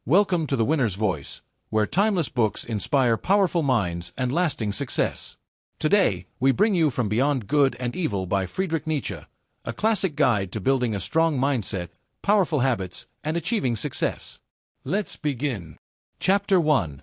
Welcome to The Winner's Voice, where timeless books inspire powerful minds and lasting success. Today, we bring you From Beyond Good and Evil by Friedrich Nietzsche, a classic guide to building a strong mindset, powerful habits, and achieving success. Let's begin. Chapter 1.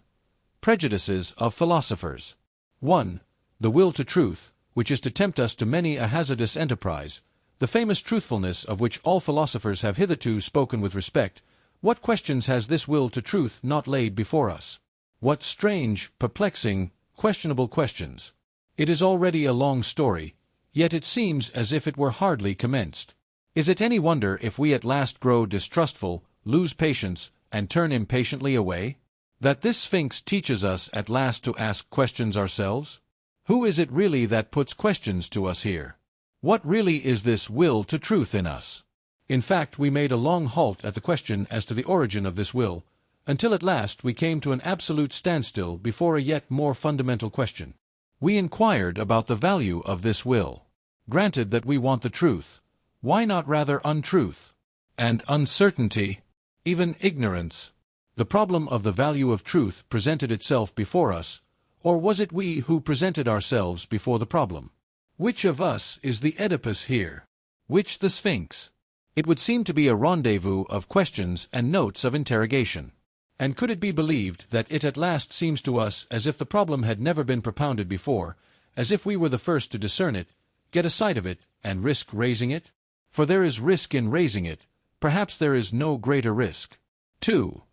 Prejudices of Philosophers. 1. The will to truth, which is to tempt us to many a hazardous enterprise, the famous truthfulness of which all philosophers have hitherto spoken with respect. What questions has this will to truth not laid before us? What strange, perplexing, questionable questions! It is already a long story, yet it seems as if it were hardly commenced. Is it any wonder if we at last grow distrustful, lose patience, and turn impatiently away? That this Sphinx teaches us at last to ask questions ourselves? Who is it really that puts questions to us here? What really is this will to truth in us? In fact, we made a long halt at the question as to the origin of this will, until at last we came to an absolute standstill before a yet more fundamental question. We inquired about the value of this will. Granted that we want the truth, why not rather untruth? And uncertainty, even ignorance? The problem of the value of truth presented itself before us, or was it we who presented ourselves before the problem? Which of us is the Oedipus here? Which the Sphinx? It would seem to be a rendezvous of questions and notes of interrogation. And could it be believed that it at last seems to us as if the problem had never been propounded before, as if we were the first to discern it, get a sight of it, and risk raising it? For there is risk in raising it, perhaps there is no greater risk. 2.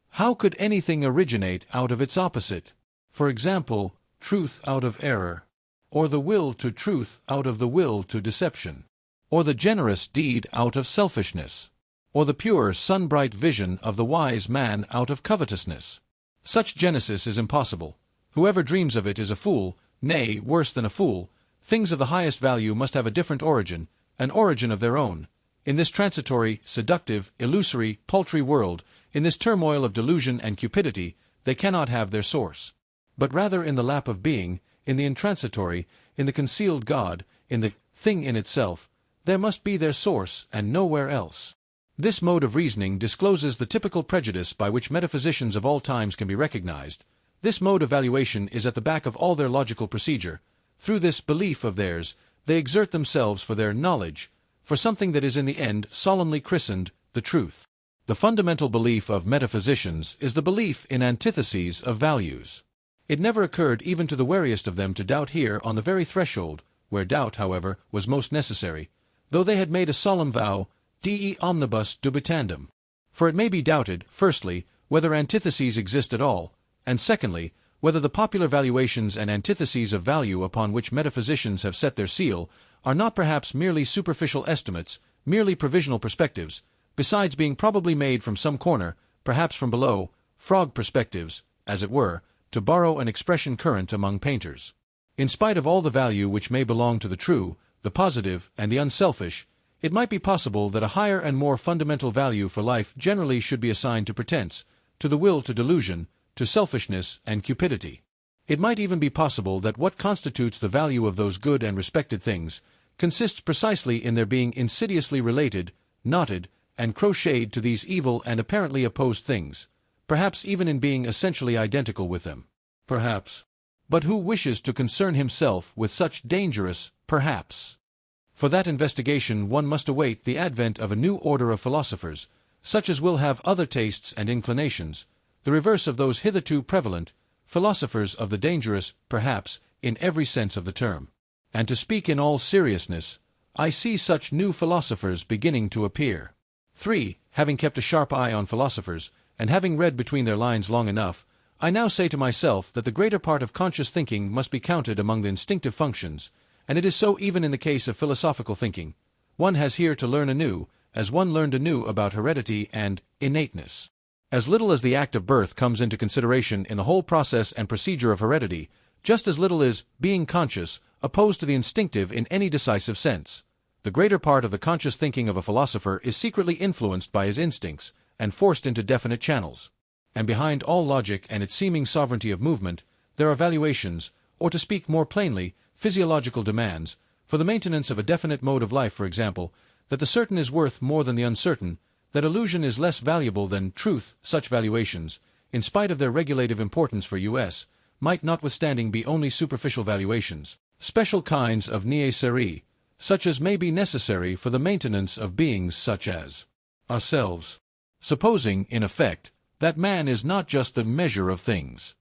How could anything originate out of its opposite? For example, truth out of error, or the will to truth out of the will to deception, or the generous deed out of selfishness, or the pure sun-bright vision of the wise man out of covetousness. Such genesis is impossible. Whoever dreams of it is a fool, nay, worse than a fool. Things of the highest value must have a different origin, an origin of their own. In this transitory, seductive, illusory, paltry world, in this turmoil of delusion and cupidity, they cannot have their source. But rather in the lap of being, in the intransitory, in the concealed God, in the thing in itself, there must be their source and nowhere else. This mode of reasoning discloses the typical prejudice by which metaphysicians of all times can be recognized. This mode of valuation is at the back of all their logical procedure. Through this belief of theirs, they exert themselves for their knowledge, for something that is in the end solemnly christened the truth. The fundamental belief of metaphysicians is the belief in antitheses of values. It never occurred even to the wariest of them to doubt here on the very threshold, where doubt, however, was most necessary, though they had made a solemn vow, de omnibus dubitandum. For it may be doubted, firstly, whether antitheses exist at all, and secondly, whether the popular valuations and antitheses of value upon which metaphysicians have set their seal are not perhaps merely superficial estimates, merely provisional perspectives, besides being probably made from some corner, perhaps from below, frog perspectives, as it were, to borrow an expression current among painters. In spite of all the value which may belong to the true, the positive, and the unselfish, it might be possible that a higher and more fundamental value for life generally should be assigned to pretense, to the will to delusion, to selfishness and cupidity. It might even be possible that what constitutes the value of those good and respected things consists precisely in their being insidiously related, knotted, and crocheted to these evil and apparently opposed things, perhaps even in being essentially identical with them. Perhaps. But who wishes to concern himself with such dangerous perhaps? For that investigation one must await the advent of a new order of philosophers, such as will have other tastes and inclinations, the reverse of those hitherto prevalent, philosophers of the dangerous, perhaps, in every sense of the term. And to speak in all seriousness, I see such new philosophers beginning to appear. 3. Having kept a sharp eye on philosophers, and having read between their lines long enough, I now say to myself that the greater part of conscious thinking must be counted among the instinctive functions, and it is so even in the case of philosophical thinking. One has here to learn anew, as one learned anew about heredity and innateness. As little as the act of birth comes into consideration in the whole process and procedure of heredity, just as little is being conscious opposed to the instinctive in any decisive sense. The greater part of the conscious thinking of a philosopher is secretly influenced by his instincts, and forced into definite channels. And behind all logic and its seeming sovereignty of movement, there are valuations, or to speak more plainly, physiological demands, for the maintenance of a definite mode of life, for example, that the certain is worth more than the uncertain, that illusion is less valuable than truth. Such valuations, in spite of their regulative importance for us, might notwithstanding be only superficial valuations, special kinds of nécessaire, such as may be necessary for the maintenance of beings such as ourselves. Supposing, in effect, that man is not just the measure of things.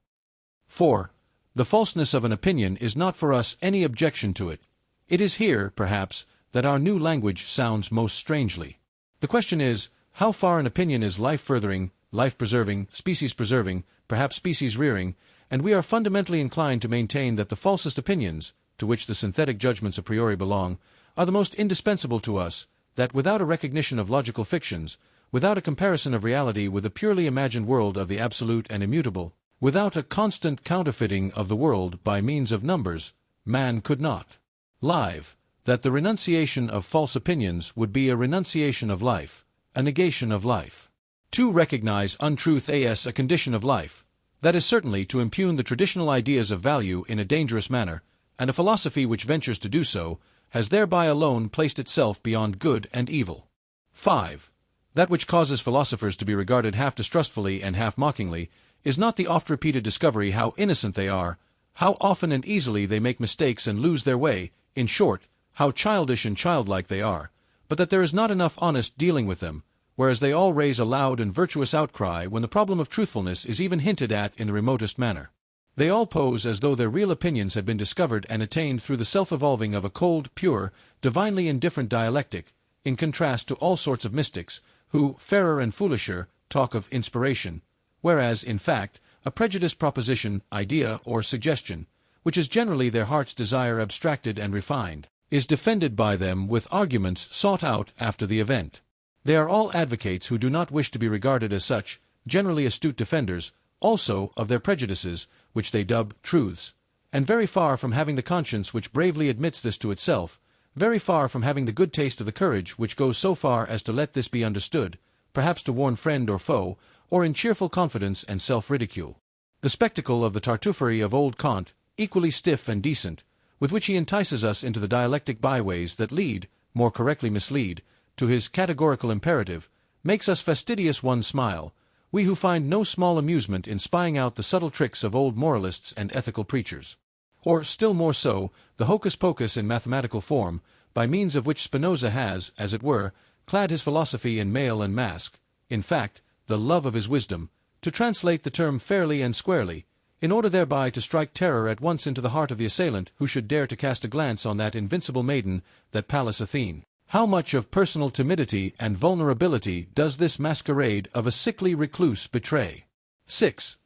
4. The falseness of an opinion is not for us any objection to it. It is here, perhaps, that our new language sounds most strangely. The question is, how far an opinion is life-furthering, life-preserving, species-preserving, perhaps species-rearing, and we are fundamentally inclined to maintain that the falsest opinions, to which the synthetic judgments a priori belong, are the most indispensable to us, that without a recognition of logical fictions, without a comparison of reality with the purely imagined world of the absolute and immutable, without a constant counterfeiting of the world by means of numbers, man could not live, that the renunciation of false opinions would be a renunciation of life, a negation of life. To recognize untruth as a condition of life, that is certainly to impugn the traditional ideas of value in a dangerous manner, and a philosophy which ventures to do so, has thereby alone placed itself beyond good and evil. 5. That which causes philosophers to be regarded half distrustfully and half mockingly is not the oft-repeated discovery how innocent they are, how often and easily they make mistakes and lose their way, in short, how childish and childlike they are, but that there is not enough honest dealing with them, whereas they all raise a loud and virtuous outcry when the problem of truthfulness is even hinted at in the remotest manner. They all pose as though their real opinions had been discovered and attained through the self-evolving of a cold, pure, divinely indifferent dialectic, in contrast to all sorts of mystics, who, fairer and foolisher, talk of inspiration, whereas, in fact, a prejudiced proposition, idea, or suggestion, which is generally their heart's desire abstracted and refined, is defended by them with arguments sought out after the event. They are all advocates who do not wish to be regarded as such, generally astute defenders, also, of their prejudices, which they dub truths, and very far from having the conscience which bravely admits this to itself, very far from having the good taste of the courage which goes so far as to let this be understood, perhaps to warn friend or foe, or in cheerful confidence and self-ridicule. The spectacle of the Tartuffery of old Kant, equally stiff and decent, with which he entices us into the dialectic byways that lead, more correctly mislead, to his categorical imperative, makes us fastidious one smile, we who find no small amusement in spying out the subtle tricks of old moralists and ethical preachers. Or, still more so, the hocus-pocus in mathematical form, by means of which Spinoza has, as it were, clad his philosophy in mail and mask, in fact, the love of his wisdom, to translate the term fairly and squarely, in order thereby to strike terror at once into the heart of the assailant who should dare to cast a glance on that invincible maiden, that Pallas Athene. How much of personal timidity and vulnerability does this masquerade of a sickly recluse betray? 6.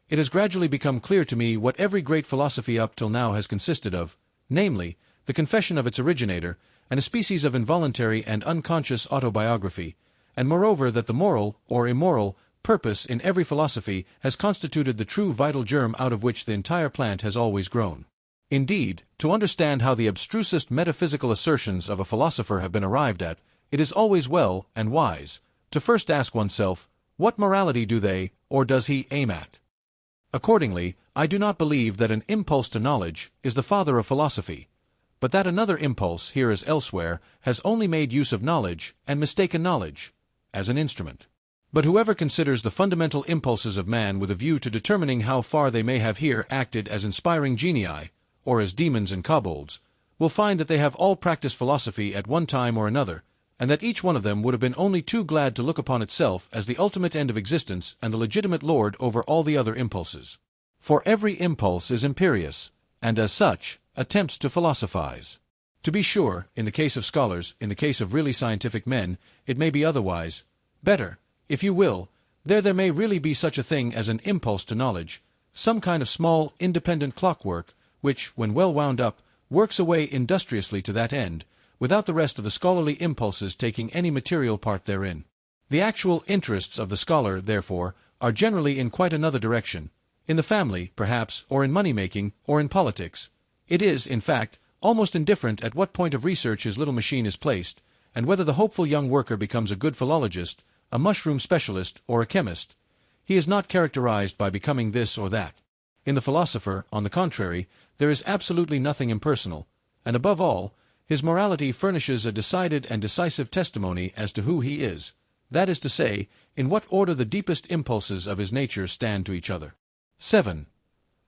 It has gradually become clear to me what every great philosophy up till now has consisted of, namely, the confession of its originator, and a species of involuntary and unconscious autobiography, and moreover that the moral, or immoral, purpose in every philosophy has constituted the true vital germ out of which the entire plant has always grown. Indeed, to understand how the abstrusest metaphysical assertions of a philosopher have been arrived at, it is always well and wise to first ask oneself, what morality do they, or does he, aim at? Accordingly, I do not believe that an impulse to knowledge is the father of philosophy, but that another impulse, here as elsewhere, has only made use of knowledge, and mistaken knowledge, as an instrument. But whoever considers the fundamental impulses of man with a view to determining how far they may have here acted as inspiring genii, or as demons and kobolds, will find that they have all practiced philosophy at one time or another, and that each one of them would have been only too glad to look upon itself as the ultimate end of existence and the legitimate lord over all the other impulses. For every impulse is imperious, and as such, attempts to philosophize. To be sure, in the case of scholars, in the case of really scientific men, it may be otherwise. Better, if you will, there may really be such a thing as an impulse to knowledge, some kind of small, independent clockwork, which, when well wound up, works away industriously to that end, without the rest of the scholarly impulses taking any material part therein. The actual interests of the scholar, therefore, are generally in quite another direction, in the family, perhaps, or in money-making, or in politics. It is, in fact, almost indifferent at what point of research his little machine is placed, and whether the hopeful young worker becomes a good philologist, a mushroom specialist, or a chemist. He is not characterized by becoming this or that. In the philosopher, on the contrary, there is absolutely nothing impersonal, and above all, his morality furnishes a decided and decisive testimony as to who he is, that is to say, in what order the deepest impulses of his nature stand to each other. 7.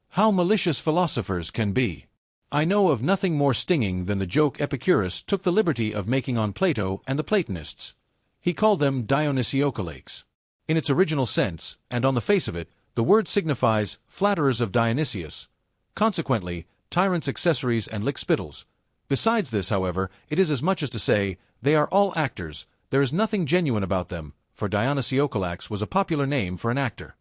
How malicious philosophers can be. I know of nothing more stinging than the joke Epicurus took the liberty of making on Plato and the Platonists. He called them Dionysiocalates. In its original sense, and on the face of it, the word signifies flatterers of Dionysius, consequently, tyrants' accessories and lick-spittles. Besides this, however, it is as much as to say, they are all actors, there is nothing genuine about them, for Dionysiocalax was a popular name for an actor.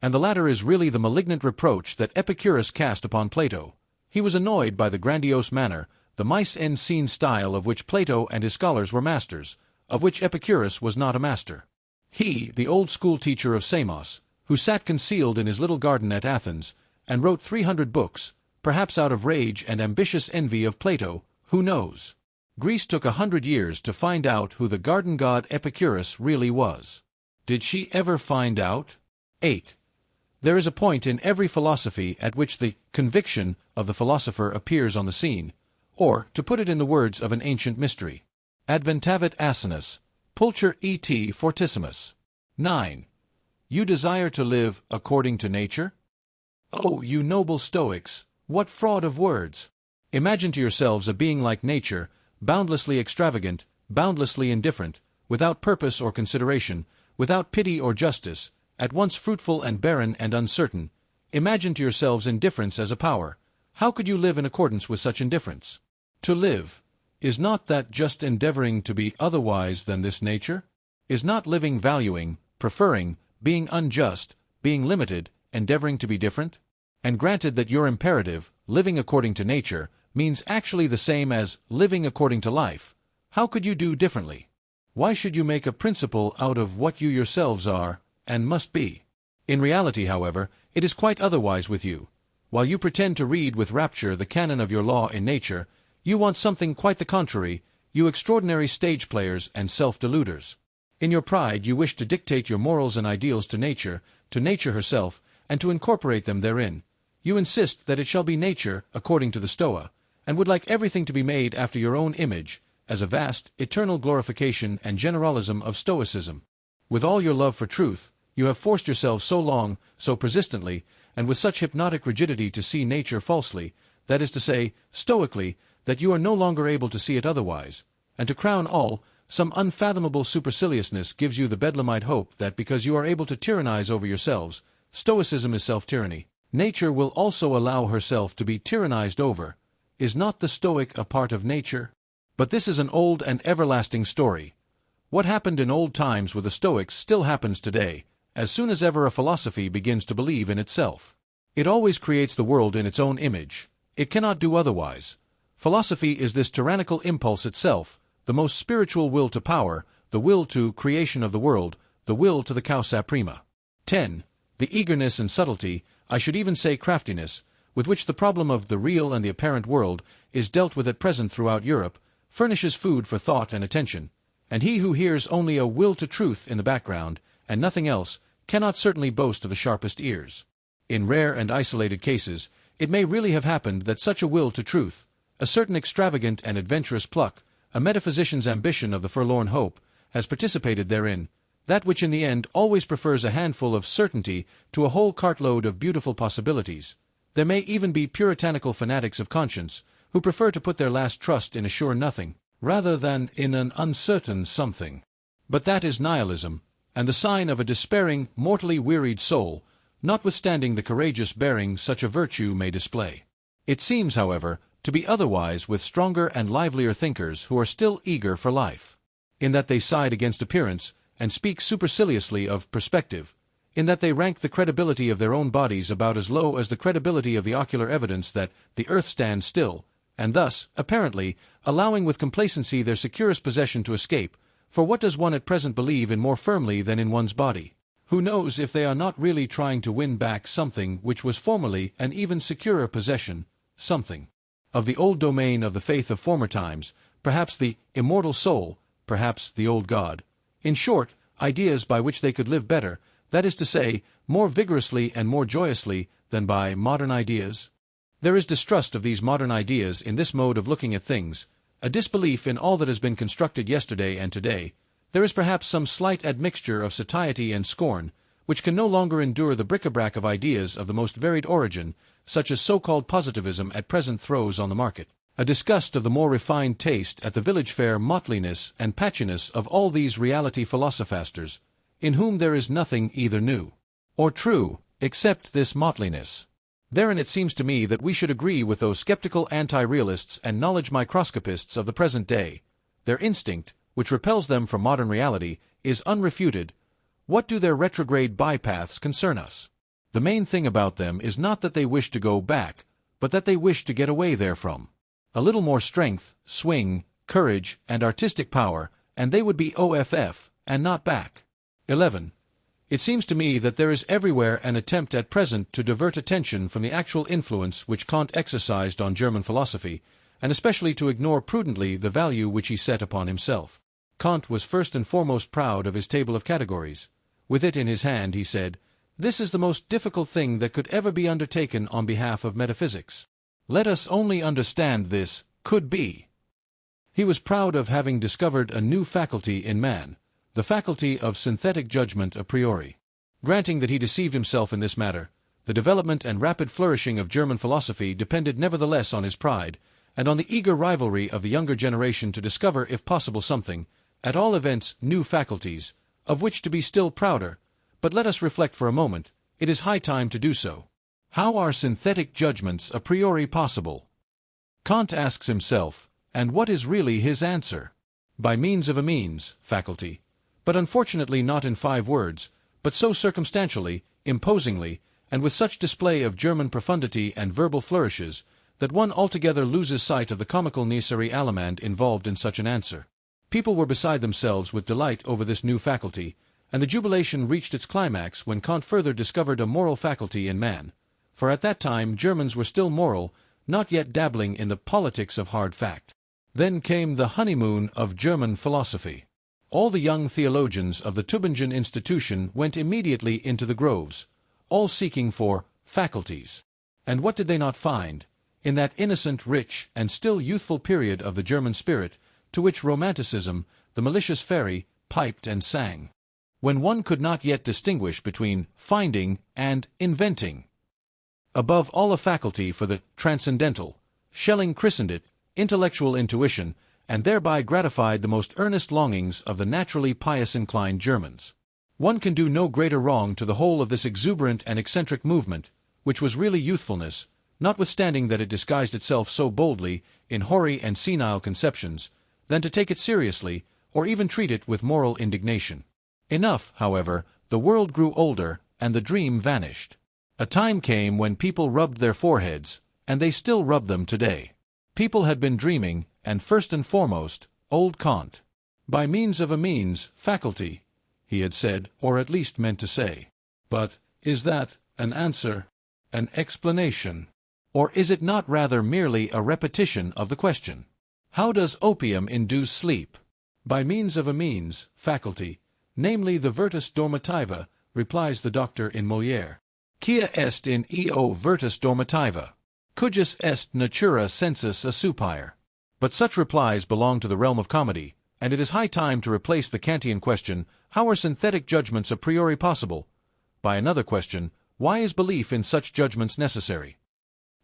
And the latter is really the malignant reproach that Epicurus cast upon Plato. He was annoyed by the grandiose manner, the mise-en-scene style of which Plato and his scholars were masters, of which Epicurus was not a master. He, the old school teacher of Samos, who sat concealed in his little garden at Athens, and wrote 300 books, perhaps out of rage and ambitious envy of Plato, who knows? Greece took 100 years to find out who the garden god Epicurus really was. Did she ever find out? 8. There is a point in every philosophy at which the conviction of the philosopher appears on the scene, or, to put it in the words of an ancient mystery, adventavit asinus, pulcher et fortissimus. 9. You desire to live according to nature? Oh, you noble Stoics, what fraud of words! Imagine to yourselves a being like nature, boundlessly extravagant, boundlessly indifferent, without purpose or consideration, without pity or justice, at once fruitful and barren and uncertain. Imagine to yourselves indifference as a power. How could you live in accordance with such indifference? To live, is not that just endeavoring to be otherwise than this nature? Is not living valuing, preferring, being unjust, being limited, endeavoring to be different? And granted that your imperative, living according to nature, means actually the same as living according to life, how could you do differently? Why should you make a principle out of what you yourselves are, and must be? In reality, however, it is quite otherwise with you. While you pretend to read with rapture the canon of your law in nature, you want something quite the contrary, you extraordinary stage players and self-deluders. In your pride you wish to dictate your morals and ideals to nature herself, and to incorporate them therein. You insist that it shall be nature, according to the Stoa, and would like everything to be made after your own image, as a vast, eternal glorification and generalism of Stoicism. With all your love for truth, you have forced yourselves so long, so persistently, and with such hypnotic rigidity to see nature falsely, that is to say, stoically, that you are no longer able to see it otherwise, and to crown all, some unfathomable superciliousness gives you the bedlamite hope that because you are able to tyrannize over yourselves, Stoicism is self-tyranny, nature will also allow herself to be tyrannized over. Is not the Stoic a part of nature? But this is an old and everlasting story. What happened in old times with the Stoics still happens today, as soon as ever a philosophy begins to believe in itself. It always creates the world in its own image. It cannot do otherwise. Philosophy is this tyrannical impulse itself, the most spiritual will to power, the will to creation of the world, the will to the causa prima. 10. The eagerness and subtlety, I should even say craftiness, with which the problem of the real and the apparent world is dealt with at present throughout Europe, furnishes food for thought and attention, and he who hears only a will to truth in the background, and nothing else, cannot certainly boast of the sharpest ears. In rare and isolated cases, it may really have happened that such a will to truth, a certain extravagant and adventurous pluck, a metaphysician's ambition of the forlorn hope, has participated therein, that which in the end always prefers a handful of certainty to a whole cartload of beautiful possibilities. There may even be puritanical fanatics of conscience, who prefer to put their last trust in a sure nothing, rather than in an uncertain something. But that is nihilism, and the sign of a despairing, mortally wearied soul, notwithstanding the courageous bearing such a virtue may display. It seems, however, to be otherwise with stronger and livelier thinkers who are still eager for life, in that they side against appearance, and speak superciliously of perspective, in that they rank the credibility of their own bodies about as low as the credibility of the ocular evidence that the earth stands still, and thus, apparently, allowing with complacency their securest possession to escape, for what does one at present believe in more firmly than in one's body? Who knows if they are not really trying to win back something which was formerly an even securer possession, something of the old domain of the faith of former times, perhaps the immortal soul, perhaps the old God. In short, ideas by which they could live better, that is to say, more vigorously and more joyously than by modern ideas. There is distrust of these modern ideas in this mode of looking at things, a disbelief in all that has been constructed yesterday and today, There is perhaps some slight admixture of satiety and scorn, which can no longer endure the bric-a-brac of ideas of the most varied origin, such as so-called positivism at present throws on the market. A disgust of the more refined taste at the village fair mottliness and patchiness of all these reality philosophasters, in whom there is nothing either new or true, except this mottliness. Therein it seems to me that we should agree with those skeptical anti-realists and knowledge microscopists of the present day. Their instinct, which repels them from modern reality, is unrefuted. What do their retrograde bypaths concern us? The main thing about them is not that they wish to go back, but that they wish to get away therefrom. A little more strength, swing, courage, and artistic power, and they would be OFF, and not back. 11. It seems to me that there is everywhere an attempt at present to divert attention from the actual influence which Kant exercised on German philosophy, and especially to ignore prudently the value which he set upon himself. Kant was first and foremost proud of his table of categories. With it in his hand, he said, "This is the most difficult thing that could ever be undertaken on behalf of metaphysics. Let us only understand this could be." He was proud of having discovered a new faculty in man, the faculty of synthetic judgment a priori. Granting that he deceived himself in this matter, the development and rapid flourishing of German philosophy depended nevertheless on his pride, and on the eager rivalry of the younger generation to discover if possible something, at all events new faculties, of which to be still prouder. But let us reflect for a moment, it is high time to do so. How are synthetic judgments a priori possible? Kant asks himself, and what is really his answer? By means of a means, faculty, but unfortunately not in 5 words, but so circumstantially, imposingly, and with such display of German profundity and verbal flourishes, that one altogether loses sight of the comical necessary allemande involved in such an answer. People were beside themselves with delight over this new faculty, and the jubilation reached its climax when Kant further discovered a moral faculty in man. For at that time Germans were still moral, not yet dabbling in the politics of hard fact. Then came the honeymoon of German philosophy. All the young theologians of the Tübingen institution went immediately into the groves, all seeking for faculties. And what did they not find? In that innocent, rich, and still youthful period of the German spirit, to which Romanticism, the malicious fairy, piped and sang. When one could not yet distinguish between finding and inventing. Above all a faculty for the transcendental, Schelling christened it intellectual intuition, and thereby gratified the most earnest longings of the naturally pious-inclined Germans. One can do no greater wrong to the whole of this exuberant and eccentric movement, which was really youthfulness, notwithstanding that it disguised itself so boldly in hoary and senile conceptions, than to take it seriously, or even treat it with moral indignation. Enough, however, the world grew older, and the dream vanished. A time came when people rubbed their foreheads, and they still rub them today. People had been dreaming, and first and foremost, old Kant. By means of a means, faculty, he had said, or at least meant to say. But is that an answer, an explanation? Or is it not rather merely a repetition of the question? How does opium induce sleep? By means of a means, faculty, namely the virtus dormitiva, replies the doctor in Molière. Quia est in eo virtus dormitiva? Cujus est natura sensus asupire. But such replies belong to the realm of comedy, and it is high time to replace the Kantian question, how are synthetic judgments a priori possible, by another question, why is belief in such judgments necessary?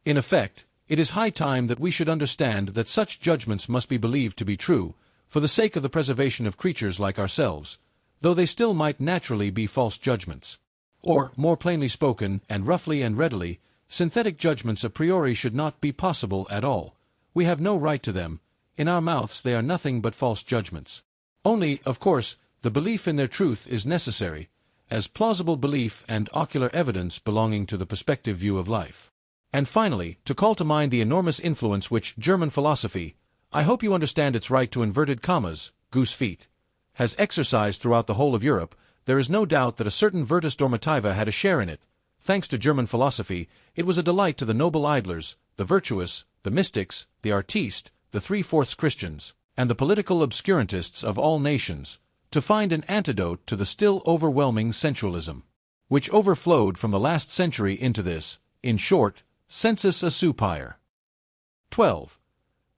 In effect, it is high time that we should understand that such judgments must be believed to be true, for the sake of the preservation of creatures like ourselves, though they still might naturally be false judgments. Or, more plainly spoken, and roughly and readily, synthetic judgments a priori should not be possible at all. We have no right to them. In our mouths they are nothing but false judgments. Only, of course, the belief in their truth is necessary, as plausible belief and ocular evidence belonging to the perspective view of life. And finally, to call to mind the enormous influence which German philosophy, I hope you understand its right to inverted commas, goose feet, has exercised throughout the whole of Europe, there is no doubt that a certain virtus dormitiva had a share in it. Thanks to German philosophy, it was a delight to the noble idlers, the virtuous, the mystics, the artistes, the 3/4 Christians, and the political obscurantists of all nations, to find an antidote to the still overwhelming sensualism, which overflowed from the last century into this, in short, sensus asupire. 12.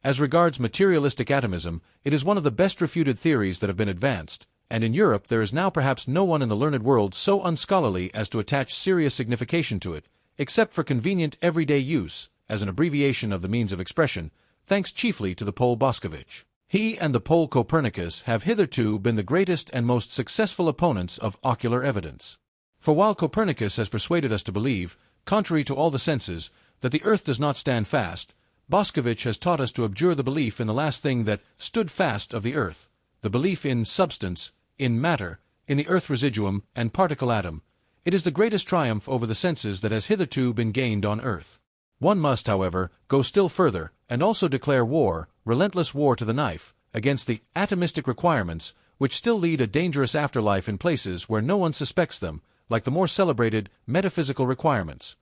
As regards materialistic atomism, it is one of the best refuted theories that have been advanced, and in Europe there is now perhaps no one in the learned world so unscholarly as to attach serious signification to it, except for convenient everyday use, as an abbreviation of the means of expression, thanks chiefly to the Pole Boscovich. He and the Pole Copernicus have hitherto been the greatest and most successful opponents of ocular evidence. For while Copernicus has persuaded us to believe, contrary to all the senses, that the earth does not stand fast, Boscovich has taught us to abjure the belief in the last thing that stood fast of the earth, the belief in substance, in matter, in the earth residuum and particle atom. It is the greatest triumph over the senses that has hitherto been gained on earth. One must, however, go still further, and also declare war, relentless war to the knife, against the atomistic requirements, which still lead a dangerous afterlife in places where no one suspects them, like the more celebrated metaphysical requirements.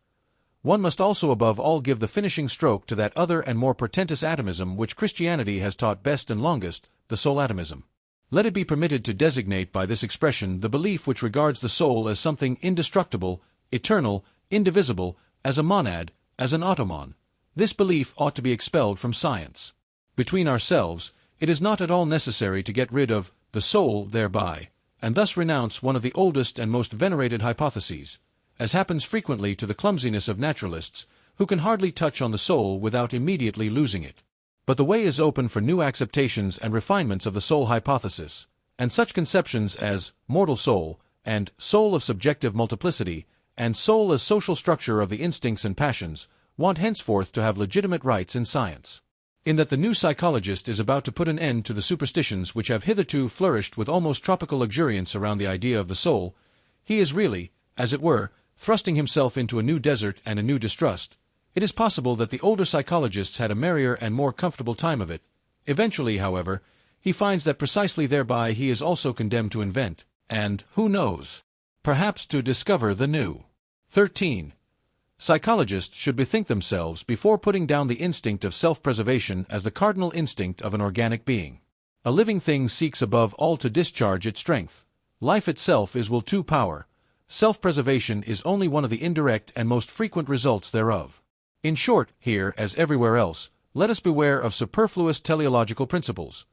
One must also above all give the finishing stroke to that other and more portentous atomism which Christianity has taught best and longest, the soul atomism. Let it be permitted to designate by this expression the belief which regards the soul as something indestructible, eternal, indivisible, as a monad, as an automon. This belief ought to be expelled from science. Between ourselves, it is not at all necessary to get rid of the soul thereby, and thus renounce one of the oldest and most venerated hypotheses, as happens frequently to the clumsiness of naturalists, who can hardly touch on the soul without immediately losing it. But the way is open for new acceptations and refinements of the soul hypothesis, and such conceptions as mortal soul, and soul of subjective multiplicity, and soul as social structure of the instincts and passions, want henceforth to have legitimate rights in science. In that the new psychologist is about to put an end to the superstitions which have hitherto flourished with almost tropical luxuriance around the idea of the soul, he is really, as it were, thrusting himself into a new desert and a new distrust. It is possible that the older psychologists had a merrier and more comfortable time of it. Eventually, however, he finds that precisely thereby he is also condemned to invent, and, who knows, perhaps to discover the new. 13. Psychologists should bethink themselves before putting down the instinct of self-preservation as the cardinal instinct of an organic being. A living thing seeks above all to discharge its strength. Life itself is will to power. Self-preservation is only one of the indirect and most frequent results thereof. In short, here, as everywhere else, let us beware of superfluous teleological principles.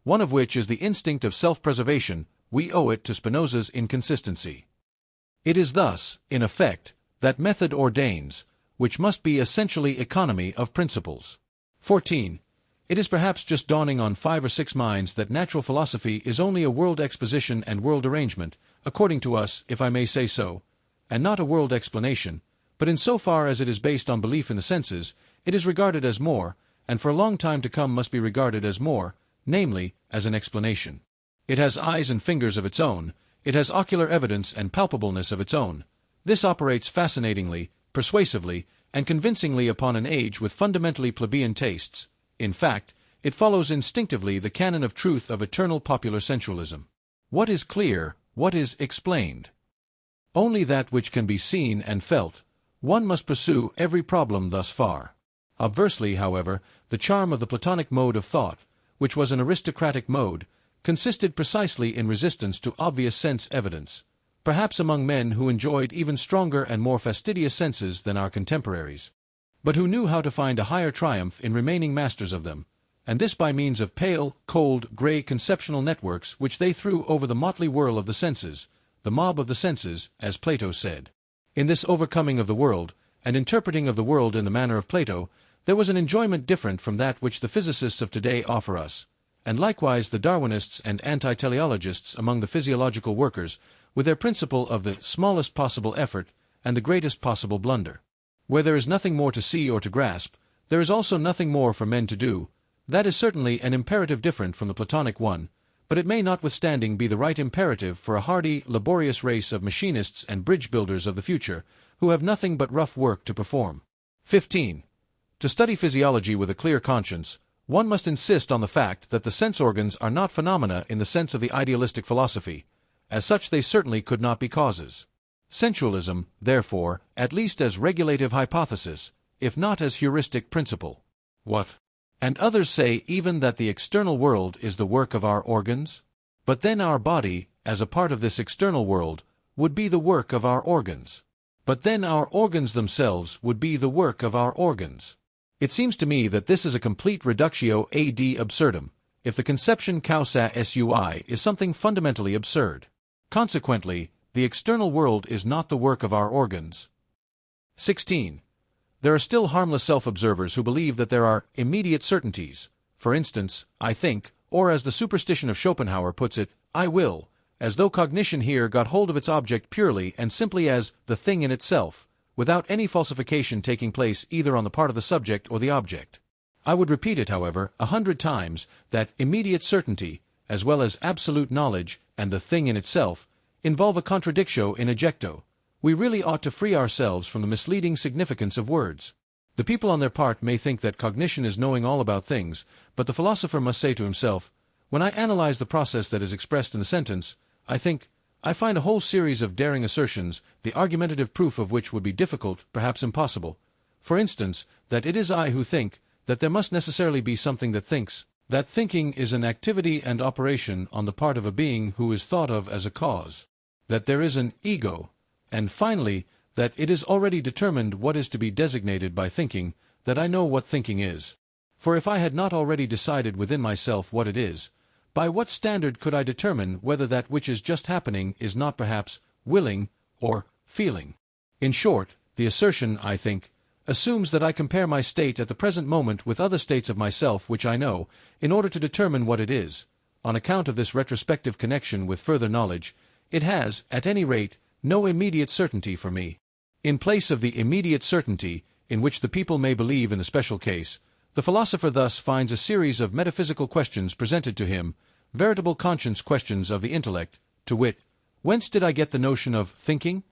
One of which is the instinct of self-preservation. We owe it to Spinoza's inconsistency. It is thus, in effect, that method ordains, which must be essentially economy of principles. 14. It is perhaps just dawning on 5 or 6 minds that natural philosophy is only a world exposition and world arrangement, according to us, if I may say so, and not a world explanation, but in so far as it is based on belief in the senses, it is regarded as more, and for a long time to come must be regarded as more, namely, as an explanation. It has eyes and fingers of its own, it has ocular evidence and palpableness of its own. This operates fascinatingly, persuasively, and convincingly upon an age with fundamentally plebeian tastes. In fact, it follows instinctively the canon of truth of eternal popular sensualism. What is clear, what is explained? Only that which can be seen and felt. One must pursue every problem thus far. Obversely, however, the charm of the Platonic mode of thought, which was an aristocratic mode, consisted precisely in resistance to obvious sense evidence, perhaps among men who enjoyed even stronger and more fastidious senses than our contemporaries, but who knew how to find a higher triumph in remaining masters of them, and this by means of pale, cold, grey conceptional networks which they threw over the motley whirl of the senses, the mob of the senses, as Plato said. In this overcoming of the world, and interpreting of the world in the manner of Plato, there was an enjoyment different from that which the physicists of today offer us, and likewise the Darwinists and anti-teleologists among the physiological workers, with their principle of the smallest possible effort and the greatest possible blunder. Where there is nothing more to see or to grasp, there is also nothing more for men to do. That is certainly an imperative different from the Platonic one, but it may notwithstanding be the right imperative for a hardy, laborious race of machinists and bridge-builders of the future, who have nothing but rough work to perform. 15. To study physiology with a clear conscience, one must insist on the fact that the sense organs are not phenomena in the sense of the idealistic philosophy. As such they certainly could not be causes. Sensualism, therefore, at least as regulative hypothesis, if not as heuristic principle. What? And others say even that the external world is the work of our organs? But then our body, as a part of this external world, would be the work of our organs. But then our organs themselves would be the work of our organs. It seems to me that this is a complete reductio ad absurdum, if the conception causa sui is something fundamentally absurd. Consequently, the external world is not the work of our organs. 16. There are still harmless self-observers who believe that there are immediate certainties. For instance, I think, or as the superstition of Schopenhauer puts it, I will, as though cognition here got hold of its object purely and simply as the thing in itself, without any falsification taking place either on the part of the subject or the object. I would repeat it, however, 100 times, that immediate certainty, as well as absolute knowledge, and the thing in itself, involve a contradictio in ejecto. We really ought to free ourselves from the misleading significance of words. The people on their part may think that cognition is knowing all about things, but the philosopher must say to himself, when I analyze the process that is expressed in the sentence, I find a whole series of daring assertions, the argumentative proof of which would be difficult, perhaps impossible. For instance, that it is I who think, that there must necessarily be something that thinks, that thinking is an activity and operation on the part of a being who is thought of as a cause, that there is an ego, and finally, that it is already determined what is to be designated by thinking, that I know what thinking is. For if I had not already decided within myself what it is, by what standard could I determine whether that which is just happening is not perhaps willing or feeling? In short, the assertion, I think, assumes that I compare my state at the present moment with other states of myself which I know, in order to determine what it is. On account of this retrospective connection with further knowledge, it has, at any rate, no immediate certainty for me. In place of the immediate certainty, in which the people may believe in the special case, the philosopher thus finds a series of metaphysical questions presented to him, veritable conscience questions of the intellect, to wit, whence did I get the notion of thinking?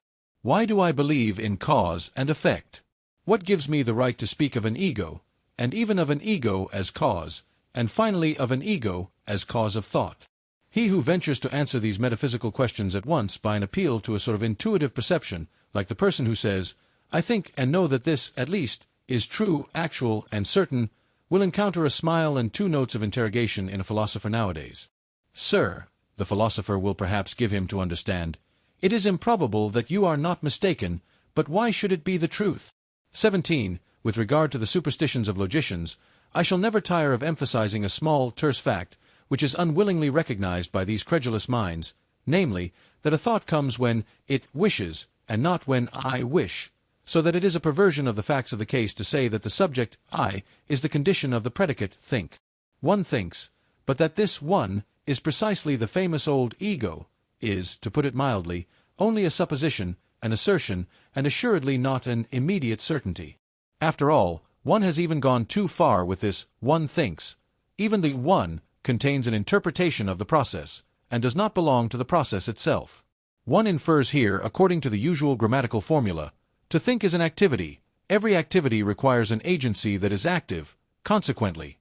Why do I believe in cause and effect? What gives me the right to speak of an ego, and even of an ego as cause, and finally of an ego as cause of thought? He who ventures to answer these metaphysical questions at once by an appeal to a sort of intuitive perception, like the person who says, I think and know that this, at least, is true, actual, and certain, will encounter a smile and 2 notes of interrogation in a philosopher nowadays. Sir, the philosopher will perhaps give him to understand, it is improbable that you are not mistaken, but why should it be the truth? 17. With regard to the superstitions of logicians, I shall never tire of emphasizing a small, terse fact, which is unwillingly recognized by these credulous minds, namely, that a thought comes when it wishes, and not when I wish, so that it is a perversion of the facts of the case to say that the subject, I, is the condition of the predicate, think. One thinks, but that this one is precisely the famous old ego, is, to put it mildly, only a supposition, an assertion, and assuredly not an immediate certainty. After all, one has even gone too far with this one thinks. Even the one contains an interpretation of the process, and does not belong to the process itself. One infers here, according to the usual grammatical formula, to think is an activity. Every activity requires an agency that is active, consequently.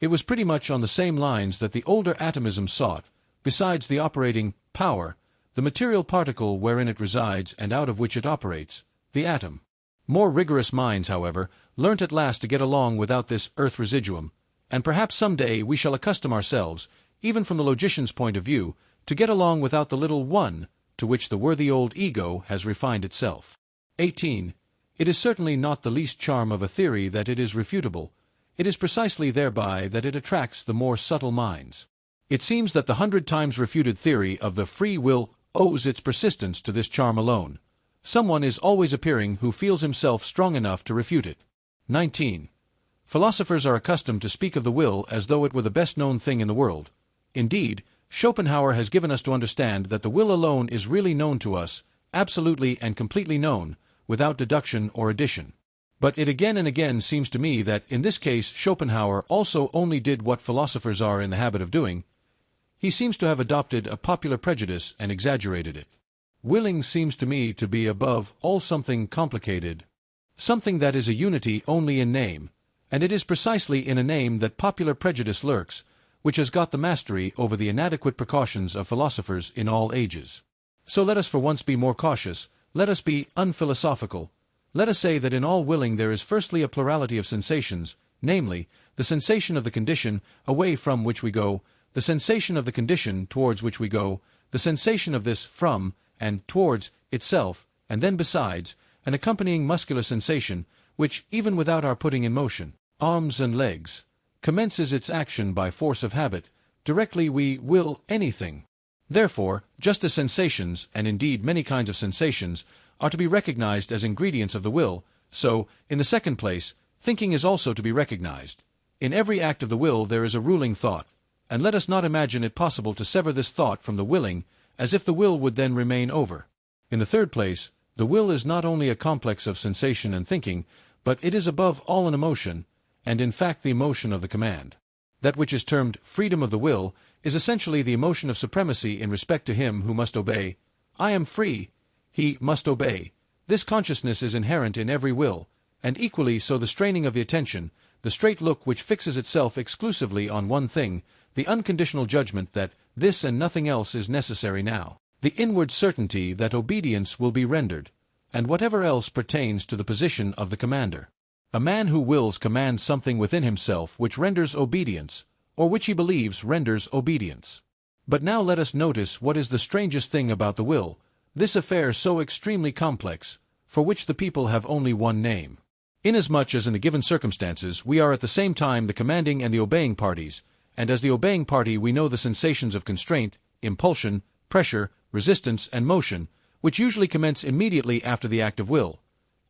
It was pretty much on the same lines that the older atomism sought, besides the operating power, the material particle wherein it resides and out of which it operates, the atom. More rigorous minds, however, learnt at last to get along without this earth residuum, and perhaps some day we shall accustom ourselves, even from the logician's point of view, to get along without the little one, to which the worthy old ego has refined itself. 18. It is certainly not the least charm of a theory that it is refutable. It is precisely thereby that it attracts the more subtle minds. It seems that the 100 times refuted theory of the free will owes its persistence to this charm alone. Someone is always appearing who feels himself strong enough to refute it. 19. Philosophers are accustomed to speak of the will as though it were the best-known thing in the world. Indeed, Schopenhauer has given us to understand that the will alone is really known to us, absolutely and completely known, without deduction or addition. But it again and again seems to me that in this case Schopenhauer also only did what philosophers are in the habit of doing. He seems to have adopted a popular prejudice and exaggerated it. Willing seems to me to be above all something complicated, something that is a unity only in name, and it is precisely in a name that popular prejudice lurks, which has got the mastery over the inadequate precautions of philosophers in all ages. So let us for once be more cautious, let us be unphilosophical. Let us say that in all willing there is firstly a plurality of sensations, namely, the sensation of the condition away from which we go, the sensation of the condition towards which we go, the sensation of this from and towards itself, and then besides, an accompanying muscular sensation, which, even without our putting in motion, arms and legs, commences its action by force of habit, directly we will anything. Therefore, just as sensations, and indeed many kinds of sensations, are to be recognized as ingredients of the will, so, in the second place, thinking is also to be recognized. In every act of the will there is a ruling thought, and let us not imagine it possible to sever this thought from the willing, as if the will would then remain over. In the third place, the will is not only a complex of sensation and thinking, but it is above all an emotion, and in fact the emotion of the command. That which is termed freedom of the will is essentially the emotion of supremacy in respect to him who must obey. I am free. He must obey. This consciousness is inherent in every will, and equally so the straining of the attention, the straight look which fixes itself exclusively on one thing, the unconditional judgment that this and nothing else is necessary now, the inward certainty that obedience will be rendered, and whatever else pertains to the position of the commander. A man who wills commands something within himself which renders obedience, or which he believes renders obedience. But now let us notice what is the strangest thing about the will, this affair so extremely complex, for which the people have only one name. Inasmuch as in the given circumstances we are at the same time the commanding and the obeying parties, and as the obeying party we know the sensations of constraint, impulsion, pressure, resistance, and motion, which usually commence immediately after the act of will.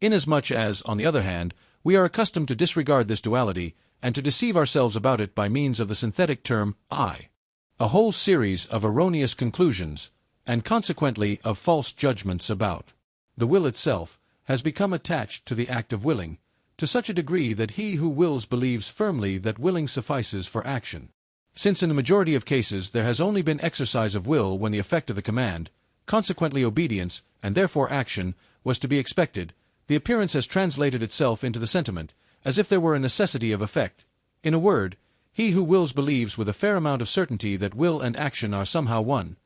Inasmuch as, on the other hand, we are accustomed to disregard this duality, and to deceive ourselves about it by means of the synthetic term I. A whole series of erroneous conclusions, and consequently of false judgments about the will itself, has become attached to the act of willing, to such a degree that he who wills believes firmly that willing suffices for action. Since in the majority of cases there has only been exercise of will when the effect of the command, consequently obedience, and therefore action, was to be expected, the appearance has translated itself into the sentiment, as if there were a necessity of effect. In a word, he who wills believes with a fair amount of certainty that will and action are somehow one.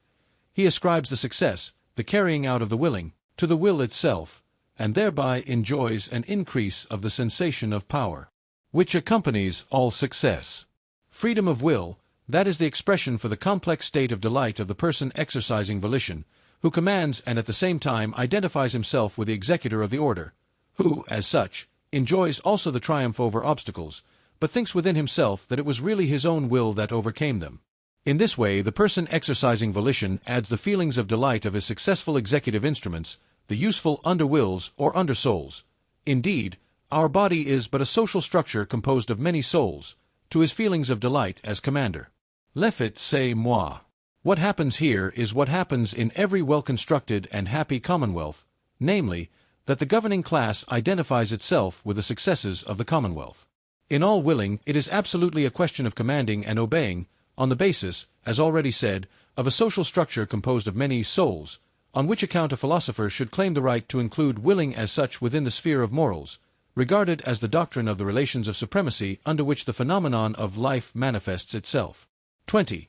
He ascribes the success, the carrying out of the willing, to the will itself, and thereby enjoys an increase of the sensation of power, which accompanies all success. Freedom of will, that is the expression for the complex state of delight of the person exercising volition, who commands and at the same time identifies himself with the executor of the order, who, as such, enjoys also the triumph over obstacles, but thinks within himself that it was really his own will that overcame them. In this way the person exercising volition adds the feelings of delight of his successful executive instruments, the useful under-wills or under-souls. Indeed, our body is but a social structure composed of many souls, to his feelings of delight as commander. Le fait c'est moi. What happens here is what happens in every well-constructed and happy commonwealth, namely, that the governing class identifies itself with the successes of the commonwealth. In all willing, it is absolutely a question of commanding and obeying, on the basis, as already said, of a social structure composed of many souls, on which account a philosopher should claim the right to include willing as such within the sphere of morals, regarded as the doctrine of the relations of supremacy under which the phenomenon of life manifests itself. 20.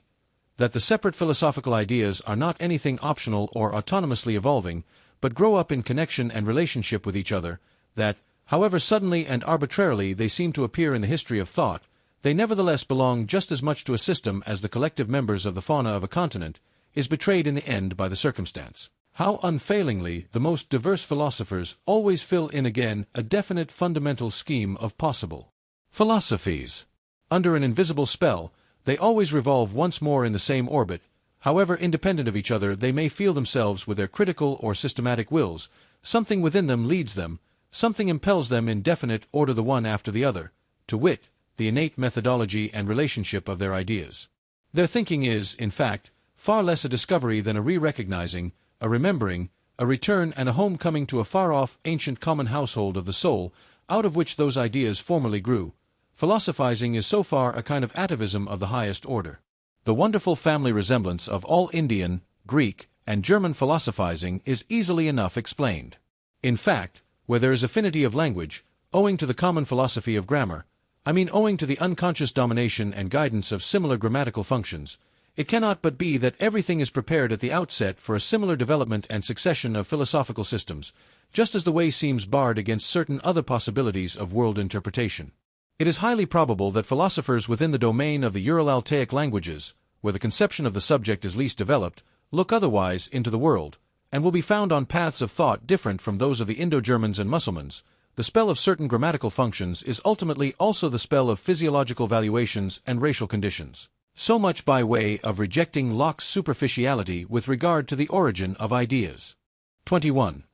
That the separate philosophical ideas are not anything optional or autonomously evolving, but grow up in connection and relationship with each other, that, however suddenly and arbitrarily they seem to appear in the history of thought, they nevertheless belong just as much to a system as the collective members of the fauna of a continent, is betrayed in the end by the circumstance. How unfailingly the most diverse philosophers always fill in again a definite fundamental scheme of possible philosophies. Under an invisible spell, they always revolve once more in the same orbit. However independent of each other they may feel themselves with their critical or systematic wills, something within them leads them, something impels them in definite order the one after the other, to wit, the innate methodology and relationship of their ideas. Their thinking is, in fact, far less a discovery than a re-recognizing, a remembering, a return and a home-coming to a far-off ancient common household of the soul, out of which those ideas formerly grew. Philosophizing is so far a kind of atavism of the highest order. The wonderful family resemblance of all Indian, Greek, and German philosophizing is easily enough explained. In fact, where there is affinity of language, owing to the common philosophy of grammar, owing to the unconscious domination and guidance of similar grammatical functions, it cannot but be that everything is prepared at the outset for a similar development and succession of philosophical systems, just as the way seems barred against certain other possibilities of world interpretation. It is highly probable that philosophers within the domain of the Ural-Altaic languages, where the conception of the subject is least developed, look otherwise into the world, and will be found on paths of thought different from those of the Indo-Germans and Mussulmans, the spell of certain grammatical functions is ultimately also the spell of physiological valuations and racial conditions. So much by way of rejecting Locke's superficiality with regard to the origin of ideas. 21.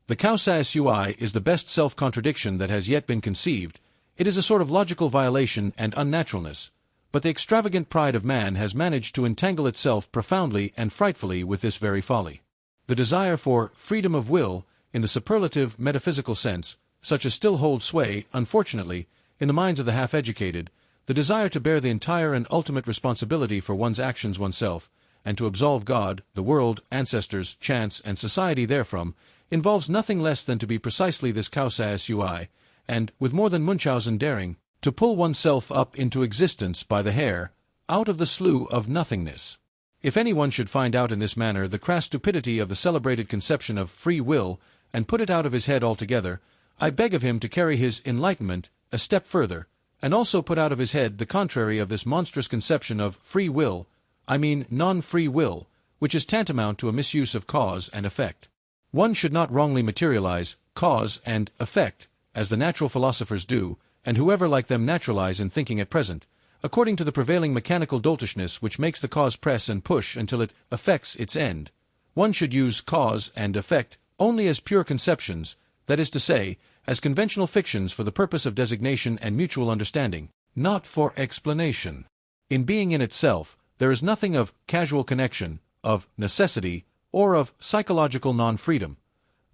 The causa sui is the best self-contradiction that has yet been conceived. It is a sort of logical violation and unnaturalness, but the extravagant pride of man has managed to entangle itself profoundly and frightfully with this very folly. The desire for freedom of will, in the superlative metaphysical sense, such as still holds sway, unfortunately, in the minds of the half-educated, the desire to bear the entire and ultimate responsibility for one's actions oneself, and to absolve God, the world, ancestors, chance, and society therefrom, involves nothing less than to be precisely this causa sui, and, with more than Munchausen daring, to pull oneself up into existence by the hair, out of the slough of nothingness. If anyone should find out in this manner the crass stupidity of the celebrated conception of free will, and put it out of his head altogether, I beg of him to carry his enlightenment a step further, and also put out of his head the contrary of this monstrous conception of free will, I mean non-free will, which is tantamount to a misuse of cause and effect. One should not wrongly materialize cause and effect, as the natural philosophers do, and whoever like them naturalize in thinking at present, according to the prevailing mechanical doltishness which makes the cause press and push until it effects its end. One should use cause and effect only as pure conceptions, that is to say, as conventional fictions for the purpose of designation and mutual understanding, not for explanation. In being in itself, there is nothing of casual connection, of necessity, or of psychological non-freedom.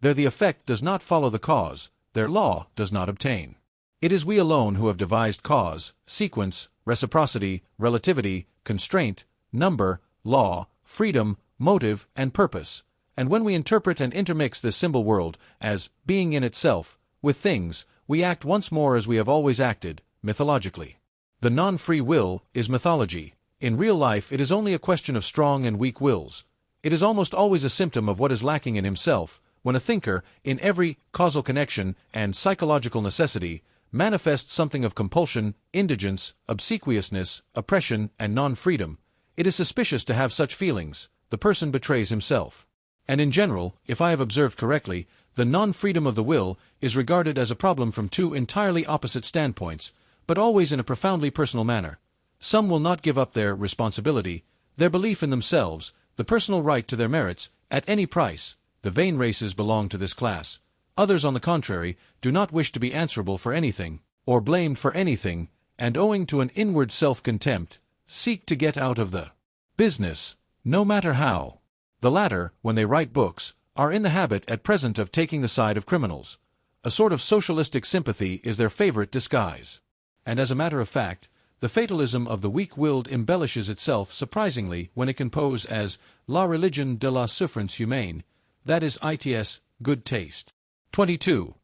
There the effect does not follow the cause, their law does not obtain. It is we alone who have devised cause, sequence, reciprocity, relativity, constraint, number, law, freedom, motive, and purpose, and when we interpret and intermix this symbol world as being in itself, with things, we act once more as we have always acted, mythologically. The non-free will is mythology. In real life it is only a question of strong and weak wills. It is almost always a symptom of what is lacking in himself, when a thinker, in every causal connection and psychological necessity, manifests something of compulsion, indigence, obsequiousness, oppression, and non-freedom. It is suspicious to have such feelings. The person betrays himself. And in general, if I have observed correctly, the non-freedom of the will is regarded as a problem from two entirely opposite standpoints, but always in a profoundly personal manner. Some will not give up their responsibility, their belief in themselves, the personal right to their merits, at any price. The vain races belong to this class. Others, on the contrary, do not wish to be answerable for anything, or blamed for anything, and owing to an inward self-contempt, seek to get out of the business, no matter how. The latter, when they write books, are in the habit at present of taking the side of criminals. A sort of socialistic sympathy is their favorite disguise. And as a matter of fact, the fatalism of the weak-willed embellishes itself surprisingly when it can pose as la religion de la souffrance humaine, that is its good taste. 22.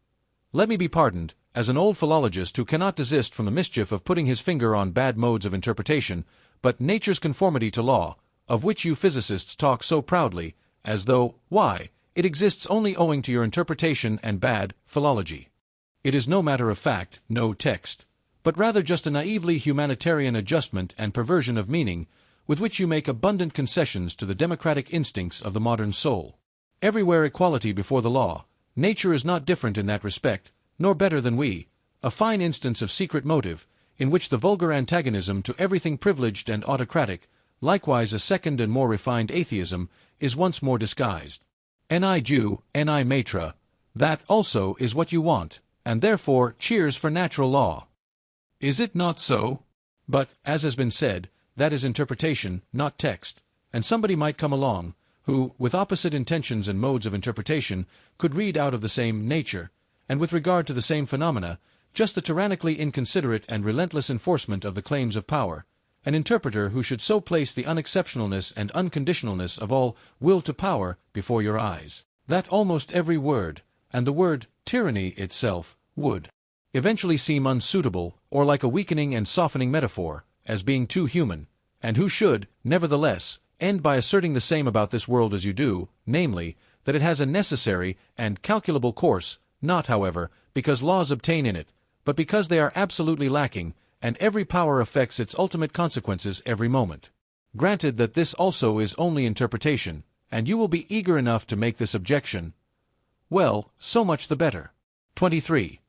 Let me be pardoned, as an old philologist who cannot desist from the mischief of putting his finger on bad modes of interpretation, but nature's conformity to law, of which you physicists talk so proudly, as though, why, it exists only owing to your interpretation and bad philology. It is no matter of fact, no text, but rather just a naively humanitarian adjustment and perversion of meaning, with which you make abundant concessions to the democratic instincts of the modern soul. Everywhere equality before the law. Nature is not different in that respect, nor better than we, a fine instance of secret motive, in which the vulgar antagonism to everything privileged and autocratic, likewise a second and more refined atheism, is once more disguised. Ni Jew, ni Matra, that also is what you want, and therefore cheers for natural law. Is it not so? But, as has been said, that is interpretation, not text, and somebody might come along, who, with opposite intentions and modes of interpretation, could read out of the same nature, and with regard to the same phenomena, just the tyrannically inconsiderate and relentless enforcement of the claims of power, an interpreter who should so place the unexceptionalness and unconditionalness of all will to power before your eyes, that almost every word, and the word tyranny itself, would eventually seem unsuitable, or like a weakening and softening metaphor, as being too human, and who should, nevertheless, end by asserting the same about this world as you do, namely, that it has a necessary and calculable course, not, however, because laws obtain in it, but because they are absolutely lacking, and every power affects its ultimate consequences every moment. Granted that this also is only interpretation, and you will be eager enough to make this objection, well, so much the better. 23.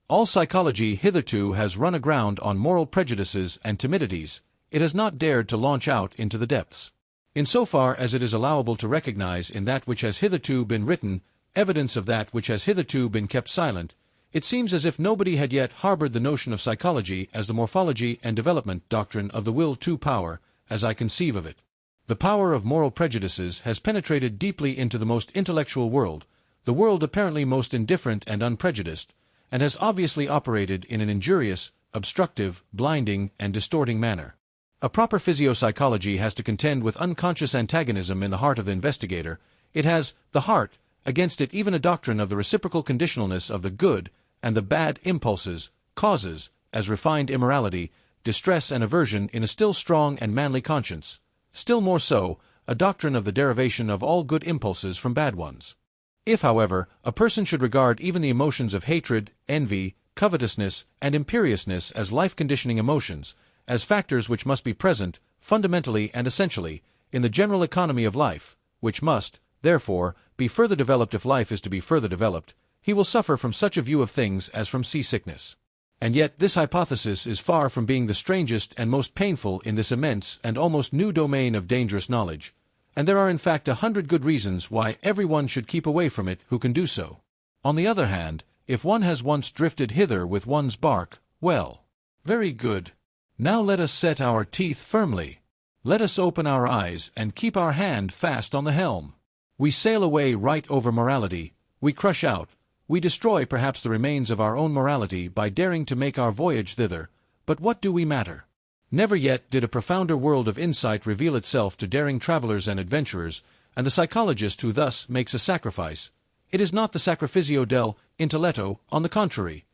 All psychology hitherto has run aground on moral prejudices and timidities. It has not dared to launch out into the depths. Insofar as it is allowable to recognize in that which has hitherto been written evidence of that which has hitherto been kept silent, it seems as if nobody had yet harbored the notion of psychology as the morphology and development doctrine of the will to power, as I conceive of it. The power of moral prejudices has penetrated deeply into the most intellectual world, the world apparently most indifferent and unprejudiced, and has obviously operated in an injurious, obstructive, blinding, and distorting manner. A proper physiopsychology has to contend with unconscious antagonism in the heart of the investigator. It has, the heart, against it even a doctrine of the reciprocal conditionalness of the good and the bad impulses, causes, as refined immorality, distress and aversion in a still strong and manly conscience. Still more so, a doctrine of the derivation of all good impulses from bad ones. If, however, a person should regard even the emotions of hatred, envy, covetousness, and imperiousness as life-conditioning emotions, as factors which must be present, fundamentally and essentially, in the general economy of life, which must, therefore, be further developed if life is to be further developed, he will suffer from such a view of things as from seasickness. And yet this hypothesis is far from being the strangest and most painful in this immense and almost new domain of dangerous knowledge, and there are in fact 100 good reasons why everyone should keep away from it who can do so. On the other hand, if one has once drifted hither with one's bark, well, very good. Now let us set our teeth firmly. Let us open our eyes and keep our hand fast on the helm. We sail away right over morality, we crush out, we destroy perhaps the remains of our own morality by daring to make our voyage thither, but what do we matter? Never yet did a profounder world of insight reveal itself to daring travelers and adventurers, and the psychologist who thus makes a sacrifice, it is not the sacrificio del intelletto, on the contrary,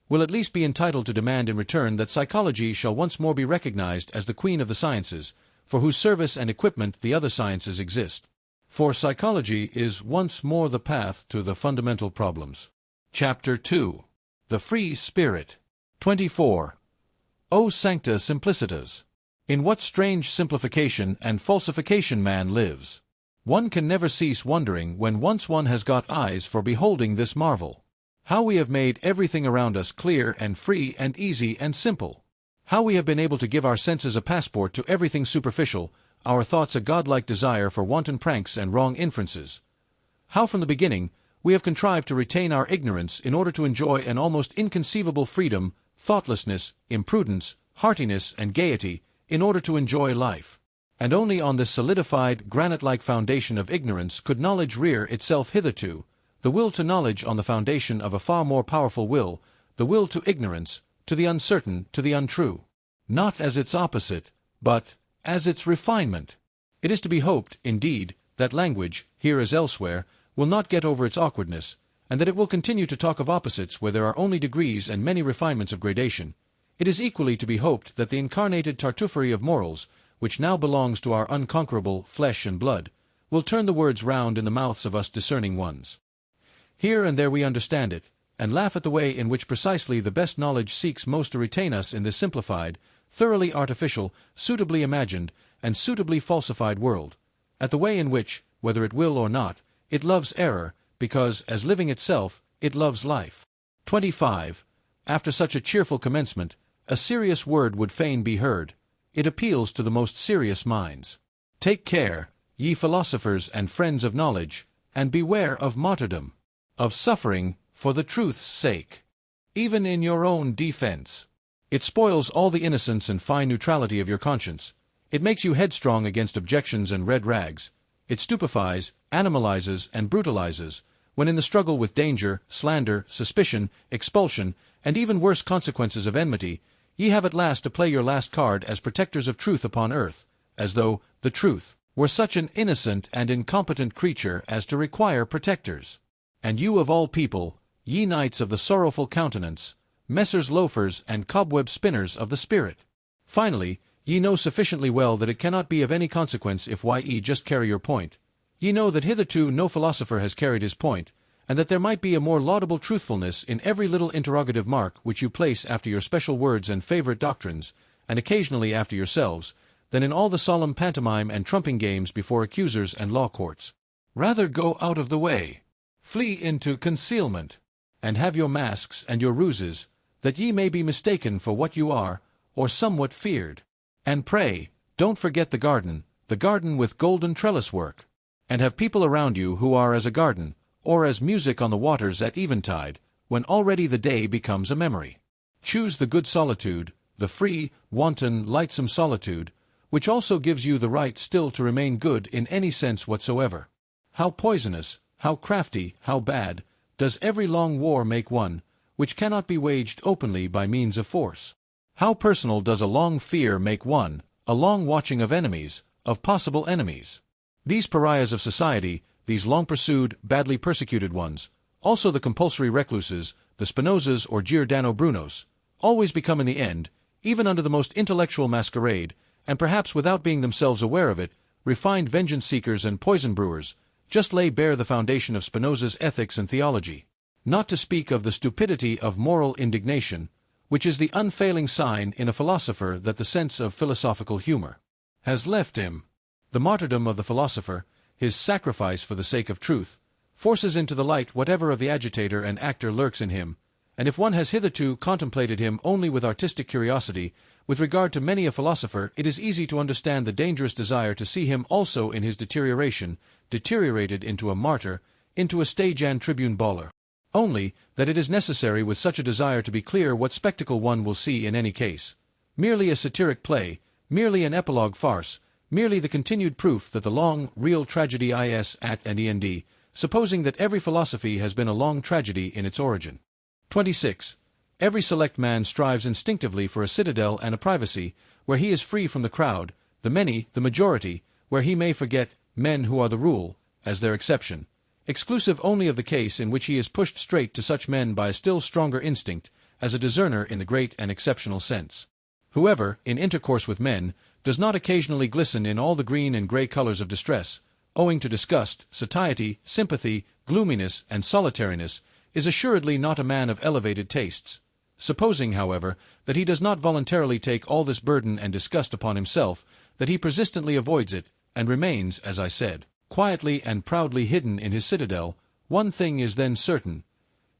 will at least be entitled to demand in return that psychology shall once more be recognized as the queen of the sciences, for whose service and equipment the other sciences exist. For psychology is once more the path to the fundamental problems. Chapter 2. The Free Spirit. 24. O Sancta Simplicitas! In what strange simplification and falsification man lives! One can never cease wondering when once one has got eyes for beholding this marvel. How we have made everything around us clear and free and easy and simple. How we have been able to give our senses a passport to everything superficial, our thoughts a godlike desire for wanton pranks and wrong inferences. How from the beginning we have contrived to retain our ignorance in order to enjoy an almost inconceivable freedom, thoughtlessness, imprudence, heartiness, and gaiety, in order to enjoy life. And only on this solidified, granite-like foundation of ignorance could knowledge rear itself hitherto, the will to knowledge on the foundation of a far more powerful will, the will to ignorance, to the uncertain, to the untrue. Not as its opposite, but as its refinement. It is to be hoped, indeed, that language, here as elsewhere, will not get over its awkwardness, and that it will continue to talk of opposites where there are only degrees and many refinements of gradation. It is equally to be hoped that the incarnated tartuffery of morals, which now belongs to our unconquerable flesh and blood, will turn the words round in the mouths of us discerning ones. Here and there we understand it, and laugh at the way in which precisely the best knowledge seeks most to retain us in this simplified, thoroughly artificial, suitably imagined, and suitably falsified world, at the way in which, whether it will or not, it loves error, because, as living itself, it loves life. 25. After such a cheerful commencement, a serious word would fain be heard. It appeals to the most serious minds. Take care, ye philosophers and friends of knowledge, and beware of martyrdom, of suffering for the truth's sake, even in your own defense. It spoils all the innocence and fine neutrality of your conscience. It makes you headstrong against objections and red rags. It stupefies, animalizes, and brutalizes, when in the struggle with danger, slander, suspicion, expulsion, and even worse consequences of enmity, ye have at last to play your last card as protectors of truth upon earth, as though the truth were such an innocent and incompetent creature as to require protectors. And you of all people, ye knights of the sorrowful countenance, messers loafers and cobweb spinners of the spirit. Finally, ye know sufficiently well that it cannot be of any consequence if ye just carry your point. Ye know that hitherto no philosopher has carried his point, and that there might be a more laudable truthfulness in every little interrogative mark which you place after your special words and favorite doctrines, and occasionally after yourselves, than in all the solemn pantomime and trumping games before accusers and law courts. Rather go out of the way. Flee into concealment. and have your masks and your ruses, that ye may be mistaken for what you are, or somewhat feared. And pray, don't forget the garden with golden trellis work. And have people around you who are as a garden, or as music on the waters at eventide, when already the day becomes a memory. Choose the good solitude, the free, wanton, lightsome solitude, which also gives you the right still to remain good in any sense whatsoever. How poisonous, how crafty, how bad, does every long war make one, which cannot be waged openly by means of force. How personal does a long fear make one, a long watching of enemies, of possible enemies. These pariahs of society, these long-pursued, badly persecuted ones, also the compulsory recluses, the Spinozas or Giordano Brunos, always become in the end, even under the most intellectual masquerade, and perhaps without being themselves aware of it, refined vengeance-seekers and poison-brewers, just lay bare the foundation of Spinoza's ethics and theology. Not to speak of the stupidity of moral indignation, which is the unfailing sign in a philosopher that the sense of philosophical humor has left him. The martyrdom of the philosopher, his sacrifice for the sake of truth, forces into the light whatever of the agitator and actor lurks in him, and if one has hitherto contemplated him only with artistic curiosity, with regard to many a philosopher it is easy to understand the dangerous desire to see him also in his deterioration, deteriorated into a martyr, into a stage and tribune baller. Only that it is necessary with such a desire to be clear what spectacle one will see in any case. Merely a satiric play, merely an epilogue farce, merely the continued proof that the long, real tragedy is at an end, supposing that every philosophy has been a long tragedy in its origin. 26. Every select man strives instinctively for a citadel and a privacy, where he is free from the crowd, the many, the majority, where he may forget men who are the rule, as their exception, exclusive only of the case in which he is pushed straight to such men by a still stronger instinct, as a discerner in the great and exceptional sense. Whoever, in intercourse with men, does not occasionally glisten in all the green and grey colors of distress, owing to disgust, satiety, sympathy, gloominess, and solitariness, is assuredly not a man of elevated tastes. Supposing, however, that he does not voluntarily take all this burden and disgust upon himself, that he persistently avoids it, and remains, as I said, quietly and proudly hidden in his citadel, one thing is then certain.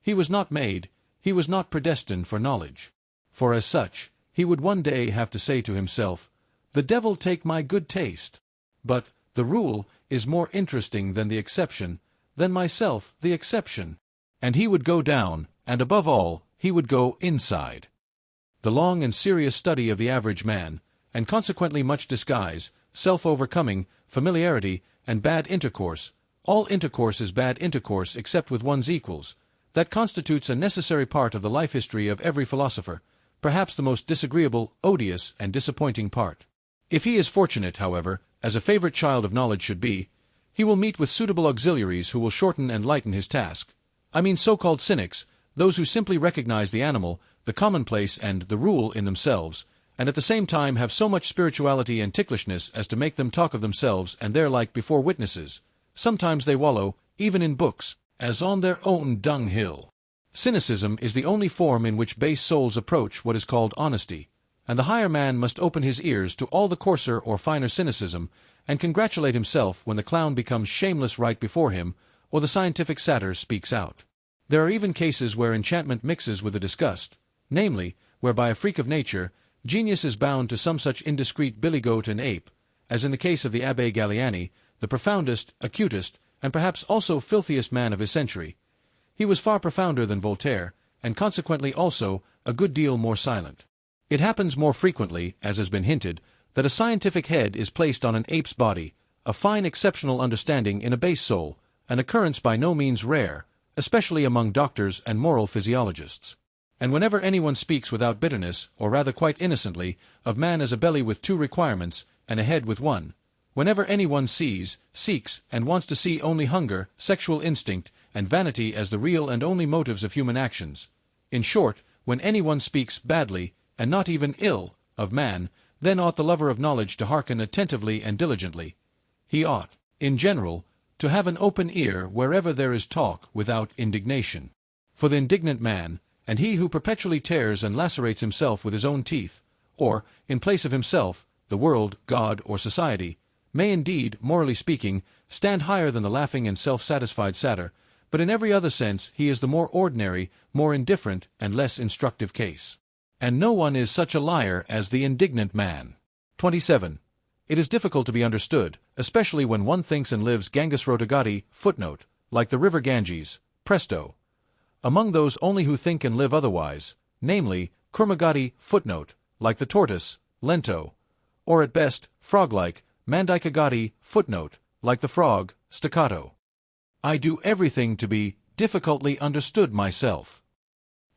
He was not made, he was not predestined for knowledge. For as such, he would one day have to say to himself, "The devil take my good taste." But the rule is more interesting than the exception, than myself the exception. And he would go down, and above all, he would go inside. The long and serious study of the average man, and consequently much disguise, self-overcoming, familiarity, and bad intercourse, all intercourse is bad intercourse except with one's equals, that constitutes a necessary part of the life history of every philosopher, perhaps the most disagreeable, odious, and disappointing part. If he is fortunate, however, as a favorite child of knowledge should be, he will meet with suitable auxiliaries who will shorten and lighten his task. I mean so-called cynics, those who simply recognize the animal, the commonplace and the rule in themselves, and at the same time have so much spirituality and ticklishness as to make them talk of themselves and their like before witnesses. Sometimes they wallow, even in books, as on their own dunghill. Cynicism is the only form in which base souls approach what is called honesty, and the higher man must open his ears to all the coarser or finer cynicism, and congratulate himself when the clown becomes shameless right before him, or the scientific satyr speaks out. There are even cases where enchantment mixes with the disgust, namely, where by a freak of nature, genius is bound to some such indiscreet billy-goat and ape, as in the case of the Abbé Galliani, the profoundest, acutest, and perhaps also filthiest man of his century. He was far profounder than Voltaire, and consequently also a good deal more silent. It happens more frequently, as has been hinted, that a scientific head is placed on an ape's body, a fine exceptional understanding in a base soul, an occurrence by no means rare, especially among doctors and moral physiologists. And whenever anyone speaks without bitterness, or rather quite innocently, of man as a belly with two requirements, and a head with one, whenever anyone sees, seeks, and wants to see only hunger, sexual instinct, and vanity as the real and only motives of human actions, in short, when anyone speaks badly, and not even ill, of man, then ought the lover of knowledge to hearken attentively and diligently. He ought, in general, to have an open ear wherever there is talk without indignation. For the indignant man, and he who perpetually tears and lacerates himself with his own teeth, or, in place of himself, the world, God, or society, may indeed, morally speaking, stand higher than the laughing and self-satisfied satyr, but in every other sense he is the more ordinary, more indifferent, and less instructive case. And no one is such a liar as the indignant man. 27. It is difficult to be understood, especially when one thinks and lives Ganges Rotagati, footnote, like the river Ganges, presto. Among those only who think and live otherwise, namely, Kurmagati, footnote, like the tortoise, lento, or at best, frog-like, Mandikagati, footnote, like the frog, staccato. I do everything to be difficultly understood myself.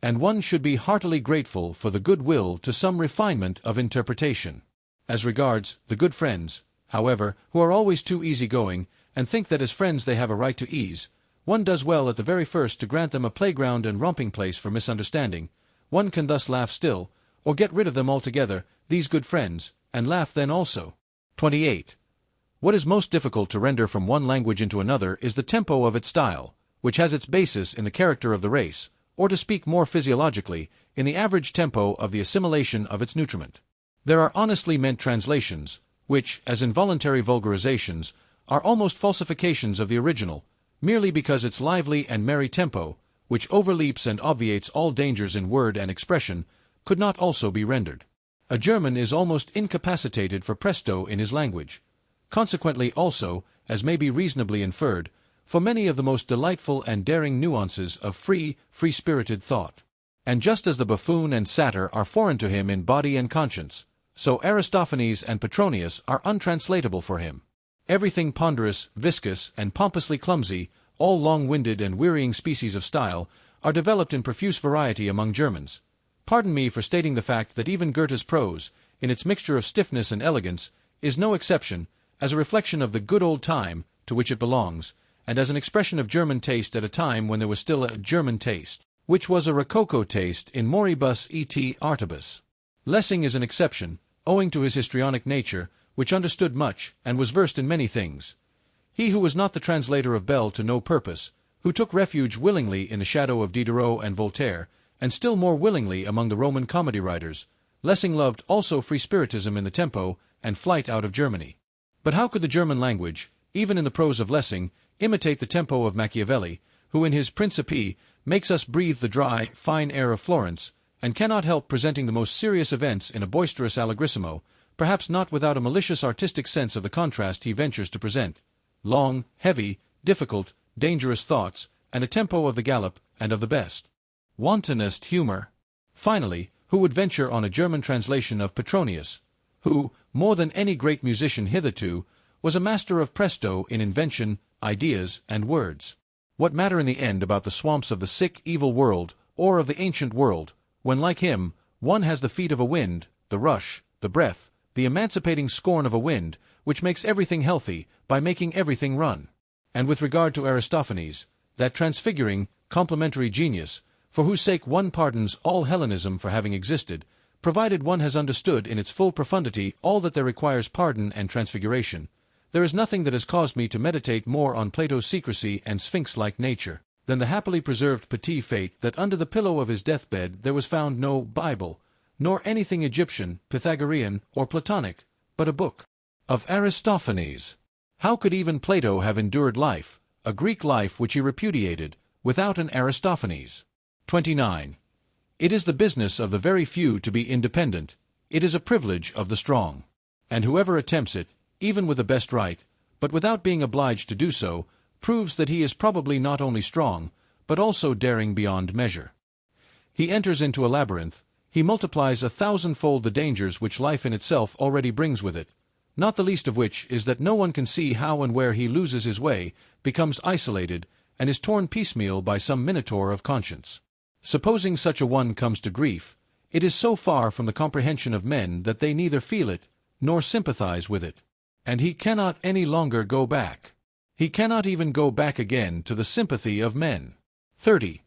And one should be heartily grateful for the goodwill to some refinement of interpretation. As regards the good friends, however, who are always too easy-going, and think that as friends they have a right to ease, one does well at the very first to grant them a playground and romping place for misunderstanding. One can thus laugh still, or get rid of them altogether, these good friends, and laugh then also. 28. What is most difficult to render from one language into another is the tempo of its style, which has its basis in the character of the race, or to speak more physiologically, in the average tempo of the assimilation of its nutriment. There are honestly meant translations, which, as involuntary vulgarizations, are almost falsifications of the original, merely because its lively and merry tempo, which overleaps and obviates all dangers in word and expression, could not also be rendered. A German is almost incapacitated for presto in his language. Consequently also, as may be reasonably inferred, for many of the most delightful and daring nuances of free-spirited thought. And just as the buffoon and satyr are foreign to him in body and conscience, so Aristophanes and Petronius are untranslatable for him. Everything ponderous, viscous, and pompously clumsy, all long-winded and wearying species of style, are developed in profuse variety among Germans. Pardon me for stating the fact that even Goethe's prose, in its mixture of stiffness and elegance, is no exception, as a reflection of the good old time to which it belongs, and as an expression of German taste at a time when there was still a German taste, which was a Rococo taste in moribus et artibus. Lessing is an exception, owing to his histrionic nature, which understood much, and was versed in many things. He who was not the translator of Bell to no purpose, who took refuge willingly in the shadow of Diderot and Voltaire, and still more willingly among the Roman comedy writers, Lessing loved also free-spiritism in the tempo, and flight out of Germany. But how could the German language, even in the prose of Lessing, imitate the tempo of Machiavelli, who in his Principe makes us breathe the dry, fine air of Florence, and cannot help presenting the most serious events in a boisterous allegrissimo, perhaps not without a malicious artistic sense of the contrast he ventures to present. Long, heavy, difficult, dangerous thoughts, and a tempo of the gallop, and of the best, wantonest humor. Finally, who would venture on a German translation of Petronius, who, more than any great musician hitherto, was a master of presto in invention, ideas, and words? What matter in the end about the swamps of the sick, evil world, or of the ancient world, when, like him, one has the feet of a wind, the rush, the breath, the emancipating scorn of a wind, which makes everything healthy, by making everything run? And with regard to Aristophanes, that transfiguring, complementary genius, for whose sake one pardons all Hellenism for having existed, provided one has understood in its full profundity all that there requires pardon and transfiguration, there is nothing that has caused me to meditate more on Plato's secrecy and sphinx-like nature, than the happily preserved petit fate that under the pillow of his deathbed there was found no Bible, nor anything Egyptian, Pythagorean, or Platonic, but a book of Aristophanes. How could even Plato have endured life, a Greek life which he repudiated, without an Aristophanes? 29. It is the business of the very few to be independent. It is a privilege of the strong. And whoever attempts it, even with the best right, but without being obliged to do so, proves that he is probably not only strong, but also daring beyond measure. He enters into a labyrinth, he multiplies 1,000-fold the dangers which life in itself already brings with it, not the least of which is that no one can see how and where he loses his way, becomes isolated, and is torn piecemeal by some minotaur of conscience. Supposing such a one comes to grief, it is so far from the comprehension of men that they neither feel it, nor sympathize with it. And he cannot any longer go back. He cannot even go back again to the sympathy of men. 30.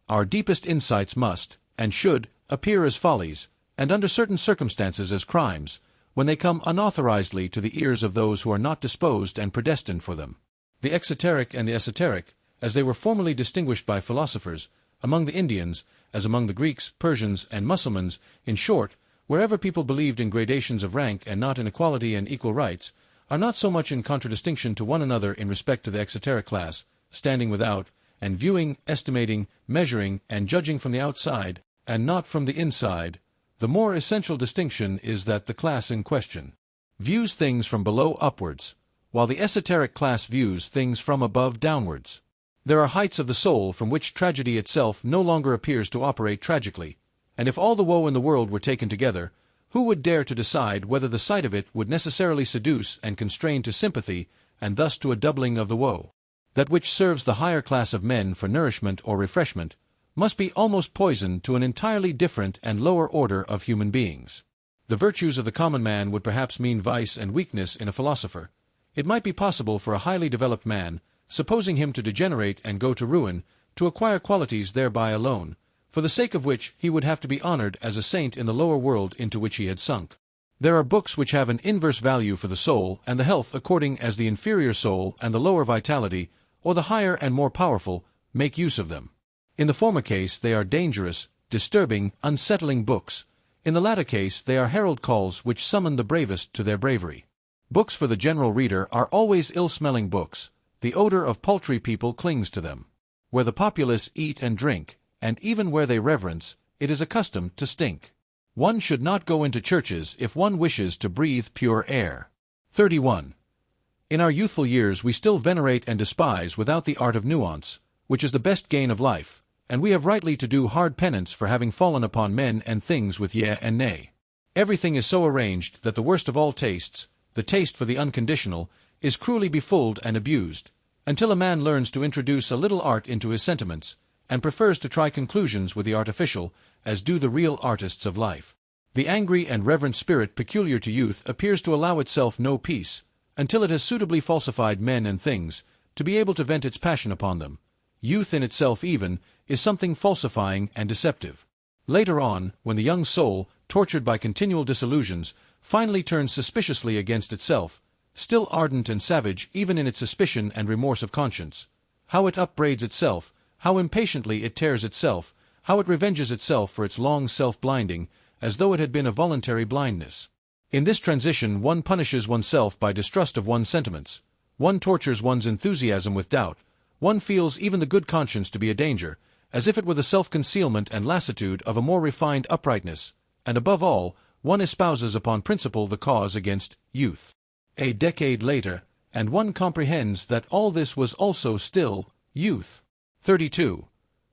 Our deepest insights must, and should, appear as follies, and under certain circumstances as crimes, when they come unauthorizedly to the ears of those who are not disposed and predestined for them. The exoteric and the esoteric, as they were formerly distinguished by philosophers, among the Indians, as among the Greeks, Persians, and Mussulmans, in short, wherever people believed in gradations of rank and not in equality and equal rights, are not so much in contradistinction to one another in respect to the exoteric class, standing without, and viewing, estimating, measuring, and judging from the outside, and not from the inside, the more essential distinction is that the class in question views things from below upwards, while the esoteric class views things from above downwards. There are heights of the soul from which tragedy itself no longer appears to operate tragically, and if all the woe in the world were taken together, who would dare to decide whether the sight of it would necessarily seduce and constrain to sympathy, and thus to a doubling of the woe? That which serves the higher class of men for nourishment or refreshment must be almost poison to an entirely different and lower order of human beings. The virtues of the common man would perhaps mean vice and weakness in a philosopher. It might be possible for a highly developed man, supposing him to degenerate and go to ruin, to acquire qualities thereby alone, for the sake of which he would have to be honored as a saint in the lower world into which he had sunk. There are books which have an inverse value for the soul and the health according as the inferior soul and the lower vitality, or the higher and more powerful, make use of them. In the former case they are dangerous, disturbing, unsettling books. In the latter case they are herald calls which summon the bravest to their bravery. Books for the general reader are always ill-smelling books. The odor of paltry people clings to them. Where the populace eat and drink, and even where they reverence, it is accustomed to stink. One should not go into churches if one wishes to breathe pure air. 31. In our youthful years we still venerate and despise without the art of nuance, which is the best gain of life, and we have rightly to do hard penance for having fallen upon men and things with yea and nay. Everything is so arranged that the worst of all tastes, the taste for the unconditional, is cruelly befooled and abused, until a man learns to introduce a little art into his sentiments, and prefers to try conclusions with the artificial, as do the real artists of life. The angry and reverent spirit peculiar to youth appears to allow itself no peace, until it has suitably falsified men and things, to be able to vent its passion upon them. Youth in itself even is something falsifying and deceptive. Later on, when the young soul, tortured by continual disillusions, finally turns suspiciously against itself, still ardent and savage even in its suspicion and remorse of conscience, how it upbraids itself, how impatiently it tears itself, how it revenges itself for its long self-blinding, as though it had been a voluntary blindness. In this transition one punishes oneself by distrust of one's sentiments, one tortures one's enthusiasm with doubt, one feels even the good conscience to be a danger, as if it were the self-concealment and lassitude of a more refined uprightness, and above all, one espouses upon principle the cause against youth. A decade later, and one comprehends that all this was also still youth. 32.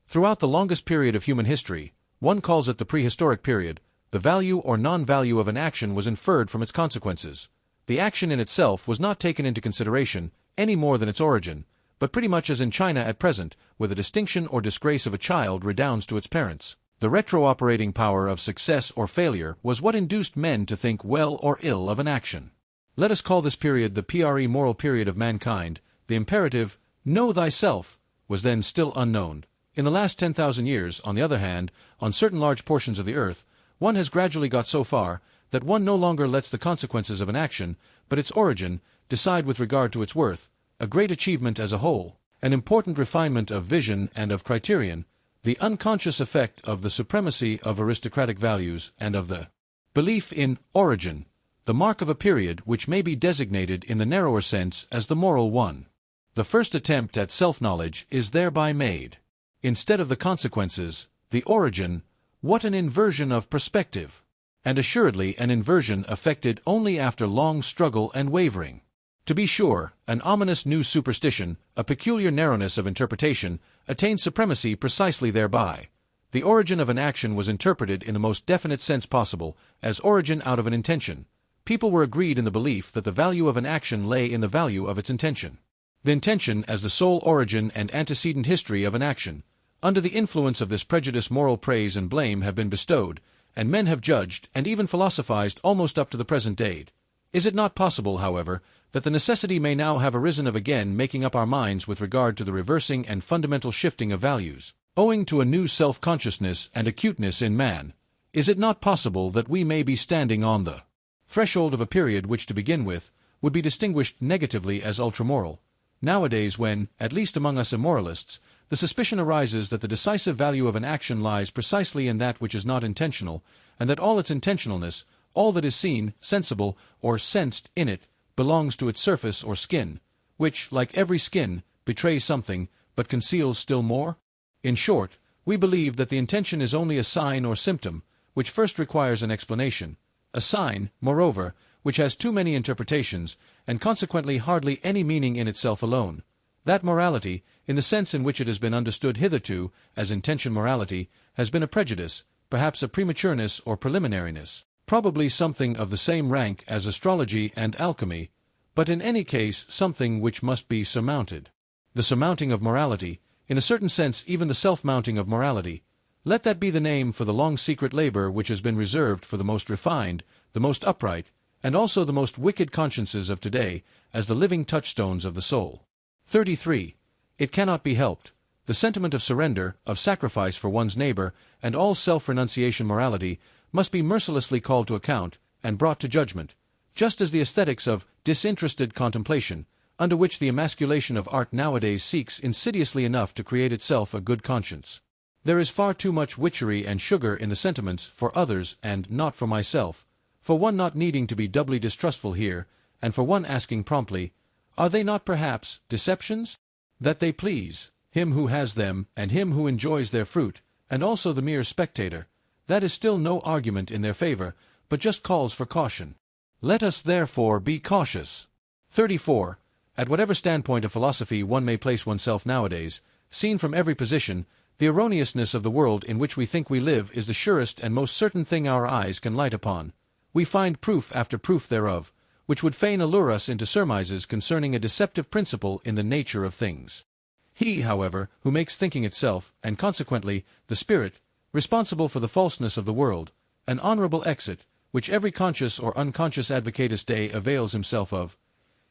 Throughout the longest period of human history, one calls it the prehistoric period, the value or non-value of an action was inferred from its consequences. The action in itself was not taken into consideration, any more than its origin, but pretty much as in China at present, where the distinction or disgrace of a child redounds to its parents. The retro-operating power of success or failure was what induced men to think well or ill of an action. Let us call this period the pre-moral period of mankind. The imperative, know thyself, was then still unknown. In the last 10,000 years, on the other hand, on certain large portions of the earth, one has gradually got so far that one no longer lets the consequences of an action, but its origin, decide with regard to its worth, a great achievement as a whole, an important refinement of vision and of criterion, the unconscious effect of the supremacy of aristocratic values and of the belief in origin, the mark of a period which may be designated in the narrower sense as the moral one. The first attempt at self-knowledge is thereby made. Instead of the consequences, the origin, what an inversion of perspective! And assuredly an inversion effected only after long struggle and wavering. To be sure, an ominous new superstition, a peculiar narrowness of interpretation, attained supremacy precisely thereby. The origin of an action was interpreted in the most definite sense possible, as origin out of an intention. People were agreed in the belief that the value of an action lay in the value of its intention. The intention as the sole origin and antecedent history of an action. Under the influence of this prejudice moral praise and blame have been bestowed, and men have judged and even philosophized almost up to the present date. Is it not possible, however, that the necessity may now have arisen of again making up our minds with regard to the reversing and fundamental shifting of values, owing to a new self-consciousness and acuteness in man? Is it not possible that we may be standing on the threshold of a period which, to begin with, would be distinguished negatively as ultramoral, nowadays when, at least among us immoralists, the suspicion arises that the decisive value of an action lies precisely in that which is not intentional, and that all its intentionalness, all that is seen, sensible, or sensed in it, belongs to its surface or skin, which, like every skin, betrays something, but conceals still more? In short, we believe that the intention is only a sign or symptom, which first requires an explanation, a sign, moreover, which has too many interpretations, and consequently hardly any meaning in itself alone. That morality, in the sense in which it has been understood hitherto, as intention morality, has been a prejudice, perhaps a prematureness or preliminariness, probably something of the same rank as astrology and alchemy, but in any case something which must be surmounted. The surmounting of morality, in a certain sense even the self-mounting of morality, let that be the name for the long secret labor which has been reserved for the most refined, the most upright, and also the most wicked consciences of today, as the living touchstones of the soul. 33. It cannot be helped. The sentiment of surrender, of sacrifice for one's neighbor, and all self-renunciation morality must be mercilessly called to account and brought to judgment, just as the aesthetics of disinterested contemplation, under which the emasculation of art nowadays seeks insidiously enough to create itself a good conscience. There is far too much witchery and sugar in the sentiments for others and not for myself, for one not needing to be doubly distrustful here, and for one asking promptly, are they not perhaps deceptions? That they please him who has them and him who enjoys their fruit, and also the mere spectator, that is still no argument in their favor, but just calls for caution. Let us therefore be cautious. 34. At whatever standpoint of philosophy one may place oneself nowadays, seen from every position, the erroneousness of the world in which we think we live is the surest and most certain thing our eyes can light upon. We find proof after proof thereof, which would fain allure us into surmises concerning a deceptive principle in the nature of things. He, however, who makes thinking itself, and consequently the spirit, responsible for the falseness of the world, an honorable exit, which every conscious or unconscious advocatus Dei avails himself of,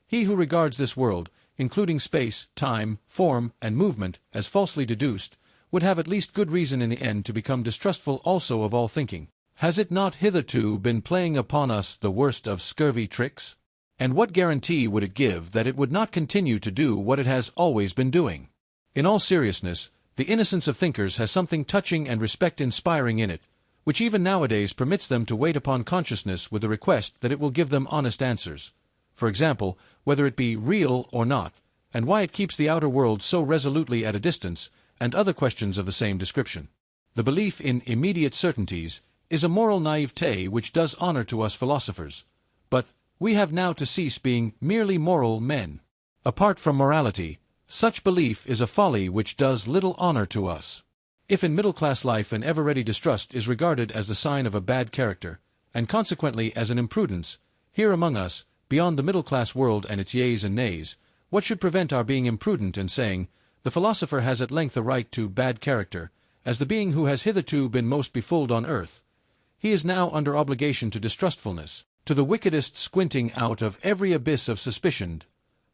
he who regards this world, including space, time, form, and movement, as falsely deduced, would have at least good reason in the end to become distrustful also of all thinking. Has it not hitherto been playing upon us the worst of scurvy tricks? And what guarantee would it give that it would not continue to do what it has always been doing? In all seriousness, the innocence of thinkers has something touching and respect-inspiring in it, which even nowadays permits them to wait upon consciousness with the request that it will give them honest answers. For example, whether it be real or not, and why it keeps the outer world so resolutely at a distance, and other questions of the same description. The belief in immediate certainties is a moral naivete which does honor to us philosophers, but we have now to cease being merely moral men. Apart from morality, such belief is a folly which does little honor to us. If in middle-class life an ever-ready distrust is regarded as the sign of a bad character, and consequently as an imprudence, here among us, beyond the middle-class world and its yeas and nays, what should prevent our being imprudent and saying, the philosopher has at length a right to bad character, as the being who has hitherto been most befooled on earth. He is now under obligation to distrustfulness, to the wickedest squinting out of every abyss of suspicion.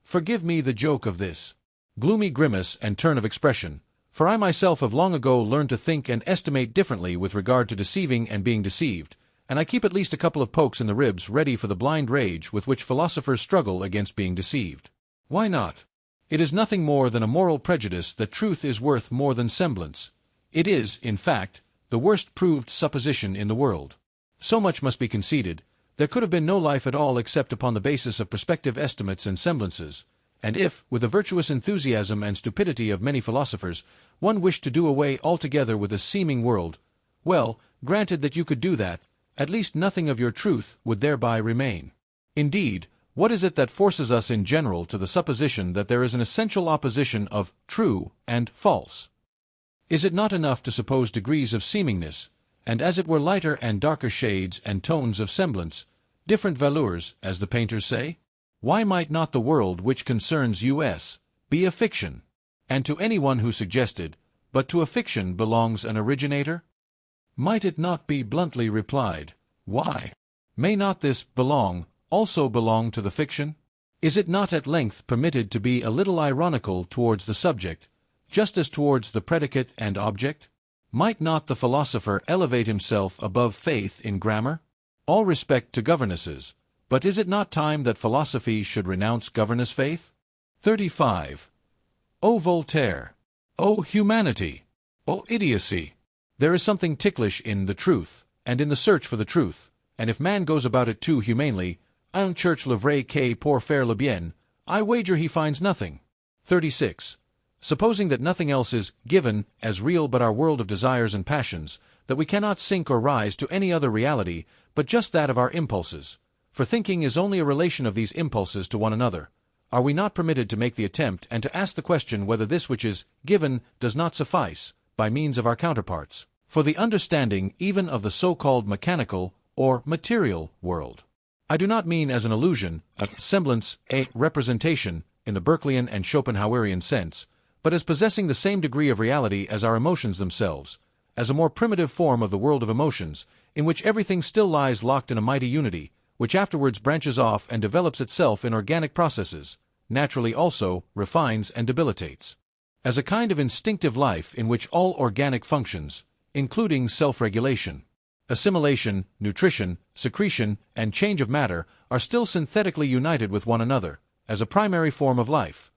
Forgive me the joke of this gloomy grimace and turn of expression, for I myself have long ago learned to think and estimate differently with regard to deceiving and being deceived, and I keep at least a couple of pokes in the ribs ready for the blind rage with which philosophers struggle against being deceived. Why not? It is nothing more than a moral prejudice that truth is worth more than semblance. It is, in fact, the worst proved supposition in the world. So much must be conceded. There could have been no life at all except upon the basis of prospective estimates and semblances, and if, with the virtuous enthusiasm and stupidity of many philosophers, one wished to do away altogether with a seeming world, well, granted that you could do that, at least nothing of your truth would thereby remain. Indeed, what is it that forces us in general to the supposition that there is an essential opposition of true and false? Is it not enough to suppose degrees of seemingness, and as it were lighter and darker shades and tones of semblance, different valeurs, as the painters say? Why might not the world which concerns us be a fiction? And to anyone who suggested, but to a fiction belongs an originator? Might it not be bluntly replied, why? May not this also belong to the fiction? Is it not at length permitted to be a little ironical towards the subject, just as towards the predicate and object? Might not the philosopher elevate himself above faith in grammar? All respect to governesses, but is it not time that philosophy should renounce governess faith? 35. O Voltaire! O humanity! O idiocy! There is something ticklish in the truth, and in the search for the truth, and if man goes about it too humanely, un church le vrai que pour faire le bien, I wager he finds nothing. 36. Supposing that nothing else is given as real but our world of desires and passions, that we cannot sink or rise to any other reality but just that of our impulses, for thinking is only a relation of these impulses to one another, are we not permitted to make the attempt and to ask the question whether this which is given does not suffice, by means of our counterparts, for the understanding even of the so-called mechanical or material world? I do not mean as an illusion, a semblance, a representation, in the Berkeleyan and Schopenhauerian sense, but as possessing the same degree of reality as our emotions themselves, as a more primitive form of the world of emotions, in which everything still lies locked in a mighty unity, which afterwards branches off and develops itself in organic processes, naturally also refines and debilitates. As a kind of instinctive life in which all organic functions, including self-regulation, assimilation, nutrition, secretion, and change of matter, are still synthetically united with one another, as a primary form of life.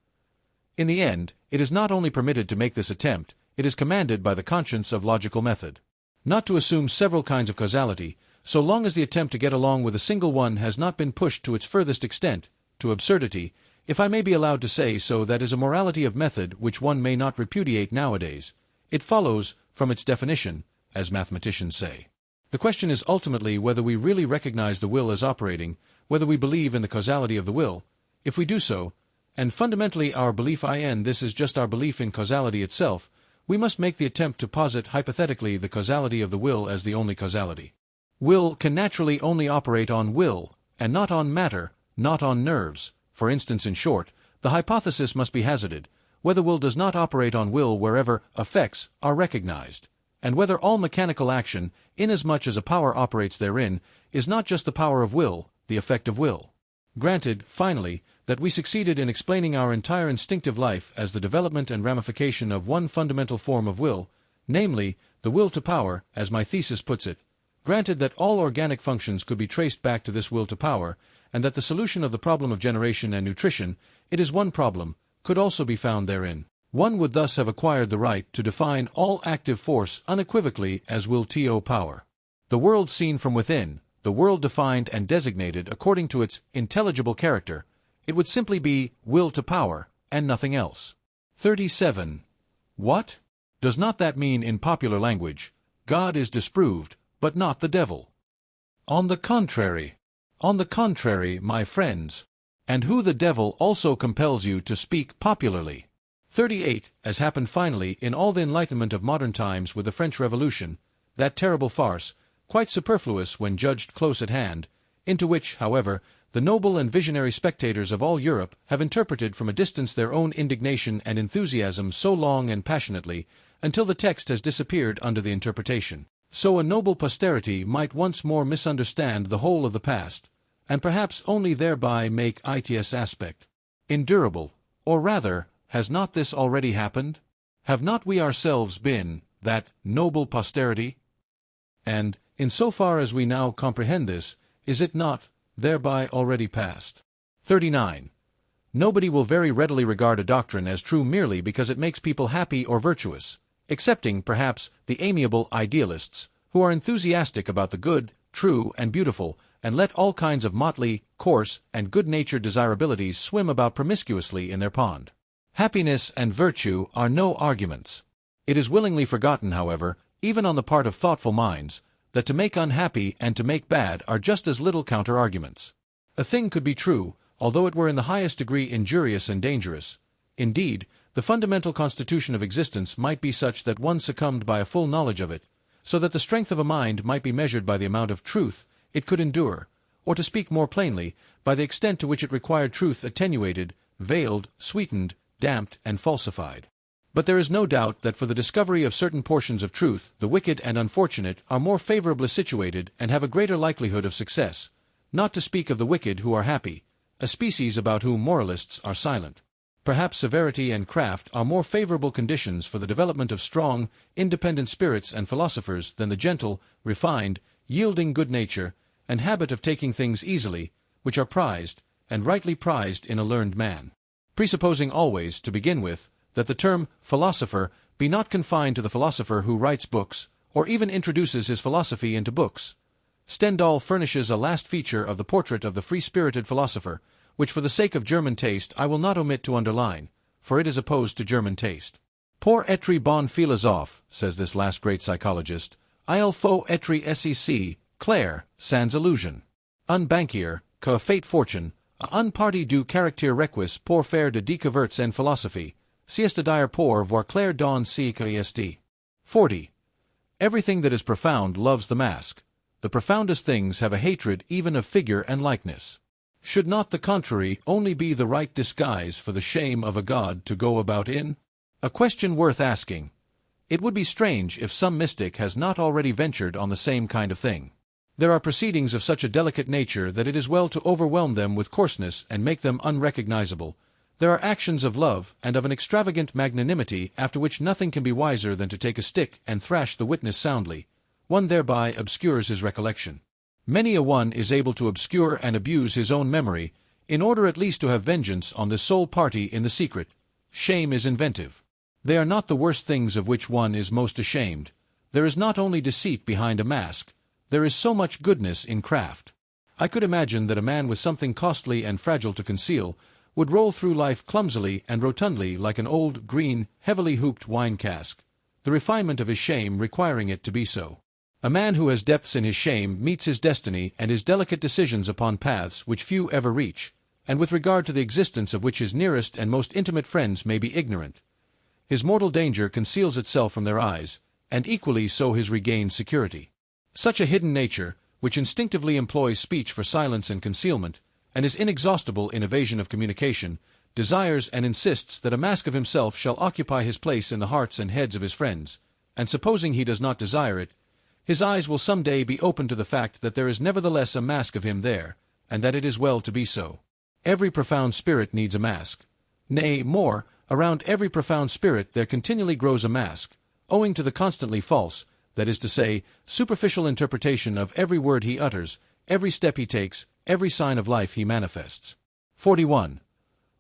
In the end, it is not only permitted to make this attempt, it is commanded by the conscience of logical method, not to assume several kinds of causality, so long as the attempt to get along with a single one has not been pushed to its furthest extent, to absurdity, if I may be allowed to say so. That is a morality of method which one may not repudiate nowadays. It follows, from its definition, as mathematicians say. The question is ultimately whether we really recognize the will as operating, whether we believe in the causality of the will. If we do so, and fundamentally our belief in this is just our belief in causality itself, we must make the attempt to posit hypothetically the causality of the will as the only causality. Will can naturally only operate on will, and not on matter, not on nerves. For instance, in short, the hypothesis must be hazarded, whether will does not operate on will wherever effects are recognized, and whether all mechanical action, inasmuch as a power operates therein, is not just the power of will, the effect of will. Granted, finally, that we succeeded in explaining our entire instinctive life as the development and ramification of one fundamental form of will, namely, the will to power, as my thesis puts it, granted that all organic functions could be traced back to this will to power, and that the solution of the problem of generation and nutrition, it is one problem, could also be found therein, one would thus have acquired the right to define all active force unequivocally as will to power. The world seen from within, the world defined and designated according to its intelligible character, it would simply be will to power, and nothing else. 37. What? Does not that mean in popular language, God is disproved, but not the devil? On the contrary, my friends, and who the devil also compels you to speak popularly. 38. As happened finally in all the enlightenment of modern times with the French Revolution, that terrible farce, quite superfluous when judged close at hand, into which, however, the noble and visionary spectators of all Europe have interpreted from a distance their own indignation and enthusiasm so long and passionately, until the text has disappeared under the interpretation. So a noble posterity might once more misunderstand the whole of the past, and perhaps only thereby make its aspect endurable, or rather, has not this already happened? Have not we ourselves been that noble posterity? And, in so far as we now comprehend this, is it not thereby already past? 39. Nobody will very readily regard a doctrine as true merely because it makes people happy or virtuous, excepting, perhaps, the amiable idealists, who are enthusiastic about the good, true, and beautiful, and let all kinds of motley, coarse, and good-natured desirabilities swim about promiscuously in their pond. Happiness and virtue are no arguments. It is willingly forgotten, however, even on the part of thoughtful minds, that to make unhappy and to make bad are just as little counter-arguments. A thing could be true, although it were in the highest degree injurious and dangerous. Indeed, the fundamental constitution of existence might be such that one succumbed by a full knowledge of it, so that the strength of a mind might be measured by the amount of truth it could endure, or to speak more plainly, by the extent to which it required truth attenuated, veiled, sweetened, damped, and falsified. But there is no doubt that for the discovery of certain portions of truth, the wicked and unfortunate are more favorably situated and have a greater likelihood of success, not to speak of the wicked who are happy, a species about whom moralists are silent. Perhaps severity and craft are more favorable conditions for the development of strong, independent spirits and philosophers than the gentle, refined, yielding good nature, and habit of taking things easily, which are prized, and rightly prized in a learned man. Presupposing always, to begin with, that the term philosopher be not confined to the philosopher who writes books, or even introduces his philosophy into books. Stendhal furnishes a last feature of the portrait of the free-spirited philosopher, which for the sake of German taste I will not omit to underline, for it is opposed to German taste. Pour être bon philosophe, says this last great psychologist, il faut être sec, clair, sans illusion. Un banquier, que fait fortune, un parti du caractère requis pour faire de découvertes en philosophie, c'est-à-dire pour voir clair dans ce qui est. 40. Everything that is profound loves the mask. The profoundest things have a hatred even of figure and likeness. Should not the contrary only be the right disguise for the shame of a god to go about in? A question worth asking. It would be strange if some mystic has not already ventured on the same kind of thing. There are proceedings of such a delicate nature that it is well to overwhelm them with coarseness and make them unrecognizable. There are actions of love and of an extravagant magnanimity after which nothing can be wiser than to take a stick and thrash the witness soundly. One thereby obscures his recollection. Many a one is able to obscure and abuse his own memory, in order at least to have vengeance on the sole party in the secret. Shame is inventive. They are not the worst things of which one is most ashamed. There is not only deceit behind a mask, there is so much goodness in craft. I could imagine that a man with something costly and fragile to conceal would roll through life clumsily and rotundly like an old, green, heavily hooped wine cask, the refinement of his shame requiring it to be so. A man who has depths in his shame meets his destiny and his delicate decisions upon paths which few ever reach, and with regard to the existence of which his nearest and most intimate friends may be ignorant. His mortal danger conceals itself from their eyes, and equally so his regained security. Such a hidden nature, which instinctively employs speech for silence and concealment, and is inexhaustible in evasion of communication, desires and insists that a mask of himself shall occupy his place in the hearts and heads of his friends, and supposing he does not desire it, his eyes will some day be opened to the fact that there is nevertheless a mask of him there, and that it is well to be so. Every profound spirit needs a mask. Nay, more, around every profound spirit there continually grows a mask, owing to the constantly false, that is to say, superficial interpretation of every word he utters, every step he takes, every sign of life he manifests. 41.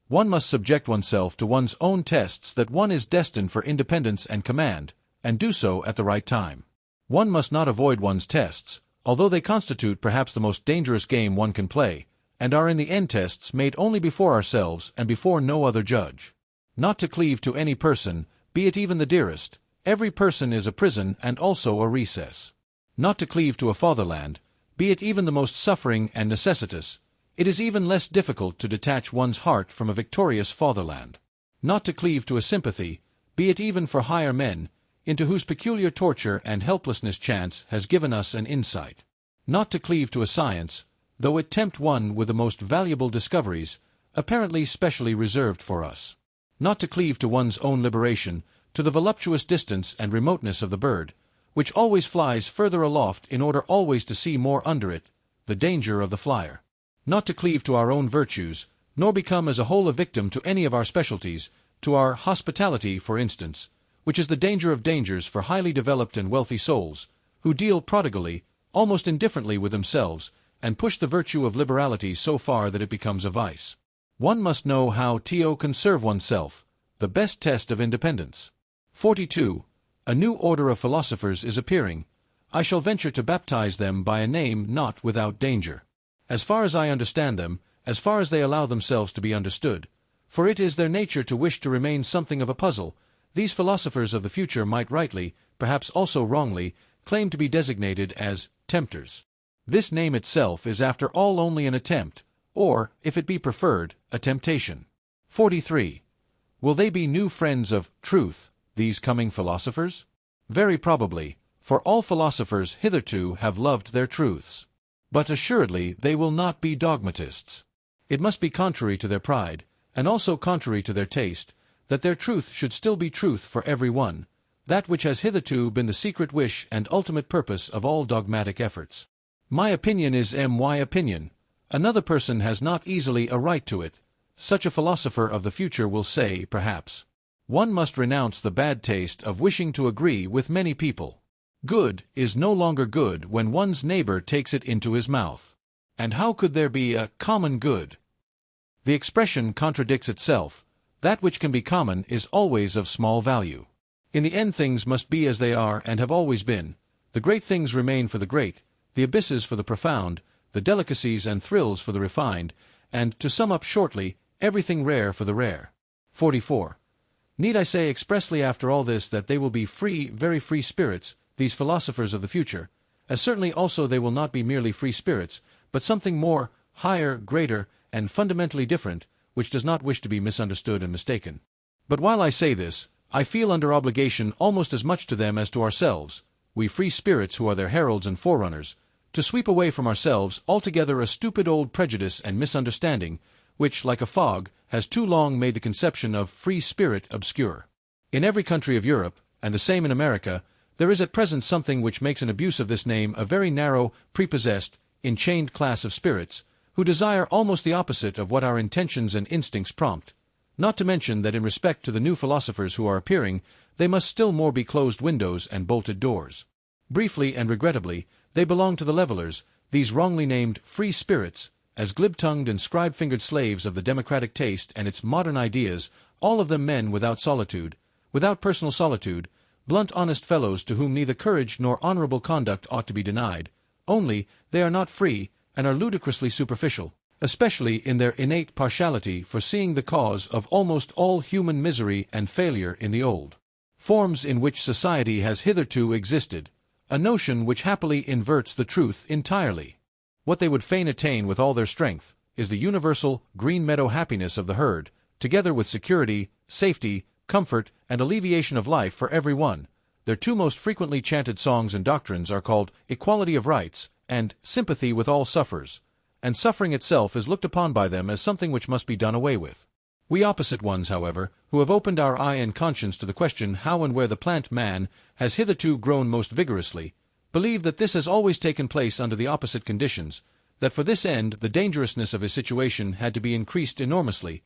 One must subject oneself to one's own tests that one is destined for independence and command, and do so at the right time. One must not avoid one's tests, although they constitute perhaps the most dangerous game one can play, and are in the end tests made only before ourselves and before no other judge. Not to cleave to any person, be it even the dearest. Every person is a prison and also a recess. Not to cleave to a fatherland, be it even the most suffering and necessitous. It is even less difficult to detach one's heart from a victorious fatherland. Not to cleave to a sympathy, be it even for higher men, into whose peculiar torture and helplessness chance has given us an insight. Not to cleave to a science, though it tempt one with the most valuable discoveries, apparently specially reserved for us. Not to cleave to one's own liberation, to the voluptuous distance and remoteness of the bird, which always flies further aloft in order always to see more under it, the danger of the flyer. Not to cleave to our own virtues, nor become as a whole a victim to any of our specialties, to our hospitality, for instance, which is the danger of dangers for highly developed and wealthy souls, who deal prodigally, almost indifferently with themselves, and push the virtue of liberality so far that it becomes a vice. One must know how to conserve oneself, the best test of independence. 42. A new order of philosophers is appearing. I shall venture to baptize them by a name not without danger. As far as I understand them, as far as they allow themselves to be understood, for it is their nature to wish to remain something of a puzzle, these philosophers of the future might rightly, perhaps also wrongly, claim to be designated as tempters. This name itself is after all only an attempt, or, if it be preferred, a temptation. 43. Will they be new friends of truth, these coming philosophers? Very probably, for all philosophers hitherto have loved their truths. But assuredly they will not be dogmatists. It must be contrary to their pride, and also contrary to their taste, that their truth should still be truth for every one, that which has hitherto been the secret wish and ultimate purpose of all dogmatic efforts. My opinion is my opinion. Another person has not easily a right to it. Such a philosopher of the future will say, perhaps, one must renounce the bad taste of wishing to agree with many people. Good is no longer good when one's neighbor takes it into his mouth. And how could there be a common good? The expression contradicts itself. That which can be common is always of small value. In the end things must be as they are and have always been. The great things remain for the great, the abysses for the profound, the delicacies and thrills for the refined, and, to sum up shortly, everything rare for the rare. 44. Need I say expressly after all this that they will be free, very free spirits, these philosophers of the future, as certainly also they will not be merely free spirits, but something more, higher, greater, and fundamentally different, which does not wish to be misunderstood and mistaken. But while I say this, I feel under obligation almost as much to them as to ourselves, we free spirits who are their heralds and forerunners, to sweep away from ourselves altogether a stupid old prejudice and misunderstanding, which, like a fog, has too long made the conception of free spirit obscure. In every country of Europe, and the same in America, there is at present something which makes an abuse of this name a very narrow, prepossessed, enchained class of spirits, who desire almost the opposite of what our intentions and instincts prompt. Not to mention that in respect to the new philosophers who are appearing, they must still more be closed windows and bolted doors. Briefly and regrettably, they belong to the levelers, these wrongly named free spirits, as glib-tongued and scribe-fingered slaves of the democratic taste and its modern ideas, all of them men without solitude, without personal solitude, blunt honest fellows to whom neither courage nor honorable conduct ought to be denied, only they are not free, and are ludicrously superficial, especially in their innate partiality for seeing the cause of almost all human misery and failure in the old forms in which society has hitherto existed, a notion which happily inverts the truth entirely. What they would fain attain with all their strength is the universal green meadow happiness of the herd, together with security, safety, comfort, and alleviation of life for every one. Their two most frequently chanted songs and doctrines are called equality of rights and sympathy with all sufferers, and suffering itself is looked upon by them as something which must be done away with. We opposite ones, however, who have opened our eye and conscience to the question how and where the plant man has hitherto grown most vigorously, believe that this has always taken place under the opposite conditions, that for this end the dangerousness of his situation had to be increased enormously,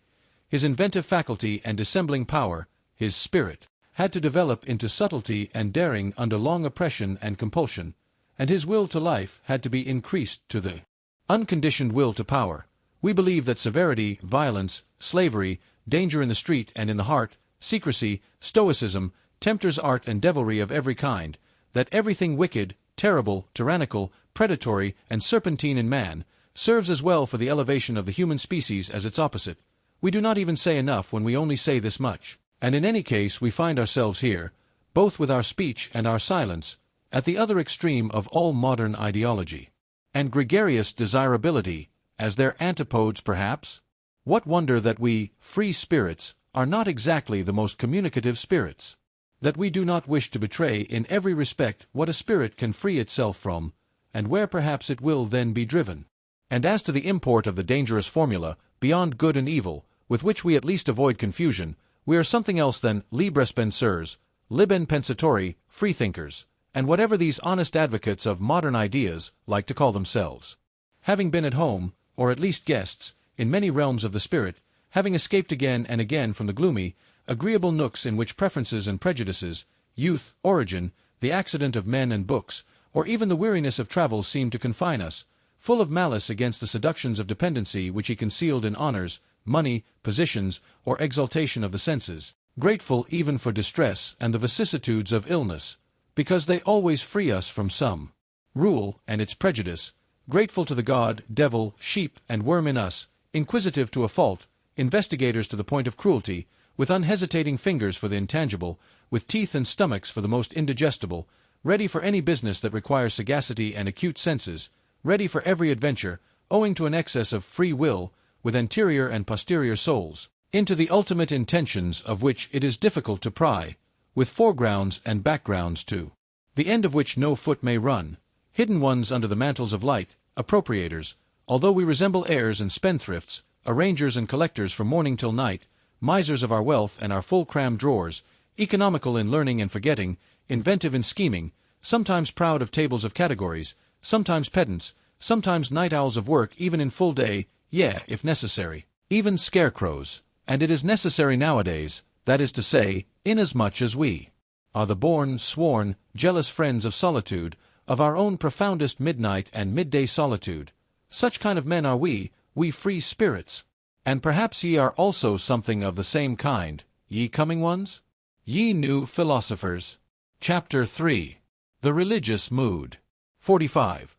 his inventive faculty and dissembling power, his spirit, had to develop into subtlety and daring under long oppression and compulsion, and his will to life had to be increased to the unconditioned will to power. We believe that severity, violence, slavery, danger in the street and in the heart, secrecy, stoicism, tempter's art and devilry of every kind, that everything wicked, terrible, tyrannical, predatory, and serpentine in man, serves as well for the elevation of the human species as its opposite. We do not even say enough when we only say this much, and in any case we find ourselves here, both with our speech and our silence, at the other extreme of all modern ideology, and gregarious desirability, as their antipodes perhaps. What wonder that we, free spirits, are not exactly the most communicative spirits, that we do not wish to betray in every respect what a spirit can free itself from, and where perhaps it will then be driven. And as to the import of the dangerous formula, beyond good and evil, with which we at least avoid confusion, we are something else than libres penseurs, liben pensatori, freethinkers, and whatever these honest advocates of modern ideas like to call themselves. Having been at home, or at least guests, in many realms of the spirit, having escaped again and again from the gloomy, agreeable nooks in which preferences and prejudices, youth, origin, the accident of men and books, or even the weariness of travel seemed to confine us, full of malice against the seductions of dependency which he concealed in honors, money, positions, or exaltation of the senses, grateful even for distress and the vicissitudes of illness, because they always free us from some rule and its prejudice, grateful to the god, devil, sheep, and worm in us, inquisitive to a fault, investigators to the point of cruelty, with unhesitating fingers for the intangible, with teeth and stomachs for the most indigestible, ready for any business that requires sagacity and acute senses, ready for every adventure, owing to an excess of free will, with anterior and posterior souls, into the ultimate intentions of which it is difficult to pry, with foregrounds and backgrounds too, the end of which no foot may run, hidden ones under the mantles of light, appropriators, although we resemble heirs and spendthrifts, arrangers and collectors from morning till night, misers of our wealth and our full-crammed drawers, economical in learning and forgetting, inventive in scheming, sometimes proud of tables of categories, sometimes pedants, sometimes night owls of work even in full day, yea, if necessary, even scarecrows, and it is necessary nowadays, that is to say, inasmuch as we are the born, sworn, jealous friends of solitude, of our own profoundest midnight and midday solitude. Such kind of men are we free spirits. And perhaps ye are also something of the same kind, ye coming ones? Ye new philosophers. Chapter 3. The Religious Mood. 45.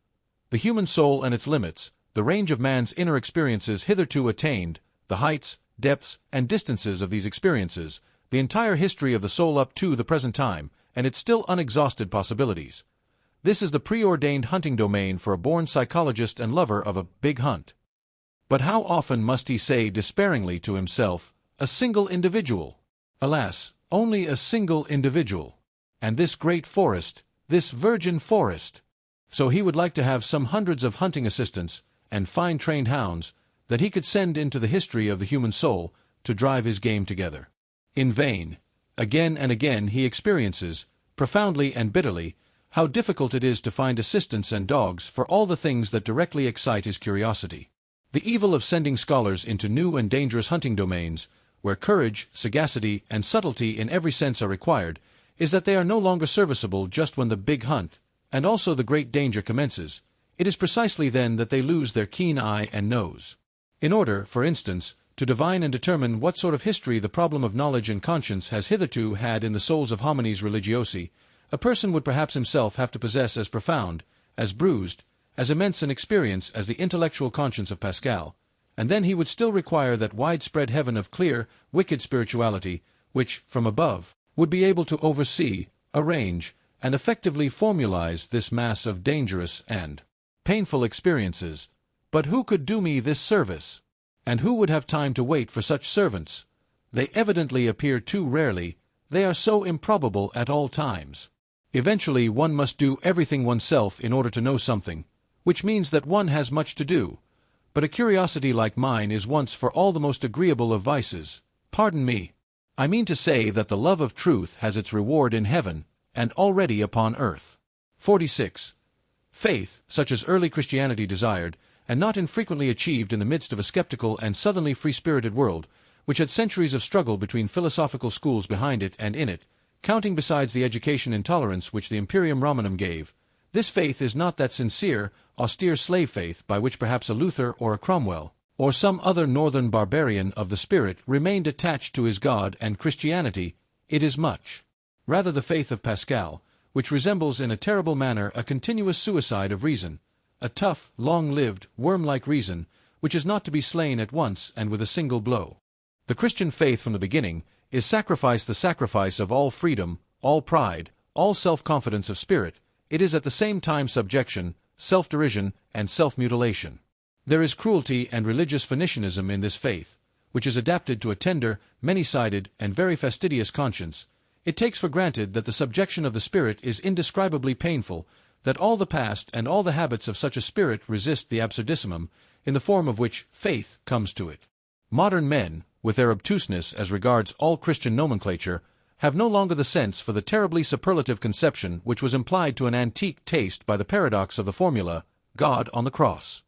The human soul and its limits, the range of man's inner experiences hitherto attained, the heights, depths, and distances of these experiences, the entire history of the soul up to the present time, and its still unexhausted possibilities. This is the preordained hunting domain for a born psychologist and lover of a big hunt. But how often must he say despairingly to himself, "A single individual"? Alas, only a single individual. And this great forest, this virgin forest. So he would like to have some hundreds of hunting assistants, and fine trained hounds, that he could send into the history of the human soul, to drive his game together. In vain. Again and again he experiences, profoundly and bitterly, how difficult it is to find assistants and dogs for all the things that directly excite his curiosity. The evil of sending scholars into new and dangerous hunting domains, where courage, sagacity, and subtlety in every sense are required, is that they are no longer serviceable just when the big hunt, and also the great danger commences. It is precisely then that they lose their keen eye and nose. In order, for instance, to divine and determine what sort of history the problem of knowledge and conscience has hitherto had in the souls of homines religiosi, a person would perhaps himself have to possess as profound, as bruised, as immense an experience as the intellectual conscience of Pascal, and then he would still require that widespread heaven of clear, wicked spirituality, which, from above, would be able to oversee, arrange, and effectively formalize this mass of dangerous and painful experiences. But who could do me this service? And who would have time to wait for such servants? They evidently appear too rarely, they are so improbable at all times. Eventually one must do everything oneself in order to know something, which means that one has much to do. But a curiosity like mine is once for all the most agreeable of vices. Pardon me. I mean to say that the love of truth has its reward in heaven, and already upon earth. 46. Faith, such as early Christianity desired, and not infrequently achieved in the midst of a skeptical and southernly free-spirited world, which had centuries of struggle between philosophical schools behind it and in it, counting besides the education and tolerance which the Imperium Romanum gave. This faith is not that sincere, austere slave faith by which perhaps a Luther or a Cromwell, or some other northern barbarian of the spirit remained attached to his God and Christianity. It is much rather the faith of Pascal, which resembles in a terrible manner a continuous suicide of reason, a tough, long-lived, worm-like reason, which is not to be slain at once and with a single blow. The Christian faith from the beginning is the sacrifice of all freedom, all pride, all self-confidence of spirit. It is at the same time subjection, self-derision, and self-mutilation. There is cruelty and religious Phoenicianism in this faith, which is adapted to a tender, many-sided, and very fastidious conscience. It takes for granted that the subjection of the spirit is indescribably painful, that all the past and all the habits of such a spirit resist the absurdissimum, in the form of which faith comes to it. Modern men, with their obtuseness as regards all Christian nomenclature, have no longer the sense for the terribly superlative conception which was implied to an antique taste by the paradox of the formula, God on the cross.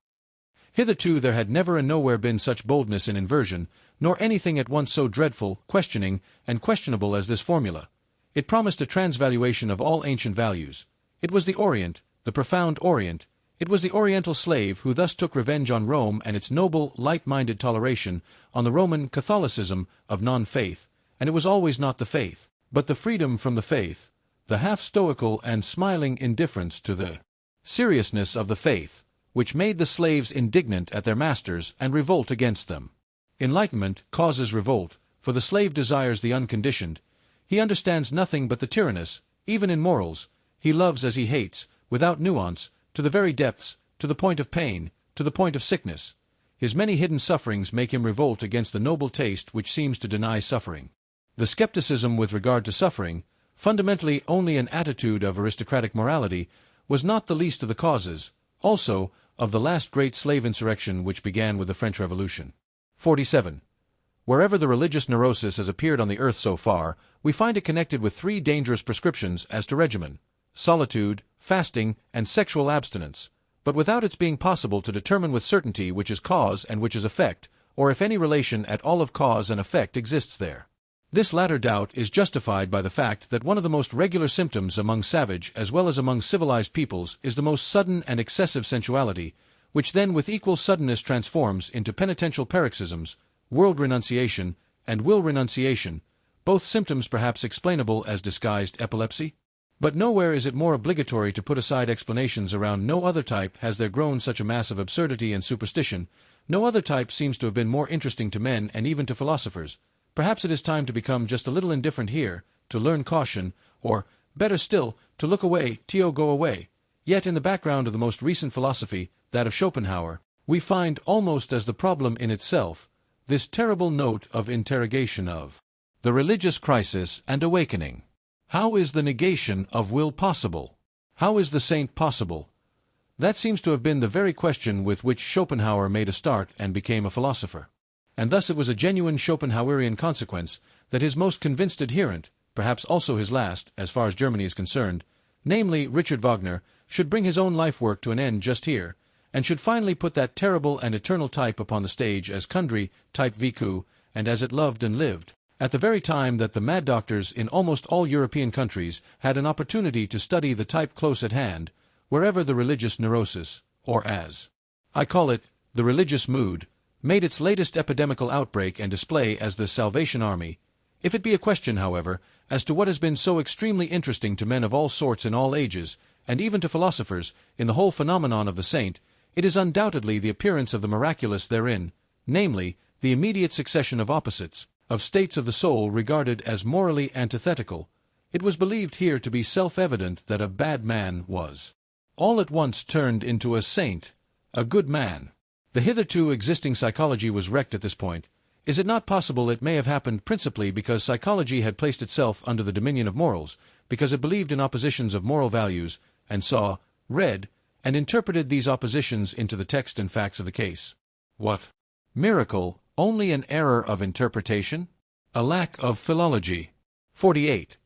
Hitherto there had never and nowhere been such boldness in inversion, nor anything at once so dreadful, questioning, and questionable as this formula. It promised a transvaluation of all ancient values. It was the Orient, the profound Orient. It was the Oriental slave who thus took revenge on Rome and its noble, light-minded toleration, on the Roman Catholicism of non-faith, and it was always not the faith, but the freedom from the faith, the half-stoical and smiling indifference to the seriousness of the faith, which made the slaves indignant at their masters and revolt against them. Enlightenment causes revolt, for the slave desires the unconditioned. He understands nothing but the tyrannous, even in morals. He loves as he hates, without nuance, to the very depths, to the point of pain, to the point of sickness. His many hidden sufferings make him revolt against the noble taste which seems to deny suffering. The skepticism with regard to suffering, fundamentally only an attitude of aristocratic morality, was not the least of the causes, also, of the last great slave insurrection which began with the French Revolution. 47. Wherever the religious neurosis has appeared on the earth so far, we find it connected with three dangerous prescriptions as to regimen: solitude, fasting, and sexual abstinence, but without its being possible to determine with certainty which is cause and which is effect, or if any relation at all of cause and effect exists there. This latter doubt is justified by the fact that one of the most regular symptoms among savage as well as among civilized peoples is the most sudden and excessive sensuality, which then with equal suddenness transforms into penitential paroxysms, world renunciation, and will renunciation, both symptoms perhaps explainable as disguised epilepsy. But nowhere is it more obligatory to put aside explanations around no other type has there grown such a mass of absurdity and superstition, No other type seems to have been more interesting to men and even to philosophers. Perhaps it is time to become just a little indifferent here, to learn caution, or, better still, to look away, to go away. Yet in the background of the most recent philosophy, that of Schopenhauer, we find, almost as the problem in itself, this terrible note of interrogation of the religious crisis and awakening. How is the negation of will possible? How is the saint possible? That seems to have been the very question with which Schopenhauer made a start and became a philosopher. And thus it was a genuine Schopenhauerian consequence that his most convinced adherent, perhaps also his last, as far as Germany is concerned, namely Richard Wagner, should bring his own life work to an end just here, and should finally put that terrible and eternal type upon the stage as Kundry, type vécu, and as it loved and lived, at the very time that the mad doctors in almost all European countries had an opportunity to study the type close at hand, wherever the religious neurosis, or as I call it, the religious mood, made its latest epidemical outbreak and display as the Salvation Army. If it be a question, however, as to what has been so extremely interesting to men of all sorts in all ages, and even to philosophers, in the whole phenomenon of the saint, it is undoubtedly the appearance of the miraculous therein, namely, the immediate succession of opposites, of states of the soul regarded as morally antithetical. It was believed here to be self-evident that a bad man was all at once turned into a saint, a good man. The hitherto existing psychology was wrecked at this point. Is it not possible it may have happened principally because psychology had placed itself under the dominion of morals, because it believed in oppositions of moral values, and saw, read, and interpreted these oppositions into the text and facts of the case? What miracle? Only an error of interpretation? A lack of philology. 48.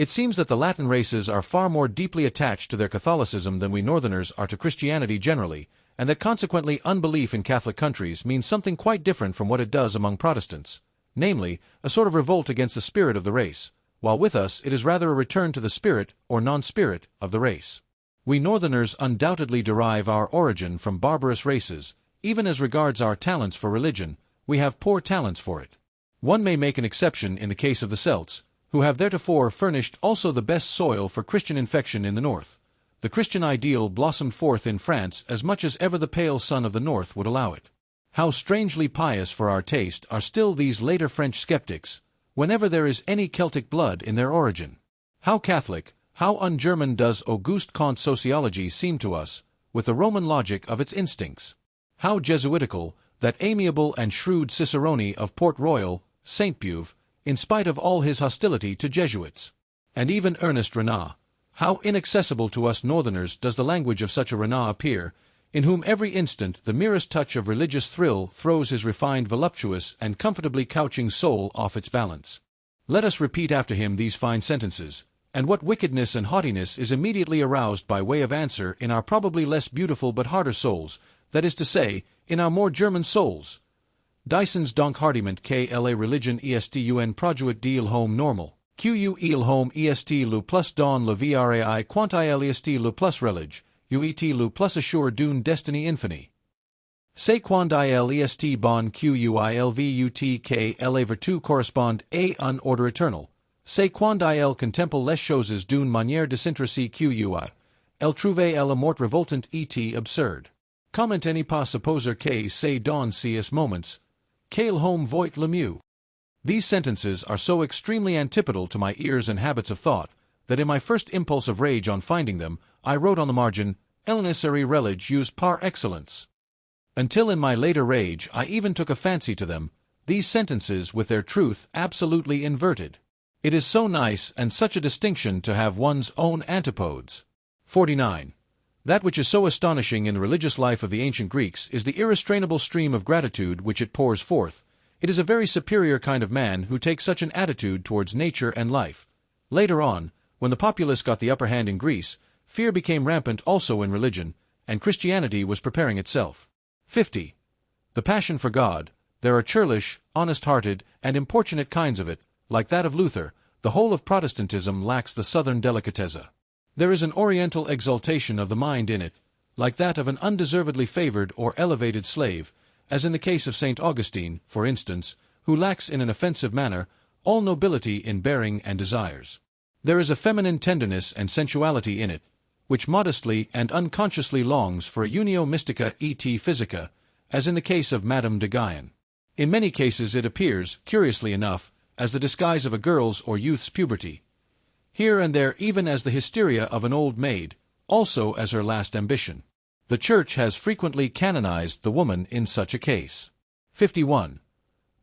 It seems that the Latin races are far more deeply attached to their Catholicism than we Northerners are to Christianity generally, and that consequently unbelief in Catholic countries means something quite different from what it does among Protestants, namely, a sort of revolt against the spirit of the race, while with us it is rather a return to the spirit or non-spirit of the race. We Northerners undoubtedly derive our origin from barbarous races. Even as regards our talents for religion, we have poor talents for it. One may make an exception in the case of the Celts, who have theretofore furnished also the best soil for Christian infection in the North. The Christian ideal blossomed forth in France as much as ever the pale sun of the North would allow it. How strangely pious for our taste are still these later French skeptics, whenever there is any Celtic blood in their origin. How Catholic, how un-German does Auguste Comte's sociology seem to us, with the Roman logic of its instincts. How Jesuitical, that amiable and shrewd Cicerone of Port Royal, Saint-Beuve, in spite of all his hostility to Jesuits. And even Ernest Renan. How inaccessible to us Northerners does the language of such a Renan appear, in whom every instant the merest touch of religious thrill throws his refined, voluptuous, and comfortably couching soul off its balance. Let us repeat after him these fine sentences, and what wickedness and haughtiness is immediately aroused by way of answer in our probably less beautiful but harder souls, that is to say, in our more German souls. Dyson's Donk Hardiment KLA Religion ESTUN Produit d'il Home Normal. QU il Home EST le plus don le VRAI quant il EST le plus relige, UET le plus assure d'une destinée infinie. C'est quand il EST bon QUILVUT KLA vertu correspond à un ordre éternel. C'est quand il contemple les choses d'une manière désintéressée QUI. Elle trouve la mort révoltante et absurde. Comment n'est pas supposer que c'est dans ces moments qu'il home voit le mieux. These sentences are so extremely antipodal to my ears and habits of thought, that in my first impulse of rage on finding them, I wrote on the margin, Elnissary relige used par excellence. Until in my later rage I even took a fancy to them, these sentences with their truth absolutely inverted. It is so nice and such a distinction to have one's own antipodes. 49. That which is so astonishing in the religious life of the ancient Greeks is the irrestrainable stream of gratitude which it pours forth. It is a very superior kind of man who takes such an attitude towards nature and life. Later on, when the populace got the upper hand in Greece, fear became rampant also in religion, and Christianity was preparing itself. 50. The passion for God. There are churlish, honest-hearted, and importunate kinds of it, like that of Luther. The whole of Protestantism lacks the southern delicatezza. There is an oriental exaltation of the mind in it, like that of an undeservedly favored or elevated slave, as in the case of St. Augustine, for instance, who lacks in an offensive manner all nobility in bearing and desires. There is a feminine tenderness and sensuality in it, which modestly and unconsciously longs for a unio mystica et physica, as in the case of Madame de Guyon. In many cases it appears, curiously enough, as the disguise of a girl's or youth's puberty. Here and there even as the hysteria of an old maid, also as her last ambition. The Church has frequently canonized the woman in such a case. 51.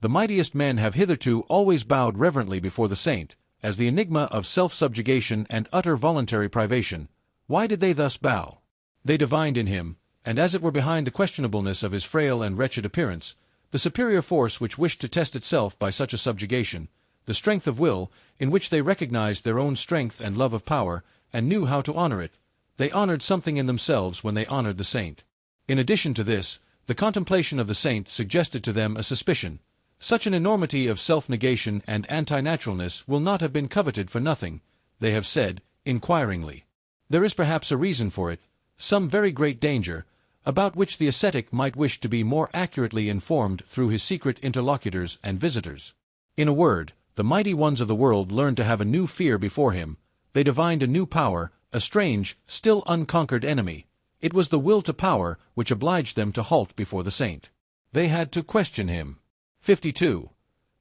The mightiest men have hitherto always bowed reverently before the saint, as the enigma of self-subjugation and utter voluntary privation. Why did they thus bow? They divined in him, and as it were behind the questionableness of his frail and wretched appearance, the superior force which wished to test itself by such a subjugation, the strength of will, in which they recognized their own strength and love of power, and knew how to honor it. They honored something in themselves when they honored the saint. In addition to this, the contemplation of the saint suggested to them a suspicion. Such an enormity of self-negation and anti-naturalness will not have been coveted for nothing, they have said, inquiringly. There is perhaps a reason for it, some very great danger, about which the ascetic might wish to be more accurately informed through his secret interlocutors and visitors. In a word, the mighty ones of the world learned to have a new fear before him. They divined a new power, a strange, still unconquered enemy. It was the will to power which obliged them to halt before the saint. They had to question him. 52.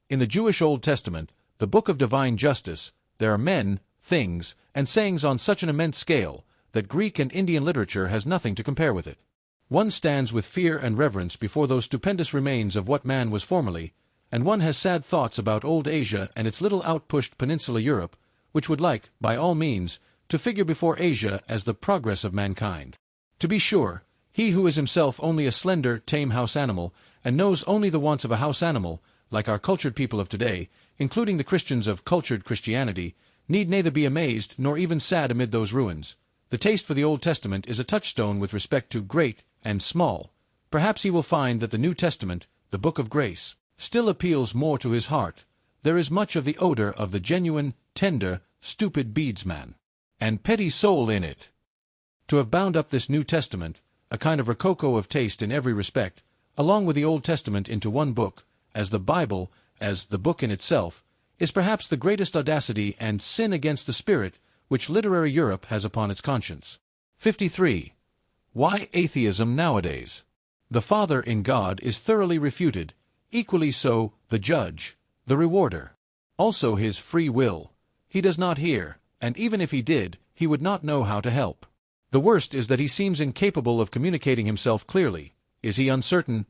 In the Jewish Old Testament, the book of divine justice, there are men, things, and sayings on such an immense scale, that Greek and Indian literature has nothing to compare with it. One stands with fear and reverence before those stupendous remains of what man was formerly, and one has sad thoughts about old Asia and its little outpushed peninsula Europe, which would like, by all means, to figure before Asia as the progress of mankind. To be sure, he who is himself only a slender, tame house animal, and knows only the wants of a house animal, like our cultured people of today, including the Christians of cultured Christianity, need neither be amazed nor even sad amid those ruins. The taste for the Old Testament is a touchstone with respect to great and small. Perhaps he will find that the New Testament, the Book of Grace, still appeals more to his heart. There is much of the odor of the genuine, tender, stupid beadsman, and petty soul in it. To have bound up this New Testament, a kind of rococo of taste in every respect, along with the Old Testament into one book, as the Bible, as the book in itself, is perhaps the greatest audacity and sin against the spirit which literary Europe has upon its conscience. 53. Why atheism nowadays? The Father in God is thoroughly refuted, equally so the Judge, the Rewarder. Also his free will. He does not hear, and even if he did, he would not know how to help. The worst is that he seems incapable of communicating himself clearly. Is he uncertain?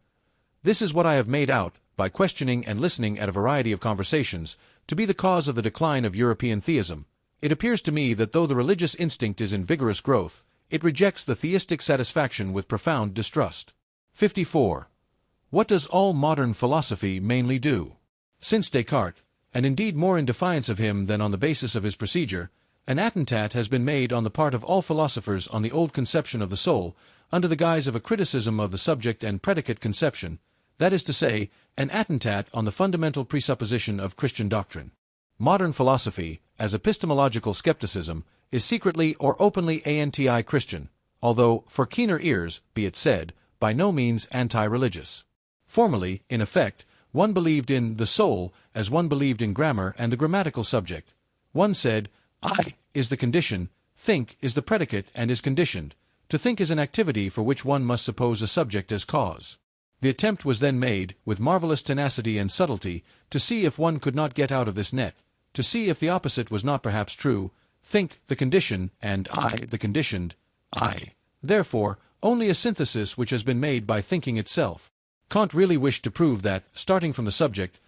This is what I have made out, by questioning and listening at a variety of conversations, to be the cause of the decline of European theism. It appears to me that though the religious instinct is in vigorous growth, it rejects the theistic satisfaction with profound distrust. 54. What does all modern philosophy mainly do? Since Descartes, and indeed more in defiance of him than on the basis of his procedure, an attentat has been made on the part of all philosophers on the old conception of the soul, under the guise of a criticism of the subject and predicate conception, that is to say, an attentat on the fundamental presupposition of Christian doctrine. Modern philosophy, as epistemological skepticism, is secretly or openly anti-Christian, although, for keener ears, be it said, by no means anti-religious. Formerly, in effect, one believed in the soul as one believed in grammar and the grammatical subject. One said, I is the condition, think is the predicate and is conditioned. To think is an activity for which one must suppose a subject as cause. The attempt was then made, with marvelous tenacity and subtlety, to see if one could not get out of this net, to see if the opposite was not perhaps true, think the condition, and I the conditioned, I. Therefore, only a synthesis which has been made by thinking itself. Kant really wished to prove that, starting from the subject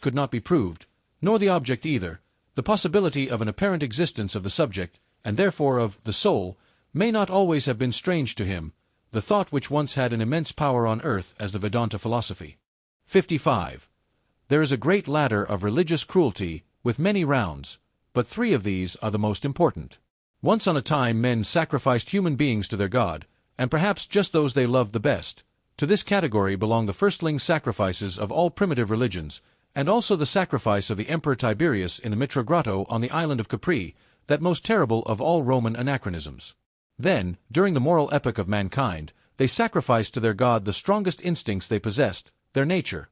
could not be proved, nor the object either. The possibility of an apparent existence of the subject, and therefore of the soul, may not always have been strange to him, the thought which once had an immense power on earth as the Vedanta philosophy. 55. There is a great ladder of religious cruelty, with many rounds, but 3 of these are the most important. Once on a time men sacrificed human beings to their God, and perhaps just those they loved the best. To this category belong the firstling sacrifices of all primitive religions, and also the sacrifice of the Emperor Tiberius in the Mitra Grotto on the island of Capri, that most terrible of all Roman anachronisms. Then, during the moral epoch of mankind, they sacrificed to their God the strongest instincts they possessed, their nature.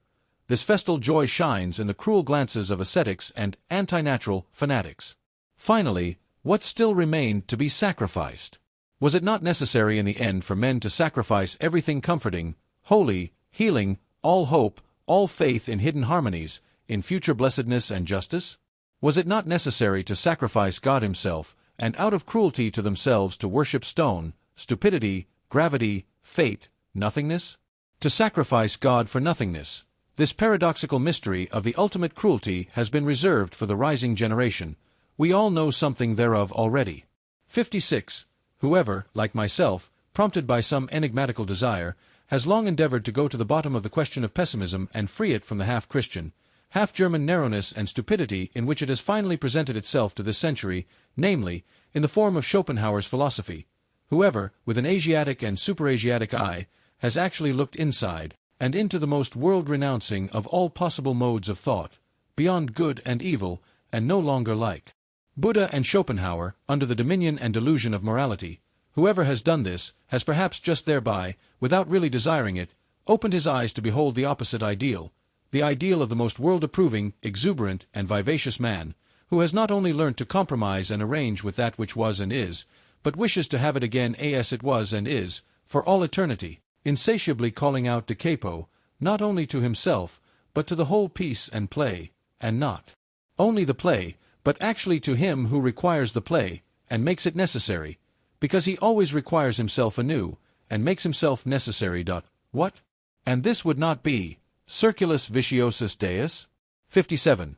This festal joy shines in the cruel glances of ascetics and anti-natural fanatics. Finally, what still remained to be sacrificed? Was it not necessary in the end for men to sacrifice everything comforting, holy, healing, all hope, all faith in hidden harmonies, in future blessedness and justice? Was it not necessary to sacrifice God himself, and out of cruelty to themselves to worship stone, stupidity, gravity, fate, nothingness? To sacrifice God for nothingness. This paradoxical mystery of the ultimate cruelty has been reserved for the rising generation. We all know something thereof already. 56. Whoever, like myself, prompted by some enigmatical desire, has long endeavored to go to the bottom of the question of pessimism and free it from the half-Christian, half-German narrowness and stupidity in which it has finally presented itself to this century, namely, in the form of Schopenhauer's philosophy. Whoever, with an Asiatic and super-Asiatic eye, has actually looked inside, and into the most world-renouncing of all possible modes of thought, beyond good and evil, and no longer like Buddha and Schopenhauer, under the dominion and delusion of morality, whoever has done this, has perhaps just thereby, without really desiring it, opened his eyes to behold the opposite ideal, the ideal of the most world-approving, exuberant, and vivacious man, who has not only learnt to compromise and arrange with that which was and is, but wishes to have it again as it was and is, for all eternity, insatiably calling out de capo, not only to himself, but to the whole piece and play, and not only the play, but actually to him who requires the play, and makes it necessary, because he always requires himself anew, and makes himself necessary. What? And this would not be circulus viciosus deus? 57.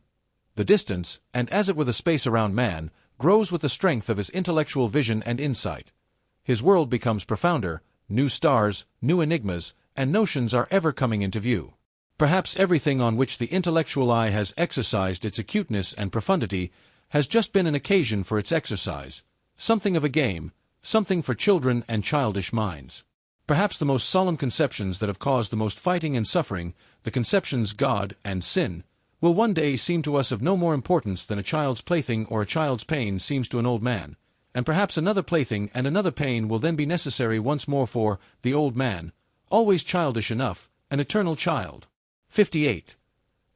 The distance, and as it were the space around man, grows with the strength of his intellectual vision and insight. His world becomes profounder, new stars, new enigmas, and notions are ever coming into view. Perhaps everything on which the intellectual eye has exercised its acuteness and profundity has just been an occasion for its exercise, something of a game, something for children and childish minds. Perhaps the most solemn conceptions that have caused the most fighting and suffering, the conceptions God and sin, will one day seem to us of no more importance than a child's plaything or a child's pain seems to an old man, and perhaps another plaything and another pain will then be necessary once more for the old man, always childish enough, an eternal child. 58.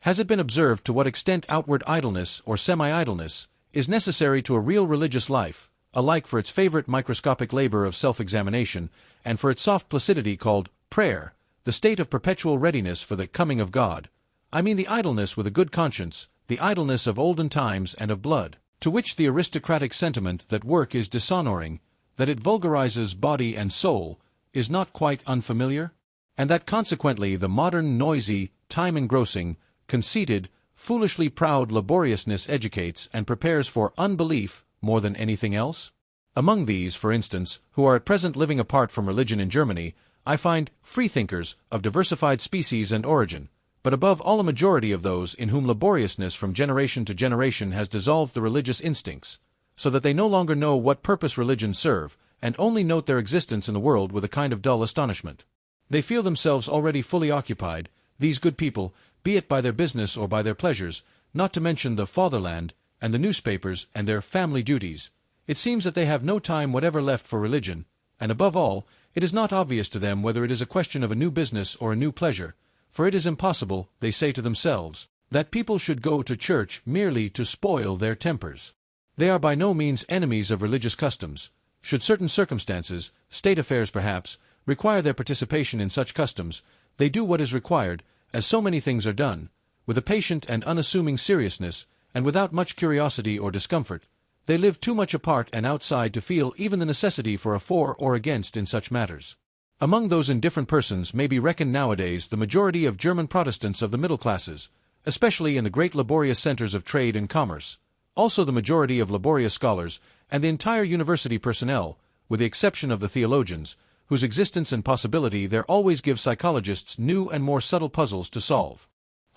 Has it been observed to what extent outward idleness or semi-idleness is necessary to a real religious life, alike for its favorite microscopic labor of self-examination and for its soft placidity called prayer, the state of perpetual readiness for the coming of God? I mean the idleness with a good conscience, the idleness of olden times and of blood, to which the aristocratic sentiment that work is dishonoring, that it vulgarizes body and soul, is not quite unfamiliar, and that consequently the modern noisy, time-engrossing, conceited, foolishly proud laboriousness educates and prepares for unbelief more than anything else? Among these, for instance, who are at present living apart from religion in Germany, I find freethinkers of diversified species and origin, but above all a majority of those in whom laboriousness from generation to generation has dissolved the religious instincts, so that they no longer know what purpose religions serve, and only note their existence in the world with a kind of dull astonishment. They feel themselves already fully occupied, these good people, be it by their business or by their pleasures, not to mention the fatherland, and the newspapers, and their family duties. It seems that they have no time whatever left for religion, and above all, it is not obvious to them whether it is a question of a new business or a new pleasure, for it is impossible, they say to themselves, that people should go to church merely to spoil their tempers. They are by no means enemies of religious customs. Should certain circumstances, state affairs perhaps, require their participation in such customs, they do what is required, as so many things are done, with a patient and unassuming seriousness, and without much curiosity or discomfort. They live too much apart and outside to feel even the necessity for a for or against in such matters. Among those indifferent persons may be reckoned nowadays the majority of German Protestants of the middle classes, especially in the great laborious centers of trade and commerce, also the majority of laborious scholars, and the entire university personnel, with the exception of the theologians, whose existence and possibility there always give psychologists new and more subtle puzzles to solve.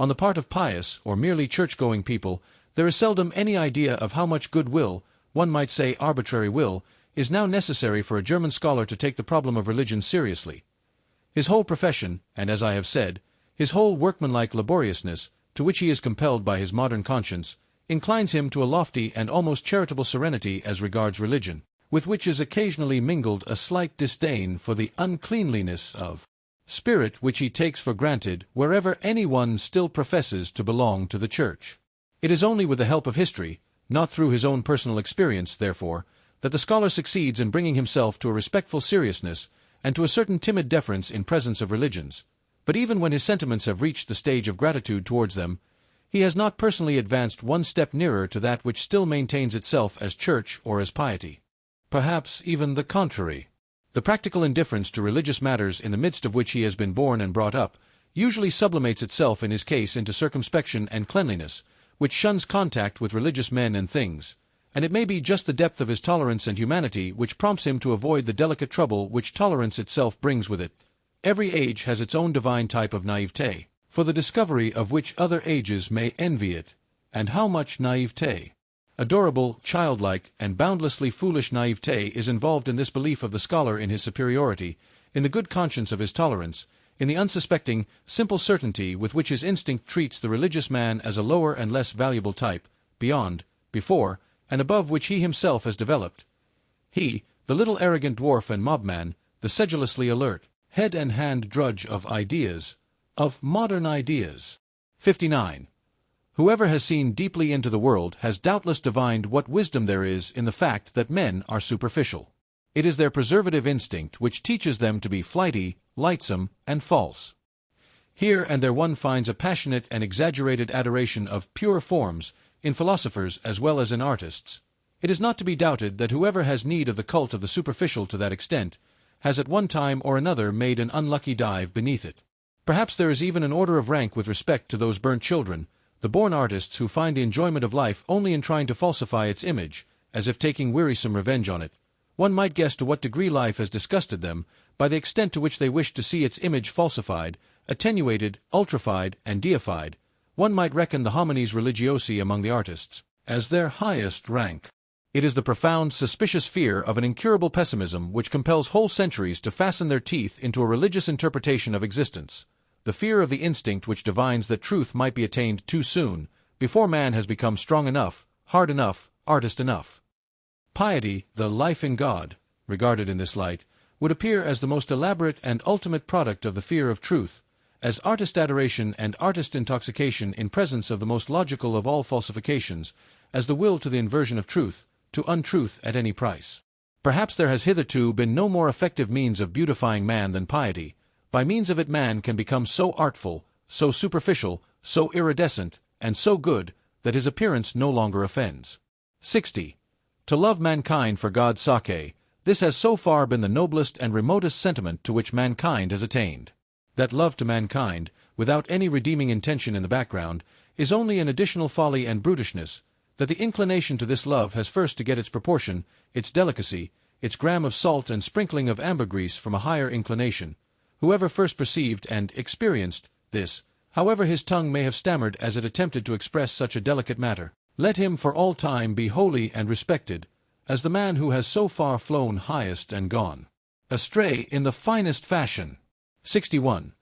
On the part of pious or merely church-going people, there is seldom any idea of how much good will, one might say arbitrary will, is now necessary for a German scholar to take the problem of religion seriously. His whole profession, and as I have said, his whole workmanlike laboriousness, to which he is compelled by his modern conscience, inclines him to a lofty and almost charitable serenity as regards religion, with which is occasionally mingled a slight disdain for the uncleanliness of spirit which he takes for granted wherever anyone still professes to belong to the Church. It is only with the help of history, not through his own personal experience, therefore, that the scholar succeeds in bringing himself to a respectful seriousness, and to a certain timid deference in presence of religions, but even when his sentiments have reached the stage of gratitude towards them, he has not personally advanced one step nearer to that which still maintains itself as church or as piety. Perhaps even the contrary. The practical indifference to religious matters in the midst of which he has been born and brought up usually sublimates itself in his case into circumspection and cleanliness, which shuns contact with religious men and things, and it may be just the depth of his tolerance and humanity which prompts him to avoid the delicate trouble which tolerance itself brings with it. Every age has its own divine type of naivete, for the discovery of which other ages may envy it, and how much naivete. Adorable, childlike, and boundlessly foolish naivete is involved in this belief of the scholar in his superiority, in the good conscience of his tolerance, in the unsuspecting, simple certainty with which his instinct treats the religious man as a lower and less valuable type, beyond, before, and above which he himself has developed. He, the little arrogant dwarf and mobman, the sedulously alert, head and hand drudge of ideas, of modern ideas. 59. Whoever has seen deeply into the world has doubtless divined what wisdom there is in the fact that men are superficial. It is their preservative instinct which teaches them to be flighty, lightsome, and false. Here and there one finds a passionate and exaggerated adoration of pure forms, in philosophers as well as in artists. It is not to be doubted that whoever has need of the cult of the superficial to that extent has at one time or another made an unlucky dive beneath it. Perhaps there is even an order of rank with respect to those burnt children, the born artists who find the enjoyment of life only in trying to falsify its image, as if taking wearisome revenge on it. One might guess to what degree life has disgusted them, by the extent to which they wish to see its image falsified, attenuated, ultrified, and deified. One might reckon the homines religiosi among the artists as their highest rank. It is the profound, suspicious fear of an incurable pessimism which compels whole centuries to fasten their teeth into a religious interpretation of existence, the fear of the instinct which divines that truth might be attained too soon, before man has become strong enough, hard enough, artist enough. Piety, the life in God, regarded in this light, would appear as the most elaborate and ultimate product of the fear of truth, as artist adoration and artist intoxication in presence of the most logical of all falsifications, as the will to the inversion of truth, to untruth at any price. Perhaps there has hitherto been no more effective means of beautifying man than piety. By means of it man can become so artful, so superficial, so iridescent, and so good, that his appearance no longer offends. 60. To love mankind for God's sake, this has so far been the noblest and remotest sentiment to which mankind has attained. That love to mankind, without any redeeming intention in the background, is only an additional folly and brutishness, that the inclination to this love has first to get its proportion, its delicacy, its gram of salt and sprinkling of ambergris from a higher inclination. Whoever first perceived and experienced this, however his tongue may have stammered as it attempted to express such a delicate matter, let him for all time be holy and respected, as the man who has so far flown highest and gone astray in the finest fashion. 61.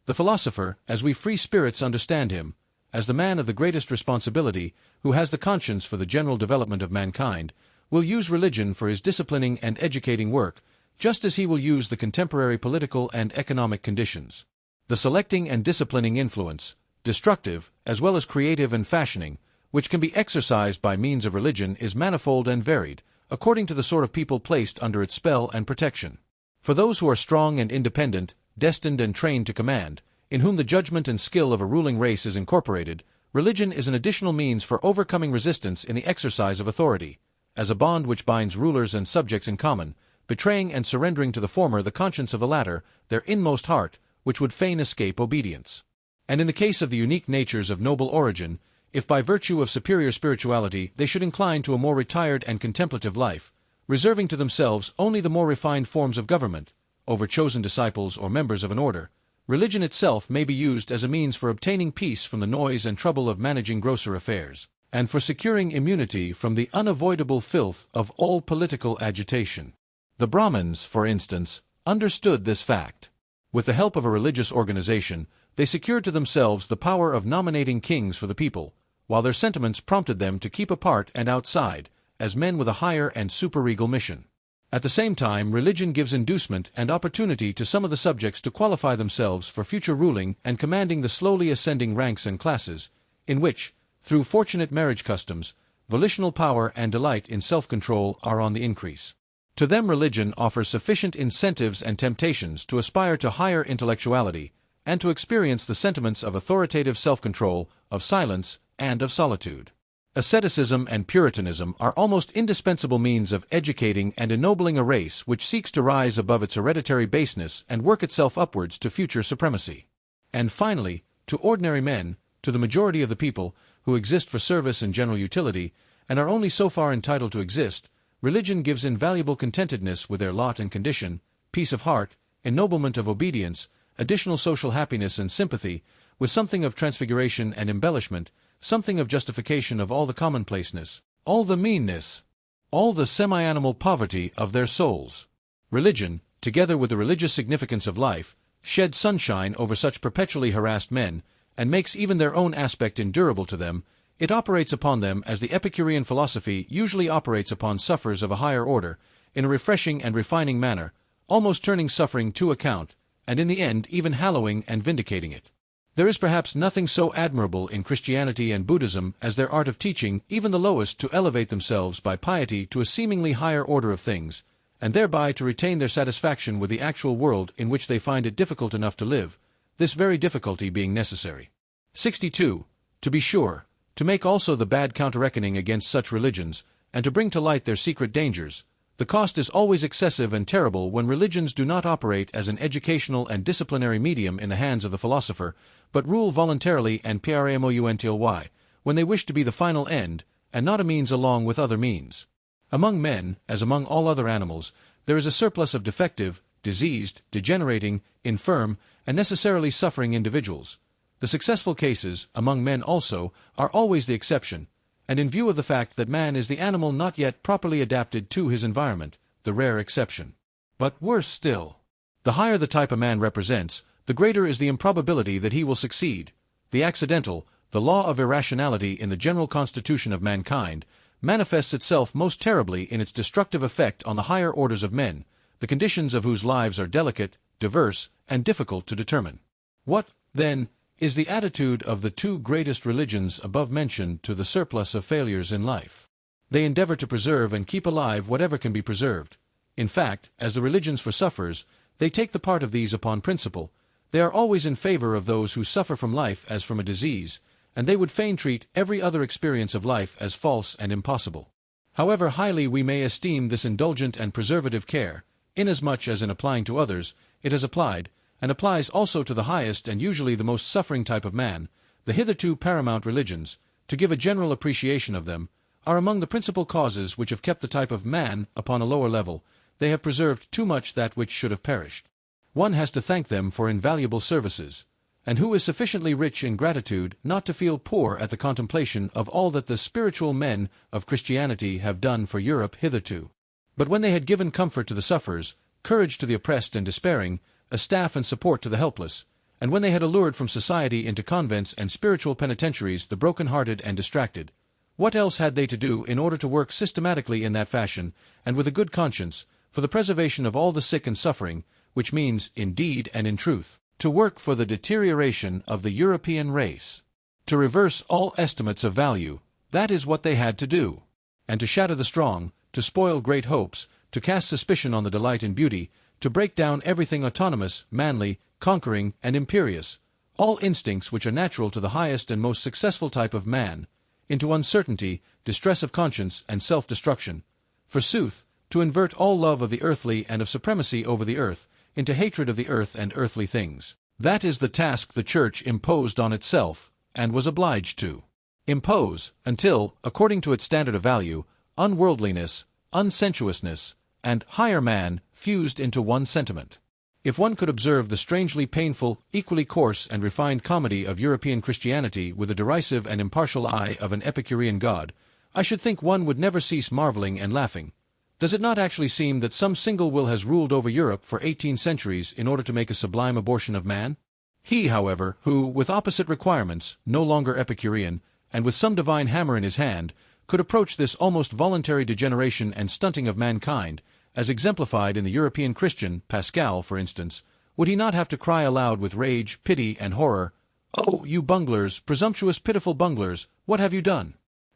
The philosopher, as we free spirits understand him, as the man of the greatest responsibility, who has the conscience for the general development of mankind, will use religion for his disciplining and educating work, just as he will use the contemporary political and economic conditions. The selecting and disciplining influence, destructive as well as creative and fashioning, which can be exercised by means of religion is manifold and varied, according to the sort of people placed under its spell and protection. For those who are strong and independent, destined and trained to command, in whom the judgment and skill of a ruling race is incorporated, religion is an additional means for overcoming resistance in the exercise of authority, as a bond which binds rulers and subjects in common, betraying and surrendering to the former the conscience of the latter, their inmost heart, which would fain escape obedience. And in the case of the unique natures of noble origin, if by virtue of superior spirituality they should incline to a more retired and contemplative life, reserving to themselves only the more refined forms of government, over chosen disciples or members of an order, religion itself may be used as a means for obtaining peace from the noise and trouble of managing grosser affairs, and for securing immunity from the unavoidable filth of all political agitation. The Brahmins, for instance, understood this fact. With the help of a religious organization, they secured to themselves the power of nominating kings for the people, while their sentiments prompted them to keep apart and outside, as men with a higher and superregal mission. At the same time, religion gives inducement and opportunity to some of the subjects to qualify themselves for future ruling and commanding the slowly ascending ranks and classes, in which, through fortunate marriage customs, volitional power and delight in self-control are on the increase. To them religion offers sufficient incentives and temptations to aspire to higher intellectuality, and to experience the sentiments of authoritative self-control, of silence, and of solitude. Asceticism and Puritanism are almost indispensable means of educating and ennobling a race which seeks to rise above its hereditary baseness and work itself upwards to future supremacy. And finally, to ordinary men, to the majority of the people, who exist for service and general utility, and are only so far entitled to exist, religion gives invaluable contentedness with their lot and condition, peace of heart, ennoblement of obedience, additional social happiness and sympathy, with something of transfiguration and embellishment, something of justification of all the commonplaceness, all the meanness, all the semi-animal poverty of their souls. Religion, together with the religious significance of life, sheds sunshine over such perpetually harassed men, and makes even their own aspect endurable to them. It operates upon them as the Epicurean philosophy usually operates upon sufferers of a higher order, in a refreshing and refining manner, almost turning suffering to account, and in the end even hallowing and vindicating it. There is perhaps nothing so admirable in Christianity and Buddhism as their art of teaching even the lowest to elevate themselves by piety to a seemingly higher order of things, and thereby to retain their satisfaction with the actual world in which they find it difficult enough to live, this very difficulty being necessary. 62. To be sure, to make also the bad counter-reckoning against such religions, and to bring to light their secret dangers, the cost is always excessive and terrible when religions do not operate as an educational and disciplinary medium in the hands of the philosopher, but rule voluntarily and premountly, when they wish to be the final end, and not a means along with other means. Among men, as among all other animals, there is a surplus of defective, diseased, degenerating, infirm, and necessarily suffering individuals. The successful cases, among men also, are always the exception, and in view of the fact that man is the animal not yet properly adapted to his environment, the rare exception. But worse still, the higher the type a man represents, the greater is the improbability that he will succeed. The accidental, the law of irrationality in the general constitution of mankind, manifests itself most terribly in its destructive effect on the higher orders of men, the conditions of whose lives are delicate, diverse, and difficult to determine. What, then, is the attitude of the two greatest religions above mentioned to the surplus of failures in life? They endeavor to preserve and keep alive whatever can be preserved. In fact, as the religions for sufferers, they take the part of these upon principle. They are always in favor of those who suffer from life as from a disease, and they would fain treat every other experience of life as false and impossible. However highly we may esteem this indulgent and preservative care, inasmuch as in applying to others, it has applied, and applies also to the highest and usually the most suffering type of man, the hitherto paramount religions, to give a general appreciation of them, are among the principal causes which have kept the type of man upon a lower level. They have preserved too much that which should have perished. One has to thank them for invaluable services, and who is sufficiently rich in gratitude not to feel poor at the contemplation of all that the spiritual men of Christianity have done for Europe hitherto. But when they had given comfort to the sufferers, courage to the oppressed and despairing, a staff and support to the helpless, and when they had allured from society into convents and spiritual penitentiaries the broken-hearted and distracted, what else had they to do in order to work systematically in that fashion, and with a good conscience, for the preservation of all the sick and suffering, which means, in deed and in truth, to work for the deterioration of the European race? To reverse all estimates of value, that is what they had to do. And to shatter the strong, to spoil great hopes, to cast suspicion on the delight in beauty, to break down everything autonomous, manly, conquering, and imperious, all instincts which are natural to the highest and most successful type of man, into uncertainty, distress of conscience, and self-destruction. Forsooth, to invert all love of the earthly and of supremacy over the earth, into hatred of the earth and earthly things. That is the task the Church imposed on itself, and was obliged to impose, until, according to its standard of value, unworldliness, unsensuousness, and higher man fused into one sentiment. If one could observe the strangely painful, equally coarse and refined comedy of European Christianity with the derisive and impartial eye of an Epicurean god, I should think one would never cease marveling and laughing. Does it not actually seem that some single will has ruled over Europe for 18 centuries in order to make a sublime abortion of man? He, however, who, with opposite requirements, no longer Epicurean, and with some divine hammer in his hand, could approach this almost voluntary degeneration and stunting of mankind, as exemplified in the European Christian, Pascal, for instance, would he not have to cry aloud with rage, pity, and horror, "Oh, you bunglers, presumptuous, pitiful bunglers, what have you done?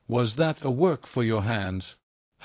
Was that a work for your hands?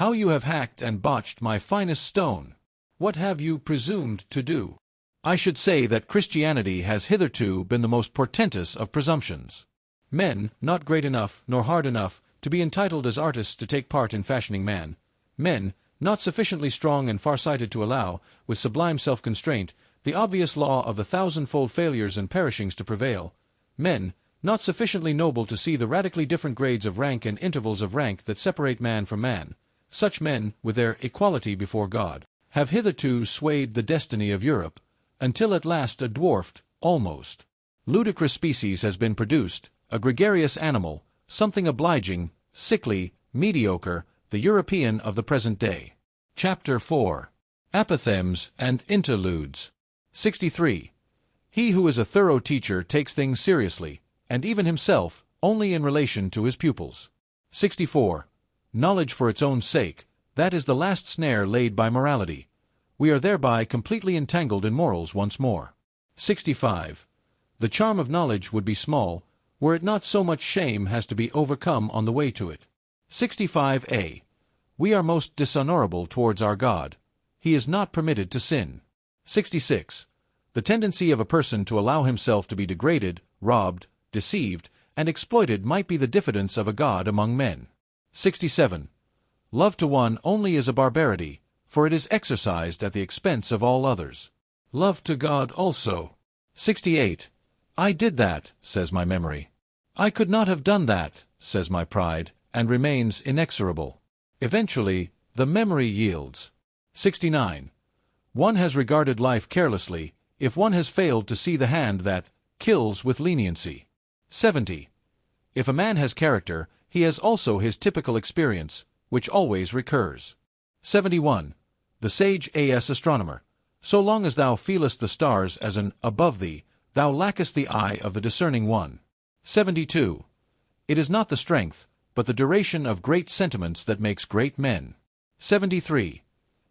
How you have hacked and botched my finest stone! What have you presumed to do? I should say that Christianity has hitherto been the most portentous of presumptions. Men, not great enough, nor hard enough, to be entitled as artists to take part in fashioning man. Men, not sufficiently strong and far-sighted to allow, with sublime self-constraint, the obvious law of the thousand-fold failures and perishings to prevail. Men, not sufficiently noble to see the radically different grades of rank and intervals of rank that separate man from man. Such men, with their equality before God, have hitherto swayed the destiny of Europe, until at last a dwarfed, almost ludicrous species has been produced, a gregarious animal, something obliging, sickly, mediocre, the European of the present day. Chapter 4. Apothegms and Interludes. 63. He who is a thorough teacher takes things seriously, and even himself, only in relation to his pupils. 64. Knowledge for its own sake, that is the last snare laid by morality. We are thereby completely entangled in morals once more. 65. The charm of knowledge would be small, were it not so much shame has to be overcome on the way to it. 65a. We are most dishonorable towards our God. He is not permitted to sin. 66. The tendency of a person to allow himself to be degraded, robbed, deceived, and exploited might be the diffidence of a God among men. 67. Love to one only is a barbarity, for it is exercised at the expense of all others. Love to God also. 68. I did that, says my memory. I could not have done that, says my pride, and remains inexorable. Eventually, the memory yields. 69. One has regarded life carelessly, if one has failed to see the hand that kills with leniency. 70. If a man has character, he has also his typical experience, which always recurs. 71. The sage as astronomer. So long as thou feelest the stars as an above thee, thou lackest the eye of the discerning one. 72. It is not the strength, but the duration of great sentiments that makes great men. 73.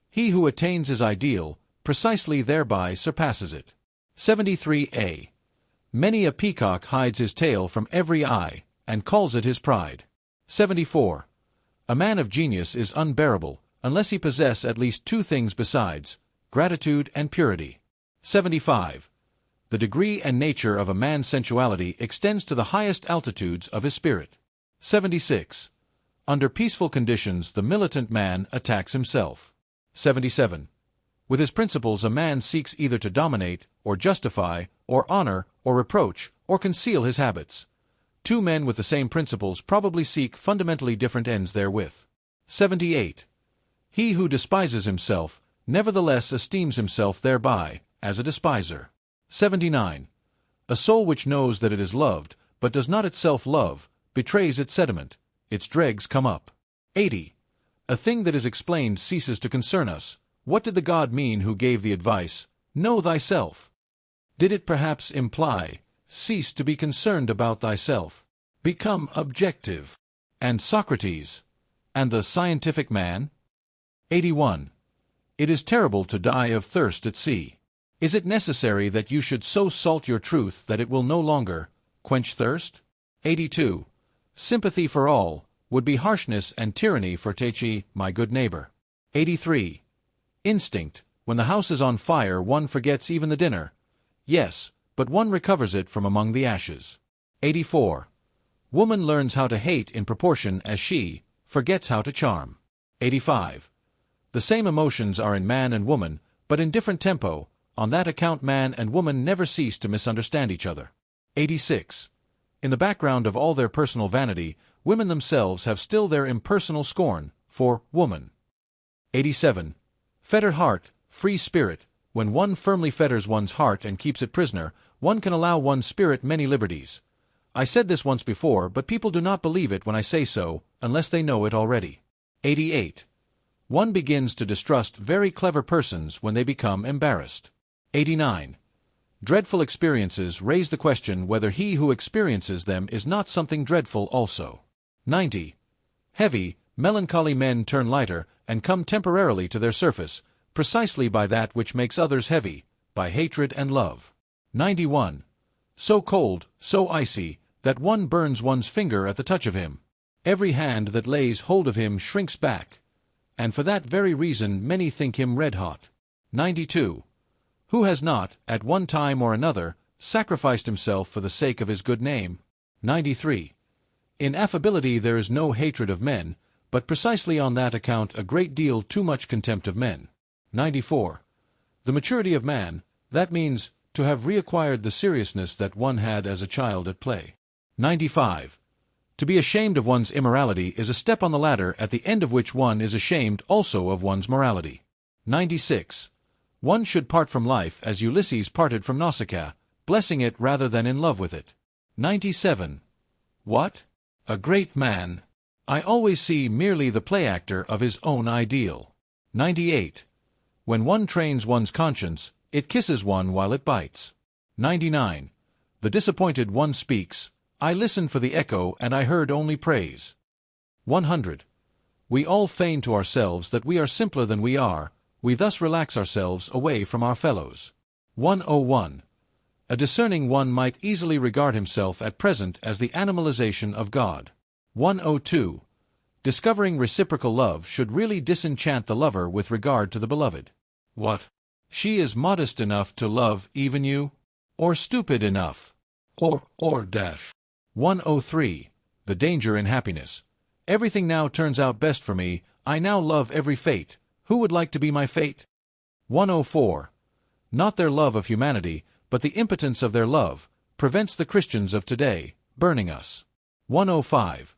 He who attains his ideal, precisely thereby surpasses it. 73a. Many a peacock hides his tail from every eye, and calls it his pride. 74. A man of genius is unbearable, unless he possess at least two things besides, gratitude and purity. 75. The degree and nature of a man's sensuality extends to the highest altitudes of his spirit. 76. Under peaceful conditions the militant man attacks himself. 77. With his principles a man seeks either to dominate, or justify, or honor, or reproach, or conceal his habits. Two men with the same principles probably seek fundamentally different ends therewith. 78. He who despises himself, nevertheless esteems himself thereby, as a despiser. 79. A soul which knows that it is loved, but does not itself love, betrays its sediment, its dregs come up. 80. A thing that is explained ceases to concern us. What did the God mean who gave the advice, know thyself? Did it perhaps imply, cease to be concerned about thyself, become objective? And Socrates? And the scientific man? 81. It is terrible to die of thirst at sea. Is it necessary that you should so salt your truth that it will no longer quench thirst? 82. Sympathy for all would be harshness and tyranny for Techi, my good neighbor. 83. Instinct. When the house is on fire one forgets even the dinner. Yes, but one recovers it from among the ashes. 84. Woman learns how to hate in proportion as she forgets how to charm. 85. The same emotions are in man and woman, but in different tempo. On that account man and woman never cease to misunderstand each other. 86. In the background of all their personal vanity, women themselves have still their impersonal scorn for woman. 87. Fetter heart, free spirit. When one firmly fetters one's heart and keeps it prisoner, one can allow one's spirit many liberties. I said this once before, but people do not believe it when I say so, unless they know it already. 88. One begins to distrust very clever persons when they become embarrassed. 89. Dreadful experiences raise the question whether he who experiences them is not something dreadful also. 90. Heavy, melancholy men turn lighter, and come temporarily to their surface, precisely by that which makes others heavy, by hatred and love. 91. So cold, so icy, that one burns one's finger at the touch of him. Every hand that lays hold of him shrinks back. and for that very reason many think him red-hot. 92. Who has not, at one time or another, sacrificed himself for the sake of his good name? 93. In affability there is no hatred of men, but precisely on that account a great deal too much contempt of men. 94. The maturity of man, that means, to have reacquired the seriousness that one had as a child at play. 95. To be ashamed of one's immorality is a step on the ladder at the end of which one is ashamed also of one's morality. 96. One should part from life as Ulysses parted from Nausicaa, blessing it rather than in love with it. 97. What? A great man. I always see merely the play-actor of his own ideal. 98. When one trains one's conscience, it kisses one while it bites. 99. The disappointed one speaks, I listened for the echo and I heard only praise. 100. We all feign to ourselves that we are simpler than we are, we thus relax ourselves away from our fellows. 101. A discerning one might easily regard himself at present as the animalization of God. 102. Discovering reciprocal love should really disenchant the lover with regard to the beloved. What? She is modest enough to love even you? Or stupid enough? Or dash. 103. The danger in happiness. Everything now turns out best for me, I now love every fate. Who would like to be my fate? 104. Not their love of humanity, but the impotence of their love, prevents the Christians of today, burning us. 105.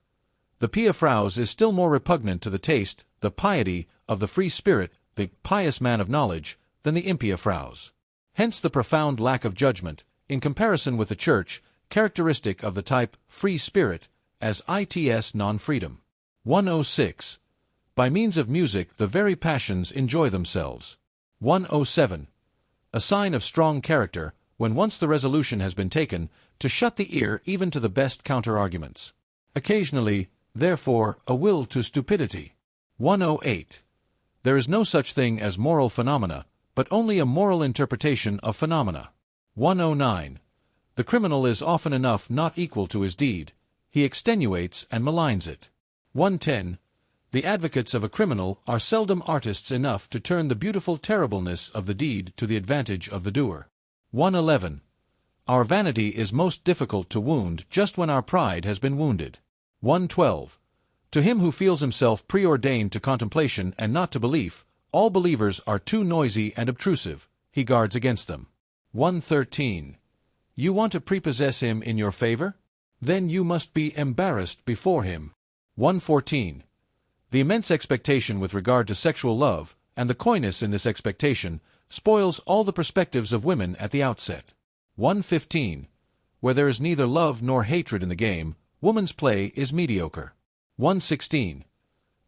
The pia fraus is still more repugnant to the taste, the piety, of the free spirit, the pious man of knowledge, than the impia fraus. Hence the profound lack of judgment, in comparison with the Church, characteristic of the type free spirit, as its non-freedom. 106. By means of music the very passions enjoy themselves. 107. A sign of strong character, when once the resolution has been taken, to shut the ear even to the best counter-arguments. Occasionally, therefore, a will to stupidity. 108. There is no such thing as moral phenomena, but only a moral interpretation of phenomena. 109. The criminal is often enough not equal to his deed. He extenuates and maligns it. 110. The advocates of a criminal are seldom artists enough to turn the beautiful terribleness of the deed to the advantage of the doer. 111. Our vanity is most difficult to wound just when our pride has been wounded. 112. To him who feels himself preordained to contemplation and not to belief, all believers are too noisy and obtrusive, he guards against them. 113. You want to prepossess him in your favor? Then you must be embarrassed before him. 114. The immense expectation with regard to sexual love, and the coyness in this expectation, spoils all the perspectives of women at the outset. 115. Where there is neither love nor hatred in the game, woman's play is mediocre. 116.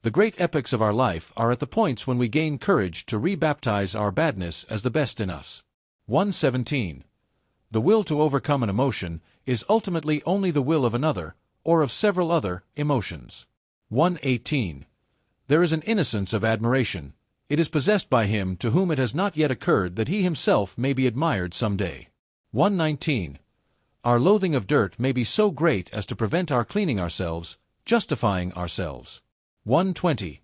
The great epochs of our life are at the points when we gain courage to rebaptize our badness as the best in us. 117. The will to overcome an emotion is ultimately only the will of another, or of several other, emotions. 118. There is an innocence of admiration. It is possessed by him to whom it has not yet occurred that he himself may be admired some day. 119. Our loathing of dirt may be so great as to prevent our cleaning ourselves, justifying ourselves. 120.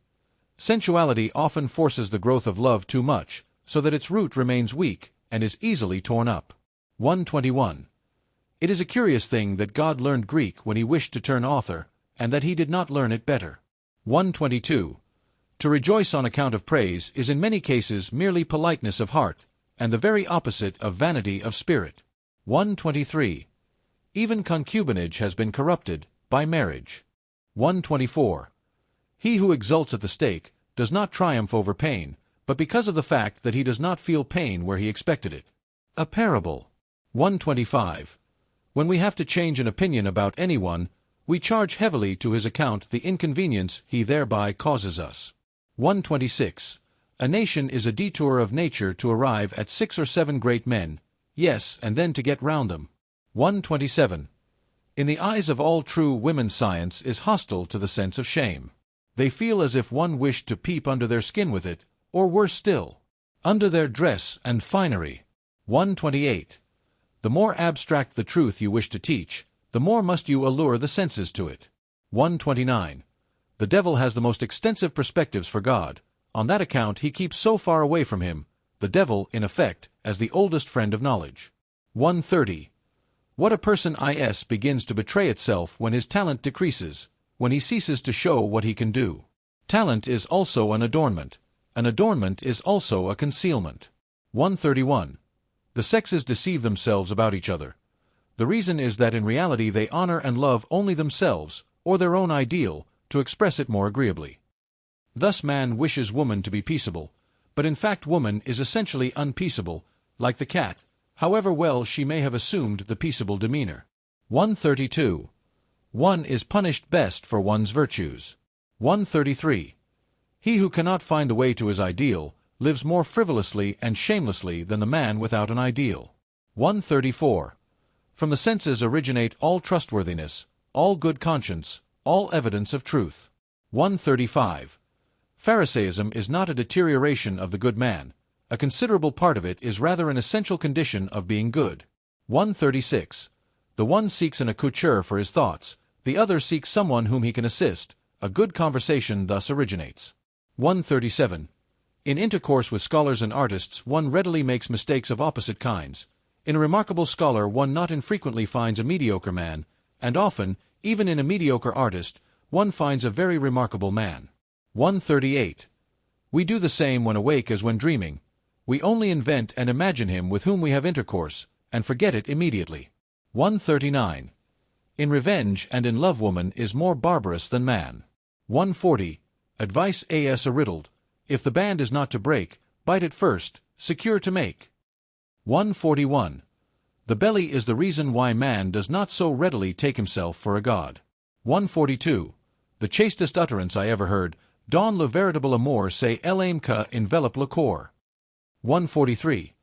Sensuality often forces the growth of love too much, so that its root remains weak, and is easily torn up. 121. It is a curious thing that God learned Greek when he wished to turn author, and that he did not learn it better. 122. To rejoice on account of praise is in many cases merely politeness of heart, and the very opposite of vanity of spirit. 123. Even concubinage has been corrupted by marriage. 124. He who exults at the stake does not triumph over pain, but because of the fact that he does not feel pain where he expected it. A parable. 125. When we have to change an opinion about anyone, we charge heavily to his account the inconvenience he thereby causes us. 126. A nation is a detour of nature to arrive at 6 or 7 great men, yes, and then to get round them. 127. In the eyes of all true women science is hostile to the sense of shame. They feel as if one wished to peep under their skin with it, or worse still, under their dress and finery. 128. The more abstract the truth you wish to teach, the more must you allure the senses to it. 129. The devil has the most extensive perspectives for God. On that account he keeps so far away from him, the devil, in effect, as the oldest friend of knowledge. 130. What a person begins to betray itself when his talent decreases, when he ceases to show what he can do. Talent is also an adornment. An adornment is also a concealment. 131. The sexes deceive themselves about each other. The reason is that in reality they honor and love only themselves, or their own ideal, to express it more agreeably. Thus man wishes woman to be peaceable, but in fact woman is essentially unpeaceable, like the cat, however well she may have assumed the peaceable demeanor. 132. One is punished best for one's virtues. 133. He who cannot find the way to his ideal lives more frivolously and shamelessly than the man without an ideal. 134. From the senses originate all trustworthiness, all good conscience, all evidence of truth. 135. Pharisaism is not a deterioration of the good man. A considerable part of it is rather an essential condition of being good. 136. The one seeks an accoucheur for his thoughts, the other seeks someone whom he can assist. A good conversation thus originates. 137. In intercourse with scholars and artists one readily makes mistakes of opposite kinds. In a remarkable scholar one not infrequently finds a mediocre man, and often, even in a mediocre artist, one finds a very remarkable man. 138. We do the same when awake as when dreaming. We only invent and imagine him with whom we have intercourse, and forget it immediately. 139. In revenge and in love woman is more barbarous than man. 140. Advice as a riddled. If the band is not to break, bite it first, secure to make. 141. The belly is the reason why man does not so readily take himself for a god. 142. The chastest utterance I ever heard, dans le véritable amour c'est l'âme que enveloppe le corps. 143.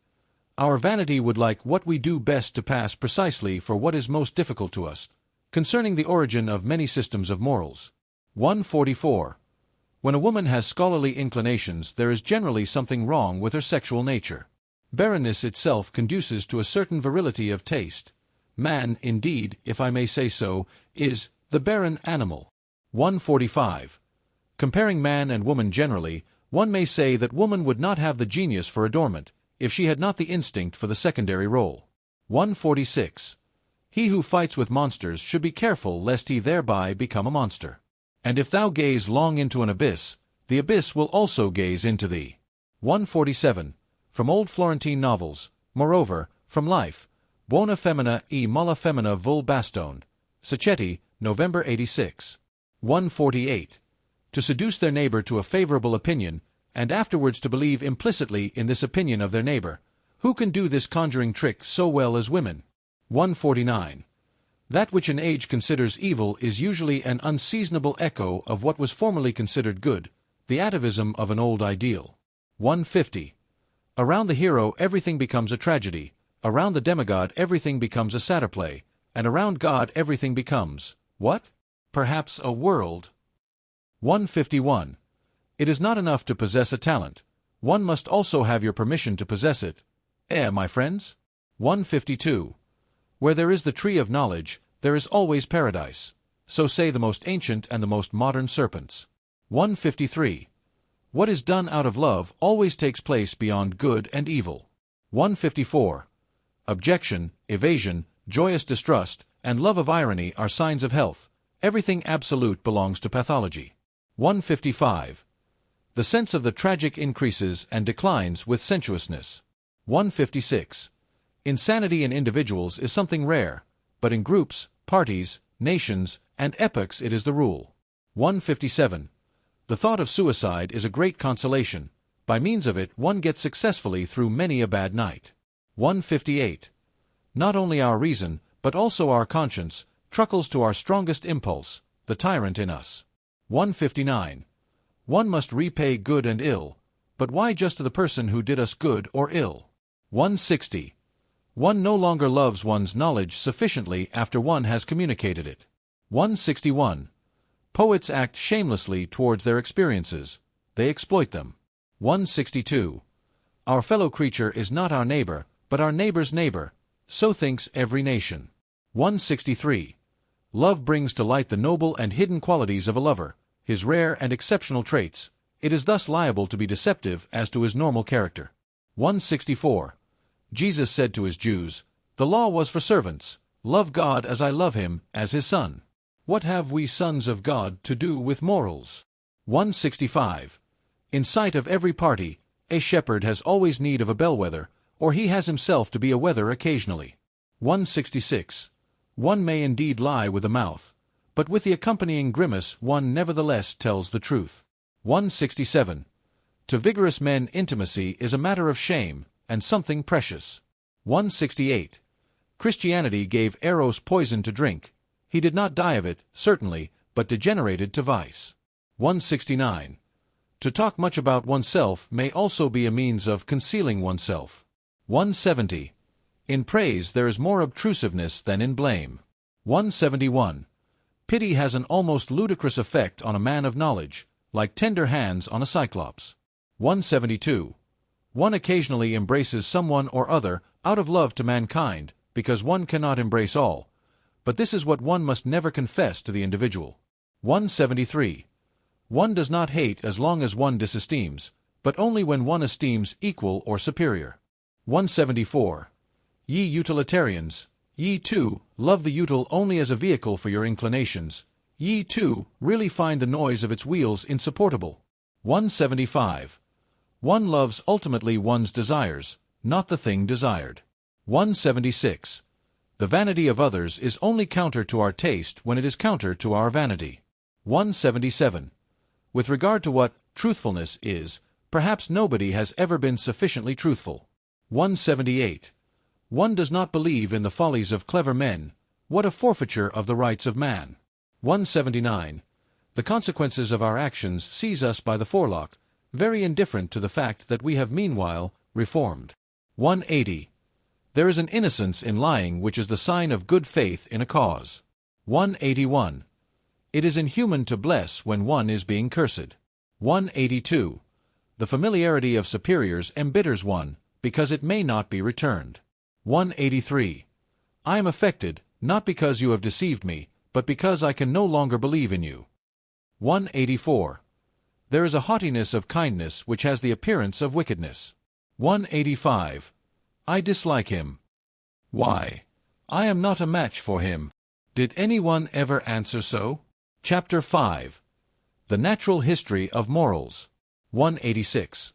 Our vanity would like what we do best to pass precisely for what is most difficult to us, concerning the origin of many systems of morals. 144. When a woman has scholarly inclinations there is generally something wrong with her sexual nature. Barrenness itself conduces to a certain virility of taste. Man, indeed, if I may say so, is the barren animal. 145. Comparing man and woman generally, one may say that woman would not have the genius for adornment, if she had not the instinct for the secondary role. 146. He who fights with monsters should be careful lest he thereby become a monster. And if thou gaze long into an abyss, the abyss will also gaze into thee. 147. From old Florentine novels, moreover, from life, Buona femmina e mala femmina vul bastone. Sacchetti, November 86. 148. To seduce their neighbor to a favorable opinion, and afterwards to believe implicitly in this opinion of their neighbor. Who can do this conjuring trick so well as women? 149. That which an age considers evil is usually an unseasonable echo of what was formerly considered good, the atavism of an old ideal. 150. Around the hero everything becomes a tragedy, around the demigod everything becomes a satyr play, and around God everything becomes, what? Perhaps a world. 151. It is not enough to possess a talent. One must also have your permission to possess it. My friends? 152. Where there is the tree of knowledge, there is always paradise. So say the most ancient and the most modern serpents. 153. What is done out of love always takes place beyond good and evil. 154. Objection, evasion, joyous distrust, and love of irony are signs of health. Everything absolute belongs to pathology. 155. The sense of the tragic increases and declines with sensuousness. 156. Insanity in individuals is something rare, but in groups, parties, nations, and epochs it is the rule. 157. The thought of suicide is a great consolation. By means of it one gets successfully through many a bad night. 158. Not only our reason, but also our conscience, truckles to our strongest impulse, the tyrant in us. 159. One must repay good and ill, but why just to the person who did us good or ill? 160. One no longer loves one's knowledge sufficiently after one has communicated it. 161. Poets act shamelessly towards their experiences. They exploit them. 162. Our fellow creature is not our neighbor, but our neighbor's neighbor. So thinks every nation. 163. Love brings to light the noble and hidden qualities of a lover, his rare and exceptional traits, it is thus liable to be deceptive as to his normal character. 164. Jesus said to his Jews, "The law was for servants. Love God as I love him, as his son. What have we sons of God to do with morals?" 165. In sight of every party, a shepherd has always need of a bellwether, or he has himself to be a wether occasionally. 166. One may indeed lie with the mouth, but with the accompanying grimace one nevertheless tells the truth. 167. To vigorous men intimacy is a matter of shame, and something precious. 168. Christianity gave Eros poison to drink. He did not die of it, certainly, but degenerated to vice. 169. To talk much about oneself may also be a means of concealing oneself. 170. In praise there is more obtrusiveness than in blame. 171. Pity has an almost ludicrous effect on a man of knowledge, like tender hands on a cyclops. 172. One occasionally embraces someone or other out of love to mankind, because one cannot embrace all, but this is what one must never confess to the individual. 173. One does not hate as long as one disesteems, but only when one esteems equal or superior. 174. Ye utilitarians, ye too love the util only as a vehicle for your inclinations, ye too really find the noise of its wheels insupportable. 175. One loves ultimately one's desires, not the thing desired. 176. The vanity of others is only counter to our taste when it is counter to our vanity. 177. With regard to what truthfulness is, perhaps nobody has ever been sufficiently truthful. 178. One does not believe in the follies of clever men. What a forfeiture of the rights of man. 179. The consequences of our actions seize us by the forelock, very indifferent to the fact that we have meanwhile reformed. 180. There is an innocence in lying which is the sign of good faith in a cause. 181. It is inhuman to bless when one is being cursed. 182. The familiarity of superiors embitters one, because it may not be returned. 183. I am affected, not because you have deceived me, but because I can no longer believe in you. 184. There is a haughtiness of kindness which has the appearance of wickedness. 185. I dislike him. Why? I am not a match for him. Did anyone ever answer so? Chapter 5. The Natural History of Morals. 186.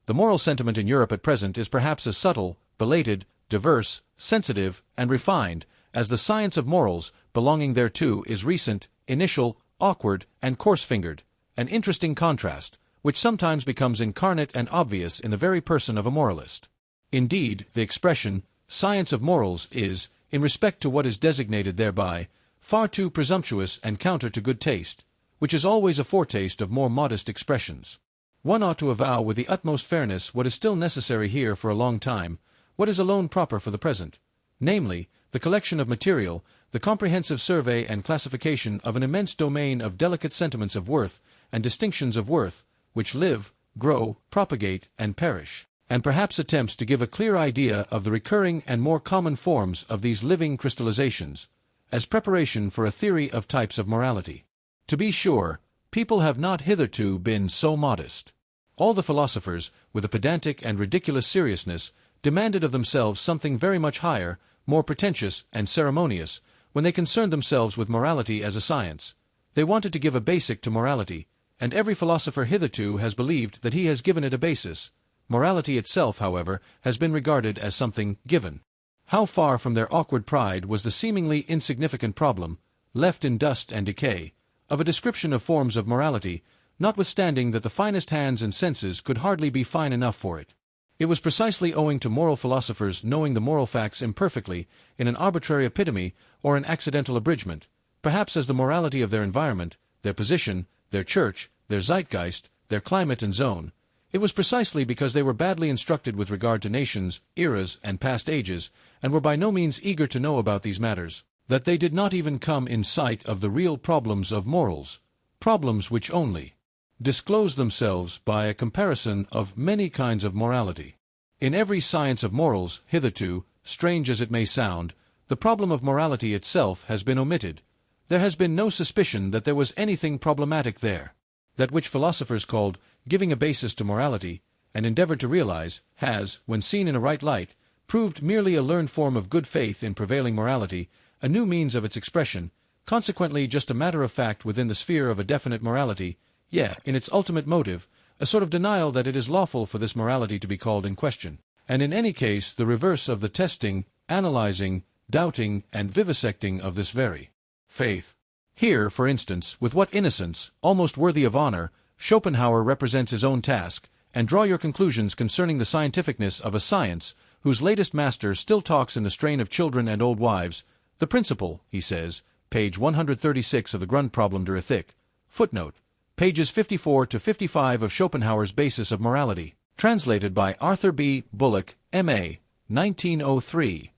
The moral sentiment in Europe at present is perhaps as subtle, belated, diverse, sensitive, and refined as the science of morals belonging thereto is recent, initial, awkward, and coarse-fingered, an interesting contrast, which sometimes becomes incarnate and obvious in the very person of a moralist. Indeed, the expression, science of morals, is, in respect to what is designated thereby, far too presumptuous and counter to good taste, which is always a foretaste of more modest expressions. One ought to avow with the utmost fairness what is still necessary here for a long time, what is alone proper for the present, namely, the collection of material, the comprehensive survey and classification of an immense domain of delicate sentiments of worth and distinctions of worth, which live, grow, propagate, and perish, and perhaps attempts to give a clear idea of the recurring and more common forms of these living crystallizations, as preparation for a theory of types of morality. To be sure, people have not hitherto been so modest. All the philosophers, with a pedantic and ridiculous seriousness, demanded of themselves something very much higher, more pretentious and ceremonious, when they concerned themselves with morality as a science. They wanted to give a basic to morality, and every philosopher hitherto has believed that he has given it a basis. Morality itself, however, has been regarded as something given. How far from their awkward pride was the seemingly insignificant problem, left in dust and decay, of a description of forms of morality, notwithstanding that the finest hands and senses could hardly be fine enough for it. It was precisely owing to moral philosophers knowing the moral facts imperfectly, in an arbitrary epitome or an accidental abridgment, perhaps as the morality of their environment, their position, their church, their zeitgeist, their climate and zone. It was precisely because they were badly instructed with regard to nations, eras, and past ages, and were by no means eager to know about these matters, that they did not even come in sight of the real problems of morals, problems which only disclose themselves by a comparison of many kinds of morality. In every science of morals, hitherto, strange as it may sound, the problem of morality itself has been omitted, there has been no suspicion that there was anything problematic there. That which philosophers called giving a basis to morality, and endeavored to realize, has, when seen in a right light, proved merely a learned form of good faith in prevailing morality, a new means of its expression, consequently just a matter of fact within the sphere of a definite morality, yet, in its ultimate motive, a sort of denial that it is lawful for this morality to be called in question, and in any case the reverse of the testing, analyzing, doubting, and vivisecting of this very faith. Here, for instance, with what innocence, almost worthy of honor, Schopenhauer represents his own task, and draw your conclusions concerning the scientificness of a science whose latest master still talks in the strain of children and old wives. The principle, he says, page 136 of the Grundproblem der Ethik, footnote, pages 54 to 55 of Schopenhauer's Basis of Morality, translated by Arthur B. Bullock, M.A., 1903.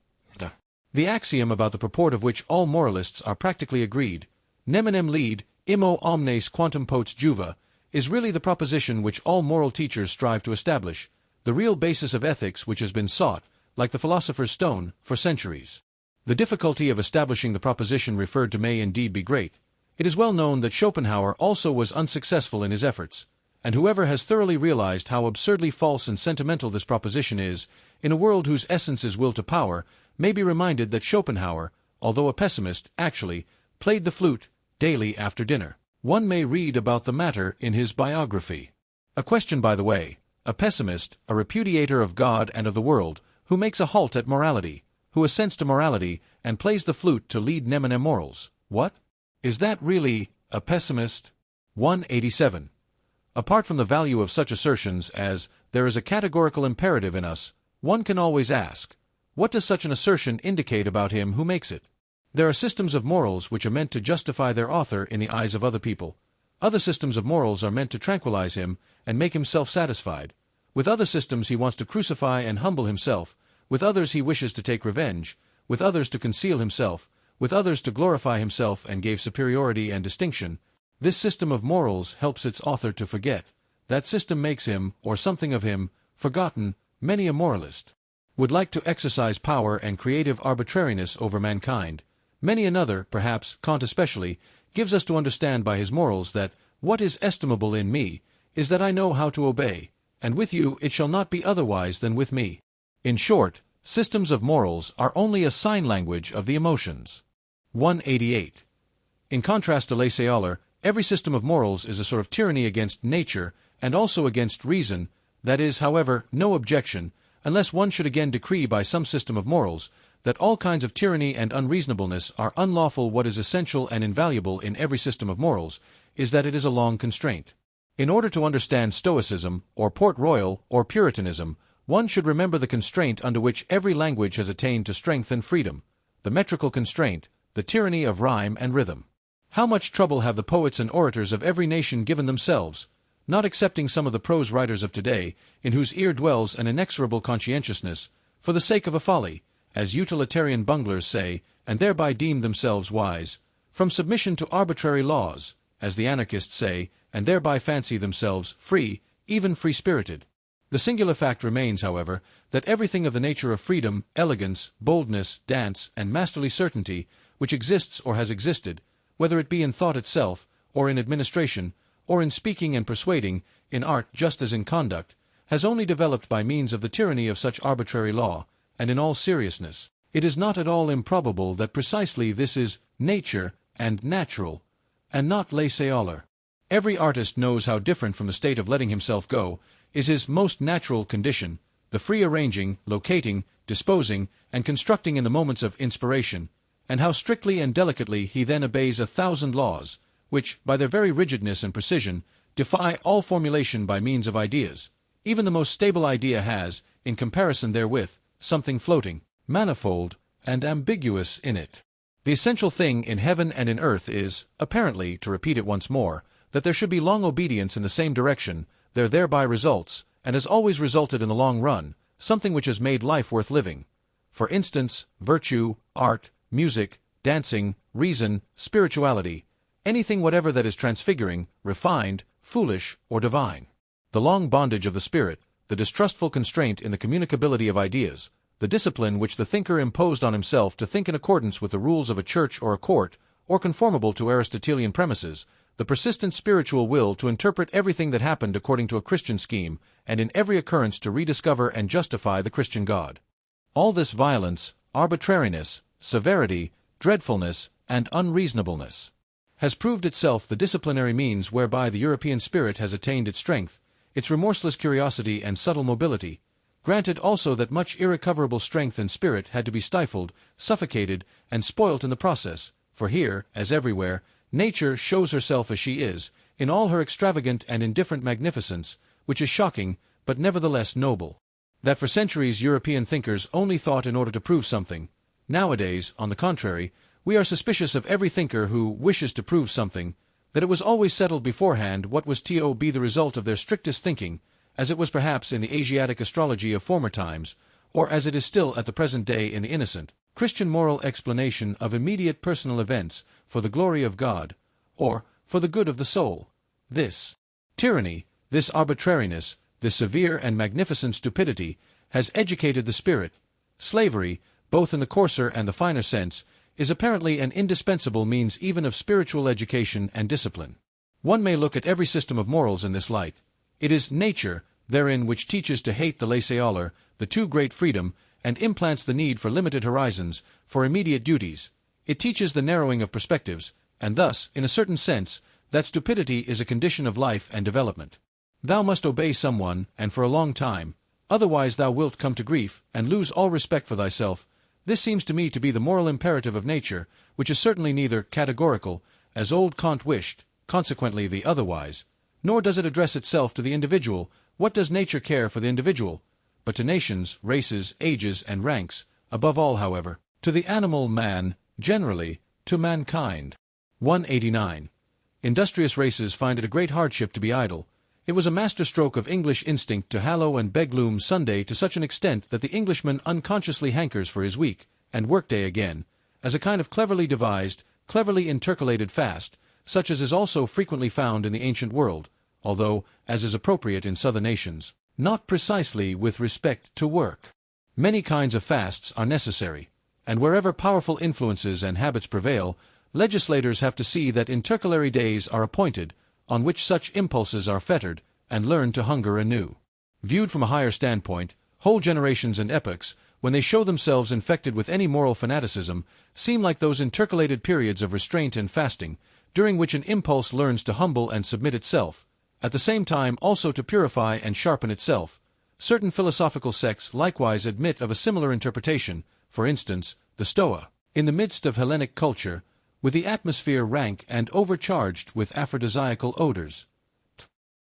The axiom about the purport of which all moralists are practically agreed, neminem lead, immo omnes quantum potes juva, is really the proposition which all moral teachers strive to establish, the real basis of ethics which has been sought, like the philosopher's stone, for centuries. The difficulty of establishing the proposition referred to may indeed be great. It is well known that Schopenhauer also was unsuccessful in his efforts, and whoever has thoroughly realized how absurdly false and sentimental this proposition is, in a world whose essence is will to power, may be reminded that Schopenhauer, although a pessimist, actually played the flute daily after dinner. One may read about the matter in his biography. A question, by the way: a pessimist, a repudiator of God and of the world, who makes a halt at morality, who assents to morality, and plays the flute to lead neminem morals. What? Is that really a pessimist? 187. Apart from the value of such assertions as, there is a categorical imperative in us, one can always ask, what does such an assertion indicate about him who makes it? There are systems of morals which are meant to justify their author in the eyes of other people. Other systems of morals are meant to tranquilize him and make him self-satisfied. With other systems he wants to crucify and humble himself. With others he wishes to take revenge. With others to conceal himself. With others to glorify himself and give superiority and distinction. This system of morals helps its author to forget. That system makes him, or something of him, forgotten. Many a moralist would like to exercise power and creative arbitrariness over mankind. Many another, perhaps Kant especially, gives us to understand by his morals that what is estimable in me is that I know how to obey, and with you it shall not be otherwise than with me. In short, systems of morals are only a sign language of the emotions. 188. In contrast to laissez-aller, every system of morals is a sort of tyranny against nature and also against reason. That is, however, no objection, unless one should again decree by some system of morals that all kinds of tyranny and unreasonableness are unlawful. What is essential and invaluable in every system of morals is that it is a long constraint. In order to understand Stoicism, or Port Royal, or Puritanism, one should remember the constraint under which every language has attained to strength and freedom, the metrical constraint, the tyranny of rhyme and rhythm. How much trouble have the poets and orators of every nation given themselves, not excepting some of the prose writers of today, in whose ear dwells an inexorable conscientiousness, for the sake of a folly, as utilitarian bunglers say, and thereby deem themselves wise, from submission to arbitrary laws, as the anarchists say, and thereby fancy themselves free, even free-spirited. The singular fact remains, however, that everything of the nature of freedom, elegance, boldness, dance, and masterly certainty, which exists or has existed, whether it be in thought itself, or in administration, or in speaking and persuading, in art just as in conduct, has only developed by means of the tyranny of such arbitrary law, and in all seriousness, it is not at all improbable that precisely this is nature and natural, and not laissez-aller. Every artist knows how different from the state of letting himself go is his most natural condition, the free arranging, locating, disposing, and constructing in the moments of inspiration, and how strictly and delicately he then obeys 1,000 laws, which, by their very rigidness and precision, defy all formulation by means of ideas. Even the most stable idea has, in comparison therewith, something floating, manifold, and ambiguous in it. The essential thing in heaven and in earth is, apparently, to repeat it once more, that there should be long obedience in the same direction. There thereby results, and has always resulted in the long run, something which has made life worth living. For instance, virtue, art, music, dancing, reason, spirituality, anything whatever that is transfiguring, refined, foolish, or divine. The long bondage of the spirit, the distrustful constraint in the communicability of ideas, the discipline which the thinker imposed on himself to think in accordance with the rules of a church or a court, or conformable to Aristotelian premises, the persistent spiritual will to interpret everything that happened according to a Christian scheme, and in every occurrence to rediscover and justify the Christian God. All this violence, arbitrariness, severity, dreadfulness, and unreasonableness has proved itself the disciplinary means whereby the European spirit has attained its strength, its remorseless curiosity and subtle mobility. Granted also that much irrecoverable strength and spirit had to be stifled, suffocated, and spoilt in the process, for here, as everywhere, nature shows herself as she is, in all her extravagant and indifferent magnificence, which is shocking, but nevertheless noble. That for centuries European thinkers only thought in order to prove something. Nowadays, on the contrary, we are suspicious of every thinker who wishes to prove something, that it was always settled beforehand what was to be the result of their strictest thinking, as it was perhaps in the Asiatic astrology of former times, or as it is still at the present day in the innocent Christian moral explanation of immediate personal events for the glory of God, or for the good of the soul. This tyranny, this arbitrariness, this severe and magnificent stupidity, has educated the spirit. Slavery, both in the coarser and the finer sense, is apparently an indispensable means even of spiritual education and discipline. One may look at every system of morals in this light. It is nature, therein, which teaches to hate the laissez-aller, the too great freedom, and implants the need for limited horizons, for immediate duties. It teaches the narrowing of perspectives, and thus, in a certain sense, that stupidity is a condition of life and development. Thou must obey someone, and for a long time, otherwise thou wilt come to grief, and lose all respect for thyself. This seems to me to be the moral imperative of nature, which is certainly neither categorical, as old Kant wished, consequently the otherwise, nor does it address itself to the individual. What does nature care for the individual? But to nations, races, ages, and ranks, above all, however, to the animal man, generally, to mankind. 189. Industrious races find it a great hardship to be idle. It was a masterstroke of English instinct to hallow and beg loom Sunday to such an extent that the Englishman unconsciously hankers for his week and workday again, as a kind of cleverly devised, cleverly intercalated fast, such as is also frequently found in the ancient world, although, as is appropriate in southern nations, not precisely with respect to work. Many kinds of fasts are necessary, and wherever powerful influences and habits prevail, legislators have to see that intercalary days are appointed, on which such impulses are fettered, and learn to hunger anew. Viewed from a higher standpoint, whole generations and epochs, when they show themselves infected with any moral fanaticism, seem like those intercalated periods of restraint and fasting, during which an impulse learns to humble and submit itself, at the same time also to purify and sharpen itself. Certain philosophical sects likewise admit of a similar interpretation, for instance, the Stoa. In the midst of Hellenic culture, with the atmosphere rank and overcharged with aphrodisiacal odors.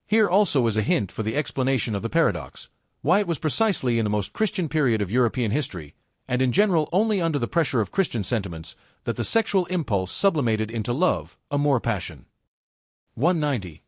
Here also is a hint for the explanation of the paradox, why it was precisely in the most Christian period of European history, and in general only under the pressure of Christian sentiments, that the sexual impulse sublimated into love, amour passion. 190.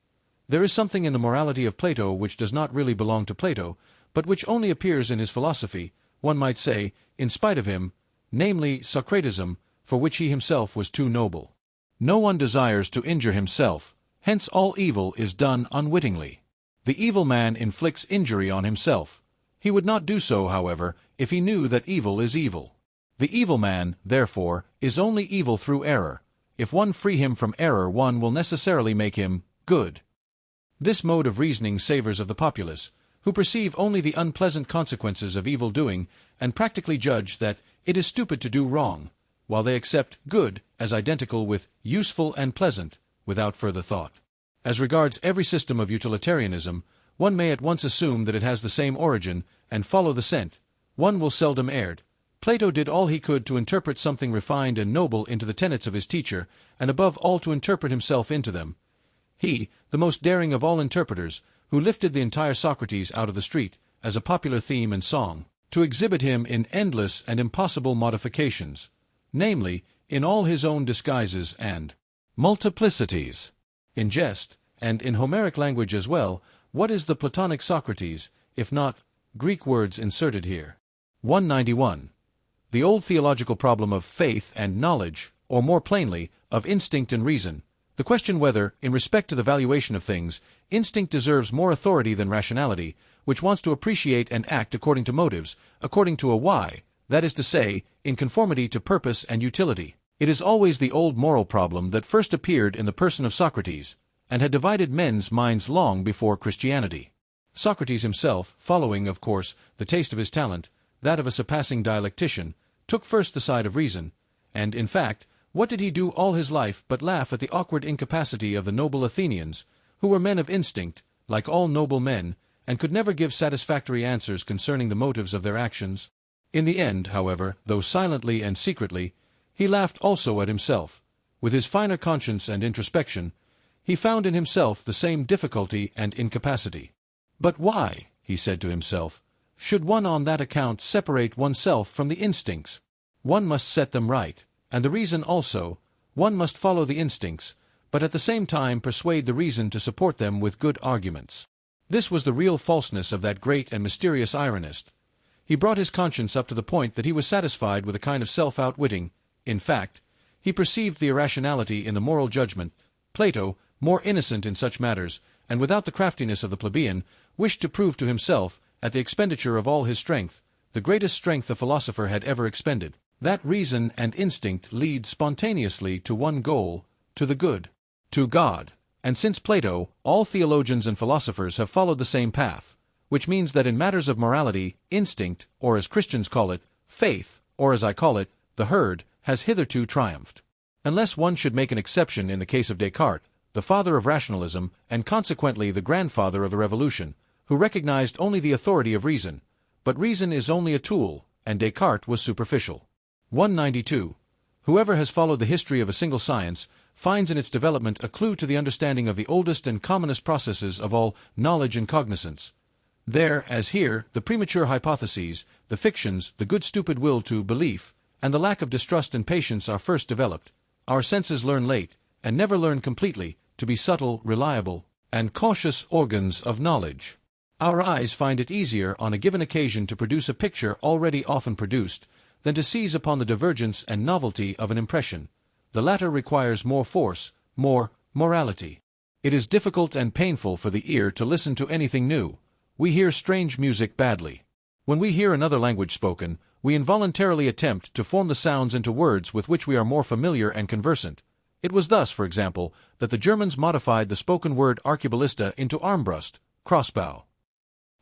There is something in the morality of Plato which does not really belong to Plato, but which only appears in his philosophy, one might say, in spite of him, namely Socratism, for which he himself was too noble. No one desires to injure himself, hence all evil is done unwittingly. The evil man inflicts injury on himself. He would not do so, however, if he knew that evil is evil. The evil man, therefore, is only evil through error. If one free him from error, one will necessarily make him good. This mode of reasoning savors of the populace, who perceive only the unpleasant consequences of evil doing, and practically judge that it is stupid to do wrong, while they accept good as identical with useful and pleasant, without further thought. As regards every system of utilitarianism, one may at once assume that it has the same origin, and follow the scent. One will seldom err. Plato did all he could to interpret something refined and noble into the tenets of his teacher, and above all to interpret himself into them. He, the most daring of all interpreters, who lifted the entire Socrates out of the street, as a popular theme and song, to exhibit him in endless and impossible modifications, namely, in all his own disguises and multiplicities. In jest, and in Homeric language as well, what is the Platonic Socrates, if not Greek words inserted here? 191. The old theological problem of faith and knowledge, or more plainly, of instinct and reason. The question whether, in respect to the valuation of things, instinct deserves more authority than rationality, which wants to appreciate and act according to motives, according to a why, that is to say, in conformity to purpose and utility. It is always the old moral problem that first appeared in the person of Socrates, and had divided men's minds long before Christianity. Socrates himself, following, of course, the taste of his talent, that of a surpassing dialectician, took first the side of reason, and, in fact, what did he do all his life but laugh at the awkward incapacity of the noble Athenians, who were men of instinct, like all noble men, and could never give satisfactory answers concerning the motives of their actions? In the end, however, though silently and secretly, he laughed also at himself. With his finer conscience and introspection, he found in himself the same difficulty and incapacity. But why, he said to himself, should one on that account separate oneself from the instincts? One must set them right, and the reason also. One must follow the instincts, but at the same time persuade the reason to support them with good arguments. This was the real falseness of that great and mysterious ironist. He brought his conscience up to the point that he was satisfied with a kind of self-outwitting. In fact, he perceived the irrationality in the moral judgment. Plato, more innocent in such matters, and without the craftiness of the plebeian, wished to prove to himself, at the expenditure of all his strength, the greatest strength a philosopher had ever expended, that reason and instinct lead spontaneously to one goal, to the good, to God. And since Plato, all theologians and philosophers have followed the same path, which means that in matters of morality, instinct, or as Christians call it, faith, or as I call it, the herd, has hitherto triumphed. Unless one should make an exception in the case of Descartes, the father of rationalism, and consequently the grandfather of the Revolution, who recognized only the authority of reason. But reason is only a tool, and Descartes was superficial. 192. Whoever has followed the history of a single science finds in its development a clue to the understanding of the oldest and commonest processes of all knowledge and cognizance. There, as here, the premature hypotheses, the fictions, the good stupid will to belief, and the lack of distrust and patience are first developed. Our senses learn late, and never learn completely, to be subtle, reliable, and cautious organs of knowledge. Our eyes find it easier on a given occasion to produce a picture already often produced, than to seize upon the divergence and novelty of an impression. The latter requires more force, more morality. It is difficult and painful for the ear to listen to anything new. We hear strange music badly. When we hear another language spoken, we involuntarily attempt to form the sounds into words with which we are more familiar and conversant. It was thus, for example, that the Germans modified the spoken word arqueballista into armbrust, crossbow.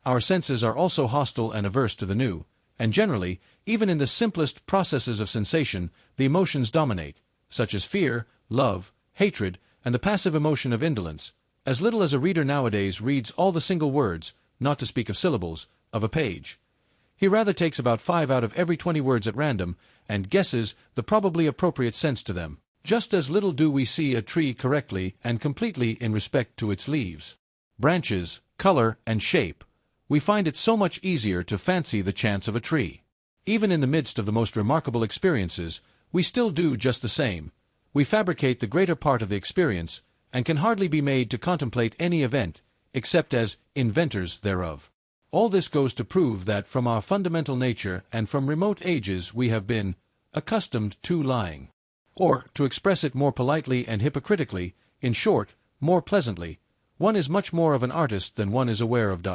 Our senses are also hostile and averse to the new, and generally, even in the simplest processes of sensation, the emotions dominate, such as fear, love, hatred, and the passive emotion of indolence. As little as a reader nowadays reads all the single words, not to speak of syllables, of a page. He rather takes about 5 out of every 20 words at random, and guesses the probably appropriate sense to them. Just as little do we see a tree correctly and completely in respect to its leaves, branches, color, and shape. We find it so much easier to fancy the chance of a tree. Even in the midst of the most remarkable experiences, we still do just the same. We fabricate the greater part of the experience, and can hardly be made to contemplate any event, except as inventors thereof. All this goes to prove that from our fundamental nature and from remote ages we have been accustomed to lying. Or, to express it more politely and hypocritically, in short, more pleasantly, one is much more of an artist than one is aware of.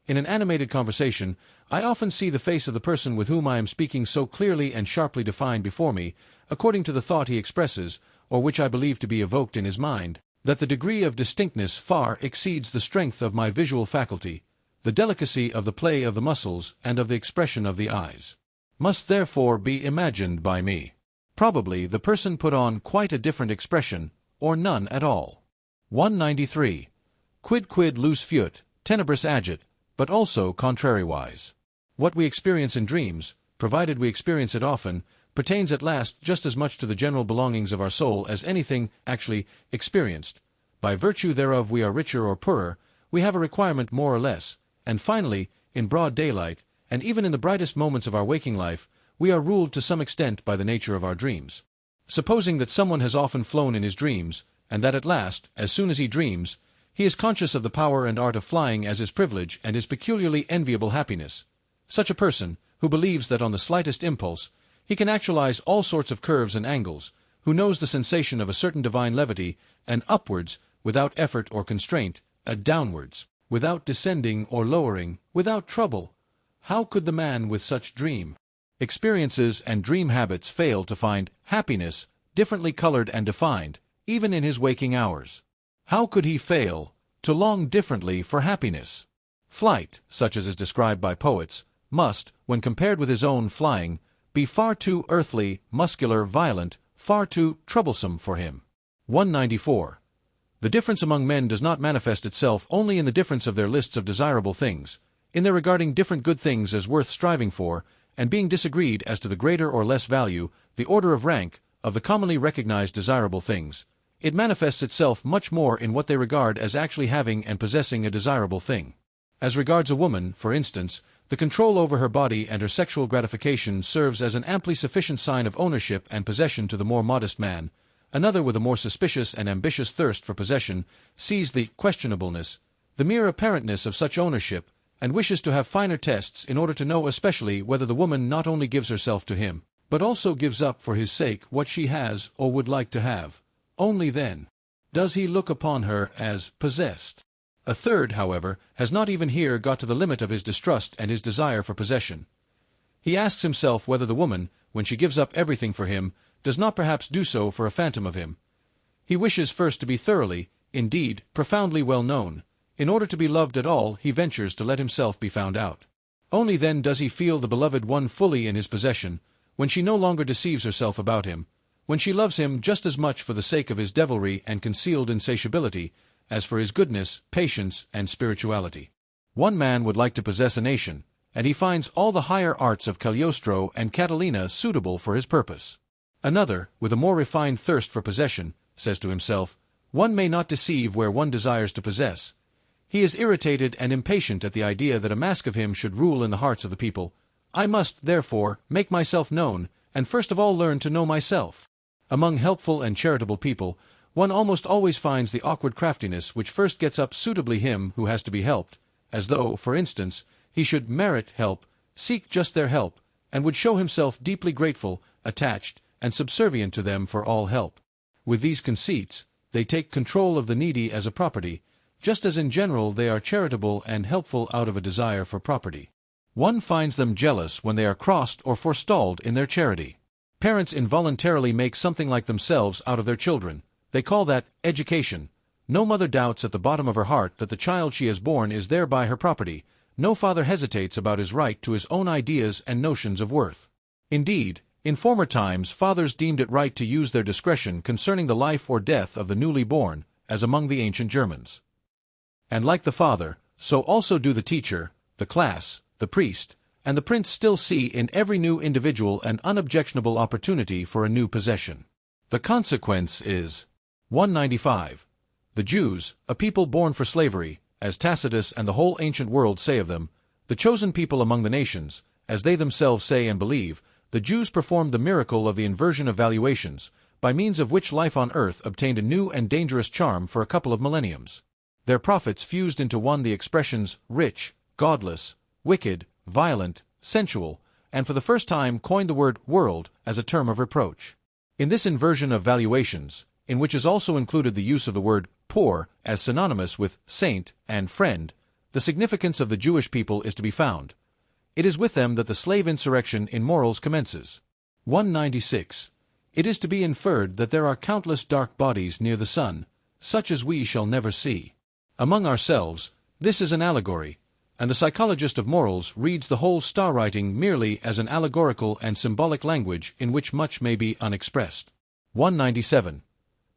In an animated conversation, I often see the face of the person with whom I am speaking so clearly and sharply defined before me, according to the thought he expresses, or which I believe to be evoked in his mind, that the degree of distinctness far exceeds the strength of my visual faculty, the delicacy of the play of the muscles and of the expression of the eyes. Must therefore be imagined by me. Probably the person put on quite a different expression, or none at all. 193. Quid luce fuit, tenebris agit, but also contrariwise. What we experience in dreams, provided we experience it often, pertains at last just as much to the general belongings of our soul as anything actually experienced. By virtue thereof we are richer or poorer, we have a requirement more or less, and finally, in broad daylight, and even in the brightest moments of our waking life, we are ruled to some extent by the nature of our dreams. Supposing that someone has often flown in his dreams, and that at last, as soon as he dreams, he is conscious of the power and art of flying as his privilege and his peculiarly enviable happiness. Such a person, who believes that on the slightest impulse, he can actualize all sorts of curves and angles, who knows the sensation of a certain divine levity, and upwards, without effort or constraint, downwards, without descending or lowering, without trouble. How could the man with such dream experiences and dream habits fail to find happiness differently colored and defined, even in his waking hours. How could he fail to long differently for happiness? Flight, such as is described by poets, must, when compared with his own flying, be far too earthly, muscular, violent, far too troublesome for him. 194. The difference among men does not manifest itself only in the difference of their lists of desirable things, in their regarding different good things as worth striving for, and being disagreed as to the greater or less value, the order of rank, of the commonly recognized desirable things. It manifests itself much more in what they regard as actually having and possessing a desirable thing. As regards a woman, for instance, the control over her body and her sexual gratification serves as an amply sufficient sign of ownership and possession to the more modest man. Another with a more suspicious and ambitious thirst for possession sees the questionableness, the mere apparentness of such ownership, and wishes to have finer tests in order to know especially whether the woman not only gives herself to him, but also gives up for his sake what she has or would like to have. Only then does he look upon her as possessed. A third, however, has not even here got to the limit of his distrust and his desire for possession. He asks himself whether the woman, when she gives up everything for him, does not perhaps do so for a phantom of him. He wishes first to be thoroughly, indeed, profoundly well known. In order to be loved at all, he ventures to let himself be found out. Only then does he feel the beloved one fully in his possession, when she no longer deceives herself about him, when she loves him just as much for the sake of his devilry and concealed insatiability, as for his goodness, patience, and spirituality. One man would like to possess a nation, and he finds all the higher arts of Cagliostro and Catalina suitable for his purpose. Another, with a more refined thirst for possession, says to himself, one may not deceive where one desires to possess. He is irritated and impatient at the idea that a mask of him should rule in the hearts of the people. I must, therefore, make myself known, and first of all learn to know myself. Among helpful and charitable people, one almost always finds the awkward craftiness which first gets up suitably him who has to be helped, as though, for instance, he should merit help, seek just their help, and would show himself deeply grateful, attached, and subservient to them for all help. With these conceits, they take control of the needy as a property, just as in general they are charitable and helpful out of a desire for property. One finds them jealous when they are crossed or forestalled in their charity. Parents involuntarily make something like themselves out of their children. They call that education. No mother doubts at the bottom of her heart that the child she has born is thereby her property. No father hesitates about his right to his own ideas and notions of worth. Indeed, in former times fathers deemed it right to use their discretion concerning the life or death of the newly born, as among the ancient Germans. And like the father, so also do the teacher, the class, the priest, and the prince still see in every new individual an unobjectionable opportunity for a new possession. The consequence is 195. The Jews, a people born for slavery, as Tacitus and the whole ancient world say of them, the chosen people among the nations, as they themselves say and believe, the Jews performed the miracle of the inversion of valuations, by means of which life on earth obtained a new and dangerous charm for a couple of millenniums. Their prophets fused into one the expressions rich, godless, wicked, violent, sensual, and for the first time coined the word world as a term of reproach. In this inversion of valuations, in which is also included the use of the word poor as synonymous with saint and friend, the significance of the Jewish people is to be found. It is with them that the slave insurrection in morals commences. 196. It is to be inferred that there are countless dark bodies near the sun, such as we shall never see. Among ourselves, this is an allegory, and the psychologist of morals reads the whole star writing merely as an allegorical and symbolic language in which much may be unexpressed. 197.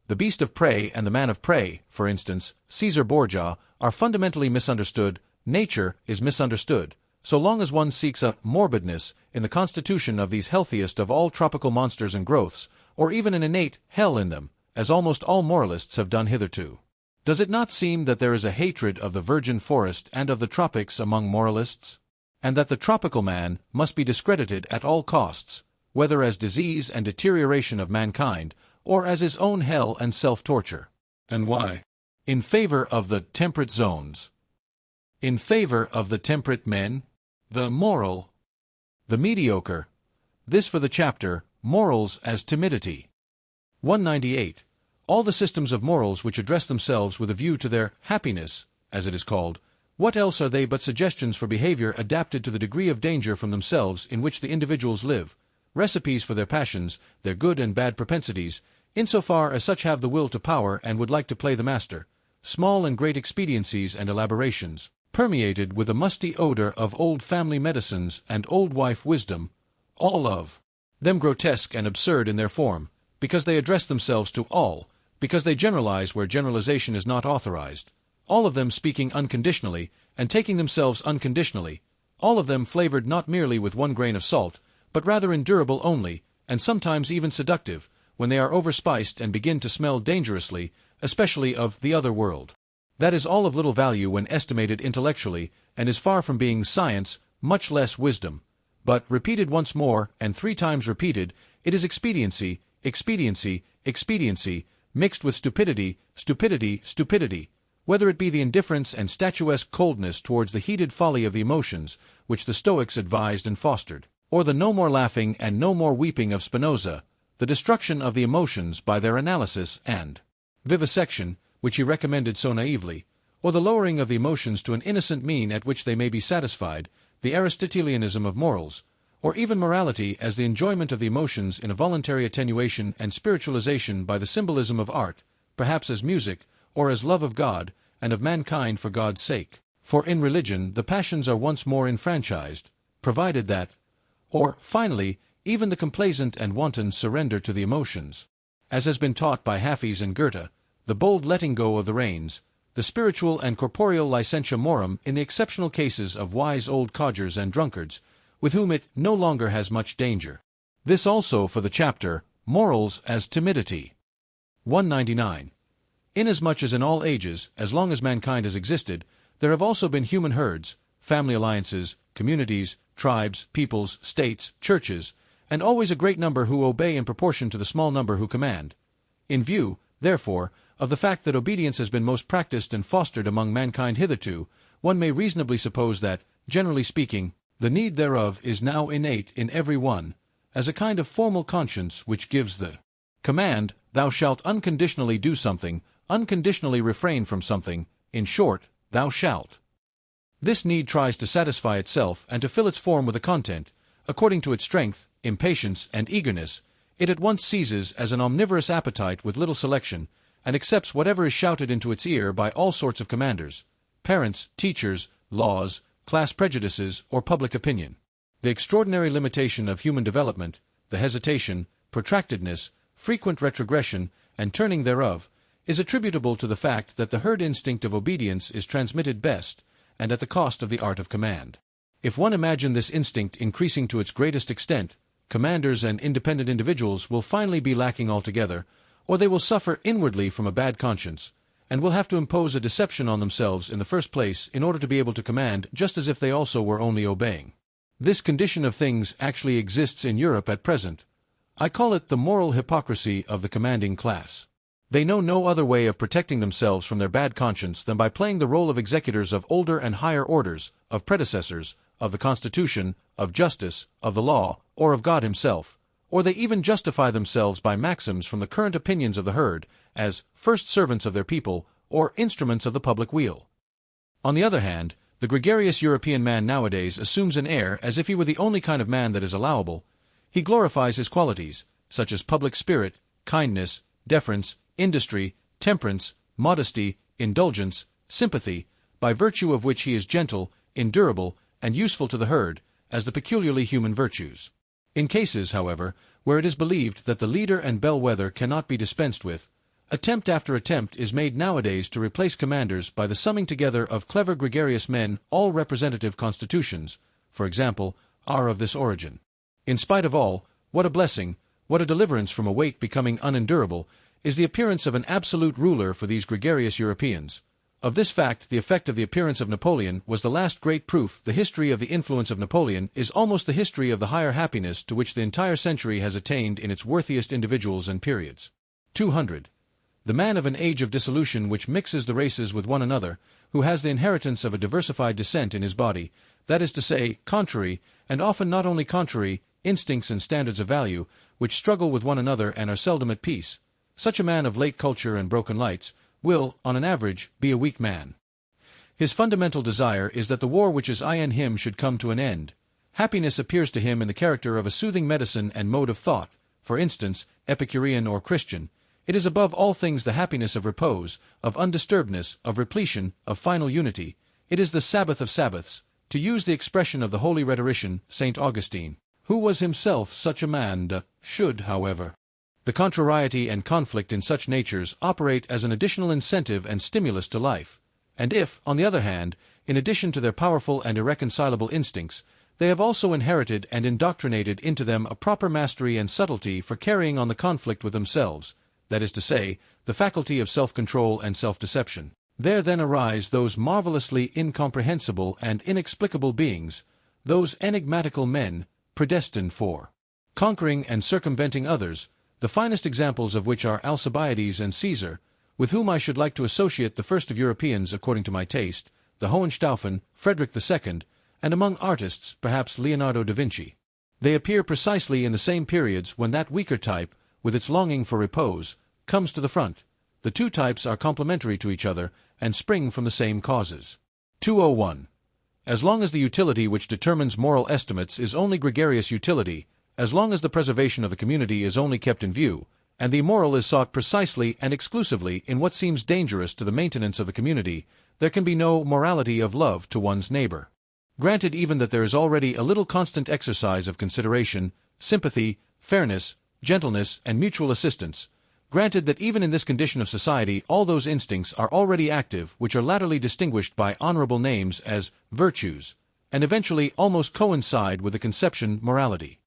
The beast of prey and the man of prey, for instance, Caesar Borgia, are fundamentally misunderstood. Nature is misunderstood, so long as one seeks a morbidness in the constitution of these healthiest of all tropical monsters and growths, or even an innate hell in them, as almost all moralists have done hitherto. Does it not seem that there is a hatred of the virgin forest and of the tropics among moralists? And that the tropical man must be discredited at all costs, whether as disease and deterioration of mankind, or as his own hell and self-torture? And why? In favor of the temperate zones. In favor of the temperate men, the moral, the mediocre. This for the chapter, Morals as Timidity. 198. All the systems of morals which address themselves with a view to their happiness, as it is called, what else are they but suggestions for behavior adapted to the degree of danger from themselves in which the individuals live? recipes for their passions, their good and bad propensities, insofar as such have the will to power and would like to play the master, small and great expediencies and elaborations, permeated with a musty odor of old family medicines and old wife wisdom, all of them grotesque and absurd in their form, because they address themselves to all, because they generalize where generalization is not authorized, all of them speaking unconditionally and taking themselves unconditionally, all of them flavored not merely with 1 grain of salt, but rather endurable only, and sometimes even seductive, when they are overspiced and begin to smell dangerously, especially of the other world. That is all of little value when estimated intellectually, and is far from being science, much less wisdom. But, repeated once more, and 3 times repeated, it is expediency, expediency, expediency, mixed with stupidity, stupidity, stupidity, whether it be the indifference and statuesque coldness towards the heated folly of the emotions, which the Stoics advised and fostered, or the no more laughing and no more weeping of Spinoza, the destruction of the emotions by their analysis and vivisection, which he recommended so naively, or the lowering of the emotions to an innocent mean at which they may be satisfied, the Aristotelianism of morals, or even morality as the enjoyment of the emotions in a voluntary attenuation and spiritualization by the symbolism of art, perhaps as music, or as love of God, and of mankind for God's sake. For in religion the passions are once more enfranchised, provided that, or, finally, even the complaisant and wanton surrender to the emotions, as has been taught by Hafiz and Goethe, the bold letting go of the reins, the spiritual and corporeal licentia morum in the exceptional cases of wise old codgers and drunkards, with whom it no longer has much danger. This also for the chapter, Morals as Timidity. 199. Inasmuch as in all ages, as long as mankind has existed, there have also been human herds, family alliances, communities, tribes, peoples, states, churches, and always a great number who obey in proportion to the small number who command. In view, therefore, of the fact that obedience has been most practiced and fostered among mankind hitherto, one may reasonably suppose that, generally speaking, the need thereof is now innate in every one, as a kind of formal conscience which gives the command, thou shalt unconditionally do something, unconditionally refrain from something, in short, thou shalt. This need tries to satisfy itself and to fill its form with a content, according to its strength, impatience, and eagerness. It at once seizes as an omnivorous appetite with little selection, and accepts whatever is shouted into its ear by all sorts of commanders, parents, teachers, laws, class prejudices, or public opinion. The extraordinary limitation of human development, the hesitation, protractedness, frequent retrogression, and turning thereof, is attributable to the fact that the herd instinct of obedience is transmitted best, and at the cost of the art of command. If one imagine this instinct increasing to its greatest extent, commanders and independent individuals will finally be lacking altogether, or they will suffer inwardly from a bad conscience, and will have to impose a deception on themselves in the first place in order to be able to command just as if they also were only obeying. This condition of things actually exists in Europe at present. I call it the moral hypocrisy of the commanding class. They know no other way of protecting themselves from their bad conscience than by playing the role of executors of older and higher orders, of predecessors, of the Constitution, of justice, of the law, or of God himself, or they even justify themselves by maxims from the current opinions of the herd, as first servants of their people, or instruments of the public weal. On the other hand, the gregarious European man nowadays assumes an air as if he were the only kind of man that is allowable. He glorifies his qualities, such as public spirit, kindness, deference, industry, temperance, modesty, indulgence, sympathy, by virtue of which he is gentle, endurable, and useful to the herd, as the peculiarly human virtues. In cases, however, where it is believed that the leader and bellwether cannot be dispensed with, attempt after attempt is made nowadays to replace commanders by the summing together of clever gregarious men. All representative constitutions, for example, are of this origin. In spite of all, what a blessing, what a deliverance from a weight becoming unendurable, is the appearance of an absolute ruler for these gregarious Europeans. Of this fact, the effect of the appearance of Napoleon was the last great proof. The history of the influence of Napoleon is almost the history of the higher happiness to which the entire century has attained in its worthiest individuals and periods. 200. The man of an age of dissolution which mixes the races with one another, who has the inheritance of a diversified descent in his body, that is to say, contrary, and often not only contrary, instincts and standards of value, which struggle with one another and are seldom at peace, such a man of late culture and broken lights, will, on an average, be a weak man. His fundamental desire is that the war which is in him should come to an end, Happiness appears to him in the character of a soothing medicine and mode of thought. For instance, Epicurean or Christian, it is above all things the happiness of repose, of undisturbedness, of repletion, of final unity. It is the Sabbath of Sabbaths, to use the expression of the holy rhetorician, St. Augustine, who was himself such a man. Should, however, the contrariety and conflict in such natures operate as an additional incentive and stimulus to life, and if, on the other hand, in addition to their powerful and irreconcilable instincts, they have also inherited and indoctrinated into them a proper mastery and subtlety for carrying on the conflict with themselves, that is to say, the faculty of self-control and self-deception, there then arise those marvelously incomprehensible and inexplicable beings, those enigmatical men, predestined for conquering and circumventing others, the finest examples of which are Alcibiades and Caesar, with whom I should like to associate the first of Europeans according to my taste, the Hohenstaufen, Friedrich II, and among artists, perhaps Leonardo da Vinci. They appear precisely in the same periods when that weaker type, with its longing for repose, comes to the front. The two types are complementary to each other, and spring from the same causes. 201. As long as the utility which determines moral estimates is only gregarious utility, as long as the preservation of the community is only kept in view, and the immoral is sought precisely and exclusively in what seems dangerous to the maintenance of the community, there can be no morality of love to one's neighbor. Granted even that there is already a little constant exercise of consideration, sympathy, fairness, gentleness, and mutual assistance, granted that even in this condition of society all those instincts are already active which are latterly distinguished by honorable names as virtues, and eventually almost coincide with the conception morality.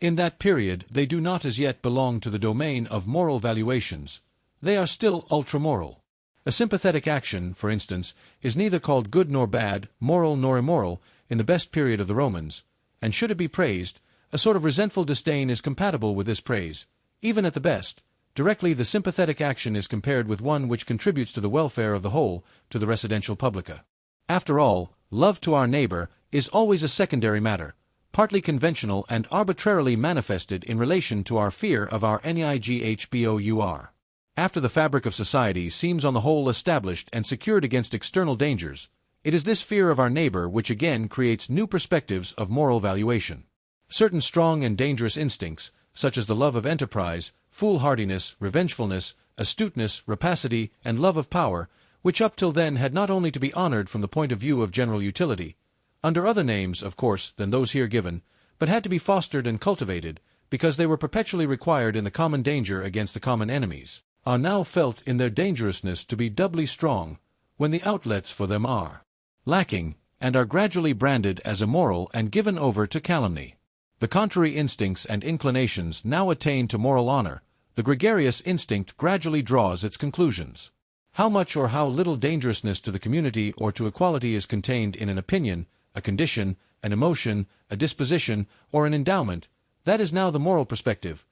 In that period they do not as yet belong to the domain of moral valuations. They are still ultramoral. A sympathetic action, for instance, is neither called good nor bad, moral nor immoral, in the best period of the Romans, and should it be praised, a sort of resentful disdain is compatible with this praise, even at the best, directly the sympathetic action is compared with one which contributes to the welfare of the whole, to the residential publica. After all, love to our neighbor is always a secondary matter, partly conventional and arbitrarily manifested in relation to our fear of our neighbor. After the fabric of society seems on the whole established and secured against external dangers, it is this fear of our neighbor which again creates new perspectives of moral valuation. Certain strong and dangerous instincts, such as the love of enterprise, foolhardiness, revengefulness, astuteness, rapacity, and love of power, which up till then had not only to be honored from the point of view of general utility, under other names, of course, than those here given, but had to be fostered and cultivated, because they were perpetually required in the common danger against the common enemies, are now felt in their dangerousness to be doubly strong, when the outlets for them are lacking, and are gradually branded as immoral and given over to calumny. The contrary instincts and inclinations now attain to moral honor. The gregarious instinct gradually draws its conclusions. How much or how little dangerousness to the community or to equality is contained in an opinion, a condition, an emotion, a disposition, or an endowment, that is now the moral perspective.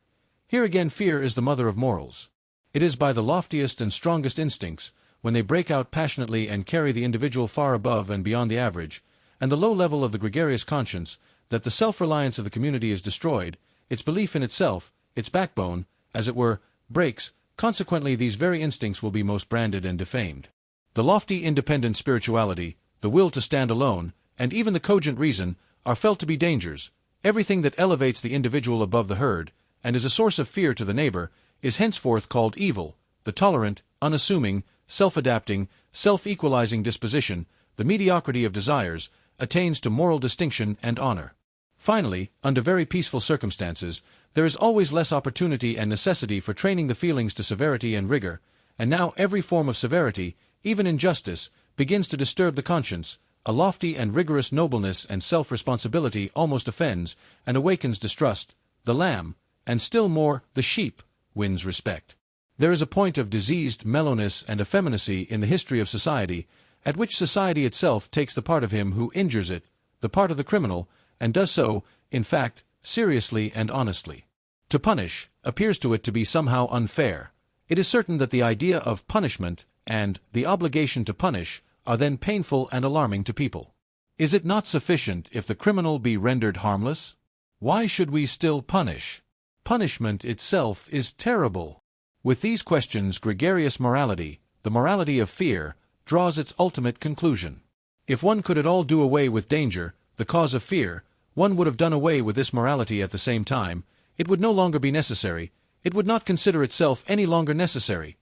Here again fear is the mother of morals. It is by the loftiest and strongest instincts, when they break out passionately and carry the individual far above and beyond the average, and the low level of the gregarious conscience, that the self-reliance of the community is destroyed, its belief in itself, its backbone, as it were, breaks. Consequently these very instincts will be most branded and defamed. The lofty independent spirituality, the will to stand alone, and even the cogent reason, are felt to be dangers. Everything that elevates the individual above the herd, and is a source of fear to the neighbor, is henceforth called evil. The tolerant, unassuming, self-adapting, self-equalizing disposition, the mediocrity of desires, attains to moral distinction and honor. Finally, under very peaceful circumstances, there is always less opportunity and necessity for training the feelings to severity and rigor, and now every form of severity, even injustice, begins to disturb the conscience. A lofty and rigorous nobleness and self-responsibility almost offends and awakens distrust. The lamb, and still more the sheep, wins respect. There is a point of diseased mellowness and effeminacy in the history of society, at which society itself takes the part of him who injures it, the part of the criminal, and does so, in fact, seriously and honestly. To punish appears to it to be somehow unfair. It is certain that the idea of punishment and the obligation to punish are then painful and alarming to people. Is it not sufficient if the criminal be rendered harmless? Why should we still punish? Punishment itself is terrible. With these questions gregarious morality, the morality of fear, draws its ultimate conclusion. If one could at all do away with danger, the cause of fear, one would have done away with this morality at the same time. It would no longer be necessary. It would not consider itself any longer necessary.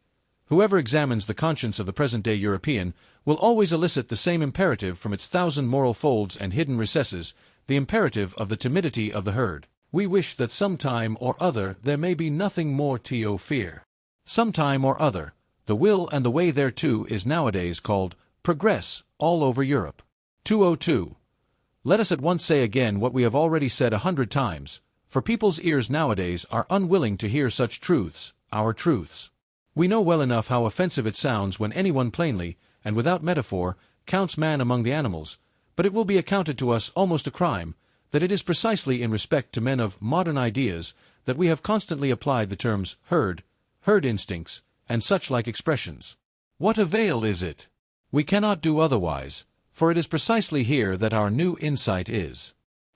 Whoever examines the conscience of the present-day European will always elicit the same imperative from its thousand moral folds and hidden recesses, the imperative of the timidity of the herd. We wish that some time or other there may be nothing more to fear. Some time or other, the will and the way thereto is nowadays called progress all over Europe. 202. Let us at once say again what we have already said 100 times, for people's ears nowadays are unwilling to hear such truths, our truths. We know well enough how offensive it sounds when anyone plainly, and without metaphor, counts man among the animals, but it will be accounted to us almost a crime, that it is precisely in respect to men of modern ideas that we have constantly applied the terms herd instincts, and such like expressions. What avail is it? We cannot do otherwise, for it is precisely here that our new insight is.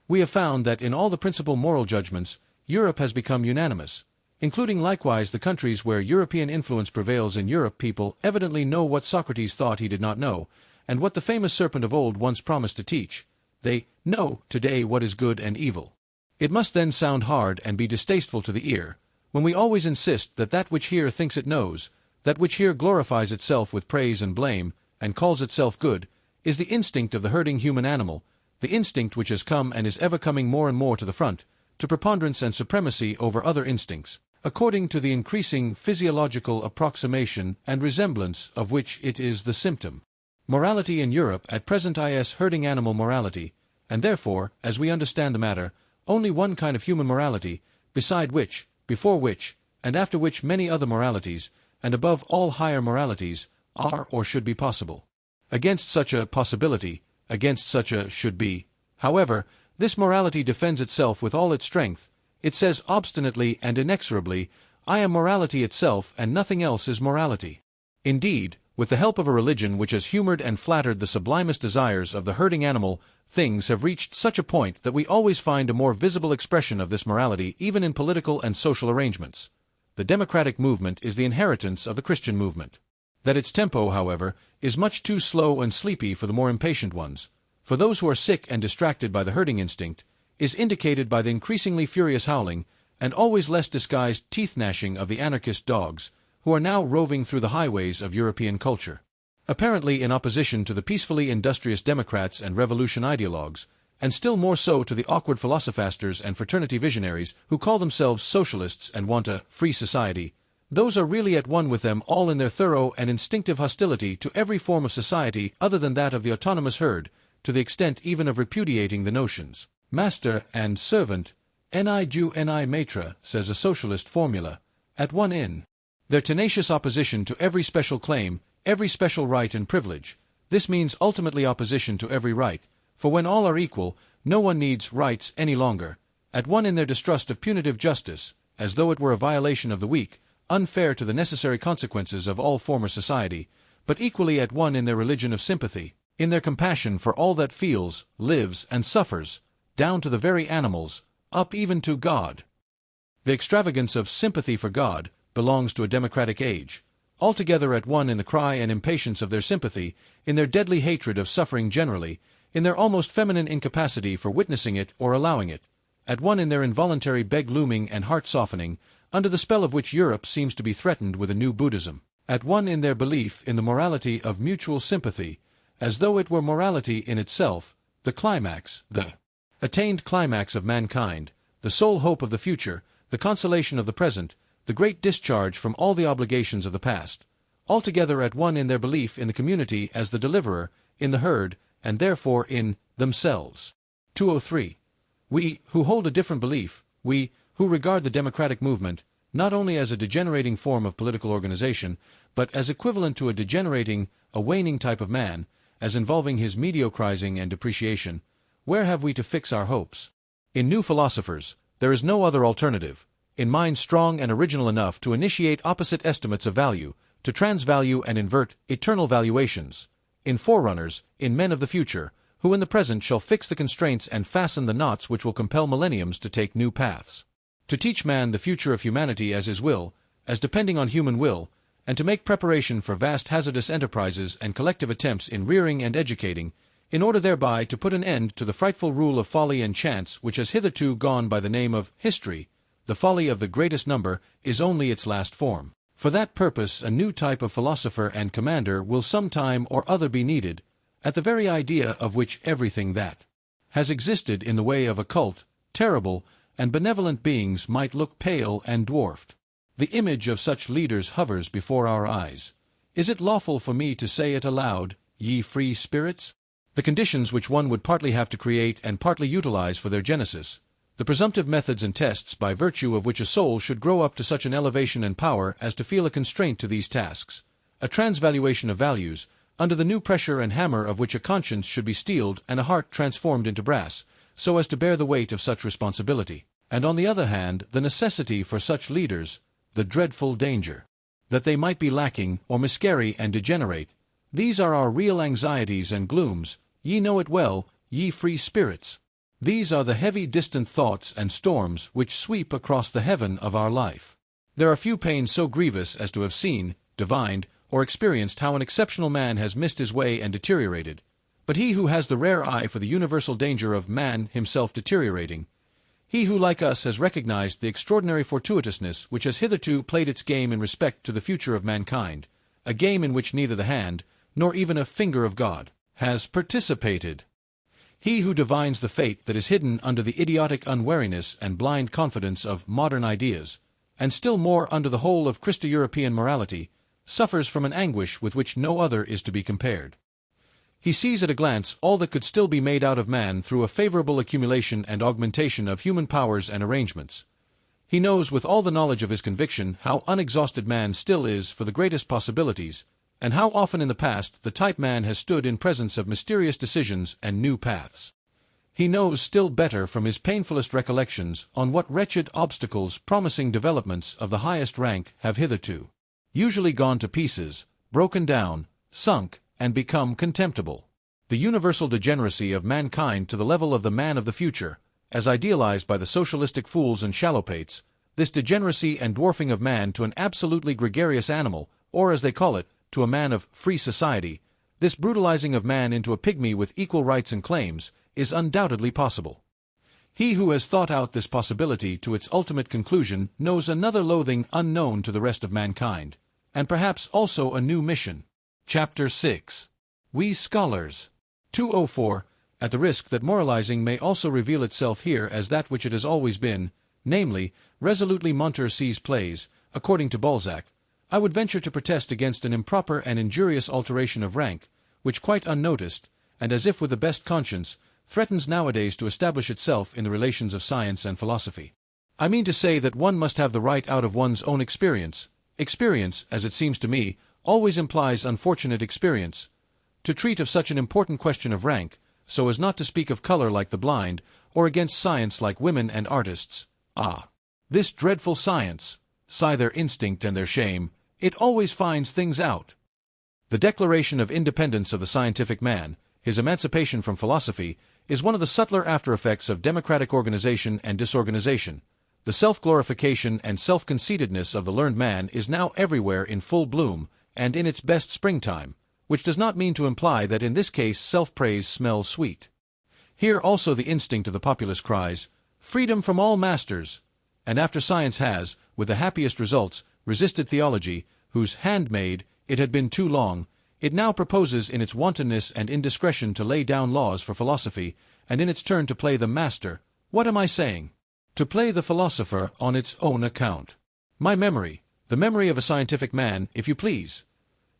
We have found that in all the principal moral judgments, Europe has become unanimous, including likewise the countries where European influence prevails. In Europe people evidently know what Socrates thought he did not know, and what the famous serpent of old once promised to teach. They know today what is good and evil. It must then sound hard and be distasteful to the ear, when we always insist that that which here thinks it knows, that which here glorifies itself with praise and blame, and calls itself good, is the instinct of the herding human animal, the instinct which has come and is ever coming more and more to the front, to preponderance and supremacy over other instincts, according to the increasing physiological approximation and resemblance of which it is the symptom. Morality in Europe at present is herding animal morality, and therefore, as we understand the matter, only one kind of human morality, beside which, before which, and after which many other moralities, and above all higher moralities, are or should be possible. Against such a possibility, against such a should be, however, this morality defends itself with all its strength. It says obstinately and inexorably, I am morality itself and nothing else is morality. Indeed, with the help of a religion which has humored and flattered the sublimest desires of the herding animal, things have reached such a point that we always find a more visible expression of this morality even in political and social arrangements. The democratic movement is the inheritance of the Christian movement. That its tempo, however, is much too slow and sleepy for the more impatient ones, for those who are sick and distracted by the herding instinct, is indicated by the increasingly furious howling, and always less disguised teeth-gnashing of the anarchist dogs, who are now roving through the highways of European culture. Apparently in opposition to the peacefully industrious democrats and revolution ideologues, and still more so to the awkward philosophasters and fraternity visionaries who call themselves socialists and want a free society, those are really at one with them all in their thorough and instinctive hostility to every form of society other than that of the autonomous herd, to the extent even of repudiating the notions master and servant, ni Jew ni maitre, says a socialist formula, at one in their tenacious opposition to every special claim, every special right and privilege. This means ultimately opposition to every right, for when all are equal, no one needs rights any longer, at one in their distrust of punitive justice, as though it were a violation of the weak, unfair to the necessary consequences of all former society, but equally at one in their religion of sympathy, in their compassion for all that feels, lives, and suffers, down to the very animals, up even to God. The extravagance of sympathy for God belongs to a democratic age, altogether at one in the cry and impatience of their sympathy, in their deadly hatred of suffering generally, in their almost feminine incapacity for witnessing it or allowing it, at one in their involuntary beg-looming and heart-softening, under the spell of which Europe seems to be threatened with a new Buddhism, at one in their belief in the morality of mutual sympathy, as though it were morality in itself, the climax, the attained climax of mankind, the sole hope of the future, the consolation of the present, the great discharge from all the obligations of the past, altogether at one in their belief in the community as the deliverer, in the herd, and therefore in themselves. 203. We, who hold a different belief, we, who regard the democratic movement, not only as a degenerating form of political organization, but as equivalent to a degenerating, a waning type of man, as involving his mediocrizing and depreciation, where have we to fix our hopes? In new philosophers, there is no other alternative, in minds strong and original enough to initiate opposite estimates of value, to transvalue and invert eternal valuations, in forerunners, in men of the future, who in the present shall fix the constraints and fasten the knots which will compel millenniums to take new paths. To teach man the future of humanity as his will, as depending on human will, and to make preparation for vast hazardous enterprises and collective attempts in rearing and educating, in order thereby to put an end to the frightful rule of folly and chance which has hitherto gone by the name of history. The folly of the greatest number is only its last form. For that purpose a new type of philosopher and commander will some time or other be needed, at the very idea of which everything that has existed in the way of occult, terrible, and benevolent beings might look pale and dwarfed. The image of such leaders hovers before our eyes. Is it lawful for me to say it aloud, ye free spirits? The conditions which one would partly have to create and partly utilize for their genesis, the presumptive methods and tests by virtue of which a soul should grow up to such an elevation and power as to feel a constraint to these tasks, a transvaluation of values, under the new pressure and hammer of which a conscience should be steeled and a heart transformed into brass, so as to bear the weight of such responsibility, and on the other hand the necessity for such leaders, the dreadful danger that they might be lacking or miscarry and degenerate. These are our real anxieties and glooms, ye know it well, ye free spirits. These are the heavy distant thoughts and storms which sweep across the heaven of our life. There are few pains so grievous as to have seen, divined, or experienced how an exceptional man has missed his way and deteriorated, but he who has the rare eye for the universal danger of man himself deteriorating, he who like us has recognized the extraordinary fortuitousness which has hitherto played its game in respect to the future of mankind, a game in which neither the hand, nor even a finger of God, has participated. He who divines the fate that is hidden under the idiotic unwariness and blind confidence of modern ideas, and still more under the whole of Christo-European morality, suffers from an anguish with which no other is to be compared. He sees at a glance all that could still be made out of man through a favorable accumulation and augmentation of human powers and arrangements. He knows with all the knowledge of his conviction how unexhausted man still is for the greatest possibilities, and how often in the past the type man has stood in presence of mysterious decisions and new paths. He knows still better from his painfulest recollections on what wretched obstacles promising developments of the highest rank have hitherto usually gone to pieces, broken down, sunk, and become contemptible. The universal degeneracy of mankind to the level of the man of the future, as idealized by the socialistic fools and shallowpates, this degeneracy and dwarfing of man to an absolutely gregarious animal, or as they call it, to a man of free society, this brutalizing of man into a pygmy with equal rights and claims, is undoubtedly possible. He who has thought out this possibility to its ultimate conclusion knows another loathing unknown to the rest of mankind, and perhaps also a new mission. Chapter 6. We Scholars. 204. At the risk that moralizing may also reveal itself here as that which it has always been, namely, resolutely Montmorency's plays, according to Balzac, I would venture to protest against an improper and injurious alteration of rank, which quite unnoticed, and as if with the best conscience, threatens nowadays to establish itself in the relations of science and philosophy. I mean to say that one must have the right out of one's own experience. Experience, as it seems to me, always implies unfortunate experience. To treat of such an important question of rank, so as not to speak of color like the blind, or against science like women and artists. Ah! This dreadful science! Sigh their instinct and their shame, it always finds things out. The declaration of independence of the scientific man, his emancipation from philosophy, is one of the subtler after-effects of democratic organization and disorganization. The self-glorification and self-conceitedness of the learned man is now everywhere in full bloom, and in its best springtime, which does not mean to imply that in this case self-praise smells sweet. Here also the instinct of the populace cries, "Freedom from all masters!" And after science has, with the happiest results, resisted theology, whose handmaid it had been too long, it now proposes in its wantonness and indiscretion to lay down laws for philosophy, and in its turn to play the master. What am I saying? To play the philosopher on its own account. My memory, the memory of a scientific man, if you please,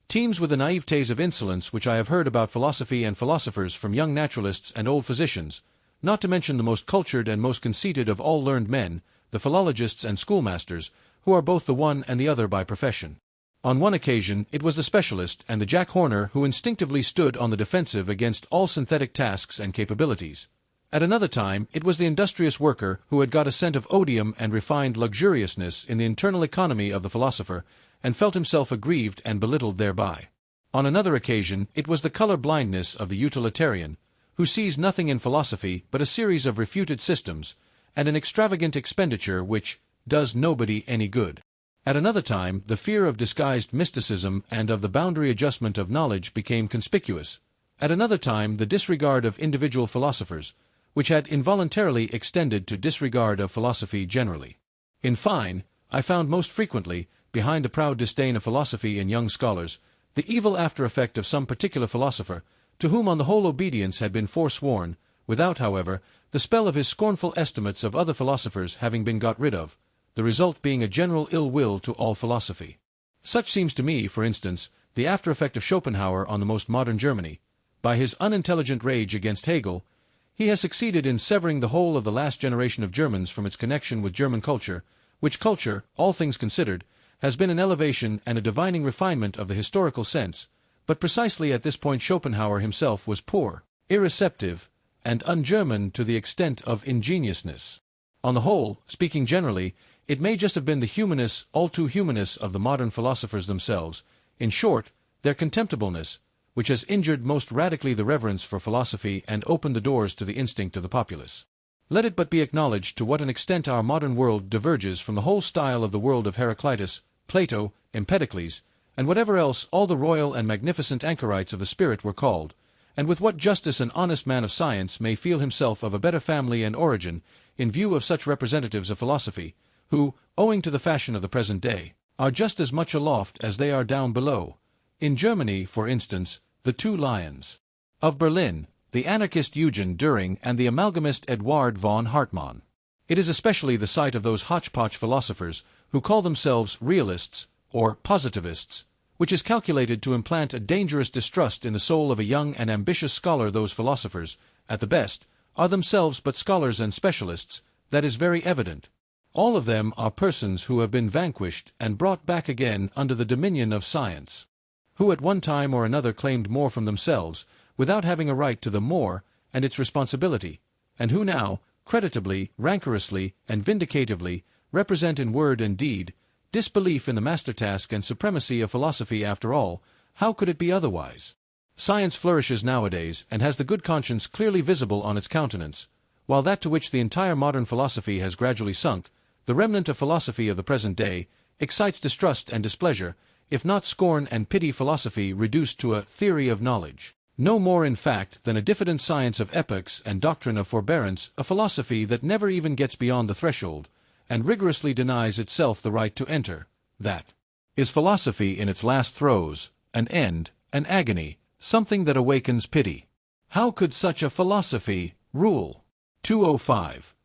teems with the naivete of insolence which I have heard about philosophy and philosophers from young naturalists and old physicians, not to mention the most cultured and most conceited of all learned men, the philologists and schoolmasters, who are both the one and the other by profession. On one occasion it was the specialist and the Jack Horner who instinctively stood on the defensive against all synthetic tasks and capabilities. At another time it was the industrious worker who had got a scent of odium and refined luxuriousness in the internal economy of the philosopher, and felt himself aggrieved and belittled thereby. On another occasion it was the color-blindness of the utilitarian, who sees nothing in philosophy but a series of refuted systems, and an extravagant expenditure which does nobody any good. At another time the fear of disguised mysticism and of the boundary adjustment of knowledge became conspicuous, At another time the disregard of individual philosophers, which had involuntarily extended to disregard of philosophy generally. In fine, I found most frequently, behind the proud disdain of philosophy in young scholars, the evil after-effect of some particular philosopher, to whom on the whole obedience had been forsworn, without, however, the spell of his scornful estimates of other philosophers having been got rid of, the result being a general ill-will to all philosophy. Such seems to me, for instance, the after-effect of Schopenhauer on the most modern Germany. By his unintelligent rage against Hegel, he has succeeded in severing the whole of the last generation of Germans from its connection with German culture, which culture, all things considered, has been an elevation and a divining refinement of the historical sense, but precisely at this point Schopenhauer himself was poor, irreceptive, and un-German to the extent of ingenuousness. On the whole, speaking generally, it may just have been the humanness, all too humanness of the modern philosophers themselves, in short, their contemptibleness, which has injured most radically the reverence for philosophy and opened the doors to the instinct of the populace. Let it but be acknowledged to what an extent our modern world diverges from the whole style of the world of Heraclitus, Plato, Empedocles, and whatever else all the royal and magnificent anchorites of the spirit were called, and with what justice an honest man of science may feel himself of a better family and origin, in view of such representatives of philosophy, who, owing to the fashion of the present day, are just as much aloft as they are down below. In Germany, for instance, the two lions. Of Berlin, the anarchist Eugen Düring and the amalgamist Eduard von Hartmann. It is especially the sight of those hodgepodge philosophers who call themselves realists, or positivists, which is calculated to implant a dangerous distrust in the soul of a young and ambitious scholar. Those philosophers, at the best, are themselves but scholars and specialists, that is very evident. All of them are persons who have been vanquished and brought back again under the dominion of science, who at one time or another claimed more from themselves, without having a right to the more and its responsibility, and who now, creditably, rancorously, and vindicatively, represent in word and deed, disbelief in the master-task and supremacy of philosophy. After all, how could it be otherwise? Science flourishes nowadays, and has the good conscience clearly visible on its countenance, while that to which the entire modern philosophy has gradually sunk, the remnant of philosophy of the present day, excites distrust and displeasure, if not scorn and pity. Philosophy reduced to a theory of knowledge, no more in fact than a diffident science of epochs and doctrine of forbearance, a philosophy that never even gets beyond the threshold, and rigorously denies itself the right to enter. That is philosophy in its last throes, an end, an agony, something that awakens pity. How could such a philosophy rule? 205.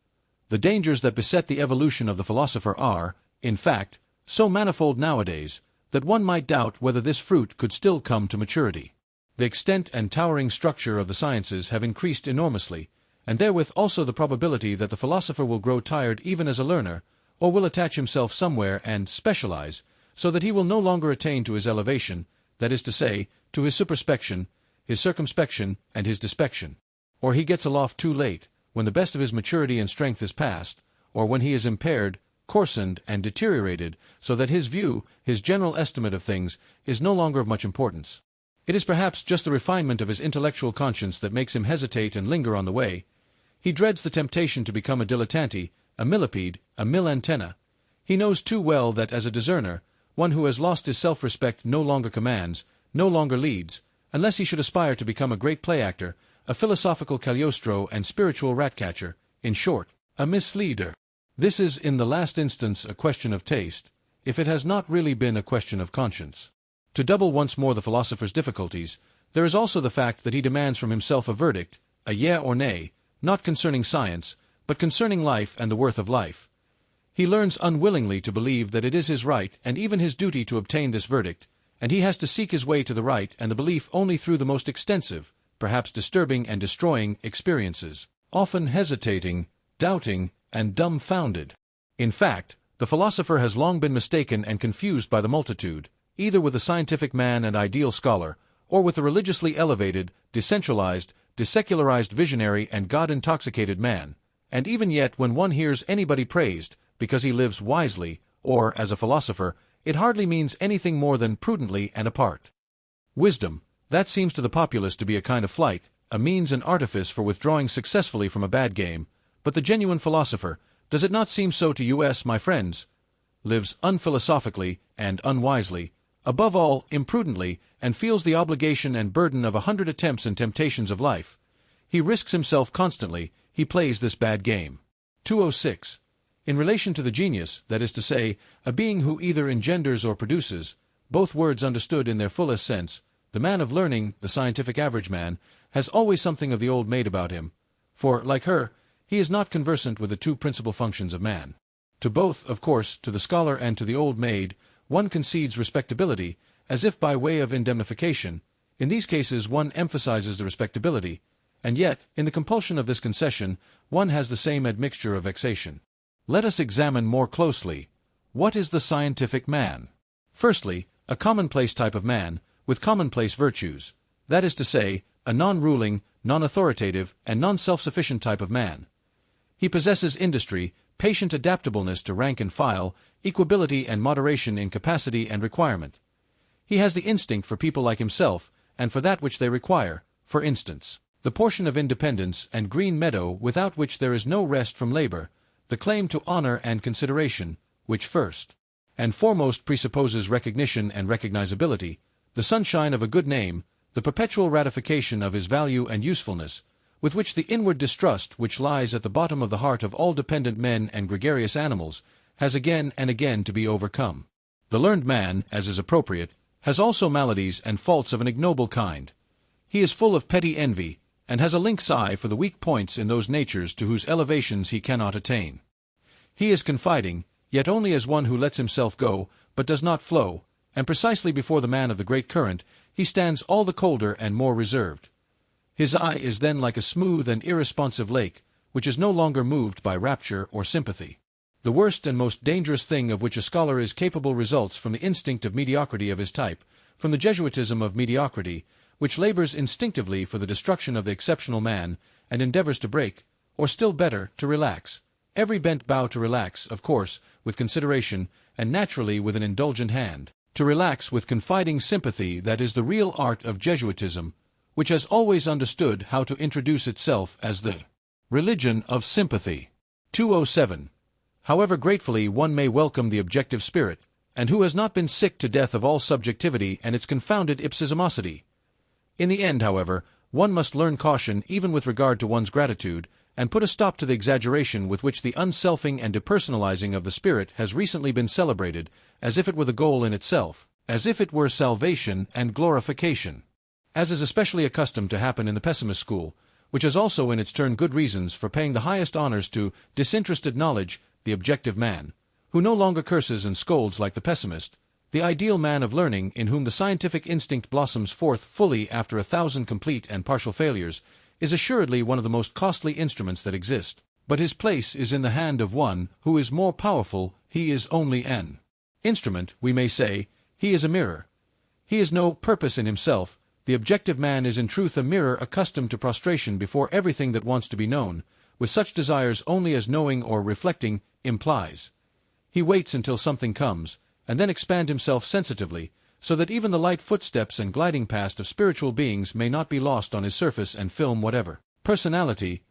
The dangers that beset the evolution of the philosopher are, in fact, so manifold nowadays, that one might doubt whether this fruit could still come to maturity. The extent and towering structure of the sciences have increased enormously, and therewith also the probability that the philosopher will grow tired even as a learner, or will attach himself somewhere and specialize, so that he will no longer attain to his elevation, that is to say, to his superspection, his circumspection, and his dispection. Or he gets aloft too late, when the best of his maturity and strength is past, or when he is impaired, coarsened, and deteriorated, so that his view, his general estimate of things, is no longer of much importance. It is perhaps just the refinement of his intellectual conscience that makes him hesitate and linger on the way. He dreads the temptation to become a dilettante, a millipede, a mill-antenna. He knows too well that as a discerner, one who has lost his self-respect no longer commands, no longer leads, unless he should aspire to become a great play-actor, a philosophical Cagliostro and spiritual rat-catcher, in short, a misleader. This is in the last instance a question of taste, if it has not really been a question of conscience. To double once more the philosopher's difficulties, there is also the fact that he demands from himself a verdict, a yea or nay, not concerning science, but concerning life and the worth of life. He learns unwillingly to believe that it is his right and even his duty to obtain this verdict, and he has to seek his way to the right and the belief only through the most extensive, perhaps disturbing and destroying, experiences, often hesitating, doubting, and dumbfounded. In fact, the philosopher has long been mistaken and confused by the multitude, either with the scientific man and ideal scholar, or with the religiously elevated, decentralized, desecularized visionary and God-intoxicated man, and even yet when one hears anybody praised, because he lives wisely, or, as a philosopher, it hardly means anything more than prudently and apart. Wisdom, that seems to the populace to be a kind of flight, a means and artifice for withdrawing successfully from a bad game, but the genuine philosopher, does it not seem so to us, my friends, lives unphilosophically and unwisely, above all, imprudently, and feels the obligation and burden of 100 attempts and temptations of life. He risks himself constantly, he plays this bad game. 206. In relation to the genius, that is to say, a being who either engenders or produces, both words understood in their fullest sense, the man of learning, the scientific average man, has always something of the old maid about him, for, like her, he is not conversant with the two principal functions of man. To both, of course, to the scholar and to the old maid, one concedes respectability, as if by way of indemnification. In these cases one emphasizes the respectability, and yet, in the compulsion of this concession, one has the same admixture of vexation. Let us examine more closely. What is the scientific man? Firstly, a commonplace type of man, with commonplace virtues. That is to say, a non-ruling, non-authoritative, and non-self-sufficient type of man. He possesses industry, patient adaptableness to rank and file, equability and moderation in capacity and requirement. He has the instinct for people like himself, and for that which they require, for instance, the portion of independence and green meadow without which there is no rest from labor, the claim to honor and consideration, which first and foremost presupposes recognition and recognizability, the sunshine of a good name, the perpetual ratification of his value and usefulness, with which the inward distrust which lies at the bottom of the heart of all dependent men and gregarious animals has again and again to be overcome. The learned man, as is appropriate, has also maladies and faults of an ignoble kind. He is full of petty envy, and has a lynx eye for the weak points in those natures to whose elevations he cannot attain. He is confiding, yet only as one who lets himself go, but does not flow, and precisely before the man of the great current, he stands all the colder and more reserved. His eye is then like a smooth and irresponsive lake, which is no longer moved by rapture or sympathy. The worst and most dangerous thing of which a scholar is capable results from the instinct of mediocrity of his type, from the Jesuitism of mediocrity, which labors instinctively for the destruction of the exceptional man, and endeavors to break, or still better, to relax, every bent bow to relax, of course, with consideration, and naturally with an indulgent hand, to relax with confiding sympathy. That is the real art of Jesuitism, which has always understood how to introduce itself as the religion of sympathy. 207. However gratefully one may welcome the objective spirit, and who has not been sick to death of all subjectivity and its confounded ipsismosity? In the end, however, one must learn caution even with regard to one's gratitude, and put a stop to the exaggeration with which the unselfing and depersonalizing of the spirit has recently been celebrated, as if it were the goal in itself, as if it were salvation and glorification. As is especially accustomed to happen in the pessimist school, which has also in its turn good reasons for paying the highest honors to disinterested knowledge, the objective man, who no longer curses and scolds like the pessimist, the ideal man of learning in whom the scientific instinct blossoms forth fully after 1,000 complete and partial failures, is assuredly one of the most costly instruments that exist. But his place is in the hand of one who is more powerful. He is only an instrument, we may say. He is a mirror. He is no purpose in himself. The objective man is in truth a mirror accustomed to prostration before everything that wants to be known, with such desires only as knowing or reflecting implies. He waits until something comes, and then expands himself sensitively, so that even the light footsteps and gliding past of spiritual beings may not be lost on his surface and film whatever personality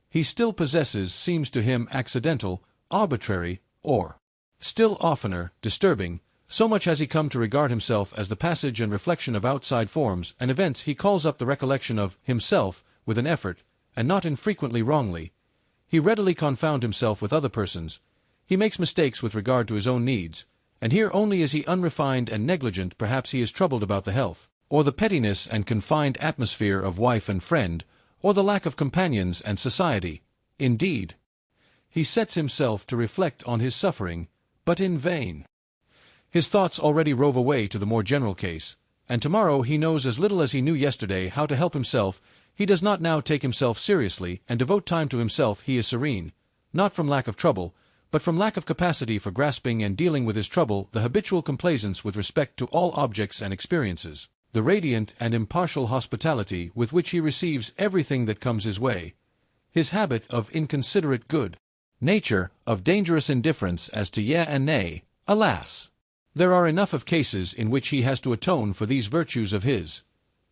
he still possesses seems to him accidental, arbitrary, or, still oftener, disturbing. So much has he come to regard himself as the passage and reflection of outside forms and events. He calls up the recollection of himself with an effort, and not infrequently wrongly. He readily confounds himself with other persons. He makes mistakes with regard to his own needs, and here only is he unrefined and negligent. Perhaps he is troubled about the health, or the pettiness and confined atmosphere of wife and friend, or the lack of companions and society. Indeed, he sets himself to reflect on his suffering, but in vain. His thoughts already rove away to the more general case, and tomorrow he knows as little as he knew yesterday how to help himself. He does not now take himself seriously and devote time to himself. He is serene, not from lack of trouble, but from lack of capacity for grasping and dealing with his trouble, the habitual complaisance with respect to all objects and experiences, the radiant and impartial hospitality with which he receives everything that comes his way, his habit of inconsiderate good nature, of dangerous indifference as to yea and nay. Alas! There are enough of cases in which he has to atone for these virtues of his,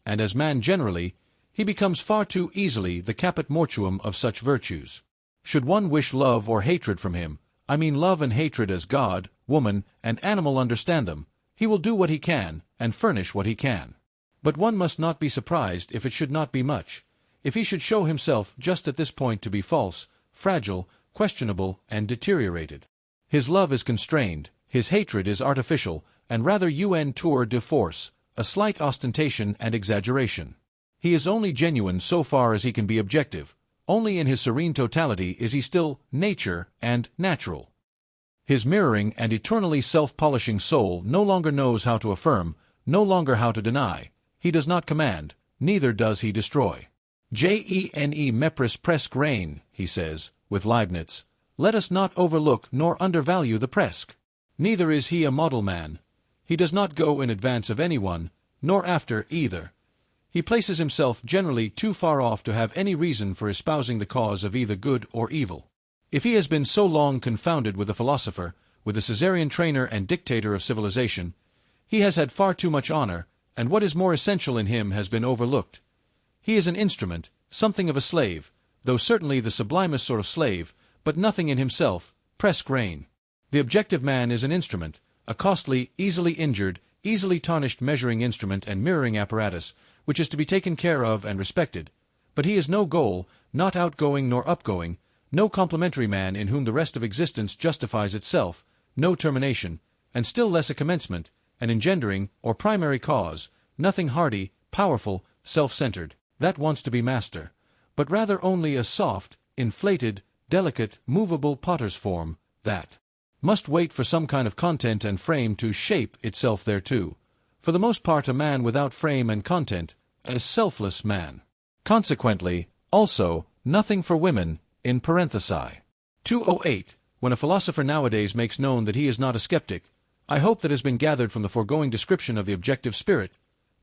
and as man generally, he becomes far too easily the caput mortuum of such virtues. Should one wish love or hatred from him, I mean love and hatred as God, woman, and animal understand them, He will do what he can, and furnish what he can. But one must not be surprised if it should not be much, if he should show himself just at this point to be false, fragile, questionable, and deteriorated. His love is constrained, his hatred is artificial, and rather un tour de force, a slight ostentation and exaggeration. He is only genuine so far as he can be objective. Only in his serene totality is he still nature and natural. His mirroring and eternally self-polishing soul no longer knows how to affirm, no longer how to deny. He does not command, neither does he destroy. Gene mepris presque rein, he says, with Leibniz, let us not overlook nor undervalue the presque. Neither is he a model man. He does not go in advance of anyone, nor after either. He places himself generally too far off to have any reason for espousing the cause of either good or evil. If he has been so long confounded with the philosopher, with the Caesarean trainer and dictator of civilization, he has had far too much honor, and what is more essential in him has been overlooked. He is an instrument, something of a slave, though certainly the sublimest sort of slave, but nothing in himself, presque rein. The objective man is an instrument, a costly, easily injured, easily tarnished measuring instrument and mirroring apparatus, which is to be taken care of and respected. But he is no goal, not outgoing nor upgoing, no complementary man in whom the rest of existence justifies itself, no termination, and still less a commencement, an engendering or primary cause, nothing hardy, powerful, self-centered, that wants to be master, but rather only a soft, inflated, delicate, movable potter's form, that must wait for some kind of content and frame to shape itself thereto. For the most part a man without frame and content, a selfless man. Consequently, also, nothing for women, in parenthesi. 208. When a philosopher nowadays makes known that he is not a skeptic, I hope that has been gathered from the foregoing description of the objective spirit.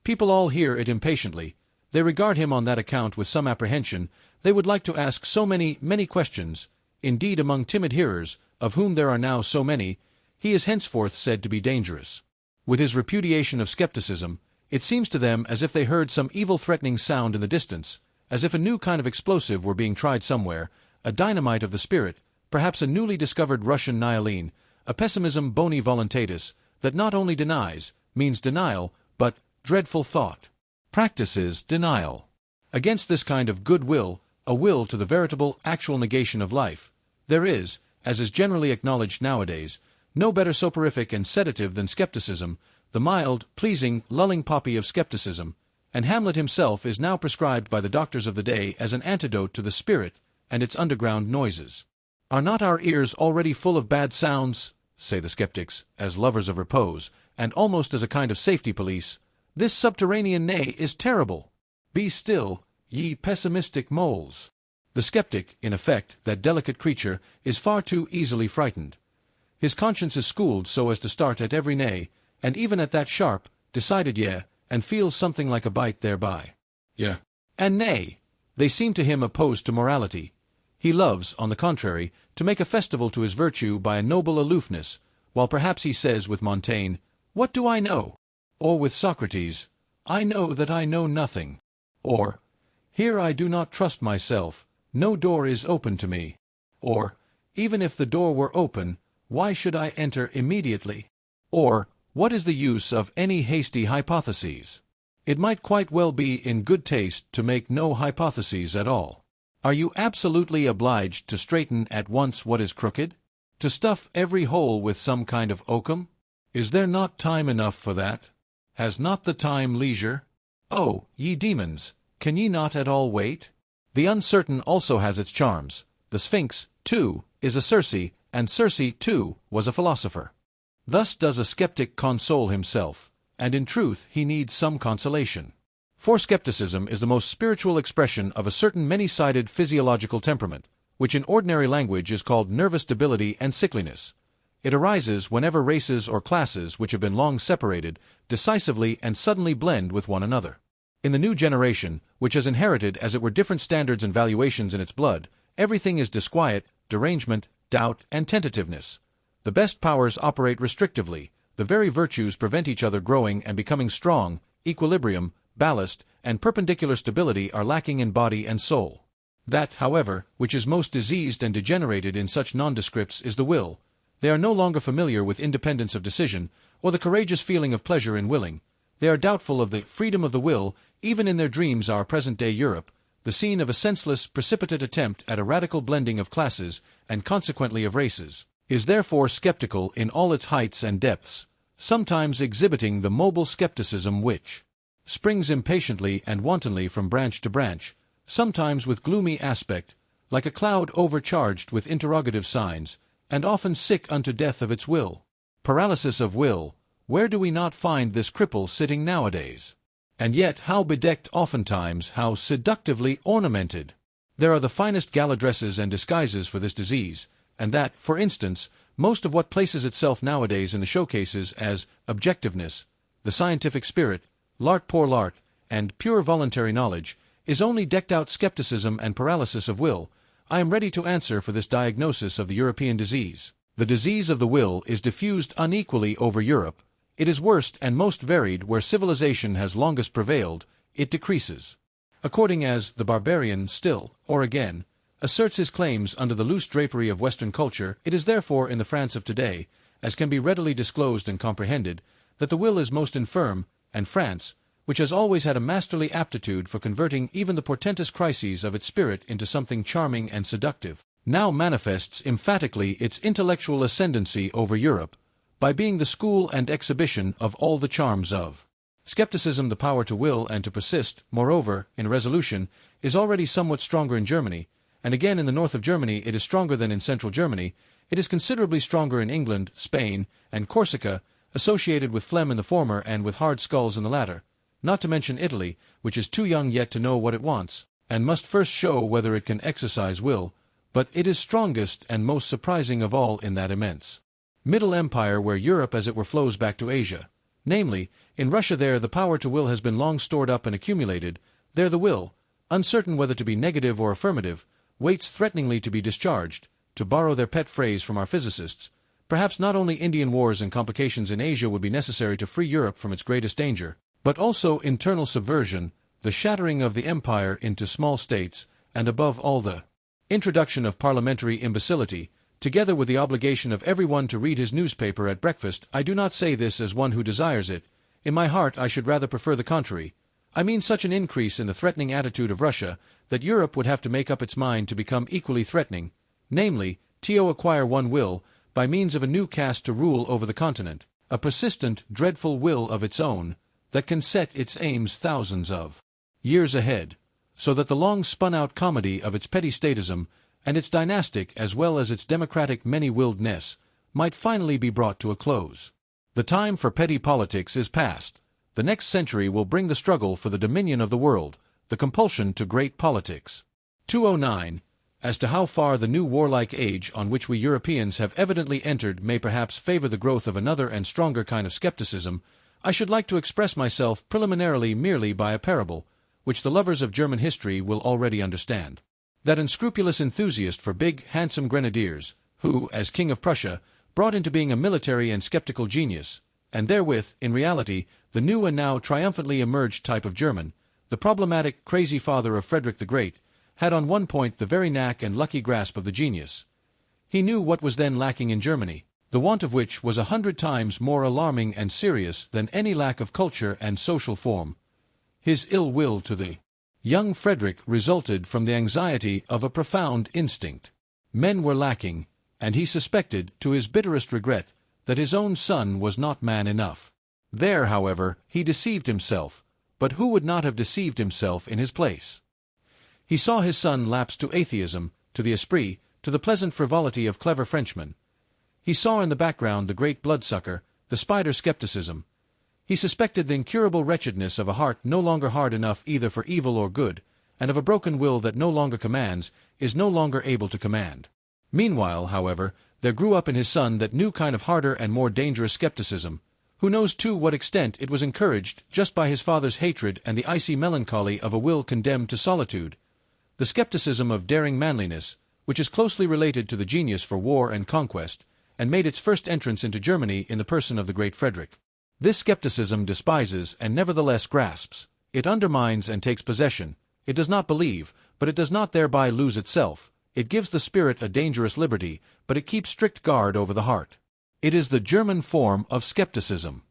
People all hear it impatiently. They regard him on that account with some apprehension. They would like to ask so many questions. Indeed, among timid hearers, of whom there are now so many, he is henceforth said to be dangerous. With his repudiation of skepticism, it seems to them as if they heard some evil threatening sound in the distance, as if a new kind of explosive were being tried somewhere, a dynamite of the spirit, perhaps a newly discovered Russian nihilene, a pessimism boni voluntatis, that not only denies, means denial, but, dreadful thought, practices denial. Against this kind of good will, a will to the veritable, actual negation of life, there is, as is generally acknowledged nowadays, no better soporific and sedative than skepticism, the mild, pleasing, lulling poppy of skepticism, and Hamlet himself is now prescribed by the doctors of the day as an antidote to the spirit and its underground noises. Are not our ears already full of bad sounds, say the skeptics, as lovers of repose, and almost as a kind of safety police? This subterranean neigh is terrible. Be still, ye pessimistic moles. The skeptic, in effect, that delicate creature, is far too easily frightened. His conscience is schooled so as to start at every nay, and even at that sharp, decided yea, and feels something like a bite thereby. Yea and nay, they seem to him opposed to morality. He loves, on the contrary, to make a festival to his virtue by a noble aloofness, while perhaps he says with Montaigne, "What do I know?" Or with Socrates, "I know that I know nothing." Or, "Here I do not trust myself, no door is open to me." Or, "Even if the door were open, why should I enter immediately?" Or, "What is the use of any hasty hypotheses?" It might quite well be in good taste to make no hypotheses at all. Are you absolutely obliged to straighten at once what is crooked? To stuff every hole with some kind of oakum? Is there not time enough for that? Has not the time leisure? Oh, ye demons, can ye not at all wait? The uncertain also has its charms. The Sphinx, too, is a Circe, and Circe, too, was a philosopher. Thus does a skeptic console himself, and in truth he needs some consolation. For skepticism is the most spiritual expression of a certain many-sided physiological temperament, which in ordinary language is called nervous debility and sickliness. It arises whenever races or classes which have been long separated, decisively and suddenly blend with one another. In the new generation, which has inherited as it were different standards and valuations in its blood, everything is disquiet, derangement, doubt, and tentativeness. The best powers operate restrictively, the very virtues prevent each other growing and becoming strong, equilibrium, ballast, and perpendicular stability are lacking in body and soul. That, however, which is most diseased and degenerated in such nondescripts is the will. They are no longer familiar with independence of decision, or the courageous feeling of pleasure in willing. They are doubtful of the freedom of the will, even in their dreams. Our present-day Europe, the scene of a senseless, precipitate attempt at a radical blending of classes, and consequently of races, is therefore skeptical in all its heights and depths, sometimes exhibiting the mobile skepticism which springs impatiently and wantonly from branch to branch, sometimes with gloomy aspect, like a cloud overcharged with interrogative signs, and often sick unto death of its will. Paralysis of will, where do we not find this cripple sitting nowadays? And yet how bedecked oftentimes, how seductively ornamented! There are the finest gala dresses and disguises for this disease, and that, for instance, most of what places itself nowadays in the showcases as objectiveness, the scientific spirit, l'art pour l'art, and pure voluntary knowledge, is only decked-out skepticism and paralysis of will. I am ready to answer for this diagnosis of the European disease. The disease of the will is diffused unequally over Europe. It is worst and most varied where civilization has longest prevailed. It decreases according as the barbarian still, or again, asserts his claims under the loose drapery of Western culture. It is therefore in the France of today, as can be readily disclosed and comprehended, that the will is most infirm, and France, which has always had a masterly aptitude for converting even the portentous crises of its spirit into something charming and seductive, now manifests emphatically its intellectual ascendancy over Europe, by being the school and exhibition of all the charms of skepticism. The power to will and to persist, moreover, in resolution, is already somewhat stronger in Germany, and again in the north of Germany it is stronger than in central Germany. It is considerably stronger in England, Spain, and Corsica, associated with phlegm in the former and with hard skulls in the latter, not to mention Italy, which is too young yet to know what it wants, and must first show whether it can exercise will, but it is strongest and most surprising of all in that immense Middle Empire where Europe as it were flows back to Asia. Namely, in Russia. There the power to will has been long stored up and accumulated. There the will, uncertain whether to be negative or affirmative, waits threateningly to be discharged. To borrow their pet phrase from our physicists, perhaps not only Indian wars and complications in Asia would be necessary to free Europe from its greatest danger, but also internal subversion, the shattering of the empire into small states, and above all the introduction of parliamentary imbecility, together with the obligation of everyone to read his newspaper at breakfast. I do not say this as one who desires it. In my heart I should rather prefer the contrary. I mean such an increase in the threatening attitude of Russia, that Europe would have to make up its mind to become equally threatening, namely, to acquire one will, by means of a new caste to rule over the continent, a persistent, dreadful will of its own, that can set its aims thousands of years ahead, so that the long spun-out comedy of its petty statism, and its dynastic as well as its democratic many-willedness, might finally be brought to a close. The time for petty politics is past. The next century will bring the struggle for the dominion of the world, the compulsion to great politics. 209. As to how far the new warlike age on which we Europeans have evidently entered may perhaps favor the growth of another and stronger kind of skepticism, I should like to express myself preliminarily merely by a parable, which the lovers of German history will already understand. That unscrupulous enthusiast for big, handsome grenadiers, who, as King of Prussia, brought into being a military and skeptical genius, and therewith, in reality, the new and now triumphantly emerged type of German, the problematic, crazy father of Friedrich the Great, had on one point the very knack and lucky grasp of the genius. He knew what was then lacking in Germany, the want of which was 100 times more alarming and serious than any lack of culture and social form. His ill will to the young Friedrich resulted from the anxiety of a profound instinct. Men were lacking, and he suspected, to his bitterest regret, that his own son was not man enough. There, however, he deceived himself, but who would not have deceived himself in his place? He saw his son lapse to atheism, to the esprit, to the pleasant frivolity of clever Frenchmen. He saw in the background the great bloodsucker, the spider skepticism. He suspected the incurable wretchedness of a heart no longer hard enough either for evil or good, and of a broken will that no longer commands, is no longer able to command. Meanwhile, however, there grew up in his son that new kind of harder and more dangerous skepticism. Who knows to what extent it was encouraged just by his father's hatred and the icy melancholy of a will condemned to solitude? The skepticism of daring manliness, which is closely related to the genius for war and conquest, and made its first entrance into Germany in the person of the great Friedrich. This skepticism despises and nevertheless grasps. It undermines and takes possession. It does not believe, but it does not thereby lose itself. It gives the spirit a dangerous liberty, but it keeps strict guard over the heart. It is the German form of skepticism,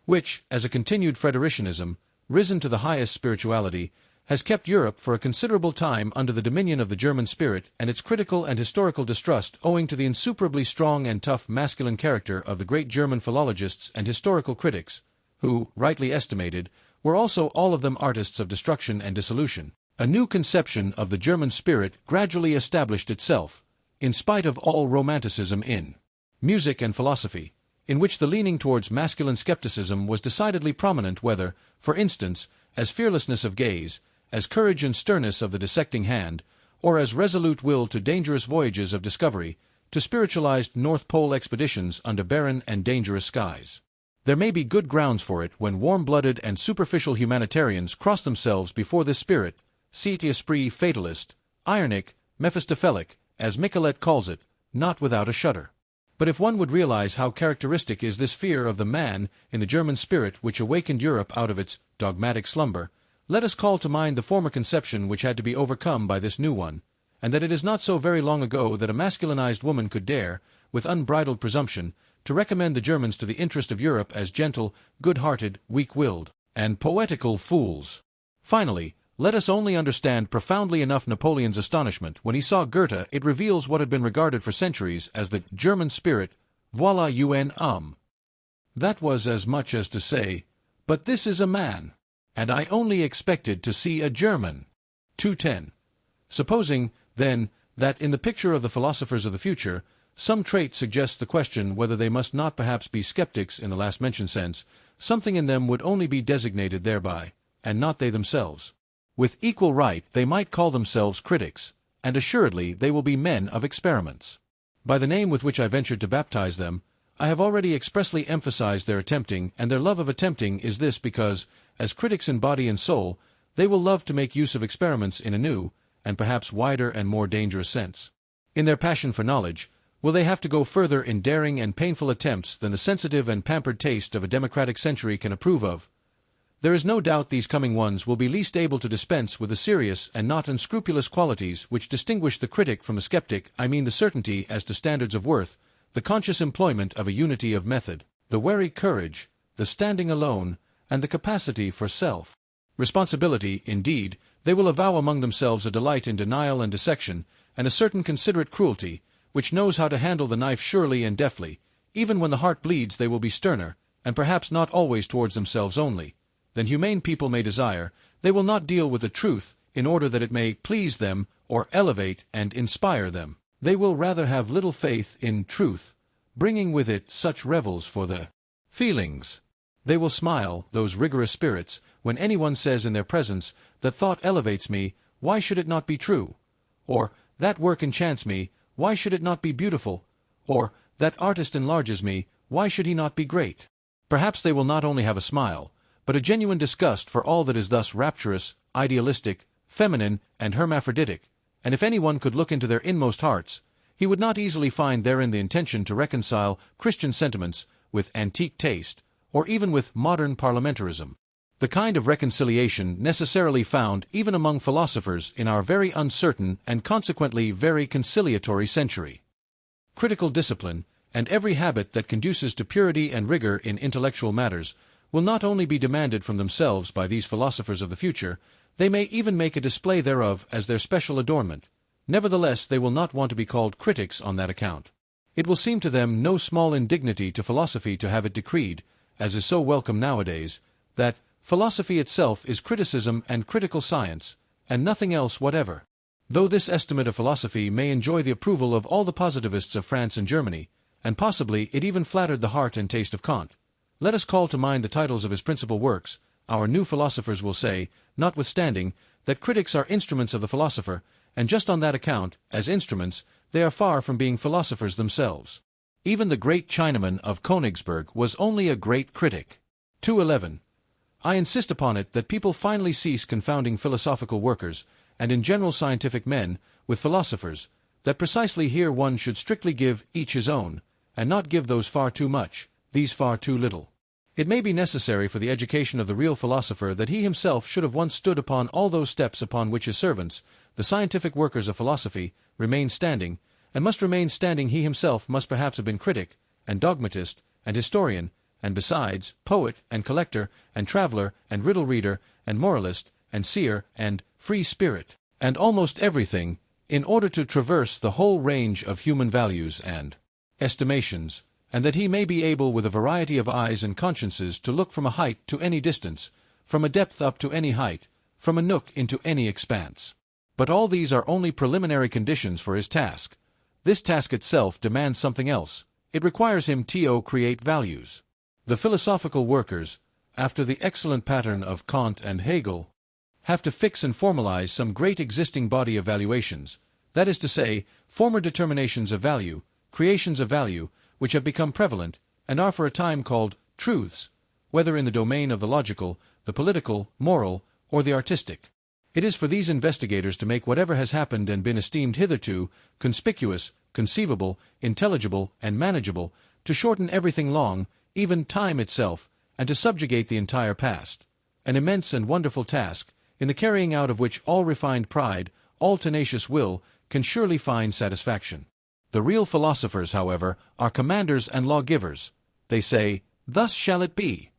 which, as a continued Fridericianism, risen to the highest spirituality, has kept Europe for a considerable time under the dominion of the German spirit and its critical and historical distrust owing to the insuperably strong and tough masculine character of the great German philologists and historical critics, who, rightly estimated, were also all of them artists of destruction and dissolution. A new conception of the German spirit gradually established itself, in spite of all romanticism in music and philosophy, in which the leaning towards masculine skepticism was decidedly prominent, whether, for instance, as fearlessness of gaze, as courage and sternness of the dissecting hand, or as resolute will to dangerous voyages of discovery, to spiritualized North Pole expeditions under barren and dangerous skies. There may be good grounds for it when warm-blooded and superficial humanitarians cross themselves before this spirit, cet esprit fatalist, ironic, Mephistophelic, as Michelet calls it, not without a shudder. But if one would realize how characteristic is this fear of the man in the German spirit which awakened Europe out of its dogmatic slumber, let us call to mind the former conception which had to be overcome by this new one, and that it is not so very long ago that a masculinized woman could dare, with unbridled presumption, to recommend the Germans to the interest of Europe as gentle, good-hearted, weak-willed, and poetical fools. Finally, let us only understand profoundly enough Napoleon's astonishment when he saw Goethe. It reveals what had been regarded for centuries as the German spirit, voilà un homme. That was as much as to say, but this is a man, and I only expected to see a German. 210. Supposing, then, that in the picture of the philosophers of the future, some trait suggests the question whether they must not perhaps be skeptics in the last-mentioned sense, something in them would only be designated thereby, and not they themselves. With equal right they might call themselves critics, and assuredly they will be men of experiments. By the name with which I ventured to baptize them, I have already expressly emphasized their attempting, and their love of attempting is this because, as critics in body and soul, they will love to make use of experiments in a new, and perhaps wider and more dangerous sense. In their passion for knowledge, will they have to go further in daring and painful attempts than the sensitive and pampered taste of a democratic century can approve of? There is no doubt these coming ones will be least able to dispense with the serious and not unscrupulous qualities which distinguish the critic from the skeptic. I mean the certainty as to standards of worth, the conscious employment of a unity of method, the wary courage, the standing alone, and the capacity for self-responsibility. Indeed, they will avow among themselves a delight in denial and dissection, and a certain considerate cruelty, which knows how to handle the knife surely and deftly. Even when the heart bleeds they will be sterner, and perhaps not always towards themselves only, than humane people may desire. They will not deal with the truth in order that it may please them or elevate and inspire them. They will rather have little faith in truth, bringing with it such revels for the feelings. They will smile, those rigorous spirits, when anyone says in their presence, "That thought elevates me, why should it not be true?" Or, "That work enchants me, why should it not be beautiful?" Or, "That artist enlarges me, why should he not be great?" Perhaps they will not only have a smile, but a genuine disgust for all that is thus rapturous, idealistic, feminine, and hermaphroditic, and if anyone could look into their inmost hearts, he would not easily find therein the intention to reconcile Christian sentiments with antique taste, or even with modern parliamentarism. The kind of reconciliation necessarily found even among philosophers in our very uncertain and consequently very conciliatory century. Critical discipline, and every habit that conduces to purity and rigor in intellectual matters, will not only be demanded from themselves by these philosophers of the future, they may even make a display thereof as their special adornment. Nevertheless, they will not want to be called critics on that account. It will seem to them no small indignity to philosophy to have it decreed, as is so welcome nowadays, that philosophy itself is criticism and critical science, and nothing else whatever. Though this estimate of philosophy may enjoy the approval of all the positivists of France and Germany, and possibly it even flattered the heart and taste of Kant, let us call to mind the titles of his principal works. Our new philosophers will say, notwithstanding, that critics are instruments of the philosopher, and just on that account, as instruments, they are far from being philosophers themselves. Even the great Chinaman of Königsberg was only a great critic. 211. I insist upon it that people finally cease confounding philosophical workers, and in general scientific men, with philosophers, that precisely here one should strictly give each his own, and not give those far too much, these far too little. It may be necessary for the education of the real philosopher that he himself should have once stood upon all those steps upon which his servants, the scientific workers of philosophy, remain standing, and must remain standing. He himself must perhaps have been critic, and dogmatist, and historian, and besides, poet, and collector, and traveler, and riddle reader, and moralist, and seer, and free spirit, and almost everything, in order to traverse the whole range of human values and estimations, and that he may be able with a variety of eyes and consciences to look from a height to any distance, from a depth up to any height, from a nook into any expanse. But all these are only preliminary conditions for his task. This task itself demands something else. It requires him to create values. The philosophical workers, after the excellent pattern of Kant and Hegel, have to fix and formalize some great existing body of valuations, that is to say, former determinations of value, creations of value, which have become prevalent, and are for a time called truths, whether in the domain of the logical, the political, moral, or the artistic. It is for these investigators to make whatever has happened and been esteemed hitherto conspicuous, conceivable, intelligible, and manageable, to shorten everything long, even time itself, and to subjugate the entire past. An immense and wonderful task, in the carrying out of which all refined pride, all tenacious will, can surely find satisfaction. The real philosophers, however, are commanders and lawgivers. They say, "Thus shall it be."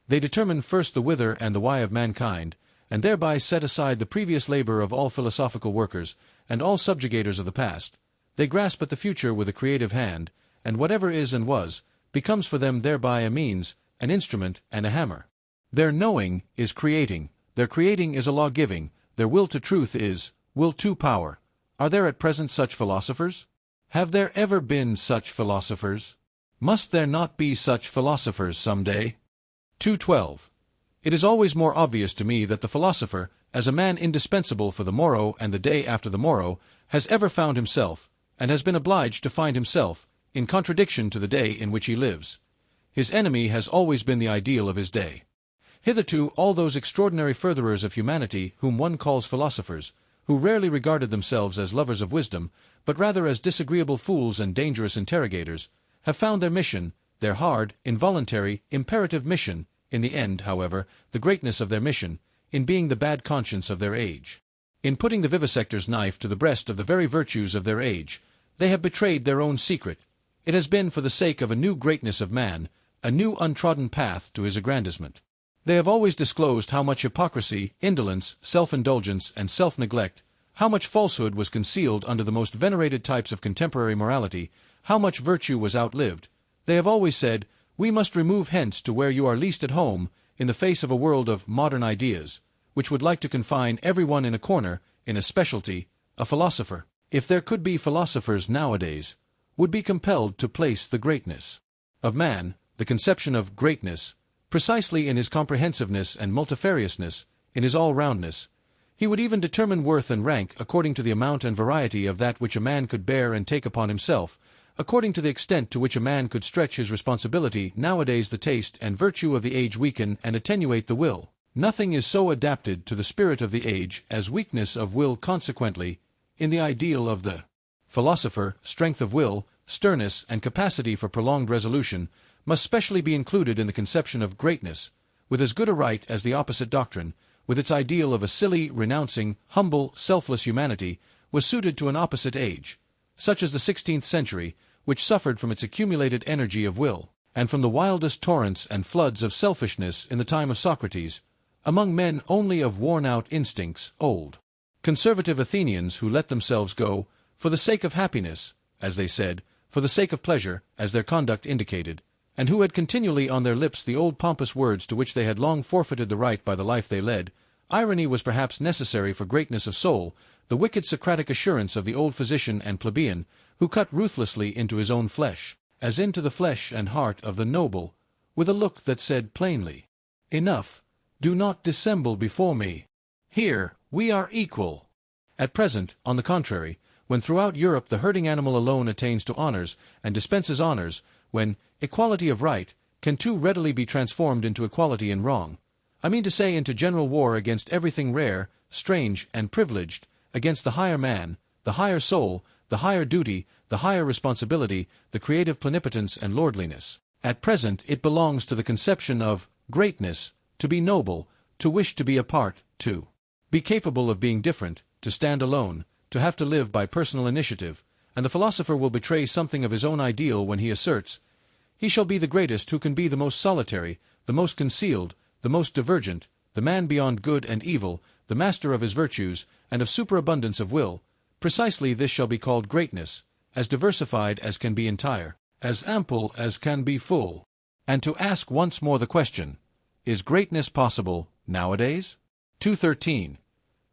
They determine first the whither and the why of mankind, and thereby set aside the previous labor of all philosophical workers, and all subjugators of the past. They grasp at the future with a creative hand, and whatever is and was, becomes for them thereby a means, an instrument, and a hammer. Their knowing is creating, their creating is a law-giving, their will to truth is will to power. Are there at present such philosophers? Have there ever been such philosophers? Must there not be such philosophers some day? 212. It is always more obvious to me that the philosopher, as a man indispensable for the morrow and the day after the morrow, has ever found himself, and has been obliged to find himself, in contradiction to the day in which he lives. His enemy has always been the ideal of his day. Hitherto all those extraordinary furtherers of humanity whom one calls philosophers, who rarely regarded themselves as lovers of wisdom, but rather as disagreeable fools and dangerous interrogators, have found their mission, their hard, involuntary, imperative mission, in the end, however, the greatness of their mission, in being the bad conscience of their age. In putting the vivisector's knife to the breast of the very virtues of their age, they have betrayed their own secret. It has been for the sake of a new greatness of man, a new untrodden path to his aggrandizement. They have always disclosed how much hypocrisy, indolence, self-indulgence, and self-neglect, how much falsehood was concealed under the most venerated types of contemporary morality, how much virtue was outlived. They have always said, "We must remove hence to where you are least at home, in the face of a world of modern ideas, which would like to confine everyone in a corner, in a specialty, a philosopher, if there could be philosophers nowadays, would be compelled to place the greatness of man, the conception of greatness, precisely in his comprehensiveness and multifariousness, in his all-roundness. He would even determine worth and rank according to the amount and variety of that which a man could bear and take upon himself, according to the extent to which a man could stretch his responsibility. Nowadays the taste and virtue of the age weaken and attenuate the will. Nothing is so adapted to the spirit of the age as weakness of will. Consequently, in the ideal of the philosopher, strength of will, sternness, and capacity for prolonged resolution must specially be included in the conception of greatness, with as good a right as the opposite doctrine, with its ideal of a silly, renouncing, humble, selfless humanity, was suited to an opposite age, such as the 16th century, which suffered from its accumulated energy of will, and from the wildest torrents and floods of selfishness in the time of Socrates, among men only of worn-out instincts, old, conservative Athenians who let themselves go, for the sake of happiness, as they said, for the sake of pleasure, as their conduct indicated, and who had continually on their lips the old pompous words to which they had long forfeited the right by the life they led. Irony was perhaps necessary for greatness of soul, the wicked Socratic assurance of the old physician and plebeian, who cut ruthlessly into his own flesh, as into the flesh and heart of the noble, with a look that said plainly, "Enough, do not dissemble before me. Here we are equal." At present, on the contrary, when throughout Europe the herding animal alone attains to honors, and dispenses honors, when equality of right can too readily be transformed into equality in wrong, I mean to say into general war against everything rare, strange, and privileged, against the higher man, the higher soul, the higher duty, the higher responsibility, the creative plenipotence and lordliness. At present it belongs to the conception of greatness to be noble, to wish to be apart, to be capable of being different, to stand alone, to have to live by personal initiative, and the philosopher will betray something of his own ideal when he asserts, He shall be the greatest who can be the most solitary, the most concealed, the most divergent, the man beyond good and evil, the master of his virtues, and of superabundance of will. Precisely this shall be called greatness, as diversified as can be entire, as ample as can be full. And to ask once more the question, is greatness possible nowadays? 213.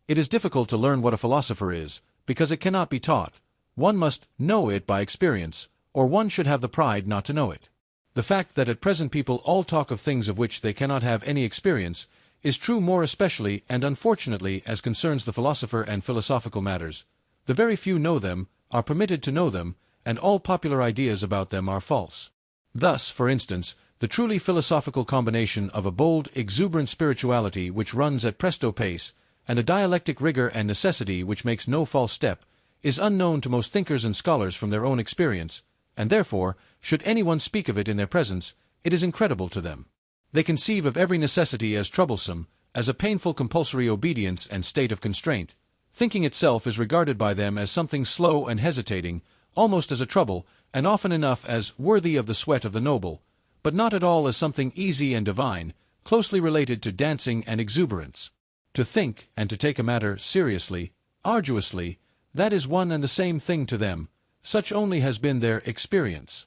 It is difficult to learn what a philosopher is, because it cannot be taught. One must know it by experience, or one should have the pride not to know it. The fact that at present people all talk of things of which they cannot have any experience is true more especially and unfortunately as concerns the philosopher and philosophical matters. The very few know them, are permitted to know them, and all popular ideas about them are false. Thus, for instance, the truly philosophical combination of a bold, exuberant spirituality which runs at presto pace, and a dialectic rigor and necessity which makes no false step, is unknown to most thinkers and scholars from their own experience, and therefore, should anyone speak of it in their presence, it is incredible to them. They conceive of every necessity as troublesome, as a painful compulsory obedience and state of constraint. Thinking itself is regarded by them as something slow and hesitating, almost as a trouble, and often enough as worthy of the sweat of the noble, but not at all as something easy and divine, closely related to dancing and exuberance. To think, and to take a matter seriously, arduously, that is one and the same thing to them. Such only has been their experience.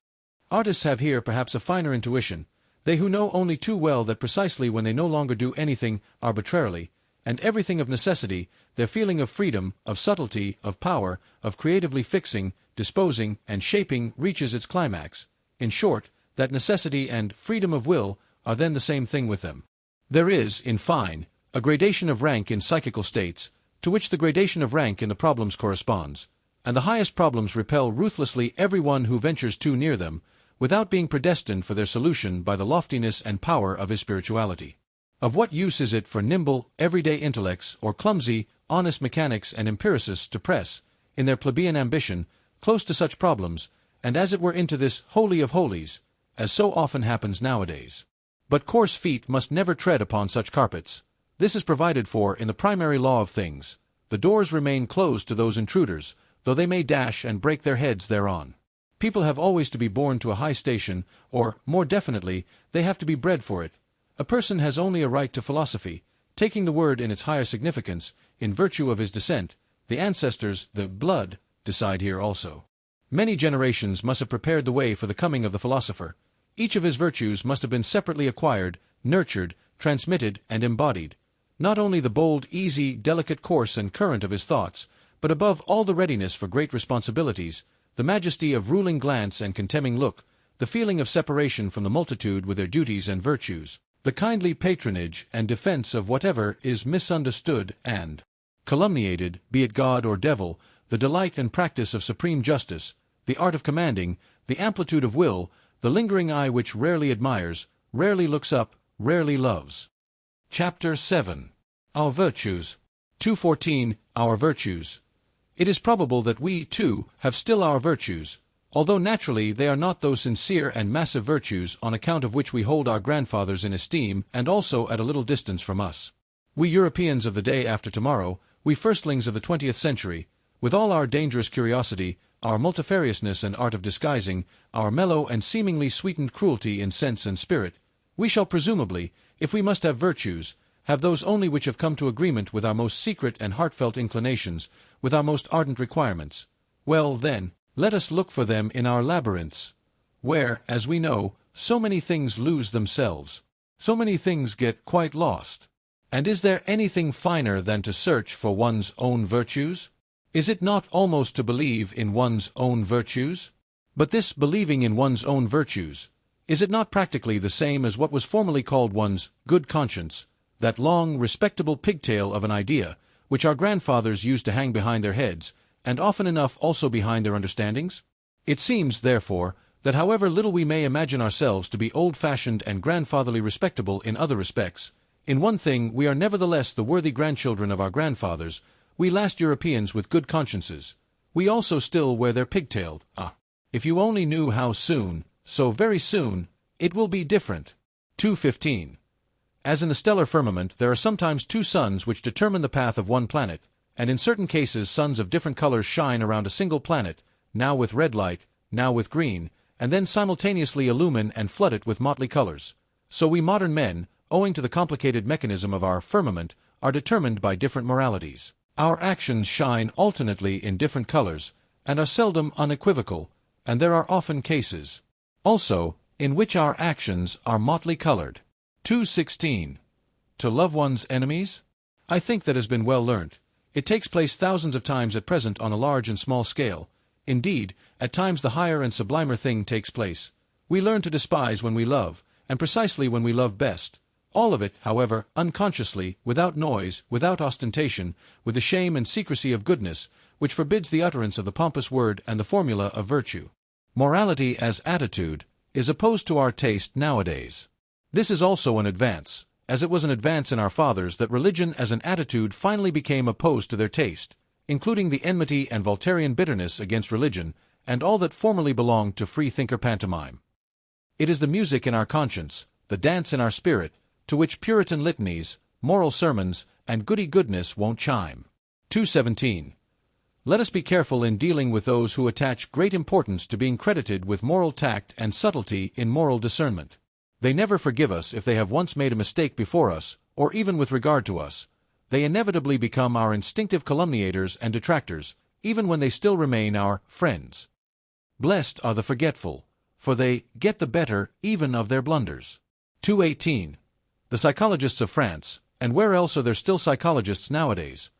Artists have here perhaps a finer intuition, they who know only too well that precisely when they no longer do anything arbitrarily, and everything of necessity, their feeling of freedom, of subtlety, of power, of creatively fixing, disposing, and shaping reaches its climax. In short, that necessity and freedom of will are then the same thing with them. There is, in fine, a gradation of rank in psychical states, to which the gradation of rank in the problems corresponds, and the highest problems repel ruthlessly every one who ventures too near them, without being predestined for their solution by the loftiness and power of his spirituality. Of what use is it for nimble, everyday intellects or clumsy, honest mechanics and empiricists to press, in their plebeian ambition, close to such problems, and as it were into this holy of holies, as so often happens nowadays? But coarse feet must never tread upon such carpets. This is provided for in the primary law of things. The doors remain closed to those intruders, though they may dash and break their heads thereon. People have always to be born to a high station, or, more definitely, they have to be bred for it. A person has only a right to philosophy, taking the word in its higher significance, in virtue of his descent. The ancestors, the blood, decide here also. Many generations must have prepared the way for the coming of the philosopher. Each of his virtues must have been separately acquired, nurtured, transmitted, and embodied. Not only the bold, easy, delicate course and current of his thoughts, but above all the readiness for great responsibilities, the majesty of ruling glance and contemning look, the feeling of separation from the multitude with their duties and virtues, the kindly patronage and defense of whatever is misunderstood and calumniated, be it God or devil, the delight and practice of supreme justice, the art of commanding, the amplitude of will, the lingering eye which rarely admires, rarely looks up, rarely loves. Chapter 7. Our Virtues. 214. Our Virtues. It is probable that we, too, have still our virtues, although naturally they are not those sincere and massive virtues on account of which we hold our grandfathers in esteem and also at a little distance from us. We Europeans of the day after tomorrow, we firstlings of the 20th century, with all our dangerous curiosity, our multifariousness and art of disguising, our mellow and seemingly sweetened cruelty in sense and spirit, we shall presumably, if we must have virtues, have those only which have come to agreement with our most secret and heartfelt inclinations, with our most ardent requirements. Well, then, let us look for them in our labyrinths, where, as we know, so many things lose themselves, so many things get quite lost. And is there anything finer than to search for one's own virtues? Is it not almost to believe in one's own virtues? But this believing in one's own virtues, is it not practically the same as what was formerly called one's good conscience, that long, respectable pigtail of an idea, which our grandfathers used to hang behind their heads, and often enough also behind their understandings? It seems, therefore, that however little we may imagine ourselves to be old-fashioned and grandfatherly respectable in other respects, in one thing we are nevertheless the worthy grandchildren of our grandfathers, we last Europeans with good consciences. We also still wear their pigtail. If you only knew how soon, so very soon, it will be different. 215. As in the stellar firmament there are sometimes two suns which determine the path of one planet, and in certain cases suns of different colors shine around a single planet, now with red light, now with green, and then simultaneously illumine and flood it with motley colors. So we modern men, owing to the complicated mechanism of our firmament, are determined by different moralities. Our actions shine alternately in different colors, and are seldom unequivocal, and there are often cases, also, in which our actions are motley colored. 2:16. To love one's enemies? I think that has been well learnt. It takes place thousands of times at present on a large and small scale. Indeed, at times the higher and sublimer thing takes place. We learn to despise when we love, and precisely when we love best. All of it, however, unconsciously, without noise, without ostentation, with the shame and secrecy of goodness, which forbids the utterance of the pompous word and the formula of virtue. Morality as attitude is opposed to our taste nowadays. This is also an advance, as it was an advance in our fathers that religion as an attitude finally became opposed to their taste, including the enmity and Voltairean bitterness against religion, and all that formerly belonged to free-thinker pantomime. It is the music in our conscience, the dance in our spirit, to which Puritan litanies, moral sermons, and goody-goodness won't chime. 2:17. Let us be careful in dealing with those who attach great importance to being credited with moral tact and subtlety in moral discernment. They never forgive us if they have once made a mistake before us, or even with regard to us. They inevitably become our instinctive calumniators and detractors, even when they still remain our friends. Blessed are the forgetful, for they get the better even of their blunders. 2:18. The psychologists of France, and where else are there still psychologists nowadays,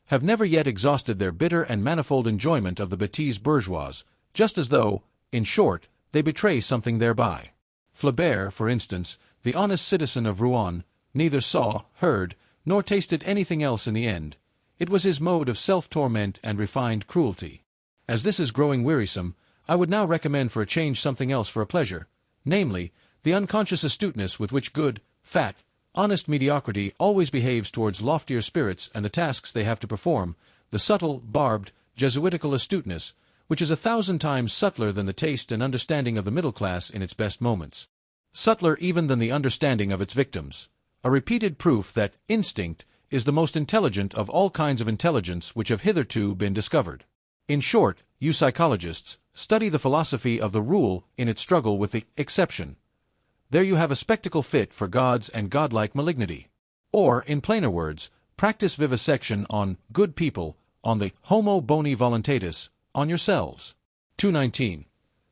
have never yet exhausted their bitter and manifold enjoyment of the bêtise bourgeoise, just as though, in short, they betray something thereby. Flaubert, for instance, the honest citizen of Rouen, neither saw, heard, nor tasted anything else in the end. It was his mode of self-torment and refined cruelty. As this is growing wearisome, I would now recommend for a change something else for a pleasure, namely, the unconscious astuteness with which good, fat, honest mediocrity always behaves towards loftier spirits and the tasks they have to perform, the subtle, barbed, Jesuitical astuteness, which is 1,000 times subtler than the taste and understanding of the middle class in its best moments. Subtler even than the understanding of its victims. A repeated proof that instinct is the most intelligent of all kinds of intelligence which have hitherto been discovered. In short, you psychologists, study the philosophy of the rule in its struggle with the exception. There you have a spectacle fit for gods and godlike malignity. Or, in plainer words, practice vivisection on good people, on the homo boni voluntatis, on yourselves. 2:19.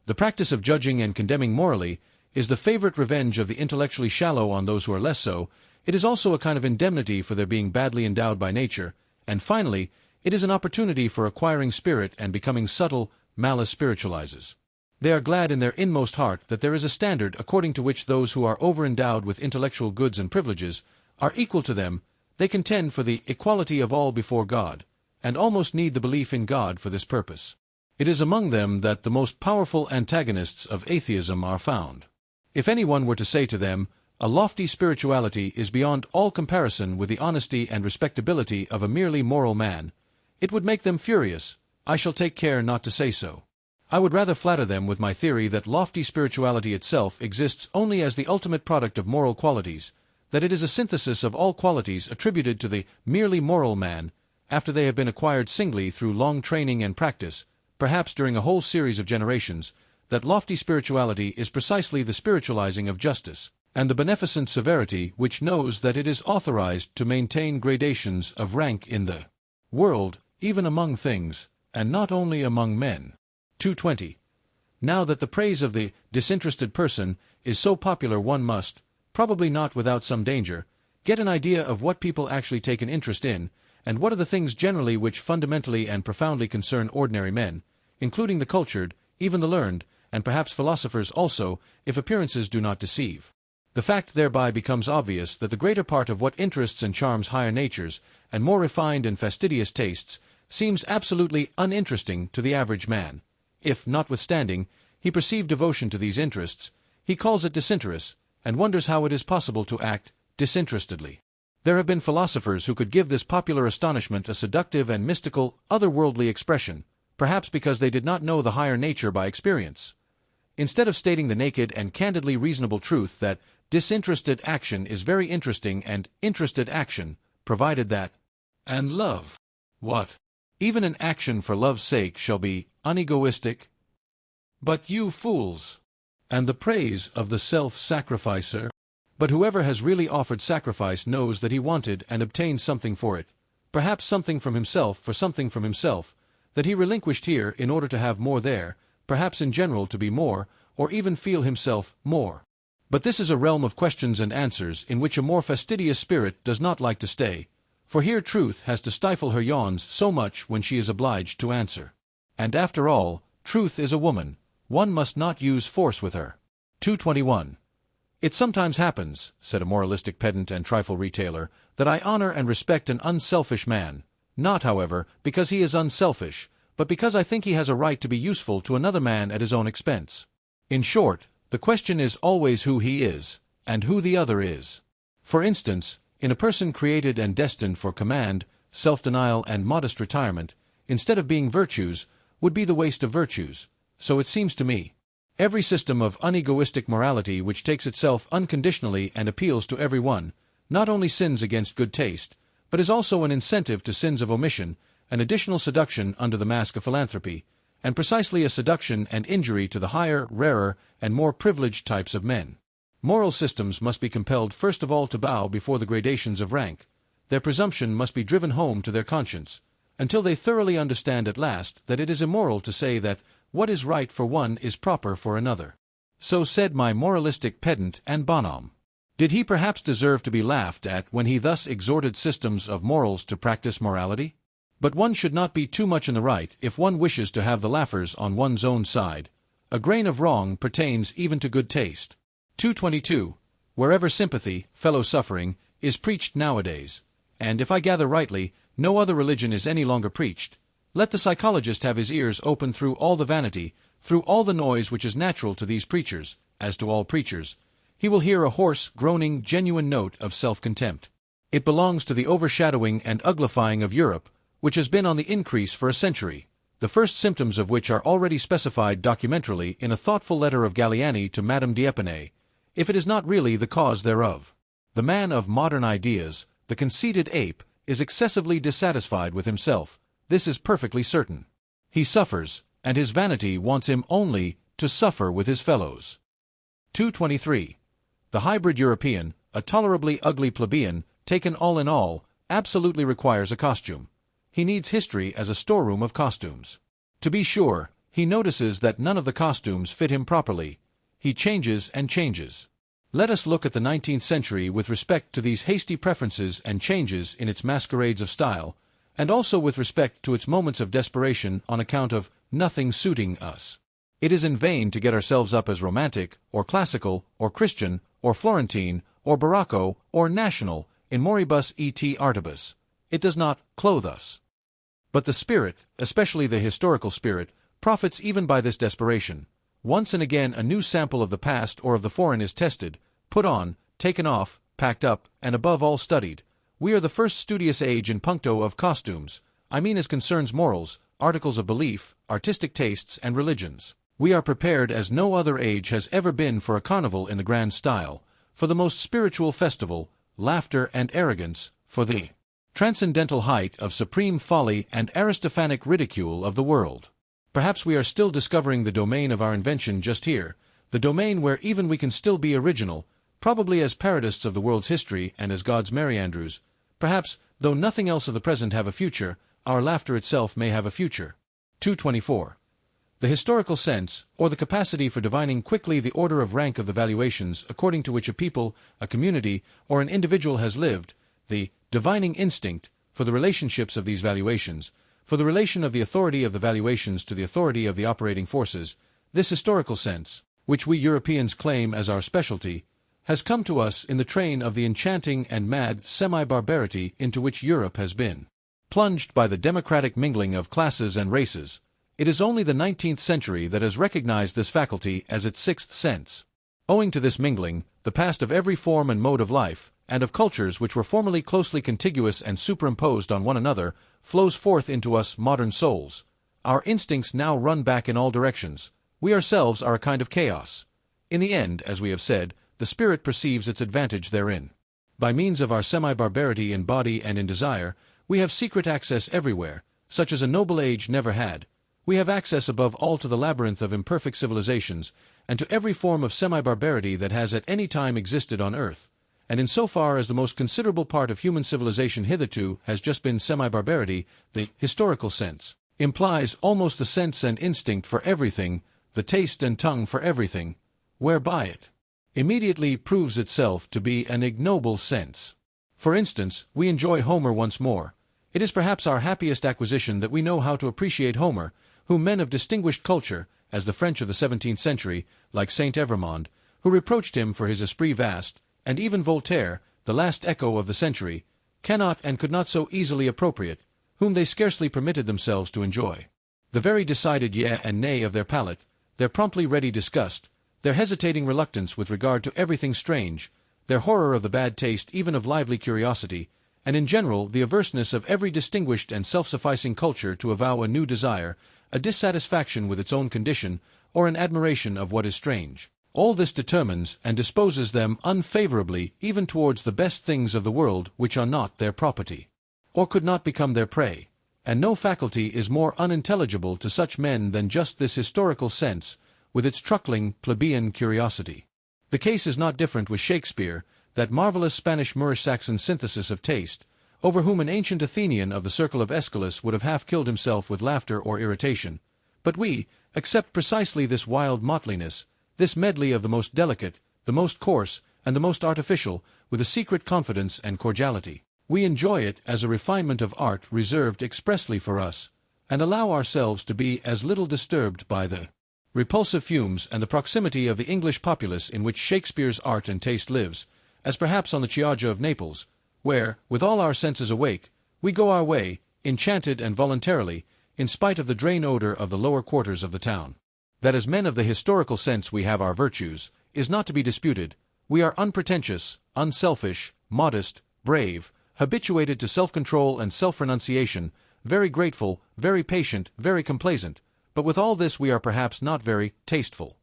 The practice of judging and condemning morally is the favorite revenge of the intellectually shallow on those who are less so. It is also a kind of indemnity for their being badly endowed by nature, and finally, it is an opportunity for acquiring spirit and becoming subtle. Malice spiritualizes. They are glad in their inmost heart that there is a standard according to which those who are over-endowed with intellectual goods and privileges are equal to them. They contend for the equality of all before God, and almost need the belief in God for this purpose. It is among them that the most powerful antagonists of atheism are found. If anyone were to say to them, a lofty spirituality is beyond all comparison with the honesty and respectability of a merely moral man, it would make them furious. I shall take care not to say so. I would rather flatter them with my theory that lofty spirituality itself exists only as the ultimate product of moral qualities, that it is a synthesis of all qualities attributed to the merely moral man, after they have been acquired singly through long training and practice, perhaps during a whole series of generations, that lofty spirituality is precisely the spiritualizing of justice, and the beneficent severity which knows that it is authorized to maintain gradations of rank in the world, even among things, and not only among men. 2:20. Now that the praise of the disinterested person is so popular, one must, probably not without some danger, get an idea of what people actually take an interest in, and what are the things generally which fundamentally and profoundly concern ordinary men, including the cultured, even the learned, and perhaps philosophers also, if appearances do not deceive. The fact thereby becomes obvious that the greater part of what interests and charms higher natures, and more refined and fastidious tastes, seems absolutely uninteresting to the average man. If, notwithstanding, he perceive devotion to these interests, he calls it disinterest, and wonders how it is possible to act disinterestedly. There have been philosophers who could give this popular astonishment a seductive and mystical, otherworldly expression, perhaps because they did not know the higher nature by experience. Instead of stating the naked and candidly reasonable truth that disinterested action is very interesting and interested action, provided that, and love, what? Even an action for love's sake shall be unegoistic. But you fools! And the praise of the self-sacrificer? But whoever has really offered sacrifice knows that he wanted and obtained something for it, perhaps something from himself for something from himself, that he relinquished here in order to have more there, perhaps in general to be more, or even feel himself more. But this is a realm of questions and answers in which a more fastidious spirit does not like to stay, for here truth has to stifle her yawns so much when she is obliged to answer. And after all, truth is a woman, one must not use force with her. 221. It sometimes happens, said a moralistic pedant and trifle retailer, that I honor and respect an unselfish man, not, however, because he is unselfish, but because I think he has a right to be useful to another man at his own expense. In short, the question is always who he is, and who the other is. For instance, in a person created and destined for command, self-denial and modest retirement, instead of being virtues, would be the waste of virtues, so it seems to me. Every system of unegoistic morality which takes itself unconditionally and appeals to every one, not only sins against good taste, but is also an incentive to sins of omission, an additional seduction under the mask of philanthropy, and precisely a seduction and injury to the higher, rarer, and more privileged types of men. Moral systems must be compelled first of all to bow before the gradations of rank. Their presumption must be driven home to their conscience, until they thoroughly understand at last that it is immoral to say that what is right for one is proper for another. So said my moralistic pedant and bonhomme. Did he perhaps deserve to be laughed at when he thus exhorted systems of morals to practice morality? But one should not be too much in the right if one wishes to have the laughers on one's own side. A grain of wrong pertains even to good taste. 222. Wherever sympathy, fellow-suffering, is preached nowadays, and if I gather rightly, no other religion is any longer preached, let the psychologist have his ears open through all the vanity, through all the noise which is natural to these preachers, as to all preachers. He will hear a hoarse, groaning, genuine note of self-contempt. It belongs to the overshadowing and uglifying of Europe, which has been on the increase for a century, the first symptoms of which are already specified documentarily in a thoughtful letter of Galliani to Madame d'Épinay, if it is not really the cause thereof. The man of modern ideas, the conceited ape, is excessively dissatisfied with himself. This is perfectly certain. He suffers, and his vanity wants him only to suffer with his fellows. 223. The hybrid European, a tolerably ugly plebeian, taken all in all, absolutely requires a costume. He needs history as a storeroom of costumes. To be sure, he notices that none of the costumes fit him properly. He changes and changes. Let us look at the 19th century with respect to these hasty preferences and changes in its masquerades of style, and also with respect to its moments of desperation on account of nothing suiting us. It is in vain to get ourselves up as romantic, or classical, or Christian, or Florentine, or Barocco, or national, in moribus et artibus. It does not clothe us. But the spirit, especially the historical spirit, profits even by this desperation. Once and again a new sample of the past or of the foreign is tested, put on, taken off, packed up, and above all studied. We are the first studious age in puncto of costumes, I mean as concerns morals, articles of belief, artistic tastes, and religions. We are prepared as no other age has ever been for a carnival in the grand style, for the most spiritual festival, laughter and arrogance, for the transcendental height of supreme folly and Aristophanic ridicule of the world. Perhaps we are still discovering the domain of our invention just here, the domain where even we can still be original, probably as parodists of the world's history and as God's Merry Andrews. Perhaps, though nothing else of the present have a future, our laughter itself may have a future. 224. The historical sense, or the capacity for divining quickly the order of rank of the valuations according to which a people, a community, or an individual has lived, the divining instinct, for the relationships of these valuations, for the relation of the authority of the valuations to the authority of the operating forces, this historical sense, which we Europeans claim as our specialty, has come to us in the train of the enchanting and mad semi-barbarity into which Europe has been plunged by the democratic mingling of classes and races. It is only the 19th century that has recognized this faculty as its sixth sense. Owing to this mingling, the past of every form and mode of life, and of cultures which were formerly closely contiguous and superimposed on one another, flows forth into us modern souls. Our instincts now run back in all directions. We ourselves are a kind of chaos. In the end, as we have said, the spirit perceives its advantage therein. By means of our semi-barbarity in body and in desire, we have secret access everywhere, such as a noble age never had. We have access above all to the labyrinth of imperfect civilizations, and to every form of semi-barbarity that has at any time existed on Earth. And insofar as the most considerable part of human civilization hitherto has just been semi-barbarity, the historical sense implies almost the sense and instinct for everything, the taste and tongue for everything, whereby it immediately proves itself to be an ignoble sense. For instance, we enjoy Homer once more. It is perhaps our happiest acquisition that we know how to appreciate Homer, whom men of distinguished culture, as the French of the 17th century, like Saint Evremond, who reproached him for his esprit vaste, and even Voltaire, the last echo of the century, cannot and could not so easily appropriate, whom they scarcely permitted themselves to enjoy. The very decided yea and nay of their palate, their promptly ready disgust, their hesitating reluctance with regard to everything strange, their horror of the bad taste even of lively curiosity, and in general the averseness of every distinguished and self-sufficing culture to avow a new desire, a dissatisfaction with its own condition, or an admiration of what is strange. All this determines and disposes them unfavorably even towards the best things of the world which are not their property, or could not become their prey, and no faculty is more unintelligible to such men than just this historical sense, with its truckling, plebeian curiosity. The case is not different with Shakespeare, that marvelous Spanish Moorish-Saxon synthesis of taste, over whom an ancient Athenian of the circle of Aeschylus would have half killed himself with laughter or irritation. But we accept precisely this wild motleynesss, this medley of the most delicate, the most coarse, and the most artificial, with a secret confidence and cordiality. We enjoy it as a refinement of art reserved expressly for us, and allow ourselves to be as little disturbed by the repulsive fumes and the proximity of the English populace in which Shakespeare's art and taste lives, as perhaps on the Chioggia of Naples, where, with all our senses awake, we go our way, enchanted and voluntarily, in spite of the drain odor of the lower quarters of the town. That as men of the historical sense we have our virtues, is not to be disputed. We are unpretentious, unselfish, modest, brave, habituated to self-control and self-renunciation, very grateful, very patient, very complaisant, but with all this we are perhaps not very tasteful.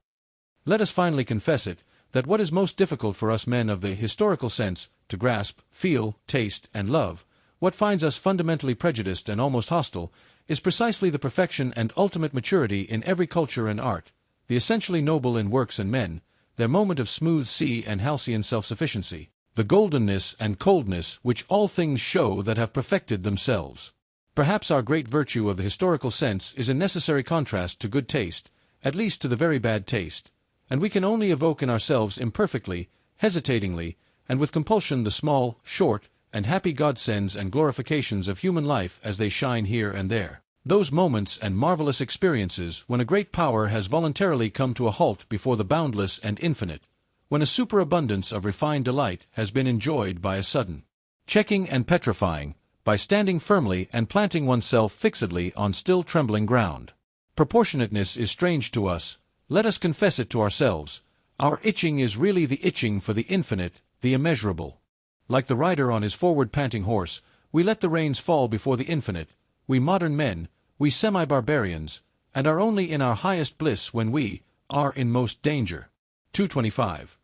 Let us finally confess it, that what is most difficult for us men of the historical sense, to grasp, feel, taste, and love, what finds us fundamentally prejudiced and almost hostile, is precisely the perfection and ultimate maturity in every culture and art, the essentially noble in works and men, their moment of smooth sea and halcyon self-sufficiency, the goldenness and coldness which all things show that have perfected themselves. Perhaps our great virtue of the historical sense is in necessary contrast to good taste, at least to the very bad taste, and we can only evoke in ourselves imperfectly, hesitatingly, and with compulsion the small, short, and happy godsends and glorifications of human life as they shine here and there. Those moments and marvelous experiences when a great power has voluntarily come to a halt before the boundless and infinite, when a superabundance of refined delight has been enjoyed by a sudden checking and petrifying, by standing firmly and planting oneself fixedly on still trembling ground. Proportionateness is strange to us. Let us confess it to ourselves. Our itching is really the itching for the infinite, the immeasurable. Like the rider on his forward panting horse, we let the reins fall before the infinite, we modern men, we semi-barbarians, and are only in our highest bliss when we are in most danger. 225.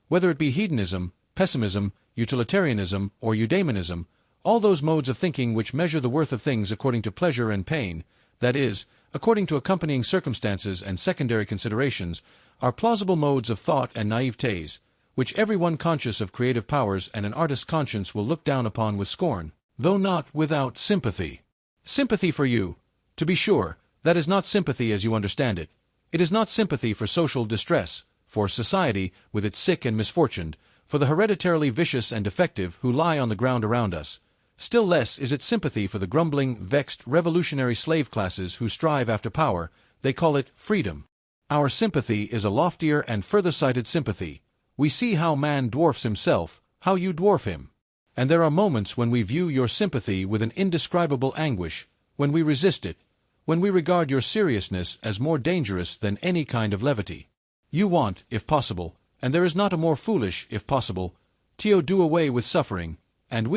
Whether it be hedonism, pessimism, utilitarianism, or eudaimonism, all those modes of thinking which measure the worth of things according to pleasure and pain, that is, according to accompanying circumstances and secondary considerations, are plausible modes of thought and naivete, which every one conscious of creative powers and an artist's conscience will look down upon with scorn, though not without sympathy. Sympathy for you, to be sure, that is not sympathy as you understand it. It is not sympathy for social distress, for society with its sick and misfortuned, for the hereditarily vicious and defective who lie on the ground around us. Still less is it sympathy for the grumbling, vexed, revolutionary slave classes who strive after power. They call it freedom. Our sympathy is a loftier and further-sighted sympathy. We see how man dwarfs himself, how you dwarf him. And there are moments when we view your sympathy with an indescribable anguish, when we resist it, when we regard your seriousness as more dangerous than any kind of levity. You want, if possible, and there is not a more foolish, if possible, to do away with suffering, and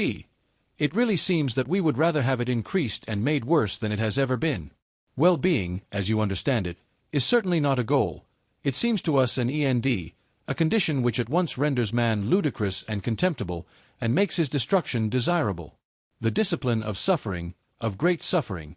it really seems that we would rather have it increased and made worse than it has ever been. Well-being, as you understand it, is certainly not a goal. It seems to us an end, a condition which at once renders man ludicrous and contemptible, and makes his destruction desirable. The discipline of suffering, of great suffering,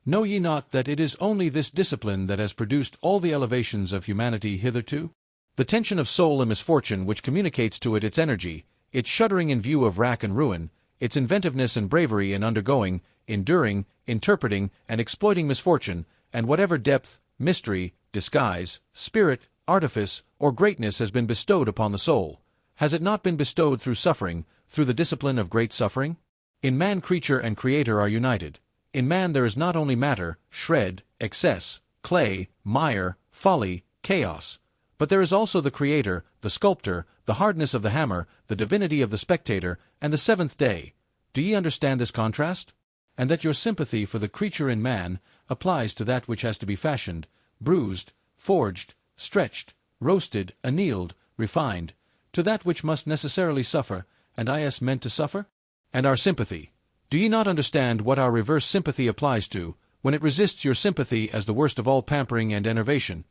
Know ye not that it is only this discipline that has produced all the elevations of humanity hitherto? The tension of soul and misfortune which communicates to it its energy, its shuddering in view of rack and ruin, its inventiveness and bravery in undergoing, enduring, interpreting, and exploiting misfortune, and whatever depth, mystery, disguise, spirit, artifice, or greatness has been bestowed upon the soul, has it not been bestowed through suffering, through the discipline of great suffering? In man creature and creator are united. In man there is not only matter, shred, excess, clay, mire, folly, chaos, but there is also the creator, the sculptor, the hardness of the hammer, the divinity of the spectator, and the seventh day. Do ye understand this contrast? And that your sympathy for the creature in man applies to that which has to be fashioned, bruised, forged, stretched, roasted, annealed, refined, to that which must necessarily suffer, and is meant to suffer? And our sympathy. Do ye not understand what our reverse sympathy applies to, when it resists your sympathy as the worst of all pampering and enervation?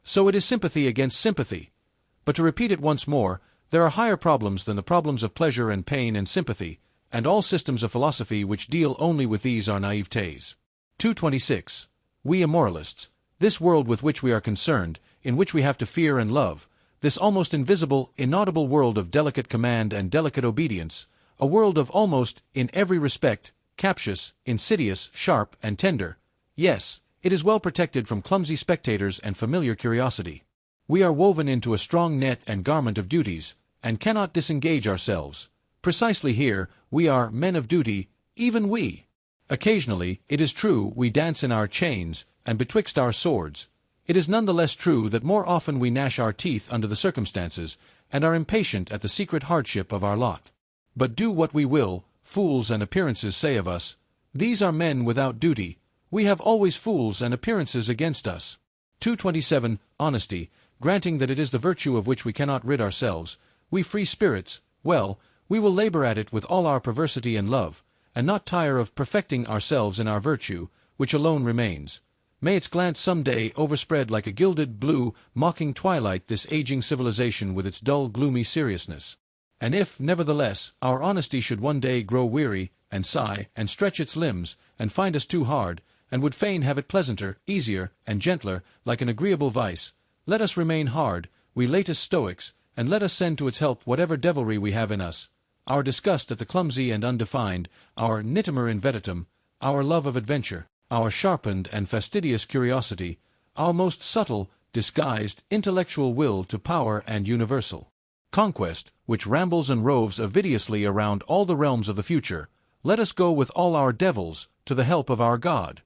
So it is sympathy against sympathy. But to repeat it once more, there are higher problems than the problems of pleasure and pain and sympathy, and all systems of philosophy which deal only with these are naivete. 226. We immoralists, this world with which we are concerned, in which we have to fear and love, this almost invisible, inaudible world of delicate command and delicate obedience, a world of almost, in every respect, captious, insidious, sharp, and tender. Yes, it is well protected from clumsy spectators and familiar curiosity. We are woven into a strong net and garment of duties, and cannot disengage ourselves. Precisely here, we are men of duty, even we. Occasionally, it is true, we dance in our chains, and betwixt our swords. It is none the less true that more often we gnash our teeth under the circumstances, and are impatient at the secret hardship of our lot. But do what we will, fools and appearances say of us, these are men without duty, we have always fools and appearances against us. 227. Honesty, granting that it is the virtue of which we cannot rid ourselves, we free spirits, well, we will labor at it with all our perversity and love, and not tire of perfecting ourselves in our virtue, which alone remains. May its glance some day overspread like a gilded, blue, mocking twilight this aging civilization with its dull, gloomy seriousness. And if, nevertheless, our honesty should one day grow weary, and sigh, and stretch its limbs, and find us too hard, and would fain have it pleasanter, easier, and gentler, like an agreeable vice, let us remain hard, we latest Stoics, and let us send to its help whatever devilry we have in us, our disgust at the clumsy and undefined, our nitimer invetetum, our love of adventure, our sharpened and fastidious curiosity, our most subtle, disguised, intellectual will to power and universal conquest, which rambles and roves avidiously around all the realms of the future, let us go with all our devils to the help of our God.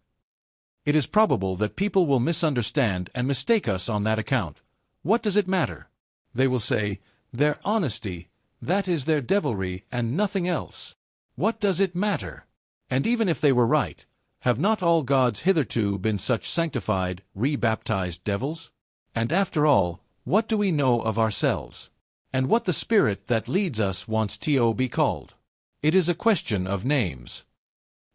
It is probable that people will misunderstand and mistake us on that account. What does it matter? They will say, their honesty, that is their devilry and nothing else. What does it matter? And even if they were right, have not all gods hitherto been such sanctified, rebaptized devils? And after all, what do we know of ourselves? And what the spirit that leads us wants to be called? It is a question of names.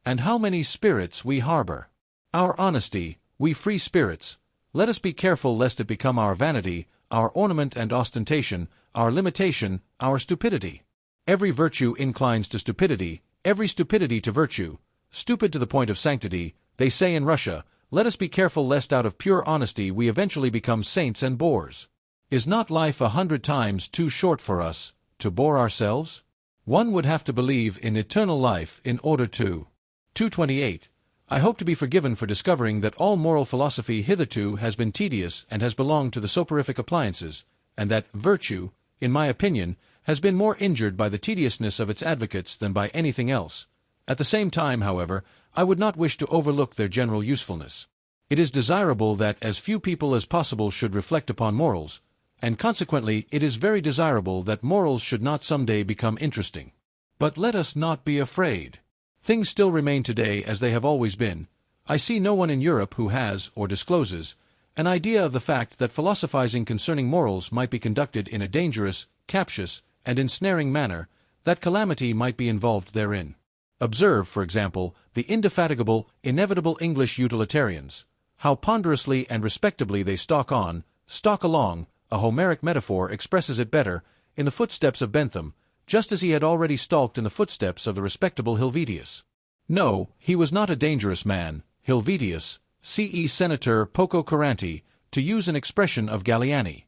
And how many spirits we harbor? Our honesty, we free spirits, let us be careful lest it become our vanity, our ornament and ostentation, our limitation, our stupidity. Every virtue inclines to stupidity, every stupidity to virtue, stupid to the point of sanctity, they say in Russia. Let us be careful lest out of pure honesty we eventually become saints and bores. Is not life 100 times too short for us to bore ourselves? One would have to believe in eternal life in order to. 228. I hope to be forgiven for discovering that all moral philosophy hitherto has been tedious and has belonged to the soporific appliances, and that virtue, in my opinion, has been more injured by the tediousness of its advocates than by anything else. At the same time, however, I would not wish to overlook their general usefulness. It is desirable that as few people as possible should reflect upon morals, and consequently it is very desirable that morals should not some day become interesting. But let us not be afraid. Things still remain today as they have always been. I see no one in Europe who has, or discloses, an idea of the fact that philosophizing concerning morals might be conducted in a dangerous, captious, and ensnaring manner, that calamity might be involved therein. Observe, for example, the indefatigable, inevitable English utilitarians, how ponderously and respectably they stalk along, a Homeric metaphor expresses it better, in the footsteps of Bentham, just as he had already stalked in the footsteps of the respectable Helvetius. No, he was not a dangerous man, Helvetius, C.E. Senator Poco Coranti, to use an expression of Galliani.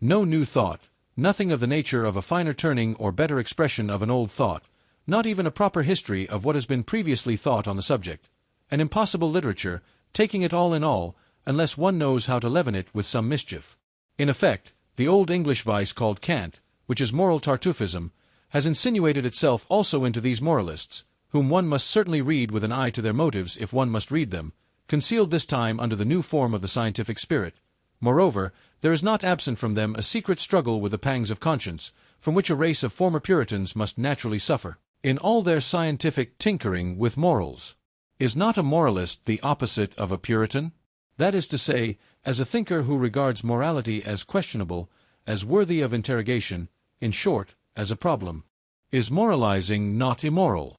No new thought, nothing of the nature of a finer turning or better expression of an old thought, not even a proper history of what has been previously thought on the subject. An impossible literature, taking it all in all, unless one knows how to leaven it with some mischief. In effect, the old English vice called cant, which is moral Tartuffism, has insinuated itself also into these moralists, whom one must certainly read with an eye to their motives if one must read them, concealed this time under the new form of the scientific spirit. Moreover, there is not absent from them a secret struggle with the pangs of conscience, from which a race of former Puritans must naturally suffer. In all their scientific tinkering with morals, is not a moralist the opposite of a Puritan? That is to say, as a thinker who regards morality as questionable, as worthy of interrogation, in short, as a problem. Is moralizing not immoral?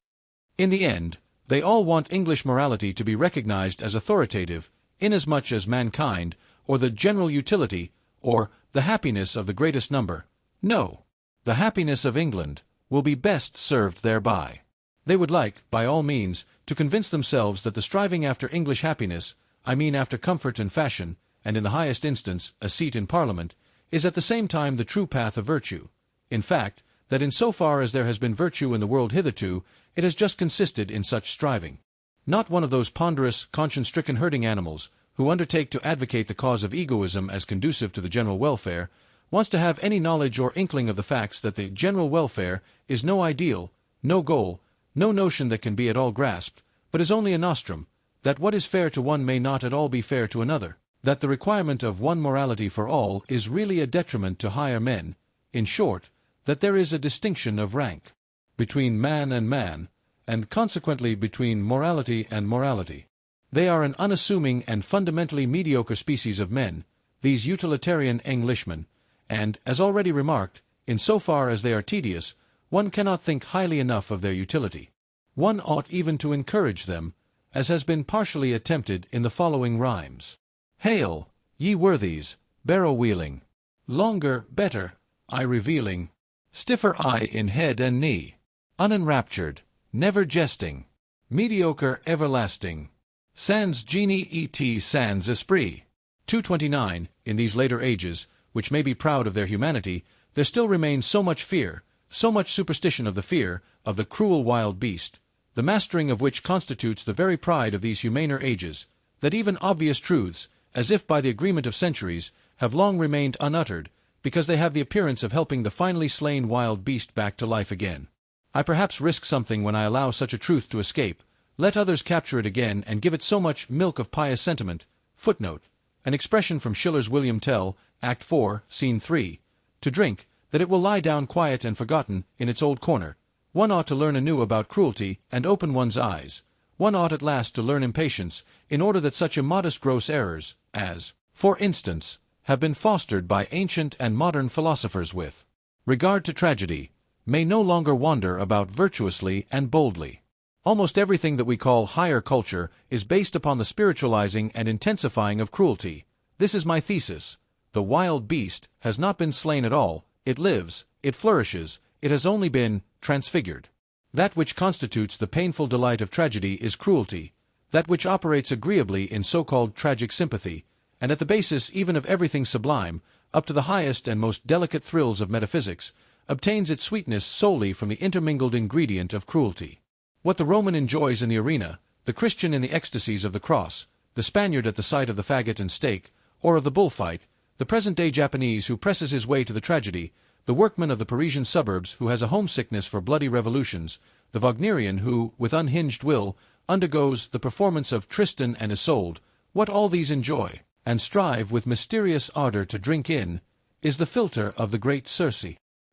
In the end, they all want English morality to be recognized as authoritative, inasmuch as mankind, or the general utility, or the happiness of the greatest number, no, the happiness of England, will be best served thereby. They would like, by all means, to convince themselves that the striving after English happiness, I mean after comfort and fashion, and in the highest instance, a seat in Parliament, is at the same time the true path of virtue. In fact, that in so far as there has been virtue in the world hitherto, it has just consisted in such striving. Not one of those ponderous, conscience-stricken herding animals, who undertake to advocate the cause of egoism as conducive to the general welfare, wants to have any knowledge or inkling of the facts that the general welfare is no ideal, no goal, no notion that can be at all grasped, but is only a nostrum, that what is fair to one may not at all be fair to another, that the requirement of one morality for all is really a detriment to higher men, in short, that there is a distinction of rank between man, and consequently between morality and morality. They are an unassuming and fundamentally mediocre species of men, these utilitarian Englishmen, and, as already remarked, in so far as they are tedious, one cannot think highly enough of their utility. One ought even to encourage them, as has been partially attempted in the following rhymes. Hail, ye worthies, barrow-wheeling, longer, better, eye revealing, stiffer eye in head and knee, unenraptured, never jesting, mediocre everlasting, sans genie et sans esprit. 229. In these later ages, which may be proud of their humanity, there still remains so much fear, so much superstition of the fear of the cruel wild beast, the mastering of which constitutes the very pride of these humaner ages, that even obvious truths, as if by the agreement of centuries, have long remained unuttered, because they have the appearance of helping the finally slain wild beast back to life again. I perhaps risk something when I allow such a truth to escape. Let others capture it again and give it so much milk of pious sentiment. Footnote: an expression from Schiller's William Tell, Act 4, Scene 3, to drink, that it will lie down quiet and forgotten in its old corner. One ought to learn anew about cruelty and open one's eyes. One ought at last to learn impatience, in order that such immodest gross errors, as, for instance, have been fostered by ancient and modern philosophers with regard to tragedy, may no longer wander about virtuously and boldly. Almost everything that we call higher culture is based upon the spiritualizing and intensifying of cruelty. This is my thesis. The wild beast has not been slain at all, it lives, it flourishes, it has only been transfigured. That which constitutes the painful delight of tragedy is cruelty, that which operates agreeably in so-called tragic sympathy, and at the basis even of everything sublime, up to the highest and most delicate thrills of metaphysics, obtains its sweetness solely from the intermingled ingredient of cruelty. What the Roman enjoys in the arena, the Christian in the ecstasies of the cross, the Spaniard at the sight of the faggot and stake, or of the bullfight, the present-day Japanese who presses his way to the tragedy, the workman of the Parisian suburbs who has a homesickness for bloody revolutions, the Wagnerian who, with unhinged will, undergoes the performance of Tristan and Isolde, what all these enjoy, and strive with mysterious ardor to drink in, is the philtre of the great Circe.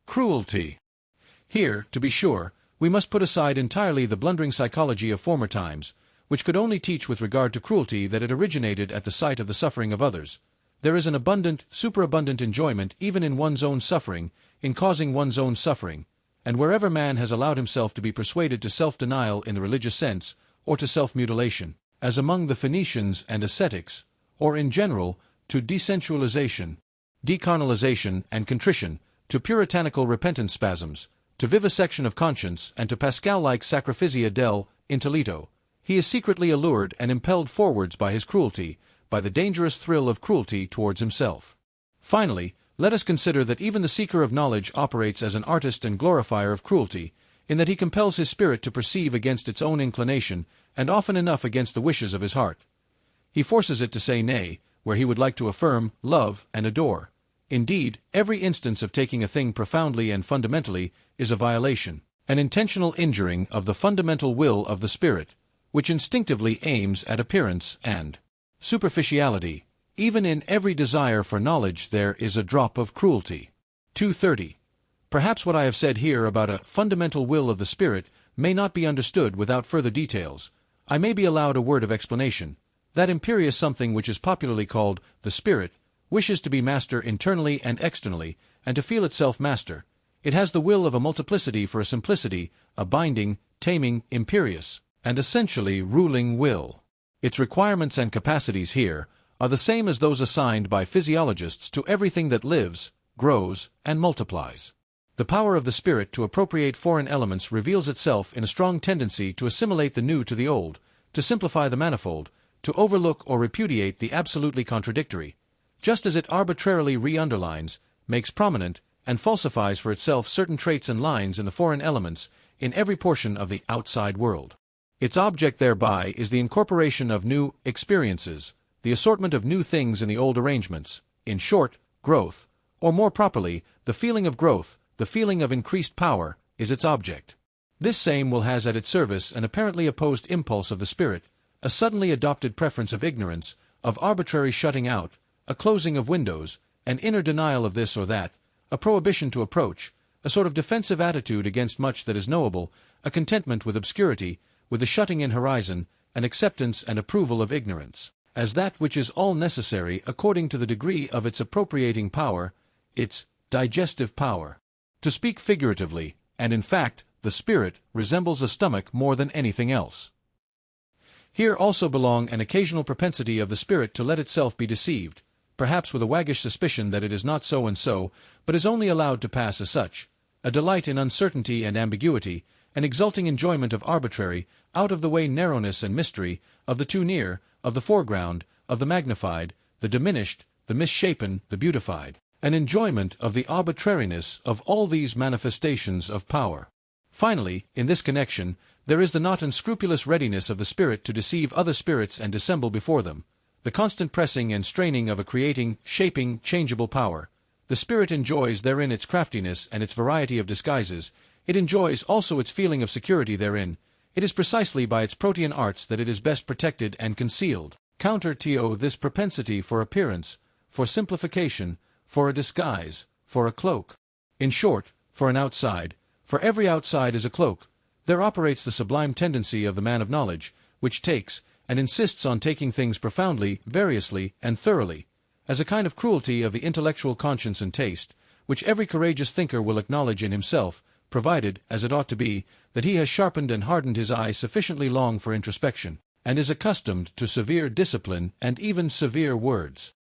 Cruelty. Here, to be sure, we must put aside entirely the blundering psychology of former times, which could only teach with regard to cruelty that it originated at the sight of the suffering of others. There is an abundant, superabundant enjoyment even in one's own suffering, in causing one's own suffering, and wherever man has allowed himself to be persuaded to self-denial in the religious sense, or to self-mutilation, as among the Phoenicians and ascetics, or in general, to desensualization, decarnalization and contrition, to puritanical repentance spasms, to vivisection of conscience, and to Pascal-like sacrificia del intelletto, He is secretly allured and impelled forwards by his cruelty, by the dangerous thrill of cruelty towards himself. Finally, let us consider that even the seeker of knowledge operates as an artist and glorifier of cruelty, in that he compels his spirit to perceive against its own inclination, and often enough against the wishes of his heart. He forces it to say nay, where he would like to affirm, love, and adore. Indeed, every instance of taking a thing profoundly and fundamentally is a violation, an intentional injuring of the fundamental will of the spirit, which instinctively aims at appearance and superficiality. Even in every desire for knowledge there is a drop of cruelty. 230. Perhaps what I have said here about a fundamental will of the spirit may not be understood without further details. I may be allowed a word of explanation. That imperious something which is popularly called the spirit wishes to be master internally and externally, and to feel itself master. It has the will of a multiplicity for a simplicity, a binding, taming, imperious, and essentially ruling will. Its requirements and capacities here are the same as those assigned by physiologists to everything that lives, grows, and multiplies. The power of the spirit to appropriate foreign elements reveals itself in a strong tendency to assimilate the new to the old, to simplify the manifold, to overlook or repudiate the absolutely contradictory, just as it arbitrarily re-underlines, makes prominent, and falsifies for itself certain traits and lines in the foreign elements in every portion of the outside world. Its object thereby is the incorporation of new experiences, the assortment of new things in the old arrangements, in short, growth, or more properly, the feeling of growth, the feeling of increased power, is its object. This same will has at its service an apparently opposed impulse of the spirit, a suddenly adopted preference of ignorance, of arbitrary shutting out, a closing of windows, an inner denial of this or that, a prohibition to approach, a sort of defensive attitude against much that is knowable, a contentment with obscurity, with the shutting in horizon, an acceptance and approval of ignorance, as that which is all necessary according to the degree of its appropriating power, its digestive power. To speak figuratively, and in fact, the spirit resembles a stomach more than anything else. Here also belong an occasional propensity of the spirit to let itself be deceived, perhaps with a waggish suspicion that it is not so and so, but is only allowed to pass as such, a delight in uncertainty and ambiguity, an exulting enjoyment of arbitrary, out-of-the-way narrowness and mystery, of the too near, of the foreground, of the magnified, the diminished, the misshapen, the beautified, an enjoyment of the arbitrariness of all these manifestations of power. Finally, in this connection, there is the not unscrupulous readiness of the spirit to deceive other spirits and dissemble before them, the constant pressing and straining of a creating, shaping, changeable power. The spirit enjoys therein its craftiness and its variety of disguises. It enjoys also its feeling of security therein. It is precisely by its protean arts that it is best protected and concealed. Counter to this propensity for appearance, for simplification, for a disguise, for a cloak. In short, for an outside, for every outside is a cloak, there operates the sublime tendency of the man of knowledge, which takes, and insists on taking things profoundly, variously, and thoroughly, as a kind of cruelty of the intellectual conscience and taste, which every courageous thinker will acknowledge in himself, provided, as it ought to be, that he has sharpened and hardened his eye sufficiently long for introspection, and is accustomed to severe discipline and even severe words.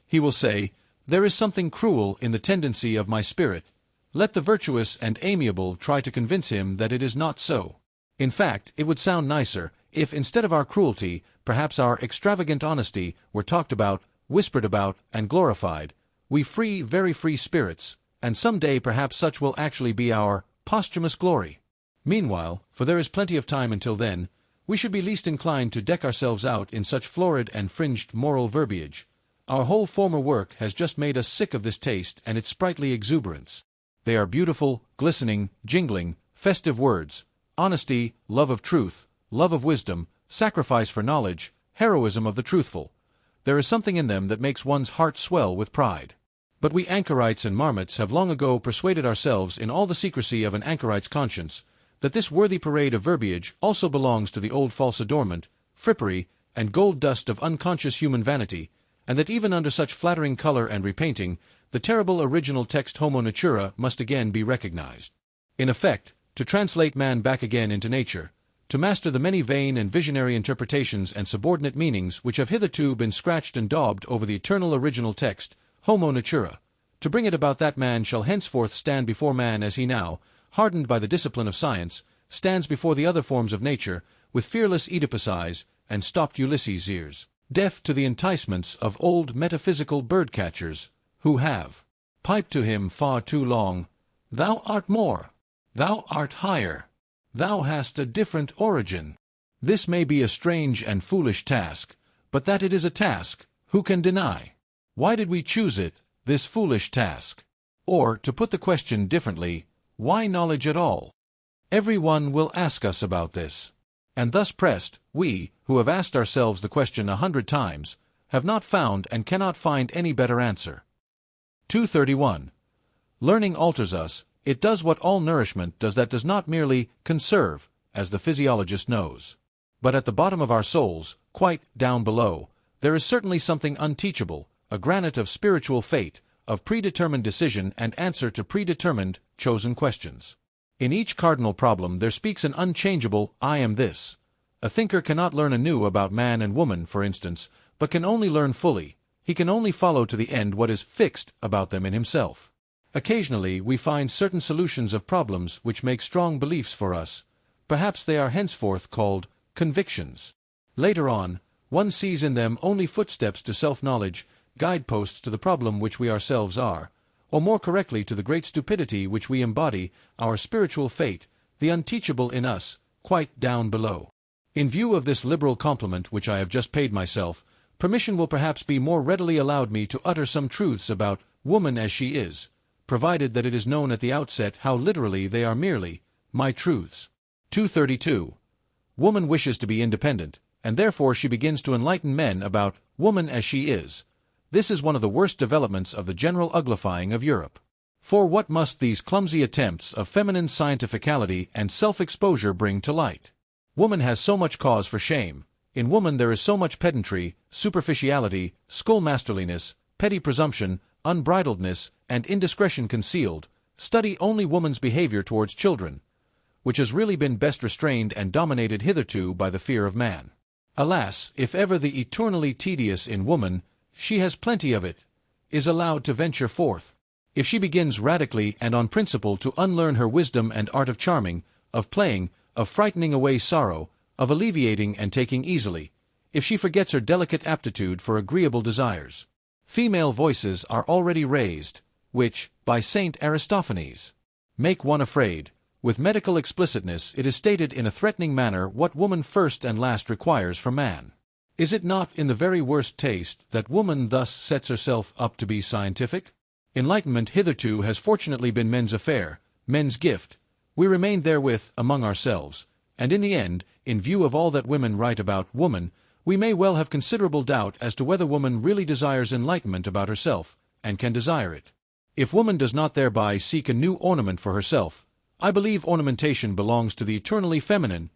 He will say, "There is something cruel in the tendency of my spirit." Let the virtuous and amiable try to convince him that it is not so. In fact, it would sound nicer if, instead of our cruelty, perhaps our extravagant honesty were talked about, whispered about, and glorified. We free, very free spirits, and some day perhaps such will actually be our posthumous glory. Meanwhile, for there is plenty of time until then, we should be least inclined to deck ourselves out in such florid and fringed moral verbiage. Our whole former work has just made us sick of this taste and its sprightly exuberance. They are beautiful, glistening, jingling, festive words: honesty, love of truth, love of wisdom, sacrifice for knowledge, heroism of the truthful. There is something in them that makes one's heart swell with pride. But we anchorites and marmots have long ago persuaded ourselves in all the secrecy of an anchorite's conscience that this worthy parade of verbiage also belongs to the old false adornment, frippery, and gold dust of unconscious human vanity, and that even under such flattering color and repainting, the terrible original text homo natura must again be recognized. In effect, to translate man back again into nature, to master the many vain and visionary interpretations and subordinate meanings which have hitherto been scratched and daubed over the eternal original text, homo natura, to bring it about that man shall henceforth stand before man as he now, hardened by the discipline of science, stands before the other forms of nature, with fearless Oedipus eyes and stopped Ulysses' ears, deaf to the enticements of old metaphysical bird-catchers, who have piped to him far too long, "Thou art more, thou art higher, thou hast a different origin." This may be a strange and foolish task, but that it is a task, who can deny? Why did we choose it, this foolish task? Or, to put the question differently, why knowledge at all? Every one will ask us about this. And thus pressed, we, who have asked ourselves the question 100 times, have not found and cannot find any better answer. 231. Learning alters us. It does what all nourishment does, that does not merely conserve, as the physiologist knows. But at the bottom of our souls, quite down below, there is certainly something unteachable, a granite of spiritual fate, of predetermined decision and answer to predetermined, chosen questions. In each cardinal problem there speaks an unchangeable "I am this." A thinker cannot learn anew about man and woman, for instance, but can only learn fully. He can only follow to the end what is fixed about them in himself. Occasionally we find certain solutions of problems which make strong beliefs for us. Perhaps they are henceforth called convictions. Later on, one sees in them only footsteps to self-knowledge, guideposts to the problem which we ourselves are, or more correctly to the great stupidity which we embody, our spiritual fate, the unteachable in us, quite down below. In view of this liberal compliment which I have just paid myself, permission will perhaps be more readily allowed me to utter some truths about woman as she is, provided that it is known at the outset how literally they are merely my truths. 232. Woman wishes to be independent, and therefore she begins to enlighten men about woman as she is. This is one of the worst developments of the general uglifying of Europe. For what must these clumsy attempts of feminine scientificality and self-exposure bring to light? Woman has so much cause for shame. In woman there is so much pedantry, superficiality, schoolmasterliness, petty presumption, unbridledness, and indiscretion concealed. Study only woman's behavior towards children, which has really been best restrained and dominated hitherto by the fear of man. Alas, if ever the eternally tedious in woman, she has plenty of it, is allowed to venture forth. If she begins radically and on principle to unlearn her wisdom and art of charming, of playing, of frightening away sorrow, of alleviating and taking easily, if she forgets her delicate aptitude for agreeable desires. Female voices are already raised, which, by Saint Aristophanes, make one afraid. With medical explicitness it is stated in a threatening manner what woman first and last requires from man. Is it not in the very worst taste that woman thus sets herself up to be scientific? Enlightenment hitherto has fortunately been men's affair, men's gift. We remained therewith among ourselves, and in the end, in view of all that women write about woman, we may well have considerable doubt as to whether woman really desires enlightenment about herself, and can desire it. If woman does not thereby seek a new ornament for herself, I believe ornamentation belongs to the eternally feminine.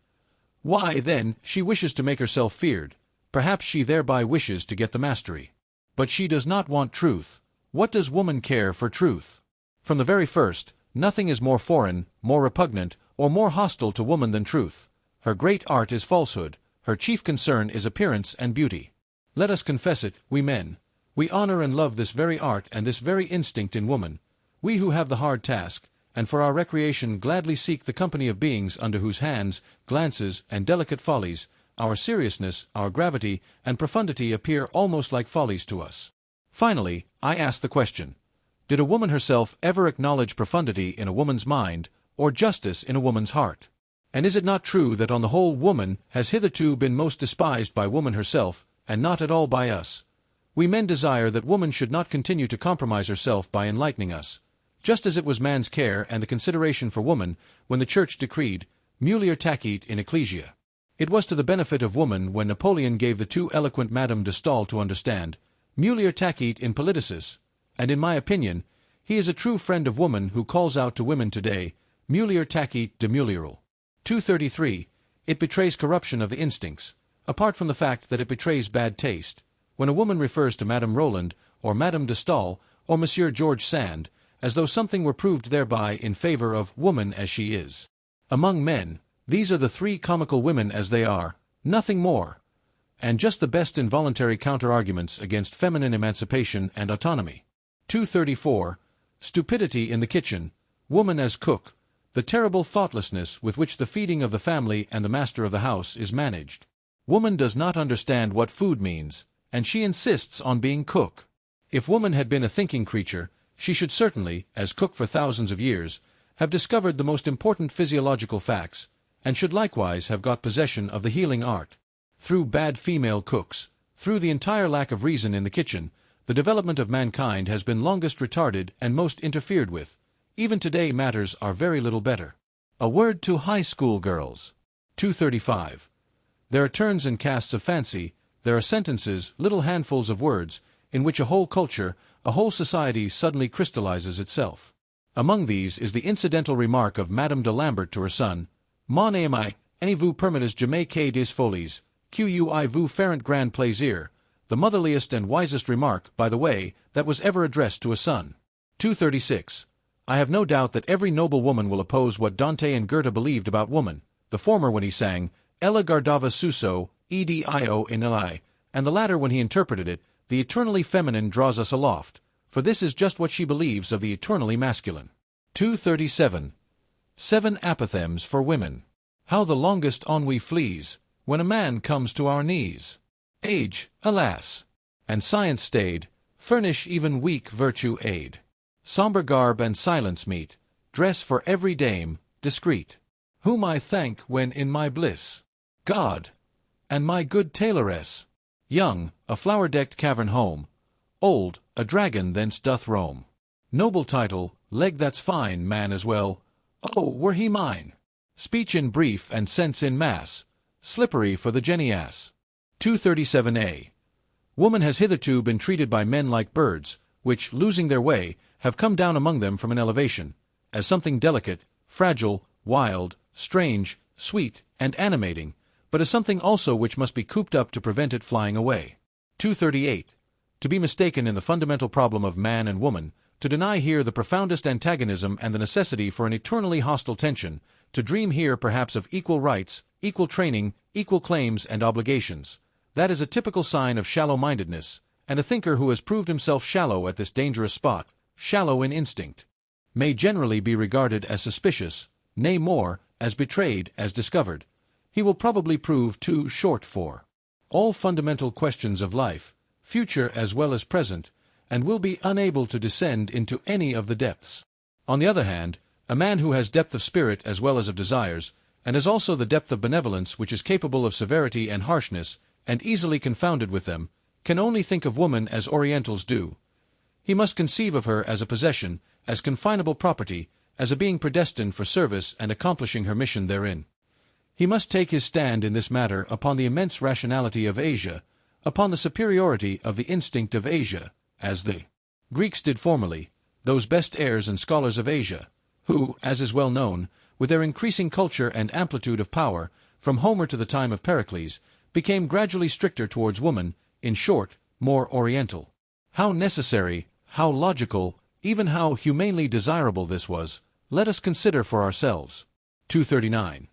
Why, then, she wishes to make herself feared. Perhaps she thereby wishes to get the mastery. But she does not want truth. What does woman care for truth? From the very first, nothing is more foreign, more repugnant, or more hostile to woman than truth. Her great art is falsehood. Her chief concern is appearance and beauty. Let us confess it, we men. We honor and love this very art and this very instinct in woman. We who have the hard task, and for our recreation gladly seek the company of beings under whose hands, glances, and delicate follies, our seriousness, our gravity, and profundity appear almost like follies to us. Finally, I ask the question, did a woman herself ever acknowledge profundity in a woman's mind, or justice in a woman's heart? And is it not true that on the whole woman has hitherto been most despised by woman herself, and not at all by us? We men desire that woman should not continue to compromise herself by enlightening us, just as it was man's care and the consideration for woman when the Church decreed, mulier tacit in ecclesia. It was to the benefit of woman when Napoleon gave the too eloquent Madame de Staël to understand, mulier tacit in politicis, and in my opinion, he is a true friend of woman who calls out to women today, mulier tacit de mulieral. 233. It betrays corruption of the instincts, apart from the fact that it betrays bad taste, when a woman refers to Madame Roland, or Madame de Staël, or Monsieur George Sand, as though something were proved thereby in favor of woman as she is. Among men, these are the three comical women as they are, nothing more, and just the best involuntary counter-arguments against feminine emancipation and autonomy. 234. Stupidity in the kitchen, woman as cook, the terrible thoughtlessness with which the feeding of the family and the master of the house is managed. Woman does not understand what food means, and she insists on being cook. If woman had been a thinking creature, she should certainly, as cook for thousands of years, have discovered the most important physiological facts, and should likewise have got possession of the healing art. Through bad female cooks, through the entire lack of reason in the kitchen, the development of mankind has been longest retarded and most interfered with. Even today matters are very little better. A word to high school girls. 235. There are turns and casts of fancy, there are sentences, little handfuls of words, in which a whole culture, a whole society suddenly crystallizes itself. Among these is the incidental remark of Madame de Lambert to her son, Mon ami, avez-vous permis jamais que des folies, que vous feront grand plaisir, the motherliest and wisest remark, by the way, that was ever addressed to a son. 236. I have no doubt that every noble woman will oppose what Dante and Goethe believed about woman, the former when he sang, Ella guardava suso, edio in illi, and the latter when he interpreted it, the eternally feminine draws us aloft, for this is just what she believes of the eternally masculine. 237. 7 apothegms for women. How the longest ennui flees, when a man comes to our knees. Age, alas, and science stayed, furnish even weak virtue aid. Sombre garb and silence meet, dress for every dame, discreet. Whom I thank when in my bliss, God, and my good tailoress. Young, a flower-decked cavern home, old, a dragon thence doth roam. Noble title, leg that's fine, man as well, oh, were he mine! Speech in brief and sense in mass, slippery for the genius. 237a. Woman has hitherto been treated by men like birds, which, losing their way, have come down among them from an elevation, as something delicate, fragile, wild, strange, sweet, and animating, but as something also which must be cooped up to prevent it flying away. 238. To be mistaken in the fundamental problem of man and woman, to deny here the profoundest antagonism and the necessity for an eternally hostile tension, to dream here perhaps of equal rights, equal training, equal claims and obligations, that is a typical sign of shallow-mindedness, and a thinker who has proved himself shallow at this dangerous spot, shallow in instinct, may generally be regarded as suspicious, nay more, as betrayed, as discovered. He will probably prove too short for all fundamental questions of life, future as well as present, and will be unable to descend into any of the depths. On the other hand, a man who has depth of spirit as well as of desires, and has also the depth of benevolence which is capable of severity and harshness, and easily confounded with them, can only think of woman as Orientals do. He must conceive of her as a possession, as confinable property, as a being predestined for service and accomplishing her mission therein. He must take his stand in this matter upon the immense rationality of Asia, upon the superiority of the instinct of Asia, as the Greeks did formerly, those best heirs and scholars of Asia, who, as is well known, with their increasing culture and amplitude of power, from Homer to the time of Pericles, became gradually stricter towards woman, in short, more oriental. How necessary, how logical, even how humanely desirable this was, let us consider for ourselves. 239.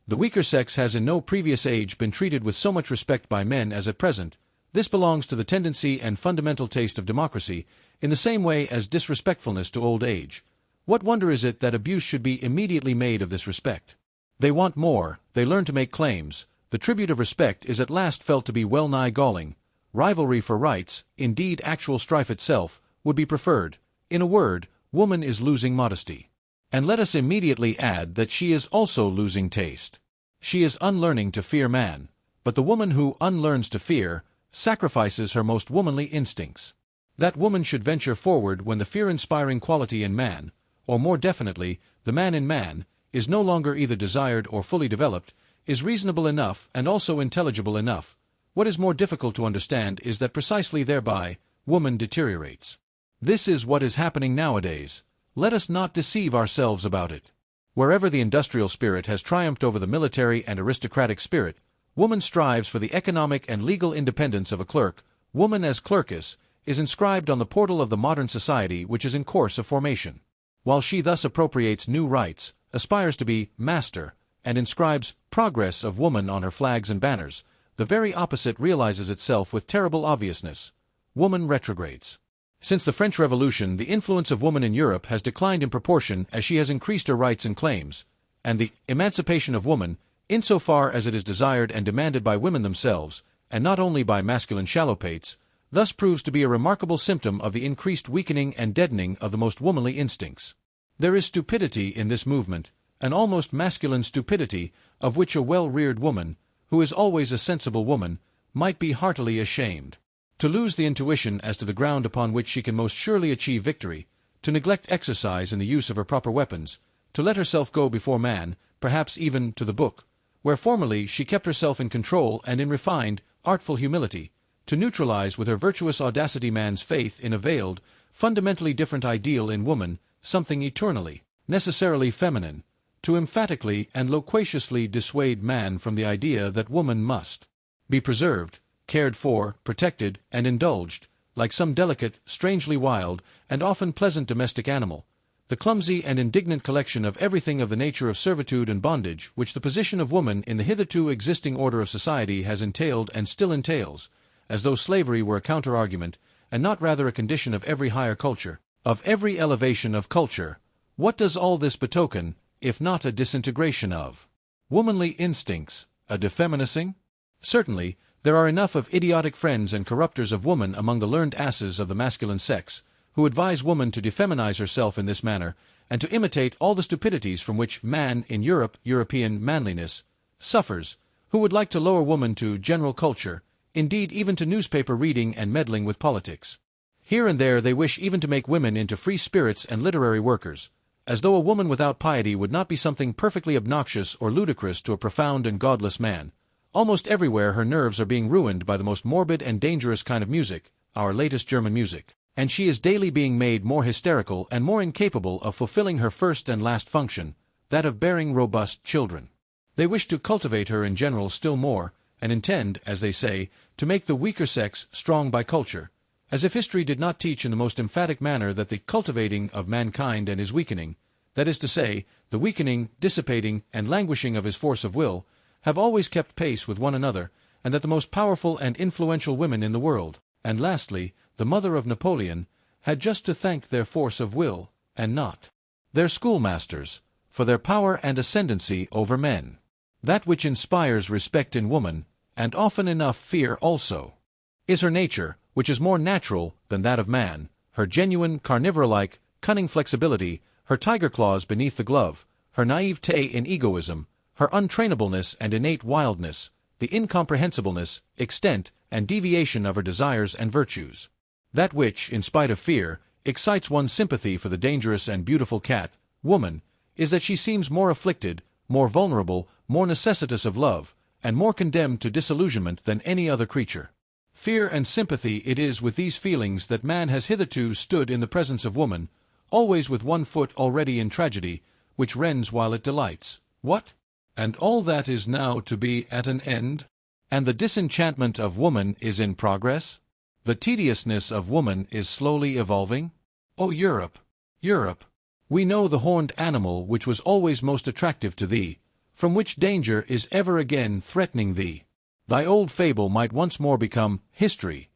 The weaker sex has in no previous age been treated with so much respect by men as at present. This belongs to the tendency and fundamental taste of democracy, in the same way as disrespectfulness to old age. What wonder is it that abuse should be immediately made of this respect? They want more, they learn to make claims, the tribute of respect is at last felt to be well-nigh galling, rivalry for rights, indeed actual strife itself, would be preferred. In a word, woman is losing modesty. And let us immediately add that she is also losing taste. She is unlearning to fear man, but the woman who unlearns to fear, sacrifices her most womanly instincts. That woman should venture forward when the fear-inspiring quality in man, or more definitely, the man in man, is no longer either desired or fully developed, is reasonable enough and also intelligible enough. What is more difficult to understand is that precisely thereby, woman deteriorates. This is what is happening nowadays. Let us not deceive ourselves about it. Wherever the industrial spirit has triumphed over the military and aristocratic spirit, woman strives for the economic and legal independence of a clerk. Woman as clerkess is inscribed on the portal of the modern society which is in course of formation. While she thus appropriates new rights, aspires to be master, and inscribes progress of woman on her flags and banners, the very opposite realizes itself with terrible obviousness. Woman retrogrades. Since the French Revolution, the influence of woman in Europe has declined in proportion as she has increased her rights and claims, and the emancipation of woman, insofar as it is desired and demanded by women themselves, and not only by masculine shallowpates, thus proves to be a remarkable symptom of the increased weakening and deadening of the most womanly instincts. There is stupidity in this movement, an almost masculine stupidity, of which a well-reared woman, who is always a sensible woman, might be heartily ashamed. To lose the intuition as to the ground upon which she can most surely achieve victory, to neglect exercise in the use of her proper weapons, to let herself go before man, perhaps even to the book, where formerly she kept herself in control and in refined, artful humility, to neutralize with her virtuous audacity man's faith in a veiled, fundamentally different ideal in woman, something eternally, necessarily feminine, to emphatically and loquaciously dissuade man from the idea that woman must be preserved, cared for, protected, and indulged, like some delicate, strangely wild, and often pleasant domestic animal, the clumsy and indignant collection of everything of the nature of servitude and bondage which the position of woman in the hitherto existing order of society has entailed and still entails, as though slavery were a counter-argument, and not rather a condition of every higher culture, of every elevation of culture. What does all this betoken, if not a disintegration of womanly instincts, a defeminising? Certainly, there are enough of idiotic friends and corrupters of woman among the learned asses of the masculine sex, who advise woman to defeminize herself in this manner, and to imitate all the stupidities from which man in Europe, European manliness, suffers, who would like to lower woman to general culture, indeed even to newspaper reading and meddling with politics. Here and there they wish even to make women into free spirits and literary workers, as though a woman without piety would not be something perfectly obnoxious or ludicrous to a profound and godless man. Almost everywhere her nerves are being ruined by the most morbid and dangerous kind of music, our latest German music, and she is daily being made more hysterical and more incapable of fulfilling her first and last function, that of bearing robust children. They wish to cultivate her in general still more, and intend, as they say, to make the weaker sex strong by culture, as if history did not teach in the most emphatic manner that the cultivating of mankind and his weakening, that is to say, the weakening, dissipating, and languishing of his force of will, have always kept pace with one another, and that the most powerful and influential women in the world, and lastly, the mother of Napoleon, had just to thank their force of will, and not their schoolmasters, for their power and ascendancy over men. That which inspires respect in woman, and often enough fear also, is her nature, which is more natural than that of man, her genuine carnivore-like, cunning flexibility, her tiger claws beneath the glove, her naivete in egoism, her untrainableness and innate wildness, the incomprehensibleness, extent, and deviation of her desires and virtues. That which, in spite of fear, excites one's sympathy for the dangerous and beautiful cat, woman, is that she seems more afflicted, more vulnerable, more necessitous of love, and more condemned to disillusionment than any other creature. Fear and sympathy it is with these feelings that man has hitherto stood in the presence of woman, always with one foot already in tragedy, which rends while it delights. What? And all that is now to be at an end? And the disenchantment of woman is in progress? The tediousness of woman is slowly evolving? O Europe! Europe! We know the horned animal which was always most attractive to thee, from which danger is ever again threatening thee. Thy old fable might once more become history.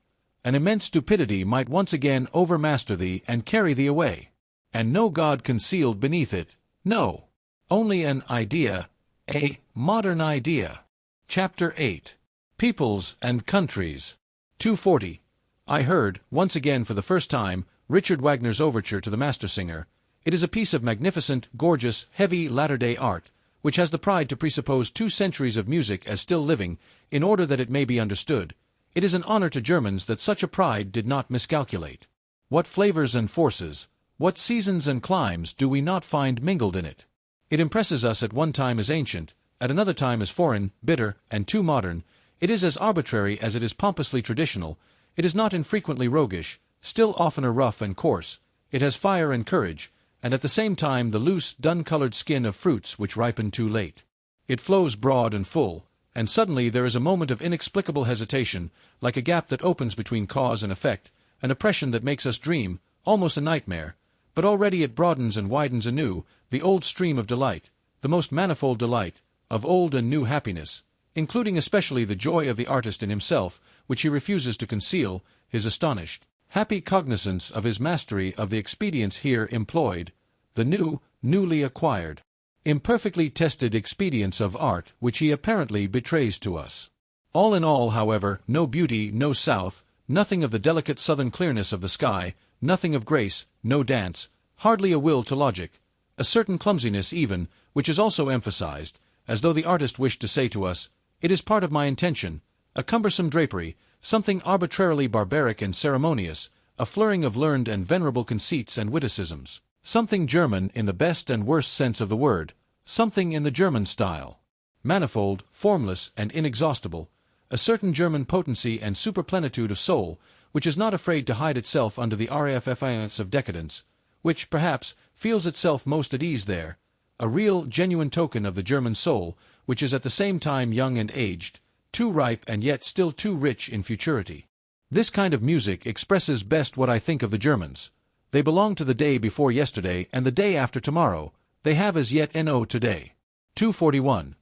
An immense stupidity might once again overmaster thee and carry thee away. And no God concealed beneath it, no, only an idea, a modern idea. Chapter 8. Peoples and Countries. 240. I heard, once again for the first time, Richard Wagner's overture to the Mastersinger. It is a piece of magnificent, gorgeous, heavy latter-day art, which has the pride to presuppose 2 centuries of music as still living, in order that it may be understood. It is an honor to Germans that such a pride did not miscalculate. What flavors and forces, what seasons and climes do we not find mingled in it? It impresses us at one time as ancient, at another time as foreign, bitter, and too modern. It is as arbitrary as it is pompously traditional. It is not infrequently roguish, still oftener rough and coarse. It has fire and courage, and at the same time the loose, dun-colored skin of fruits which ripen too late. It flows broad and full, and suddenly there is a moment of inexplicable hesitation, like a gap that opens between cause and effect, an oppression that makes us dream, almost a nightmare, but already it broadens and widens anew, the old stream of delight, the most manifold delight, of old and new happiness, including especially the joy of the artist in himself, which he refuses to conceal, his astonished happy cognizance of his mastery of the expedients here employed, the newly acquired, imperfectly tested expedients of art which he apparently betrays to us. All in all, however, no beauty, no south, nothing of the delicate southern clearness of the sky, nothing of grace, no dance, hardly a will to logic, a certain clumsiness even, which is also emphasized, as though the artist wished to say to us, "It is part of my intention," a cumbersome drapery, something arbitrarily barbaric and ceremonious, a flurrying of learned and venerable conceits and witticisms, something German in the best and worst sense of the word, something in the German style, manifold, formless, and inexhaustible, a certain German potency and superplenitude of soul, which is not afraid to hide itself under the raffinesse of decadence, which, perhaps, feels itself most at ease there, a real, genuine token of the German soul, which is at the same time young and aged, too ripe and yet still too rich in futurity. This kind of music expresses best what I think of the Germans. They belong to the day before yesterday and the day after tomorrow. They have as yet no today. 241.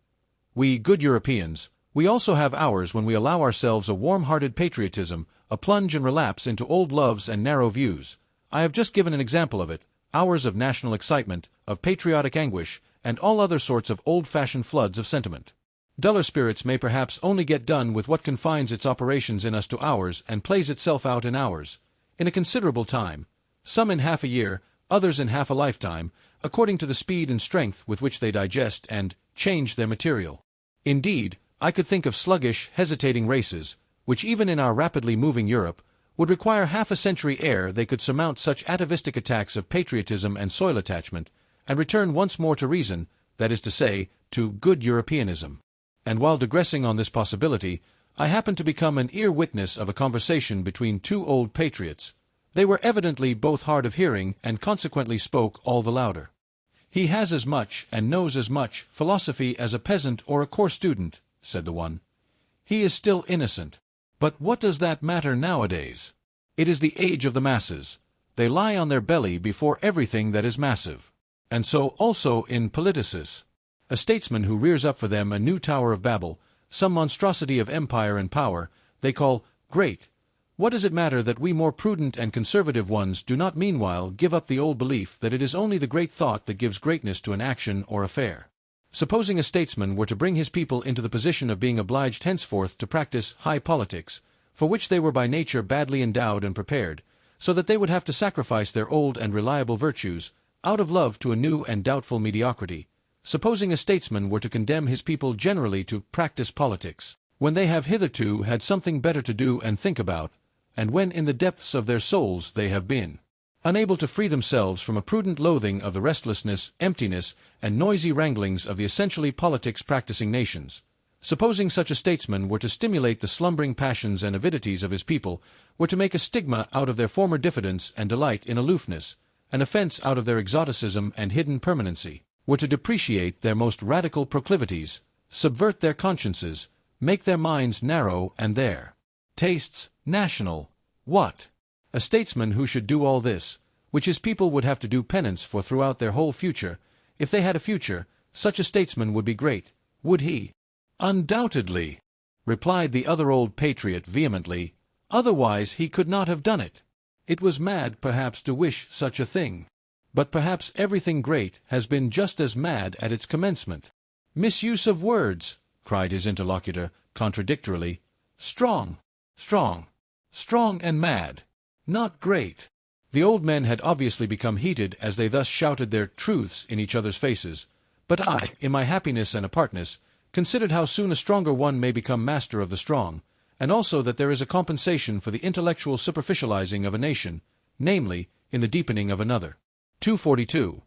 We good Europeans, we also have hours when we allow ourselves a warm-hearted patriotism, a plunge and relapse into old loves and narrow views. I have just given an example of it, hours of national excitement, of patriotic anguish, and all other sorts of old-fashioned floods of sentiment. Duller spirits may perhaps only get done with what confines its operations in us to hours and plays itself out in hours, in a considerable time, some in half a year, others in half a lifetime, according to the speed and strength with which they digest and change their material. Indeed, I could think of sluggish, hesitating races, which even in our rapidly moving Europe, would require half a century ere they could surmount such atavistic attacks of patriotism and soil attachment, and return once more to reason, that is to say, to good Europeanism. And while digressing on this possibility, I happened to become an ear witness of a conversation between two old patriots. They were evidently both hard of hearing and consequently spoke all the louder. "He has as much, and knows as much, philosophy as a peasant or a course student," said the one. "He is still innocent. But what does that matter nowadays? It is the age of the masses. They lie on their belly before everything that is massive. And so also in politicis. A statesman who rears up for them a new Tower of Babel, some monstrosity of empire and power, they call great. What does it matter that we more prudent and conservative ones do not meanwhile give up the old belief that it is only the great thought that gives greatness to an action or affair? Supposing a statesman were to bring his people into the position of being obliged henceforth to practice high politics, for which they were by nature badly endowed and prepared, so that they would have to sacrifice their old and reliable virtues, out of love to a new and doubtful mediocrity. Supposing a statesman were to condemn his people generally to practice politics, when they have hitherto had something better to do and think about, and when in the depths of their souls they have been unable to free themselves from a prudent loathing of the restlessness, emptiness, and noisy wranglings of the essentially politics-practicing nations. Supposing such a statesman were to stimulate the slumbering passions and avidities of his people, were to make a stigma out of their former diffidence and delight in aloofness, an offense out of their exoticism and hidden permanency, were to depreciate their most radical proclivities, subvert their consciences, make their minds narrow and their tastes national, what? A statesman who should do all this, which his people would have to do penance for throughout their whole future, if they had a future, such a statesman would be great, would he? Undoubtedly, replied the other old patriot vehemently, otherwise he could not have done it. It was mad perhaps to wish such a thing. But perhaps everything great has been just as mad at its commencement. Misuse of words, cried his interlocutor, contradictorily. Strong, strong, strong and mad. Not great. The old men had obviously become heated as they thus shouted their truths in each other's faces, but I, in my happiness and apartness, considered how soon a stronger one may become master of the strong, and also that there is a compensation for the intellectual superficializing of a nation, namely, in the deepening of another. 242.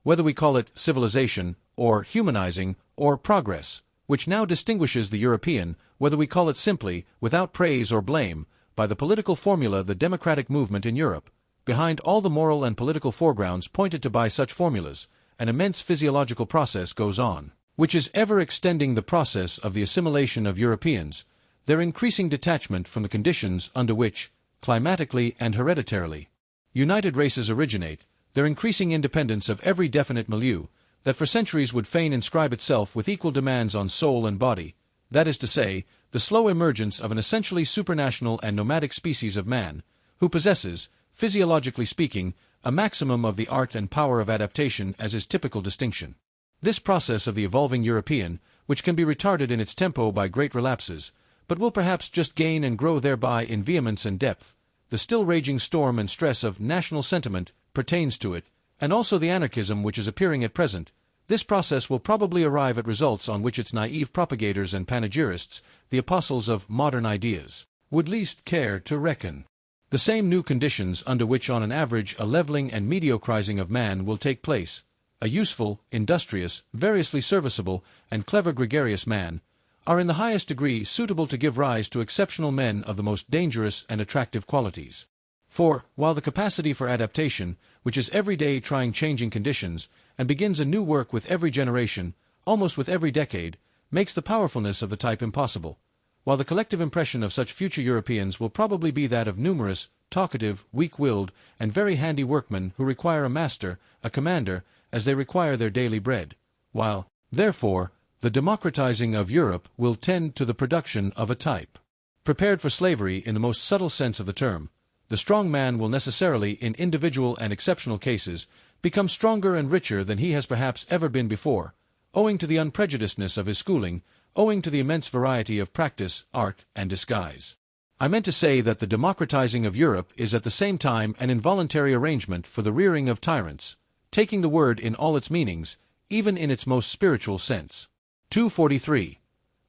Whether we call it civilization, or humanizing, or progress, which now distinguishes the European, whether we call it simply, without praise or blame, by the political formula the democratic movement in Europe, behind all the moral and political foregrounds pointed to by such formulas, an immense physiological process goes on, which is ever extending the process of the assimilation of Europeans, their increasing detachment from the conditions under which, climatically and hereditarily, united races originate, their increasing independence of every definite milieu, that for centuries would fain inscribe itself with equal demands on soul and body, that is to say, the slow emergence of an essentially supranational and nomadic species of man, who possesses, physiologically speaking, a maximum of the art and power of adaptation as his typical distinction. This process of the evolving European, which can be retarded in its tempo by great relapses, but will perhaps just gain and grow thereby in vehemence and depth, the still raging storm and stress of national sentiment pertains to it, and also the anarchism which is appearing at present. This process will probably arrive at results on which its naive propagators and panegyrists, the apostles of modern ideas, would least care to reckon. The same new conditions under which on an average a leveling and mediocrizing of man will take place, a useful, industrious, variously serviceable, and clever gregarious man, are in the highest degree suitable to give rise to exceptional men of the most dangerous and attractive qualities. For, while the capacity for adaptation, which is every day trying changing conditions, and begins a new work with every generation, almost with every decade, makes the powerfulness of the type impossible, while the collective impression of such future Europeans will probably be that of numerous, talkative, weak-willed, and very handy workmen who require a master, a commander, as they require their daily bread, while, therefore, the democratizing of Europe will tend to the production of a type prepared for slavery in the most subtle sense of the term. The strong man will necessarily, in individual and exceptional cases, become stronger and richer than he has perhaps ever been before, owing to the unprejudicedness of his schooling, owing to the immense variety of practice, art, and disguise. I meant to say that the democratizing of Europe is at the same time an involuntary arrangement for the rearing of tyrants, taking the word in all its meanings, even in its most spiritual sense. 243.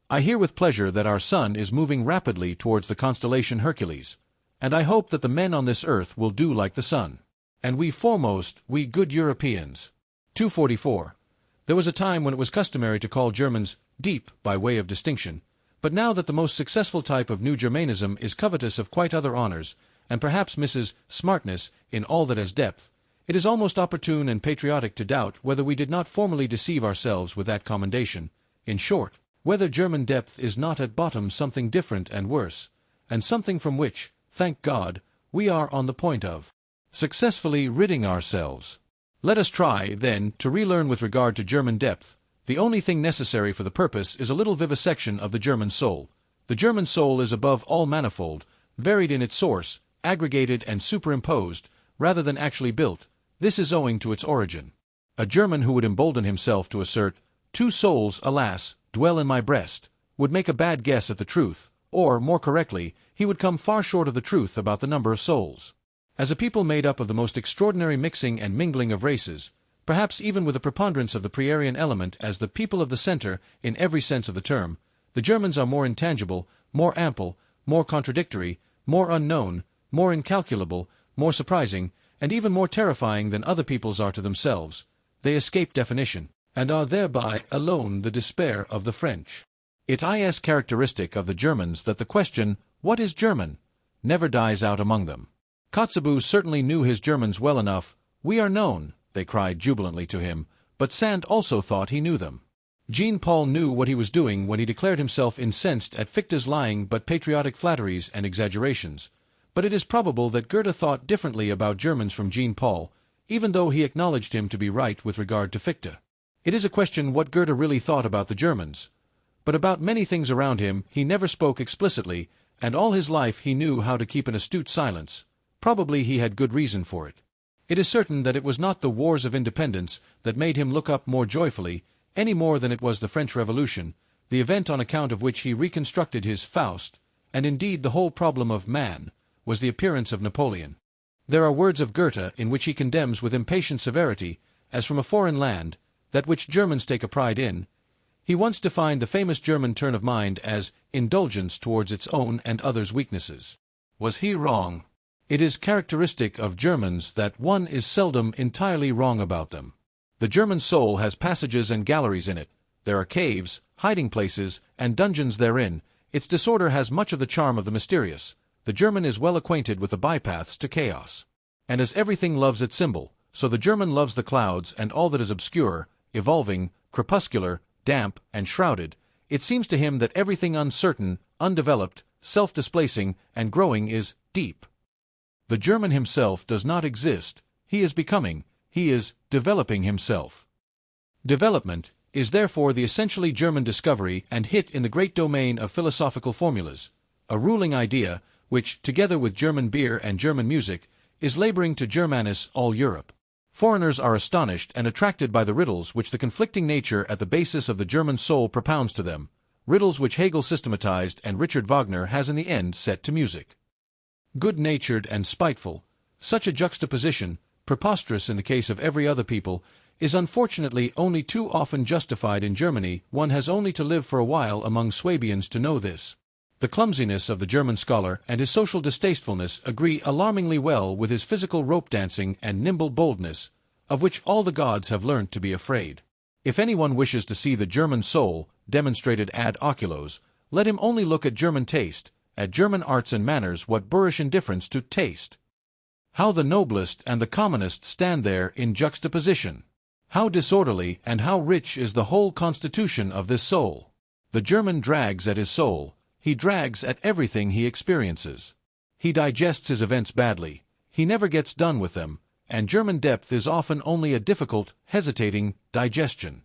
I hear with pleasure that our sun is moving rapidly towards the constellation Hercules, and I hope that the men on this earth will do like the sun. And we foremost, we good Europeans. 244. There was a time when it was customary to call Germans deep by way of distinction, but now that the most successful type of new Germanism is covetous of quite other honors, and perhaps misses smartness in all that has depth, it is almost opportune and patriotic to doubt whether we did not formerly deceive ourselves with that commendation. In short, whether German depth is not at bottom something different and worse, and something from which, thank God, we are on the point of successfully ridding ourselves. Let us try, then, to relearn with regard to German depth. The only thing necessary for the purpose is a little vivisection of the German soul. The German soul is above all manifold, varied in its source, aggregated and superimposed, rather than actually built. This is owing to its origin. A German who would embolden himself to assert, "Two souls, alas, dwell in my breast," would make a bad guess at the truth, or, more correctly, he would come far short of the truth about the number of souls. As a people made up of the most extraordinary mixing and mingling of races, perhaps even with a preponderance of the pre-Aryan element as the people of the center in every sense of the term, the Germans are more intangible, more ample, more contradictory, more unknown, more incalculable, more surprising, and even more terrifying than other peoples are to themselves. They escape definition, and are thereby alone the despair of the French. It is characteristic of the Germans that the question, "What is German?" never dies out among them. Kotzebue certainly knew his Germans well enough. "We are known," they cried jubilantly to him, but Sand also thought he knew them. Jean-Paul knew what he was doing when he declared himself incensed at Fichte's lying but patriotic flatteries and exaggerations, but it is probable that Goethe thought differently about Germans from Jean-Paul, even though he acknowledged him to be right with regard to Fichte. It is a question what Goethe really thought about the Germans, but about many things around him he never spoke explicitly, and all his life he knew how to keep an astute silence. Probably he had good reason for it. It is certain that it was not the wars of independence that made him look up more joyfully, any more than it was the French Revolution, the event on account of which he reconstructed his Faust, and indeed the whole problem of man, was the appearance of Napoleon. There are words of Goethe in which he condemns with impatient severity, as from a foreign land, that which Germans take a pride in. He once defined the famous German turn of mind as indulgence towards its own and others' weaknesses. Was he wrong? It is characteristic of Germans that one is seldom entirely wrong about them. The German soul has passages and galleries in it. There are caves, hiding places, and dungeons therein. Its disorder has much of the charm of the mysterious. The German is well acquainted with the bypaths to chaos. And as everything loves its symbol, so the German loves the clouds and all that is obscure, evolving, crepuscular, damp, and shrouded. It seems to him that everything uncertain, undeveloped, self-displacing, and growing is deep. The German himself does not exist. He is becoming, he is developing himself. Development is therefore the essentially German discovery and hit in the great domain of philosophical formulas, a ruling idea which, together with German beer and German music, is laboring to Germanize all Europe. Foreigners are astonished and attracted by the riddles which the conflicting nature at the basis of the German soul propounds to them, riddles which Hegel systematized and Richard Wagner has in the end set to music. Good-natured and spiteful, such a juxtaposition, preposterous in the case of every other people, is unfortunately only too often justified in Germany. One has only to live for a while among Swabians to know this. The clumsiness of the German scholar and his social distastefulness agree alarmingly well with his physical rope-dancing and nimble boldness, of which all the gods have learnt to be afraid. If anyone wishes to see the German soul demonstrated ad oculos, let him only look at German taste, at German arts and manners. What boorish indifference to taste! How the noblest and the commonest stand there in juxtaposition! How disorderly and how rich is the whole constitution of this soul! The German drags at his soul, he drags at everything he experiences. He digests his events badly, he never gets done with them, and German depth is often only a difficult, hesitating digestion.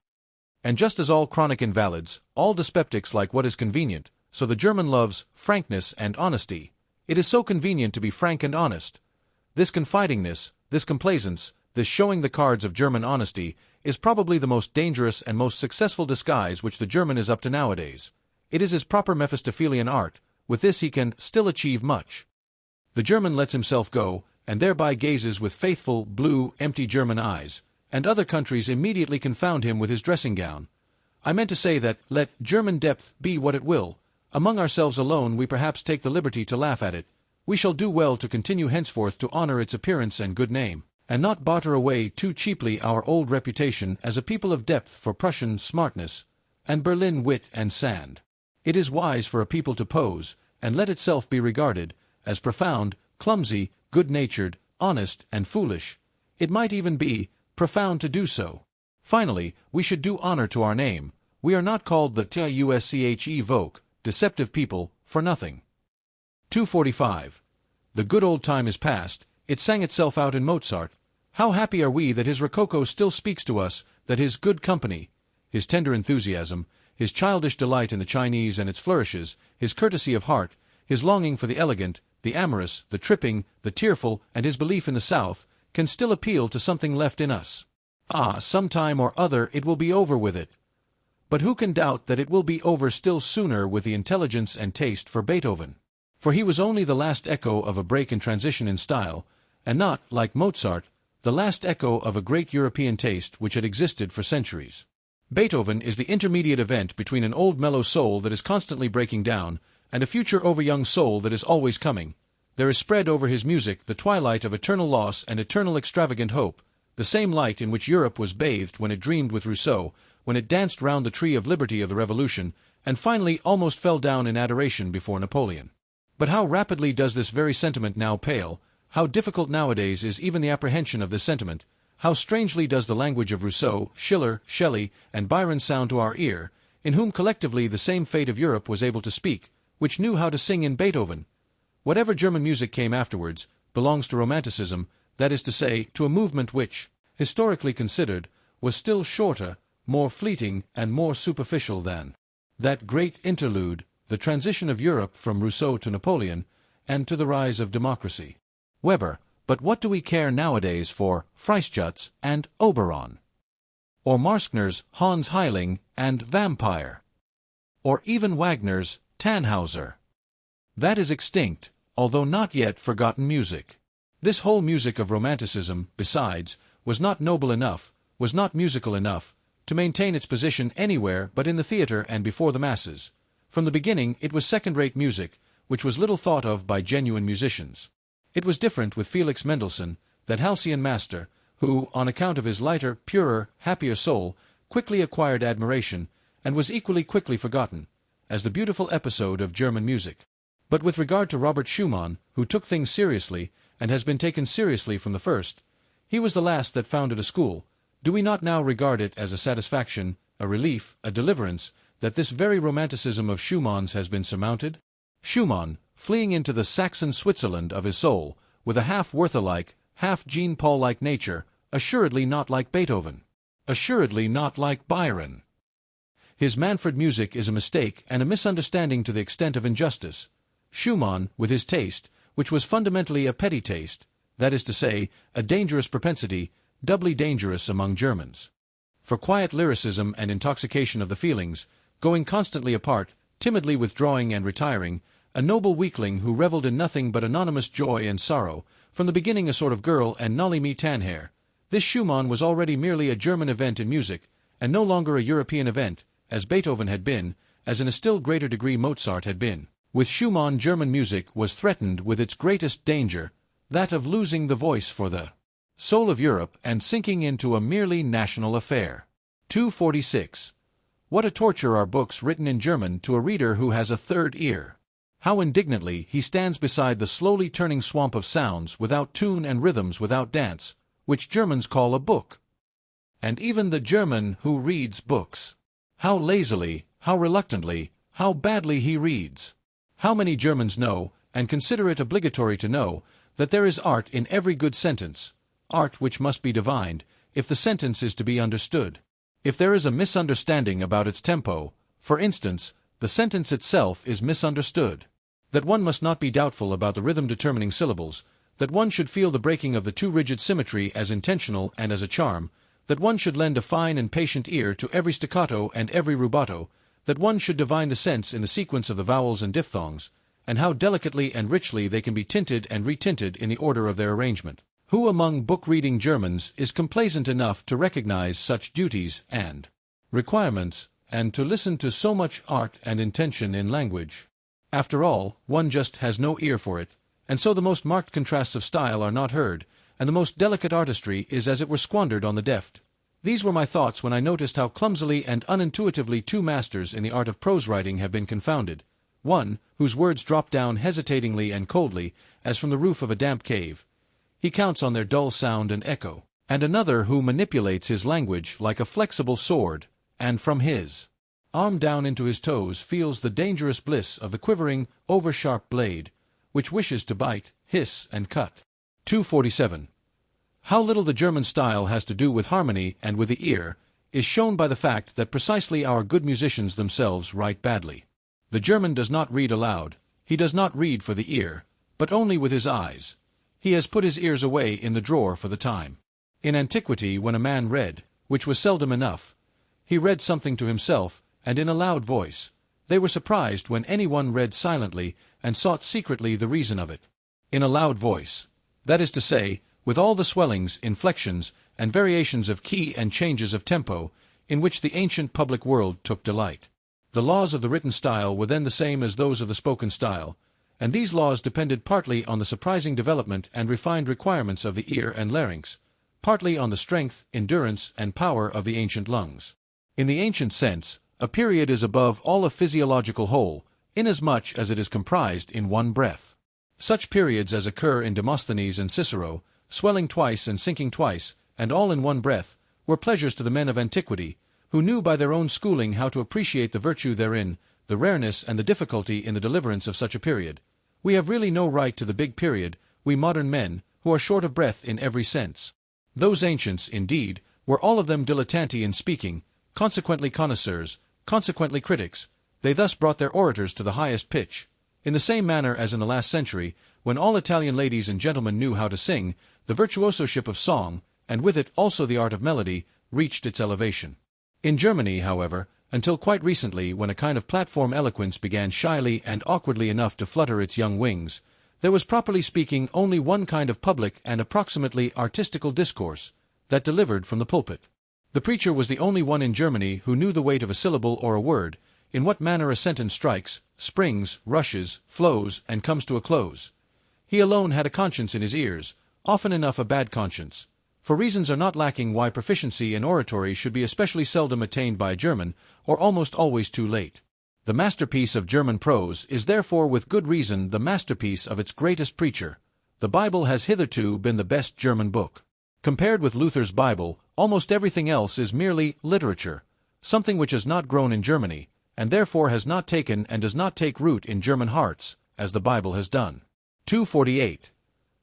And just as all chronic invalids, all dyspeptics like what is convenient, so the German loves frankness and honesty. It is so convenient to be frank and honest. This confidingness, this complaisance, this showing the cards of German honesty, is probably the most dangerous and most successful disguise which the German is up to nowadays. It is his proper Mephistophelian art. With this he can still achieve much. The German lets himself go, and thereby gazes with faithful, blue, empty German eyes, and other countries immediately confound him with his dressing gown. I meant to say that, let German depth be what it will, among ourselves alone we perhaps take the liberty to laugh at it. We shall do well to continue henceforth to honor its appearance and good name, and not barter away too cheaply our old reputation as a people of depth for Prussian smartness, and Berlin wit and sand. It is wise for a people to pose, and let itself be regarded, as profound, clumsy, good-natured, honest, and foolish. It might even be profound to do so. Finally, we should do honor to our name. We are not called the Tusche deceptive people, for nothing. 245. The good old time is past, it sang itself out in Mozart. How happy are we that his Rococo still speaks to us, that his good company, his tender enthusiasm, his childish delight in the Chinese and its flourishes, his courtesy of heart, his longing for the elegant, the amorous, the tripping, the tearful, and his belief in the South, can still appeal to something left in us. Ah, some time or other it will be over with it. But who can doubt that it will be over still sooner with the intelligence and taste for Beethoven? For he was only the last echo of a break and transition in style, and not, like Mozart, the last echo of a great European taste which had existed for centuries. Beethoven is the intermediate event between an old mellow soul that is constantly breaking down, and a future overyoung soul that is always coming. There is spread over his music the twilight of eternal loss and eternal extravagant hope, the same light in which Europe was bathed when it dreamed with Rousseau, when it danced round the tree of liberty of the Revolution, and finally almost fell down in adoration before Napoleon. But how rapidly does this very sentiment now pale, how difficult nowadays is even the apprehension of this sentiment, how strangely does the language of Rousseau, Schiller, Shelley, and Byron sound to our ear, in whom collectively the same fate of Europe was able to speak, which knew how to sing in Beethoven. Whatever German music came afterwards, belongs to Romanticism, that is to say, to a movement which, historically considered, was still shorter, more fleeting, and more superficial than that great interlude, the transition of Europe from Rousseau to Napoleon, and to the rise of democracy. Weber, but what do we care nowadays for Freischütz and Oberon? Or Marskner's Hans Heiling and Vampire? Or even Wagner's Tannhauser? That is extinct, although not yet forgotten music. This whole music of Romanticism, besides, was not noble enough, was not musical enough, to maintain its position anywhere but in the theatre and before the masses. From the beginning it was second-rate music, which was little thought of by genuine musicians. It was different with Felix Mendelssohn, that halcyon master, who, on account of his lighter, purer, happier soul, quickly acquired admiration, and was equally quickly forgotten, as the beautiful episode of German music. But with regard to Robert Schumann, who took things seriously, and has been taken seriously from the first, he was the last that founded a school. Do we not now regard it as a satisfaction, a relief, a deliverance, that this very Romanticism of Schumann's has been surmounted? Schumann, fleeing into the Saxon Switzerland of his soul, with a half Werther-like, half Jean-Paul-like nature, assuredly not like Beethoven, assuredly not like Byron. His Manfred music is a mistake and a misunderstanding to the extent of injustice. Schumann, with his taste, which was fundamentally a petty taste, that is to say, a dangerous propensity, doubly dangerous among Germans. For quiet lyricism and intoxication of the feelings, going constantly apart, timidly withdrawing and retiring, a noble weakling who revelled in nothing but anonymous joy and sorrow, from the beginning a sort of girl and Nolly-me-Tannherr. This Schumann was already merely a German event in music, and no longer a European event, as Beethoven had been, as in a still greater degree Mozart had been. With Schumann, German music was threatened with its greatest danger, that of losing the voice for the soul of Europe and sinking into a merely national affair. 246. What a torture are books written in German to a reader who has a third ear! How indignantly he stands beside the slowly turning swamp of sounds without tune and rhythms without dance, which Germans call a book. And even the German who reads books, how lazily, how reluctantly, how badly he reads! How many Germans know, and consider it obligatory to know, that there is art in every good sentence, art which must be divined, if the sentence is to be understood. If there is a misunderstanding about its tempo, for instance, the sentence itself is misunderstood. That one must not be doubtful about the rhythm determining syllables, that one should feel the breaking of the too rigid symmetry as intentional and as a charm, that one should lend a fine and patient ear to every staccato and every rubato, that one should divine the sense in the sequence of the vowels and diphthongs, and how delicately and richly they can be tinted and retinted in the order of their arrangement. Who among book-reading Germans is complaisant enough to recognize such duties and requirements, and to listen to so much art and intention in language? After all, one just has no ear for it, and so the most marked contrasts of style are not heard, and the most delicate artistry is as it were squandered on the deft. These were my thoughts when I noticed how clumsily and unintuitively two masters in the art of prose writing have been confounded. One, whose words drop down hesitatingly and coldly, as from the roof of a damp cave. He counts on their dull sound and echo. And another who manipulates his language like a flexible sword, and from his arm down into his toes feels the dangerous bliss of the quivering, over-sharp blade, which wishes to bite, hiss, and cut. 247. How little the German style has to do with harmony and with the ear is shown by the fact that precisely our good musicians themselves write badly. The German does not read aloud, he does not read for the ear, but only with his eyes. He has put his ears away in the drawer for the time. In antiquity, when a man read, which was seldom enough, he read something to himself, and in a loud voice. They were surprised when anyone read silently, and sought secretly the reason of it. In a loud voice. That is to say, with all the swellings, inflections, and variations of key and changes of tempo, in which the ancient public world took delight. The laws of the written style were then the same as those of the spoken style, and these laws depended partly on the surprising development and refined requirements of the ear and larynx, partly on the strength, endurance, and power of the ancient lungs. In the ancient sense, a period is above all a physiological whole, inasmuch as it is comprised in one breath. Such periods as occur in Demosthenes and Cicero, swelling twice and sinking twice, and all in one breath, were pleasures to the men of antiquity, who knew by their own schooling how to appreciate the virtue therein, the rareness and the difficulty in the deliverance of such a period. We have really no right to the big period, we modern men, who are short of breath in every sense. Those ancients, indeed, were all of them dilettanti in speaking, consequently connoisseurs, consequently critics. They thus brought their orators to the highest pitch. In the same manner as in the last century, when all Italian ladies and gentlemen knew how to sing, the virtuosoship of song, and with it also the art of melody, reached its elevation. In Germany, however, until quite recently, when a kind of platform eloquence began shyly and awkwardly enough to flutter its young wings, there was properly speaking only one kind of public and approximately artistical discourse, that delivered from the pulpit. The preacher was the only one in Germany who knew the weight of a syllable or a word, in what manner a sentence strikes, springs, rushes, flows, and comes to a close. He alone had a conscience in his ears, often enough a bad conscience. For reasons are not lacking why proficiency in oratory should be especially seldom attained by a German, or almost always too late. The masterpiece of German prose is therefore with good reason the masterpiece of its greatest preacher. The Bible has hitherto been the best German book. Compared with Luther's Bible, almost everything else is merely literature, something which has not grown in Germany, and therefore has not taken and does not take root in German hearts, as the Bible has done. 248.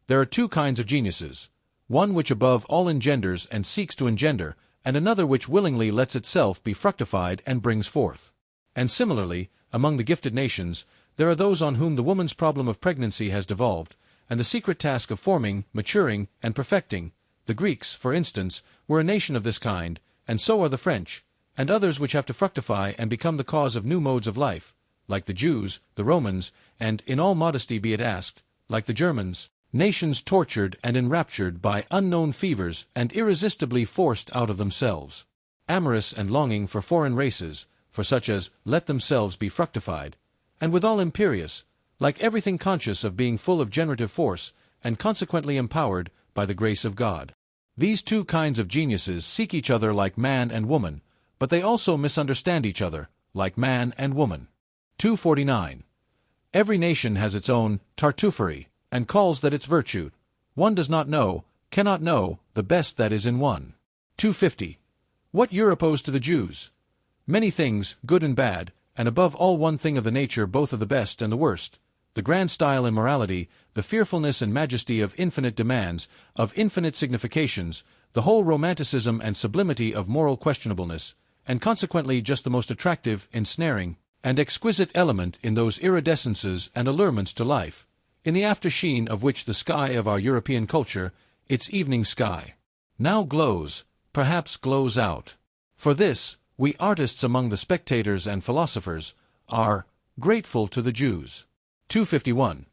There are two kinds of geniuses, one which above all engenders and seeks to engender, and another which willingly lets itself be fructified and brings forth. And similarly, among the gifted nations, there are those on whom the woman's problem of pregnancy has devolved, and the secret task of forming, maturing, and perfecting. The Greeks, for instance, were a nation of this kind, and so are the French, and others which have to fructify and become the cause of new modes of life, like the Jews, the Romans, and, in all modesty be it asked, like the Germans, nations tortured and enraptured by unknown fevers and irresistibly forced out of themselves. Amorous and longing for foreign races, for such as let themselves be fructified, and withal imperious, like everything conscious of being full of generative force, and consequently empowered by the grace of God. These two kinds of geniuses seek each other like man and woman, but they also misunderstand each other, like man and woman. 249. Every nation has its own Tartuffery, and calls that its virtue. One does not know, cannot know, the best that is in one. 250. What Europe owes to the Jews? Many things, good and bad, and above all one thing of the nature both of the best and the worst, the grand style and morality, the fearfulness and majesty of infinite demands, of infinite significations, the whole romanticism and sublimity of moral questionableness, and consequently just the most attractive, ensnaring, and exquisite element in those iridescences and allurements to life, in the after-sheen of which the sky of our European culture, its evening sky, now glows, perhaps glows out. For this, we artists among the spectators and philosophers are grateful to the Jews. 251.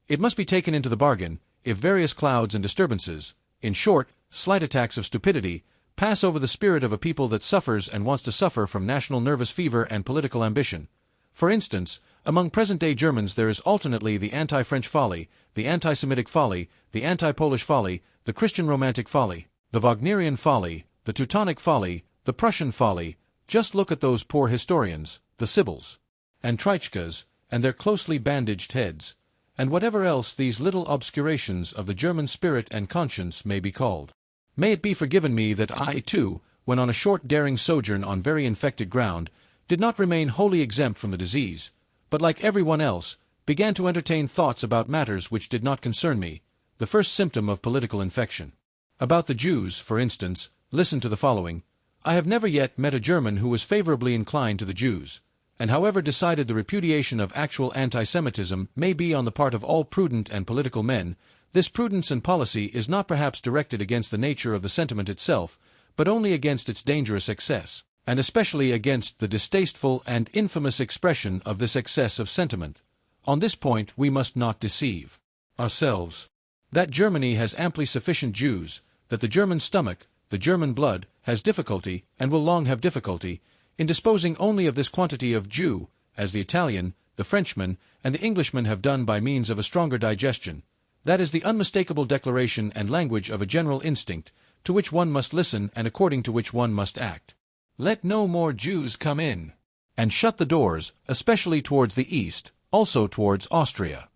It must be taken into the bargain, if various clouds and disturbances, in short, slight attacks of stupidity, pass over the spirit of a people that suffers and wants to suffer from national nervous fever and political ambition. For instance, among present-day Germans there is alternately the anti-French folly, the anti-Semitic folly, the anti-Polish folly, the Christian romantic folly, the Wagnerian folly, the Teutonic folly, the Prussian folly. Just look at those poor historians, the Sibyls, and Treitschkas, and their closely bandaged heads, and whatever else these little obscurations of the German spirit and conscience may be called. May it be forgiven me that I, too, when on a short daring sojourn on very infected ground, did not remain wholly exempt from the disease, but like every one else, began to entertain thoughts about matters which did not concern me, the first symptom of political infection. About the Jews, for instance, listen to the following. I have never yet met a German who was favorably inclined to the Jews, and however decided the repudiation of actual anti-Semitism may be on the part of all prudent and political men, this prudence and policy is not perhaps directed against the nature of the sentiment itself, but only against its dangerous excess, and especially against the distasteful and infamous expression of this excess of sentiment. On this point we must not deceive ourselves. That Germany has amply sufficient Jews, that the German stomach, the German blood, has difficulty, and will long have difficulty, in disposing only of this quantity of Jew, as the Italian, the Frenchman, and the Englishman have done by means of a stronger digestion. That is the unmistakable declaration and language of a general instinct, to which one must listen and according to which one must act. Let no more Jews come in, and shut the doors, especially towards the east, also towards Austria.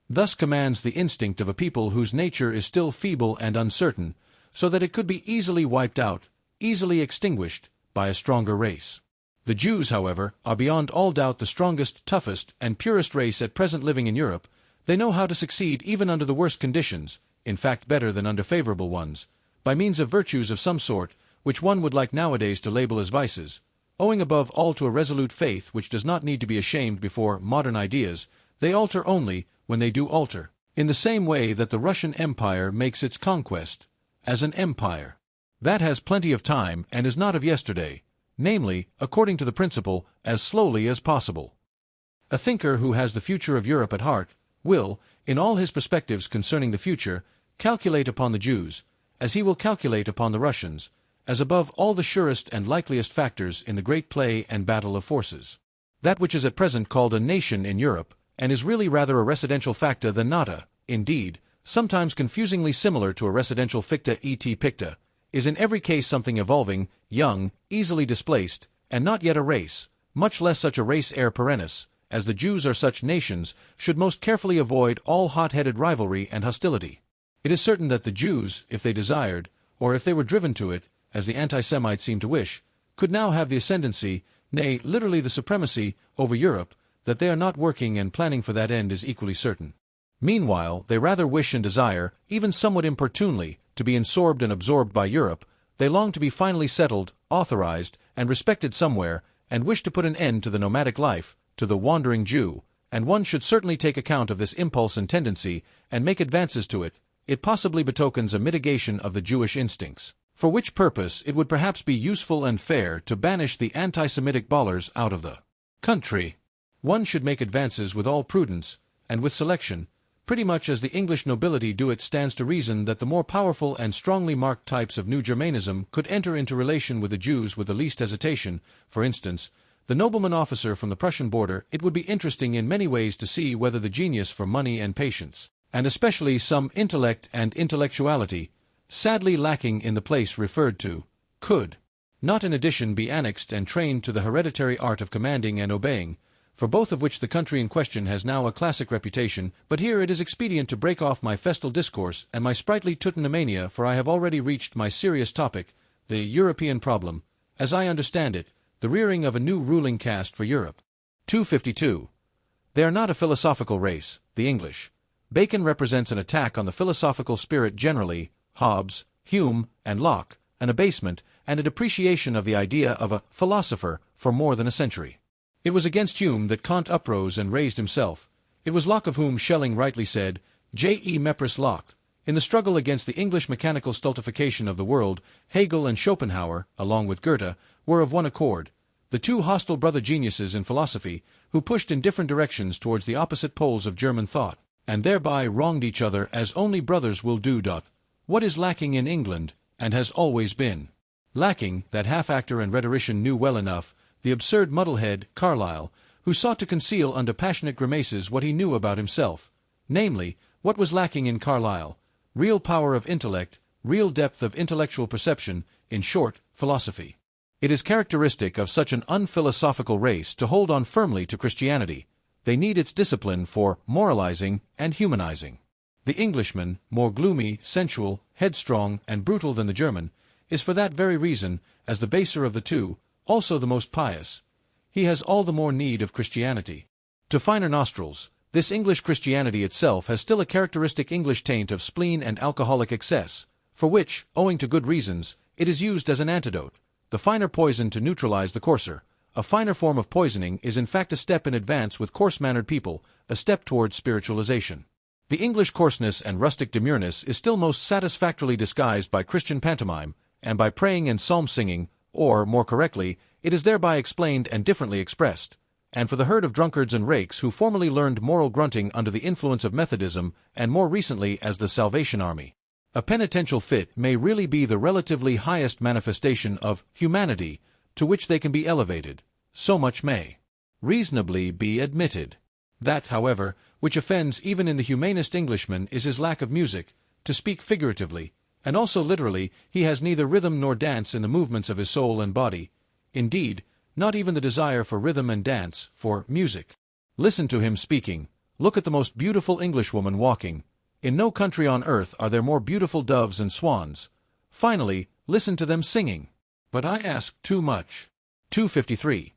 Thus commands the instinct of a people whose nature is still feeble and uncertain, so that it could be easily wiped out, easily extinguished, by a stronger race. The Jews, however, are beyond all doubt the strongest, toughest, and purest race at present living in Europe. They know how to succeed even under the worst conditions, in fact better than under favorable ones, by means of virtues of some sort, which one would like nowadays to label as vices, owing above all to a resolute faith which does not need to be ashamed before modern ideas. They alter only when they do alter, in the same way that the Russian Empire makes its conquest, as an empire. That has plenty of time and is not of yesterday, namely, according to the principle, as slowly as possible. A thinker who has the future of Europe at heart will, in all his perspectives concerning the future, calculate upon the Jews, as he will calculate upon the Russians, as above all the surest and likeliest factors in the great play and battle of forces. That which is at present called a nation in Europe, and is really rather a residential facta than nata, indeed, sometimes confusingly similar to a residential ficta et picta, is in every case something evolving, young, easily displaced, and not yet a race, much less such a race air perennis, as the Jews are such nations, should most carefully avoid all hot-headed rivalry and hostility. It is certain that the Jews, if they desired, or if they were driven to it, as the anti-Semites seem to wish, could now have the ascendancy, nay, literally the supremacy, over Europe. That they are not working and planning for that end is equally certain. Meanwhile, they rather wish and desire, even somewhat importunely, to be absorbed and absorbed by Europe. They long to be finally settled, authorized, and respected somewhere, and wish to put an end to the nomadic life, to the wandering Jew, and one should certainly take account of this impulse and tendency, and make advances to it. It possibly betokens a mitigation of the Jewish instincts, for which purpose it would perhaps be useful and fair to banish the anti-Semitic ballers out of the country. One should make advances with all prudence, and with selection, pretty much as the English nobility do. It stands to reason that the more powerful and strongly marked types of New Germanism could enter into relation with the Jews with the least hesitation. For instance, the nobleman officer from the Prussian border. It would be interesting in many ways to see whether the genius for money and patience, and especially some intellect and intellectuality, sadly lacking in the place referred to, could not in addition be annexed and trained to the hereditary art of commanding and obeying, for both of which the country in question has now a classic reputation. But here it is expedient to break off my festal discourse and my sprightly teutonomania, for I have already reached my serious topic, the European problem, as I understand it, the rearing of a new ruling caste for Europe. 252. They are not a philosophical race, the English. Bacon represents an attack on the philosophical spirit generally, Hobbes, Hume, and Locke, an abasement and a depreciation of the idea of a philosopher for more than a century. It was against Hume that Kant uprose and raised himself. It was Locke of whom Schelling rightly said, J.E. Mepris Locke. In the struggle against the English mechanical stultification of the world, Hegel and Schopenhauer, along with Goethe, were of one accord, the two hostile brother geniuses in philosophy, who pushed in different directions towards the opposite poles of German thought, and thereby wronged each other as only brothers will do. What is lacking in England, and has always been lacking, that half-actor and rhetorician knew well enough, the absurd muddlehead, Carlyle, who sought to conceal under passionate grimaces what he knew about himself. Namely, what was lacking in Carlyle? Real power of intellect, real depth of intellectual perception, in short, philosophy. It is characteristic of such an unphilosophical race to hold on firmly to Christianity. They need its discipline for moralizing and humanizing. The Englishman, more gloomy, sensual, headstrong, and brutal than the German, is for that very reason, as the baser of the two, also the most pious. He has all the more need of Christianity. To finer nostrils, this English Christianity itself has still a characteristic English taint of spleen and alcoholic excess, for which, owing to good reasons, it is used as an antidote, the finer poison to neutralize the coarser. A finer form of poisoning is in fact a step in advance with coarse-mannered people, a step towards spiritualization. The English coarseness and rustic demureness is still most satisfactorily disguised by Christian pantomime, and by praying and psalm-singing, or, more correctly, it is thereby explained and differently expressed. And for the herd of drunkards and rakes who formerly learned moral grunting under the influence of Methodism, and more recently as the Salvation Army, a penitential fit may really be the relatively highest manifestation of humanity to which they can be elevated. So much may reasonably be admitted. That, however, which offends even in the humanest Englishman is his lack of music. To speak figuratively, and also literally, he has neither rhythm nor dance in the movements of his soul and body. Indeed, not even the desire for rhythm and dance, for music. Listen to him speaking. Look at the most beautiful Englishwoman walking. In no country on earth are there more beautiful doves and swans. Finally, listen to them singing. But I ask too much. 253.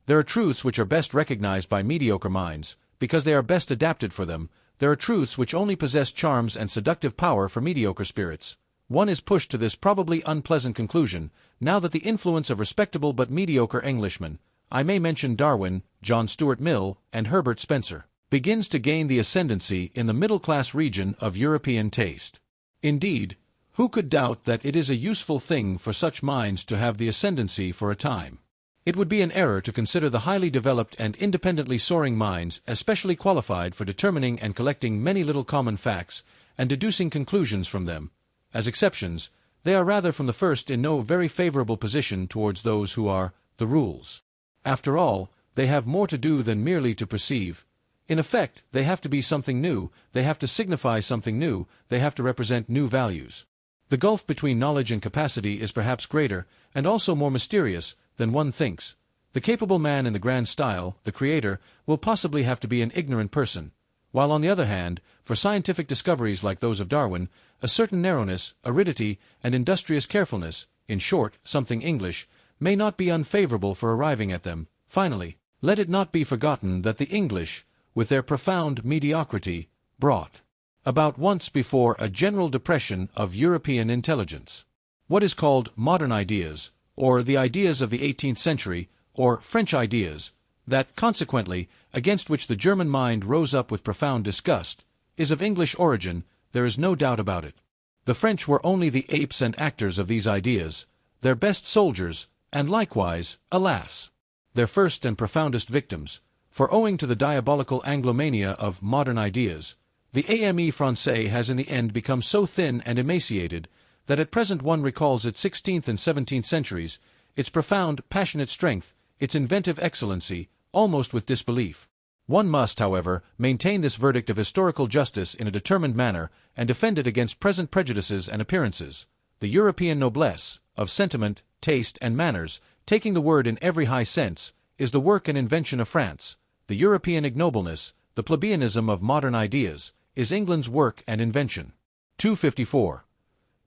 There are truths which are best recognized by mediocre minds, because they are best adapted for them. There are truths which only possess charms and seductive power for mediocre spirits. One is pushed to this probably unpleasant conclusion, now that the influence of respectable but mediocre Englishmen, I may mention Darwin, John Stuart Mill, and Herbert Spencer, begins to gain the ascendancy in the middle-class region of European taste. Indeed, who could doubt that it is a useful thing for such minds to have the ascendancy for a time? It would be an error to consider the highly developed and independently soaring minds as specially qualified for determining and collecting many little common facts and deducing conclusions from them. As exceptions, they are rather from the first in no very favorable position towards those who are the rules. After all, they have more to do than merely to perceive. In effect, they have to be something new, they have to signify something new, they have to represent new values. The gulf between knowledge and capacity is perhaps greater, and also more mysterious, than one thinks. The capable man in the grand style, the creator, will possibly have to be an ignorant person, while on the other hand, for scientific discoveries like those of Darwin, a certain narrowness, aridity, and industrious carefulness, in short, something English, may not be unfavorable for arriving at them. Finally, let it not be forgotten that the English, with their profound mediocrity, brought about once before a general depression of European intelligence. What is called modern ideas, or the ideas of the 18th century, or French ideas, that, consequently, against which the German mind rose up with profound disgust, is of English origin, there is no doubt about it. The French were only the apes and actors of these ideas, their best soldiers, and likewise, alas, their first and profoundest victims, for owing to the diabolical Anglomania of modern ideas, the AME Français has in the end become so thin and emaciated that at present one recalls its 16th and 17th centuries, its profound, passionate strength, its inventive excellency, almost with disbelief. One must, however, maintain this verdict of historical justice in a determined manner and defend it against present prejudices and appearances. The European noblesse, of sentiment, taste, and manners, taking the word in every high sense, is the work and invention of France. The European ignobleness, the plebeianism of modern ideas, is England's work and invention. 254.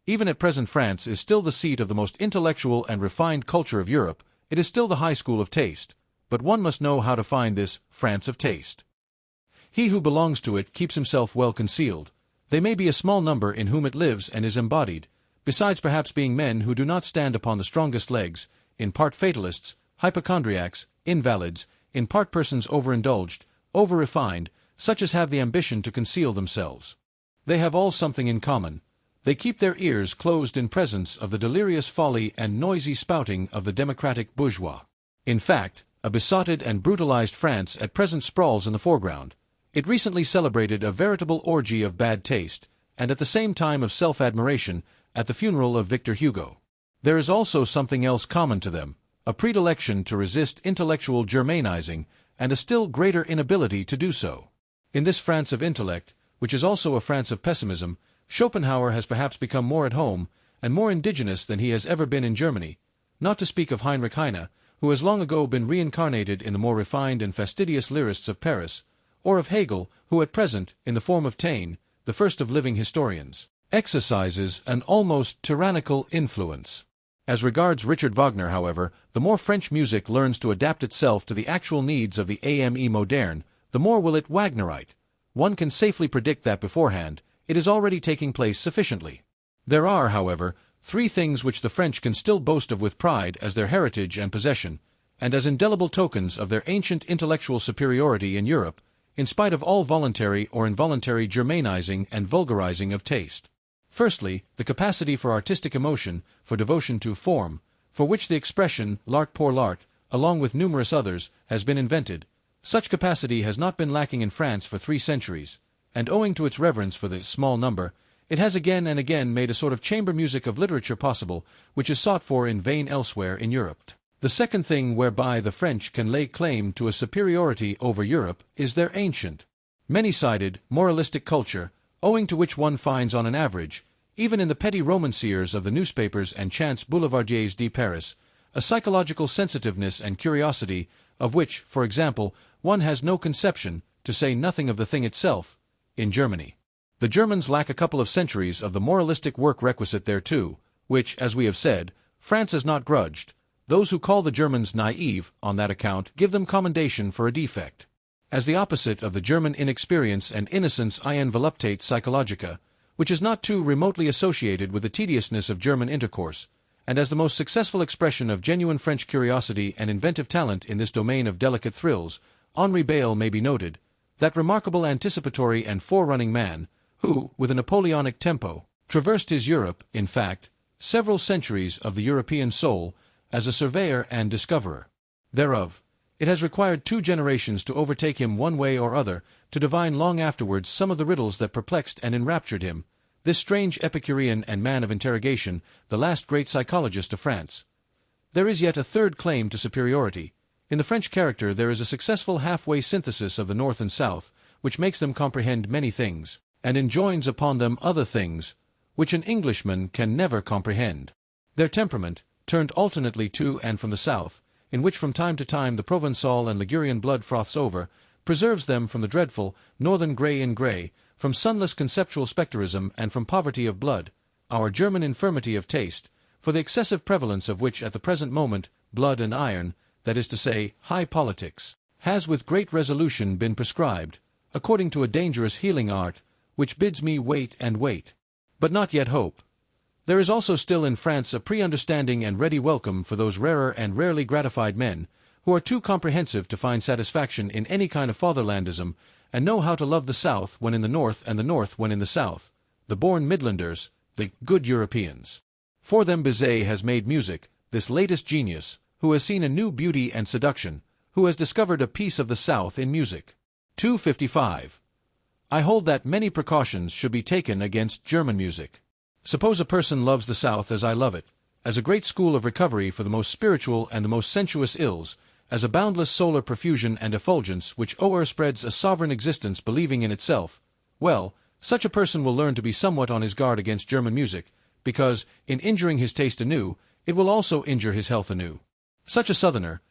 Even at present France is still the seat of the most intellectual and refined culture of Europe, it is still the high school of taste, but one must know how to find this France of taste. He who belongs to it keeps himself well concealed. They may be a small number in whom it lives and is embodied, besides perhaps being men who do not stand upon the strongest legs, in part fatalists, hypochondriacs, invalids, in part persons overindulged, over-refined, such as have the ambition to conceal themselves. They have all something in common. They keep their ears closed in presence of the delirious folly and noisy spouting of the democratic bourgeois. In fact, a besotted and brutalized France at present sprawls in the foreground. It recently celebrated a veritable orgy of bad taste, and at the same time of self-admiration, at the funeral of Victor Hugo. There is also something else common to them, a predilection to resist intellectual Germanizing, and a still greater inability to do so. In this France of intellect, which is also a France of pessimism, Schopenhauer has perhaps become more at home, and more indigenous than he has ever been in Germany, not to speak of Heinrich Heine, who has long ago been reincarnated in the more refined and fastidious lyrists of Paris, or of Hegel, who at present, in the form of Taine, the first of living historians, exercises an almost tyrannical influence. As regards Richard Wagner, however, the more French music learns to adapt itself to the actual needs of the AME moderne, the more will it Wagnerite. One can safely predict that beforehand, it is already taking place sufficiently. There are, however, three things which the French can still boast of with pride as their heritage and possession, and as indelible tokens of their ancient intellectual superiority in Europe, in spite of all voluntary or involuntary Germanizing and vulgarizing of taste. Firstly, the capacity for artistic emotion, for devotion to form, for which the expression l'art pour l'art, along with numerous others, has been invented. Such capacity has not been lacking in France for 3 centuries, and owing to its reverence for the small number, it has again and again made a sort of chamber music of literature possible, which is sought for in vain elsewhere in Europe. The second thing whereby the French can lay claim to a superiority over Europe is their ancient, many-sided, moralistic culture, owing to which one finds on an average, even in the petty romanciers of the newspapers and chance boulevardiers de Paris, a psychological sensitiveness and curiosity of which, for example, one has no conception, to say nothing of the thing itself, in Germany. The Germans lack a couple of centuries of the moralistic work requisite thereto, which, as we have said, France has not grudged. Those who call the Germans naive, on that account, give them commendation for a defect. As the opposite of the German inexperience and innocence in voluptate psychologica, which is not too remotely associated with the tediousness of German intercourse, and as the most successful expression of genuine French curiosity and inventive talent in this domain of delicate thrills, Henri Bayle may be noted, that remarkable anticipatory and forerunning man, who, with a Napoleonic tempo, traversed his Europe, in fact, several centuries of the European soul, as a surveyor and discoverer thereof. It has required 2 generations to overtake him one way or other, to divine long afterwards some of the riddles that perplexed and enraptured him, this strange Epicurean and man of interrogation, the last great psychologist of France. There is yet a third claim to superiority. In the French character there is a successful halfway synthesis of the North and South, which makes them comprehend many things, and enjoins upon them other things, which an Englishman can never comprehend. Their temperament, turned alternately to and from the South, in which from time to time the Provençal and Ligurian blood froths over, preserves them from the dreadful, northern grey in grey, from sunless conceptual spectrism and from poverty of blood, our German infirmity of taste, for the excessive prevalence of which at the present moment, blood and iron, that is to say, high politics, has with great resolution been prescribed, according to a dangerous healing art, which bids me wait and wait, but not yet hope. There is also still in France a pre-understanding and ready welcome for those rarer and rarely gratified men, who are too comprehensive to find satisfaction in any kind of fatherlandism, and know how to love the South when in the North and the North when in the South, the born Midlanders, the good Europeans. For them Bizet has made music, this latest genius, who has seen a new beauty and seduction, who has discovered a piece of the South in music. 255. I hold that many precautions should be taken against German music. Suppose a person loves the South as I love it, as a great school of recovery for the most spiritual and the most sensuous ills, as a boundless solar profusion and effulgence which o'erspreads a sovereign existence believing in itself, well, such a person will learn to be somewhat on his guard against German music, because, in injuring his taste anew, it will also injure his health anew. Such a southerner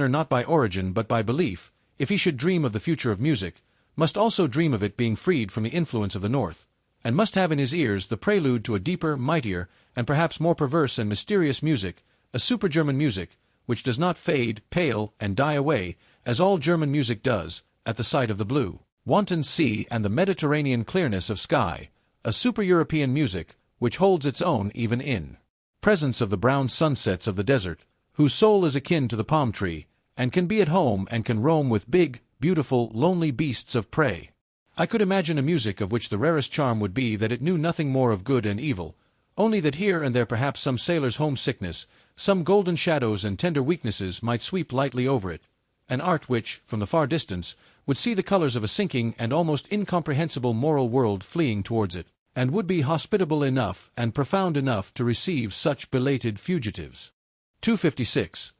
not by origin but by belief, if he should dream of the future of music, must also dream of it being freed from the influence of the North, and must have in his ears the prelude to a deeper, mightier, and perhaps more perverse and mysterious music, a super-German music, which does not fade, pale, and die away, as all German music does, at the sight of the blue, wanton sea and the Mediterranean clearness of sky, a super-European music, which holds its own even in presence of the brown sunsets of the desert, whose soul is akin to the palm tree, and can be at home and can roam with big, beautiful, lonely beasts of prey. I could imagine a music of which the rarest charm would be that it knew nothing more of good and evil, only that here and there perhaps some sailor's homesickness, some golden shadows and tender weaknesses might sweep lightly over it, an art which, from the far distance, would see the colors of a sinking and almost incomprehensible moral world fleeing towards it, and would be hospitable enough and profound enough to receive such belated fugitives. 256.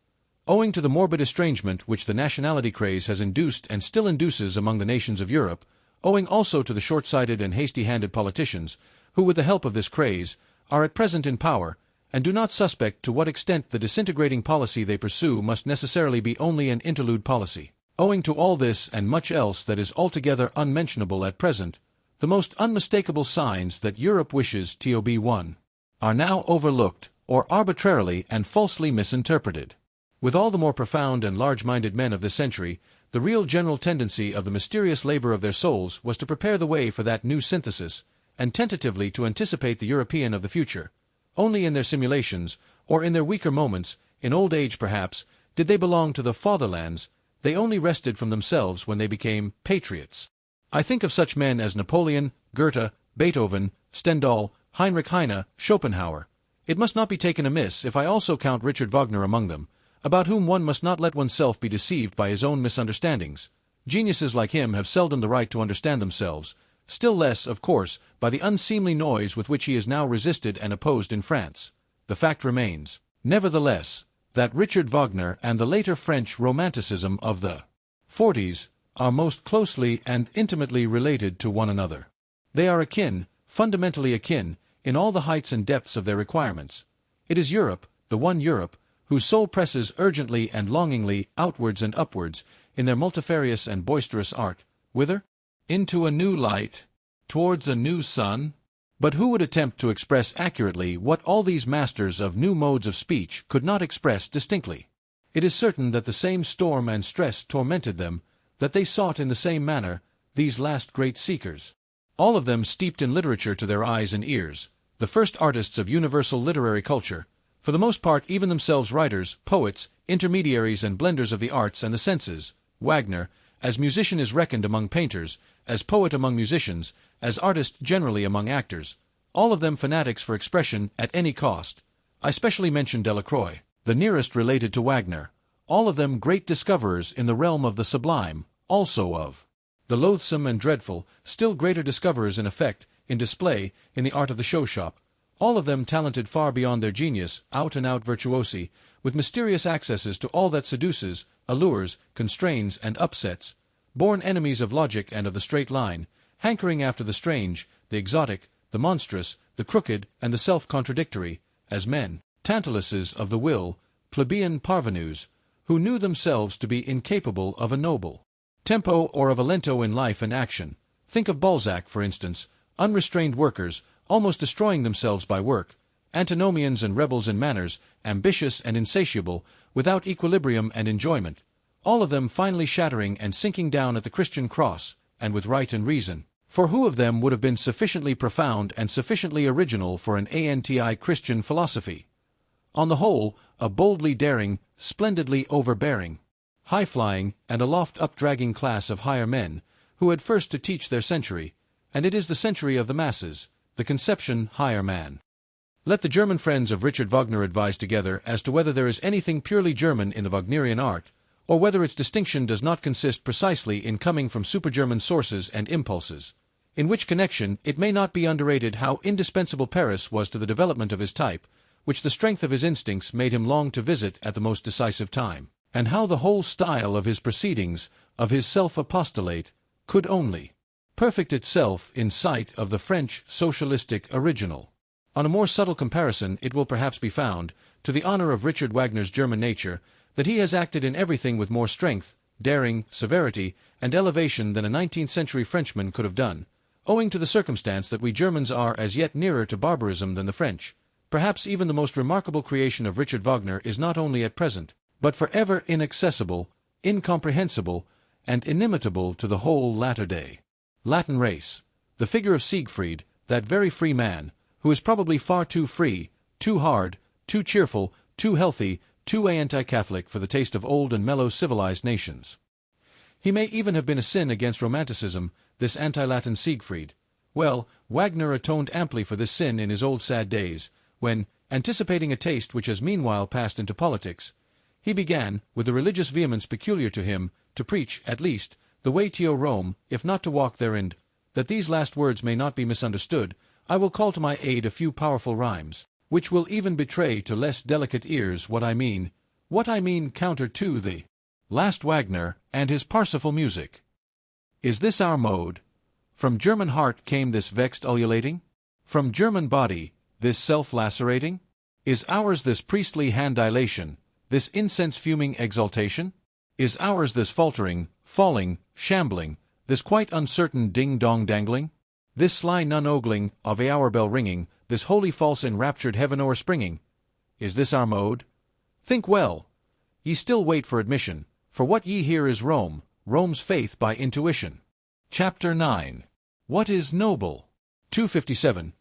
Owing to the morbid estrangement which the nationality craze has induced and still induces among the nations of Europe, owing also to the short-sighted and hasty-handed politicians, who with the help of this craze, are at present in power, and do not suspect to what extent the disintegrating policy they pursue must necessarily be only an interlude policy. Owing to all this and much else that is altogether unmentionable at present, the most unmistakable signs that Europe wishes to be one are now overlooked, or arbitrarily and falsely misinterpreted. With all the more profound and large-minded men of this century, the real general tendency of the mysterious labor of their souls was to prepare the way for that new synthesis, and tentatively to anticipate the European of the future. Only in their simulations, or in their weaker moments, in old age perhaps, did they belong to the fatherlands. They only rested from themselves when they became patriots. I think of such men as Napoleon, Goethe, Beethoven, Stendhal, Heinrich Heine, Schopenhauer. It must not be taken amiss if I also count Richard Wagner among them, about whom one must not let oneself be deceived by his own misunderstandings. Geniuses like him have seldom the right to understand themselves, still less, of course, by the unseemly noise with which he is now resisted and opposed in France. The fact remains, nevertheless, that Richard Wagner and the later French Romanticism of the 40s are most closely and intimately related to one another. They are akin, fundamentally akin, in all the heights and depths of their requirements. It is Europe, the one Europe, whose soul presses urgently and longingly outwards and upwards in their multifarious and boisterous art. Whither? Into a new light, towards a new sun. But who would attempt to express accurately what all these masters of new modes of speech could not express distinctly? It is certain that the same storm and stress tormented them, that they sought in the same manner, these last great seekers. All of them steeped in literature to their eyes and ears, the first artists of universal literary culture, for the most part even themselves writers, poets, intermediaries and blenders of the arts and the senses. Wagner, as musician is reckoned among painters, as poet among musicians, as artist generally among actors, all of them fanatics for expression at any cost. I specially mention Delacroix, the nearest related to Wagner, all of them great discoverers in the realm of the sublime, also of the loathsome and dreadful, still greater discoverers in effect, in display, in the art of the show-shop, all of them talented far beyond their genius, out-and-out virtuosi, with mysterious accesses to all that seduces, allures, constrains, and upsets, born enemies of logic and of the straight line, hankering after the strange, the exotic, the monstrous, the crooked, and the self-contradictory, as men, Tantaluses of the will, plebeian parvenus, who knew themselves to be incapable of a noble tempo or of a lento in life and action. Think of Balzac, for instance, unrestrained workers, almost destroying themselves by work, antinomians and rebels in manners, ambitious and insatiable, without equilibrium and enjoyment, all of them finally shattering and sinking down at the Christian cross, and with right and reason. For who of them would have been sufficiently profound and sufficiently original for an anti-Christian philosophy? On the whole, a boldly daring, splendidly overbearing high-flying, and aloft-up-dragging class of higher men, who had first to teach their century, and it is the century of the masses, the conception higher man. Let the German friends of Richard Wagner advise together as to whether there is anything purely German in the Wagnerian art, or whether its distinction does not consist precisely in coming from super-German sources and impulses, in which connection it may not be underrated how indispensable Paris was to the development of his type, which the strength of his instincts made him long to visit at the most decisive time, and how the whole style of his proceedings, of his self-apostolate, could only perfect itself in sight of the French socialistic original. On a more subtle comparison it will perhaps be found, to the honor of Richard Wagner's German nature, that he has acted in everything with more strength, daring, severity, and elevation than a 19th-century Frenchman could have done, owing to the circumstance that we Germans are as yet nearer to barbarism than the French. Perhaps even the most remarkable creation of Richard Wagner is not only at present, but forever inaccessible, incomprehensible, and inimitable to the whole latter-day Latin race. The figure of Siegfried, that very free man, who is probably far too free, too hard, too cheerful, too healthy, too anti-Catholic for the taste of old and mellow civilized nations. He may even have been a sin against Romanticism, this anti-Latin Siegfried. Well, Wagner atoned amply for this sin in his old sad days, when, anticipating a taste which has meanwhile passed into politics, he began, with the religious vehemence peculiar to him, to preach, at least, the way to Rome, if not to walk therein. That these last words may not be misunderstood, I will call to my aid a few powerful rhymes, which will even betray to less delicate ears what I mean counter to the last Wagner and his Parsifal music. Is this our mode? From German heart came this vexed ululating? From German body, this self-lacerating? Is ours this priestly hand-dilation, this incense-fuming exaltation? Is ours this faltering, falling, shambling, this quite uncertain ding-dong dangling? This sly nun-ogling, of a hour bell ringing, this holy false enraptured heaven o'erspringing? Is this our mode? Think well. Ye still wait for admission, for what ye hear is Rome, Rome's faith by intuition. Chapter 9. What is noble? 257.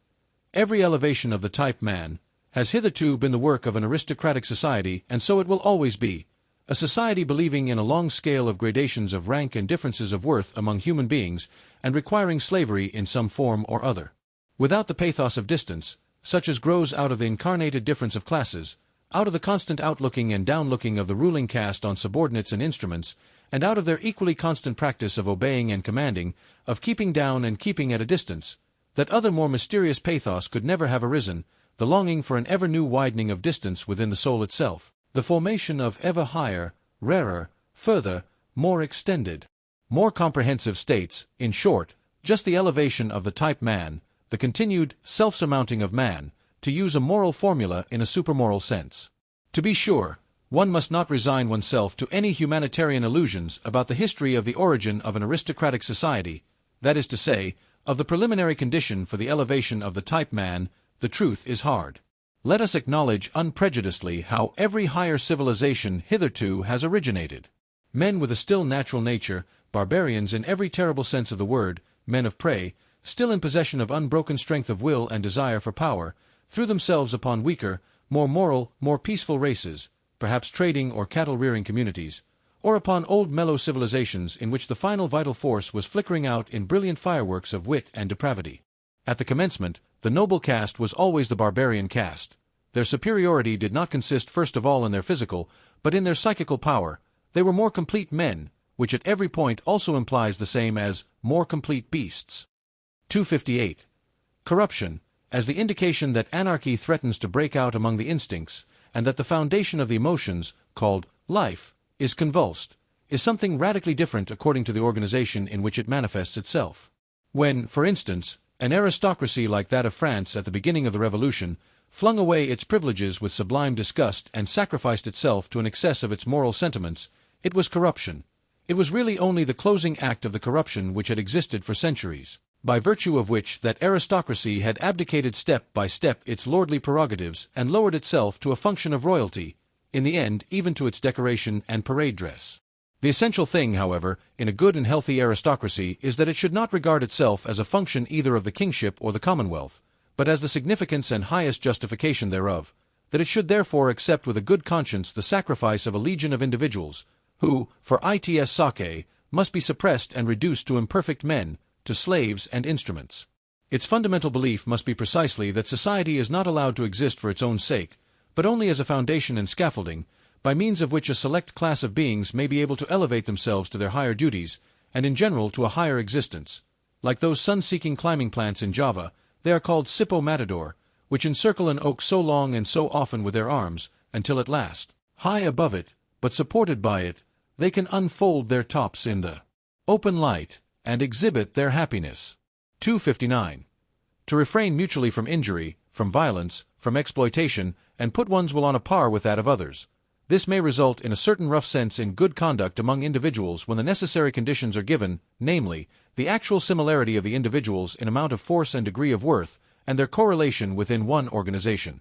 Every elevation of the type man has hitherto been the work of an aristocratic society, and so it will always be, a society believing in a long scale of gradations of rank and differences of worth among human beings, and requiring slavery in some form or other. Without the pathos of distance, such as grows out of the incarnated difference of classes, out of the constant outlooking and downlooking of the ruling caste on subordinates and instruments, and out of their equally constant practice of obeying and commanding, of keeping down and keeping at a distance, that other more mysterious pathos could never have arisen, the longing for an ever new widening of distance within the soul itself, the formation of ever higher, rarer, further, more extended, more comprehensive states, in short, just the elevation of the type man, the continued self-surmounting of man, to use a moral formula in a supermoral sense. To be sure, one must not resign oneself to any humanitarian illusions about the history of the origin of an aristocratic society, that is to say, of the preliminary condition for the elevation of the type man. The truth is hard. Let us acknowledge unprejudicedly how every higher civilization hitherto has originated. Men with a still natural nature, barbarians in every terrible sense of the word, men of prey, still in possession of unbroken strength of will and desire for power, threw themselves upon weaker, more moral, more peaceful races, perhaps trading or cattle-rearing communities, or upon old mellow civilizations in which the final vital force was flickering out in brilliant fireworks of wit and depravity. At the commencement, the noble caste was always the barbarian caste. Their superiority did not consist first of all in their physical, but in their psychical power. They were more complete men, which at every point also implies the same as more complete beasts. 258. Corruption, as the indication that anarchy threatens to break out among the instincts, and that the foundation of the emotions, called life, is convulsed, is something radically different according to the organization in which it manifests itself. When, for instance, an aristocracy like that of France at the beginning of the Revolution flung away its privileges with sublime disgust and sacrificed itself to an excess of its moral sentiments, it was corruption. It was really only the closing act of the corruption which had existed for centuries, by virtue of which that aristocracy had abdicated step by step its lordly prerogatives and lowered itself to a function of royalty, in the end even to its decoration and parade dress. The essential thing, however, in a good and healthy aristocracy is that it should not regard itself as a function either of the kingship or the commonwealth, but as the significance and highest justification thereof, that it should therefore accept with a good conscience the sacrifice of a legion of individuals, who, for its sake, must be suppressed and reduced to imperfect men, to slaves and instruments. Its fundamental belief must be precisely that society is not allowed to exist for its own sake, but only as a foundation and scaffolding, by means of which a select class of beings may be able to elevate themselves to their higher duties, and in general to a higher existence. Like those sun-seeking climbing plants in Java, they are called Sippo Matador, which encircle an oak so long and so often with their arms, until at last, high above it, but supported by it, they can unfold their tops in the open light, and exhibit their happiness. 259. To refrain mutually from injury, from violence, from exploitation, and put one's will on a par with that of others. This may result in a certain rough sense in good conduct among individuals when the necessary conditions are given, namely, the actual similarity of the individuals in amount of force and degree of worth, and their correlation within one organization.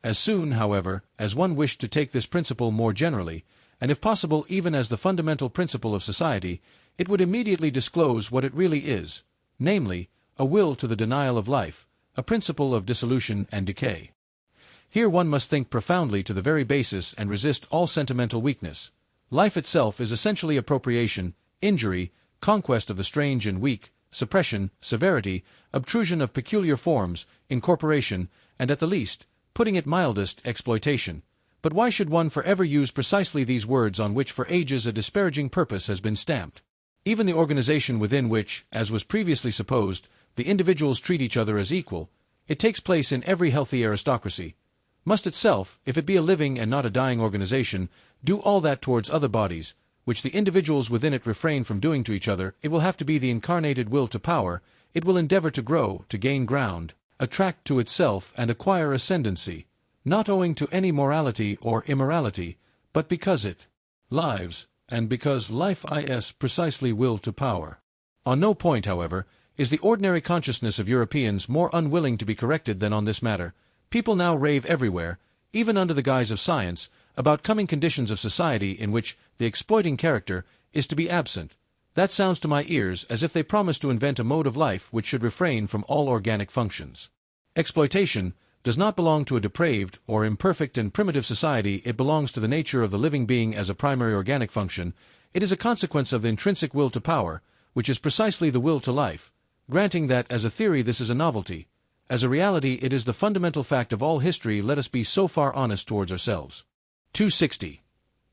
As soon, however, as one wished to take this principle more generally, and if possible even as the fundamental principle of society, it would immediately disclose what it really is, namely, a will to the denial of life, a principle of dissolution and decay. Here one must think profoundly to the very basis and resist all sentimental weakness. Life itself is essentially appropriation, injury, conquest of the strange and weak, suppression, severity, obtrusion of peculiar forms, incorporation, and at the least, putting it mildest, exploitation. But why should one forever use precisely these words on which for ages a disparaging purpose has been stamped? Even the organization within which, as was previously supposed, the individuals treat each other as equal, it takes place in every healthy aristocracy, must itself, if it be a living and not a dying organization, do all that towards other bodies, which the individuals within it refrain from doing to each other. It will have to be the incarnated will to power. It will endeavor to grow, to gain ground, attract to itself and acquire ascendancy, not owing to any morality or immorality, but because it lives, and because life is precisely will to power. On no point, however, is the ordinary consciousness of Europeans more unwilling to be corrected than on this matter. People now rave everywhere, even under the guise of science, about coming conditions of society in which the exploiting character is to be absent. That sounds to my ears as if they promised to invent a mode of life which should refrain from all organic functions. Exploitation does not belong to a depraved or imperfect and primitive society. It belongs to the nature of the living being as a primary organic function. It is a consequence of the intrinsic will to power, which is precisely the will to life. Granting that as a theory this is a novelty, as a reality it is the fundamental fact of all history. Let us be so far honest towards ourselves. 260.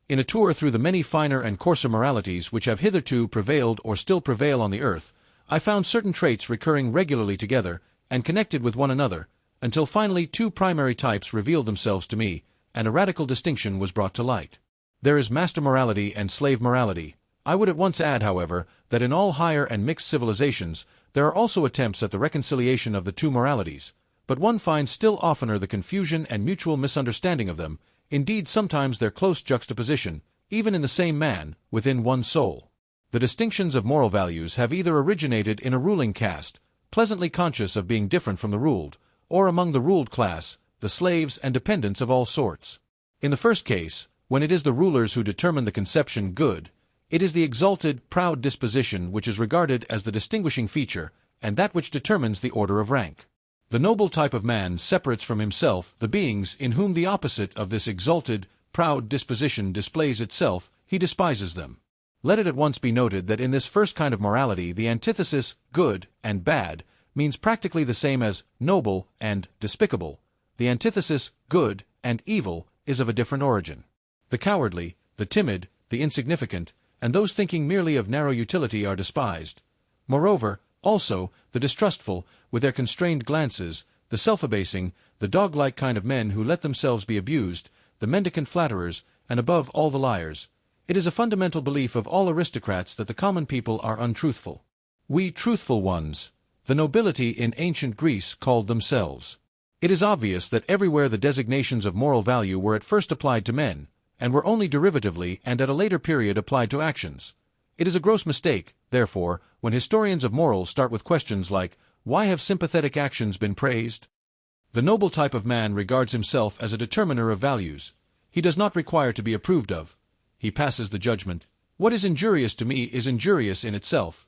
In a tour through the many finer and coarser moralities which have hitherto prevailed or still prevail on the earth, I found certain traits recurring regularly together and connected with one another, until finally two primary types revealed themselves to me, and a radical distinction was brought to light. There is master morality and slave morality. I would at once add, however, that in all higher and mixed civilizations there are also attempts at the reconciliation of the two moralities, but one finds still oftener the confusion and mutual misunderstanding of them, indeed sometimes their close juxtaposition, even in the same man, within one soul. The distinctions of moral values have either originated in a ruling caste, pleasantly conscious of being different from the ruled, or among the ruled class, the slaves and dependents of all sorts. In the first case, when it is the rulers who determine the conception good, it is the exalted, proud disposition which is regarded as the distinguishing feature, and that which determines the order of rank. The noble type of man separates from himself the beings in whom the opposite of this exalted, proud disposition displays itself. He despises them. Let it at once be noted that in this first kind of morality the antithesis, good and bad, means practically the same as noble and despicable. The antithesis, good and evil, is of a different origin. The cowardly, the timid, the insignificant, and those thinking merely of narrow utility are despised. Moreover, also, the distrustful, with their constrained glances, the self-abasing, the dog-like kind of men who let themselves be abused, the mendicant flatterers, and above all the liars. It is a fundamental belief of all aristocrats that the common people are untruthful. We truthful ones, the nobility in ancient Greece called themselves. It is obvious that everywhere the designations of moral value were at first applied to men, and were only derivatively and at a later period applied to actions. It is a gross mistake, therefore, when historians of morals start with questions like, why have sympathetic actions been praised? The noble type of man regards himself as a determiner of values. He does not require to be approved of. He passes the judgment. What is injurious to me is injurious in itself.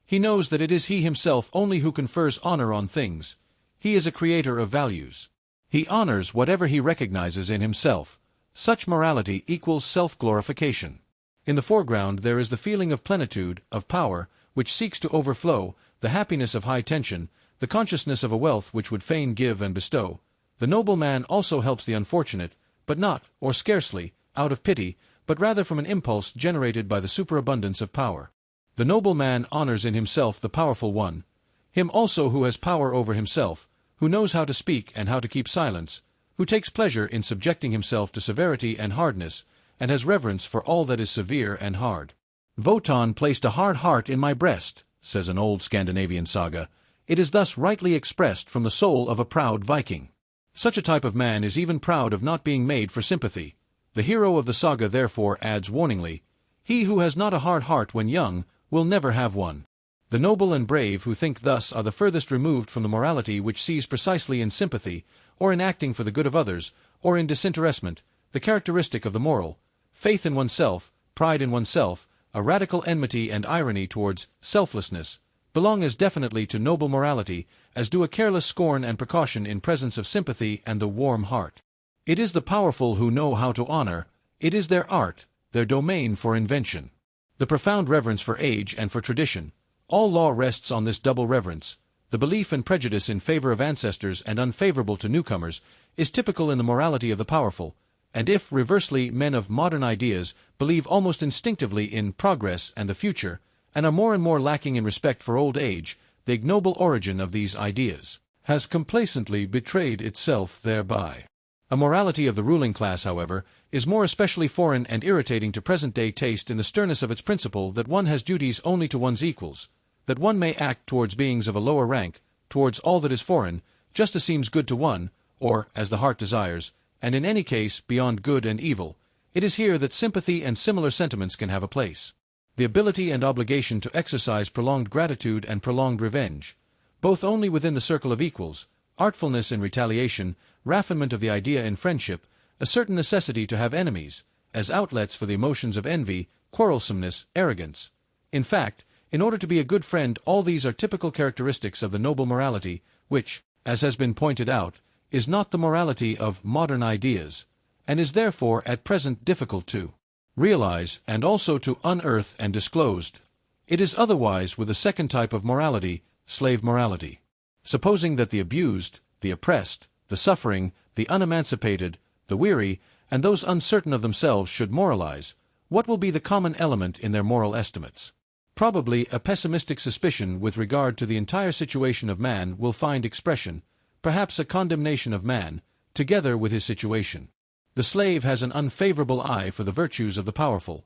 He knows that it is he himself only who confers honor on things. He is a creator of values. He honors whatever he recognizes in himself. Such morality equals self-glorification. In the foreground there is the feeling of plenitude, of power, which seeks to overflow, the happiness of high tension, the consciousness of a wealth which would fain give and bestow. The noble man also helps the unfortunate, but not, or scarcely, out of pity, but rather from an impulse generated by the superabundance of power. The noble man honors in himself the powerful one, him also who has power over himself, who knows how to speak and how to keep silence, who takes pleasure in subjecting himself to severity and hardness, and has reverence for all that is severe and hard. Wotan placed a hard heart in my breast, says an old Scandinavian saga. It is thus rightly expressed from the soul of a proud Viking. Such a type of man is even proud of not being made for sympathy. The hero of the saga therefore adds warningly, "He who has not a hard heart when young will never have one." The noble and brave who think thus are the furthest removed from the morality which sees precisely in sympathy, or in acting for the good of others, or in disinterestment, the characteristic of the moral, faith in oneself, pride in oneself, a radical enmity and irony towards selflessness, belong as definitely to noble morality as do a careless scorn and precaution in presence of sympathy and the warm heart. It is the powerful who know how to honor, it is their art, their domain for invention. The profound reverence for age and for tradition. All law rests on this double reverence. The belief and prejudice in favor of ancestors and unfavorable to newcomers is typical in the morality of the powerful, and if, reversely, men of modern ideas believe almost instinctively in progress and the future, and are more and more lacking in respect for old age, the ignoble origin of these ideas has complacently betrayed itself thereby. A morality of the ruling class, however, is more especially foreign and irritating to present-day taste in the sternness of its principle that one has duties only to one's equals, that one may act towards beings of a lower rank, towards all that is foreign, just as seems good to one, or as the heart desires, and in any case beyond good and evil. It is here that sympathy and similar sentiments can have a place. The ability and obligation to exercise prolonged gratitude and prolonged revenge, both only within the circle of equals, artfulness in retaliation, raffinement of the idea in friendship, a certain necessity to have enemies, as outlets for the emotions of envy, quarrelsomeness, arrogance. In fact, in order to be a good friend, all these are typical characteristics of the noble morality, which, as has been pointed out, is not the morality of modern ideas, and is therefore at present difficult to realize and also to unearth and disclose. It is otherwise with the second type of morality, slave morality. Supposing that the abused, the oppressed, the suffering, the unemancipated, the weary, and those uncertain of themselves should moralize, what will be the common element in their moral estimates? Probably a pessimistic suspicion with regard to the entire situation of man will find expression, perhaps a condemnation of man, together with his situation. The slave has an unfavorable eye for the virtues of the powerful.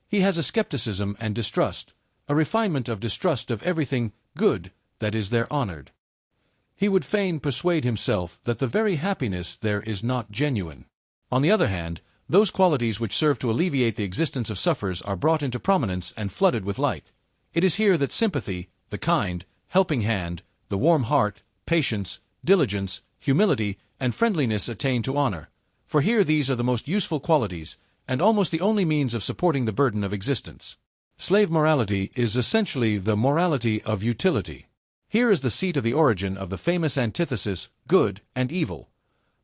He has a skepticism and distrust, a refinement of distrust of everything good that is there honored. He would fain persuade himself that the very happiness there is not genuine. On the other hand, those qualities which serve to alleviate the existence of sufferers are brought into prominence and flooded with light. It is here that sympathy, the kind, helping hand, the warm heart, patience, diligence, humility, and friendliness attain to honor. For here these are the most useful qualities, and almost the only means of supporting the burden of existence. Slave morality is essentially the morality of utility. Here is the seat of the origin of the famous antithesis, good and evil.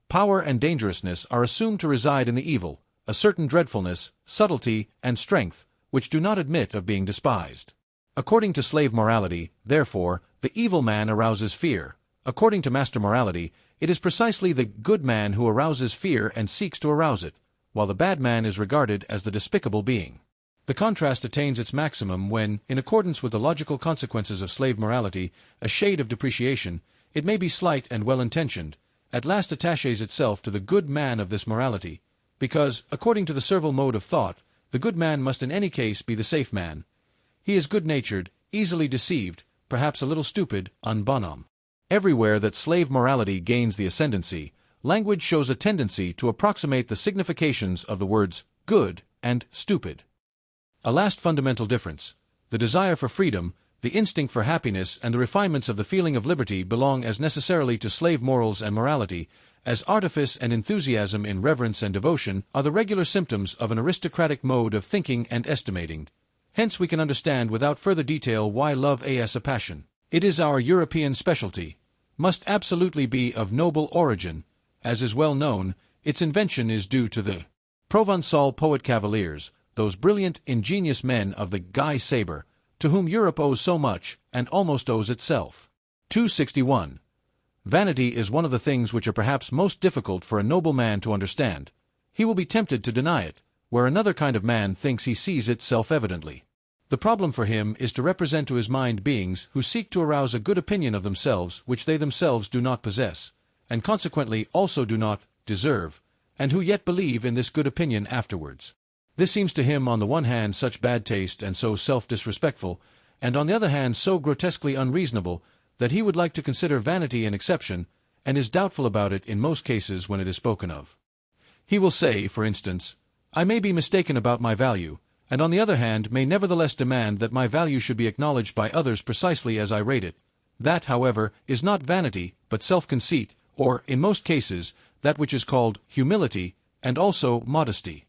Power and dangerousness are assumed to reside in the evil, a certain dreadfulness, subtlety, and strength, which do not admit of being despised. According to slave morality, therefore, the evil man arouses fear. According to master morality, it is precisely the good man who arouses fear and seeks to arouse it, while the bad man is regarded as the despicable being. The contrast attains its maximum when, in accordance with the logical consequences of slave morality, a shade of depreciation, it may be slight and well-intentioned, at last attaches itself to the good man of this morality, because, according to the servile mode of thought, the good man must in any case be the safe man. He is good-natured, easily deceived, perhaps a little stupid, un bonhomme. Everywhere that slave morality gains the ascendancy, language shows a tendency to approximate the significations of the words good and stupid. A last fundamental difference, the desire for freedom, the instinct for happiness, and the refinements of the feeling of liberty belong as necessarily to slave morals and morality, as artifice and enthusiasm in reverence and devotion are the regular symptoms of an aristocratic mode of thinking and estimating. Hence we can understand without further detail why love as a passion, it is our European specialty, must absolutely be of noble origin. As is well known, its invention is due to the Provençal poet Cavaliers, those brilliant, ingenious men of the Guy sabre, to whom Europe owes so much, and almost owes itself. 261. Vanity is one of the things which are perhaps most difficult for a noble man to understand. He will be tempted to deny it, where another kind of man thinks he sees it self-evidently. The problem for him is to represent to his mind beings who seek to arouse a good opinion of themselves which they themselves do not possess, and consequently also do not deserve, and who yet believe in this good opinion afterwards. This seems to him on the one hand such bad taste and so self-disrespectful, and on the other hand so grotesquely unreasonable, that he would like to consider vanity an exception, and is doubtful about it in most cases when it is spoken of. He will say, for instance, I may be mistaken about my value, and on the other hand may nevertheless demand that my value should be acknowledged by others precisely as I rate it. That, however, is not vanity, but self-conceit, or, in most cases, that which is called humility, and also modesty.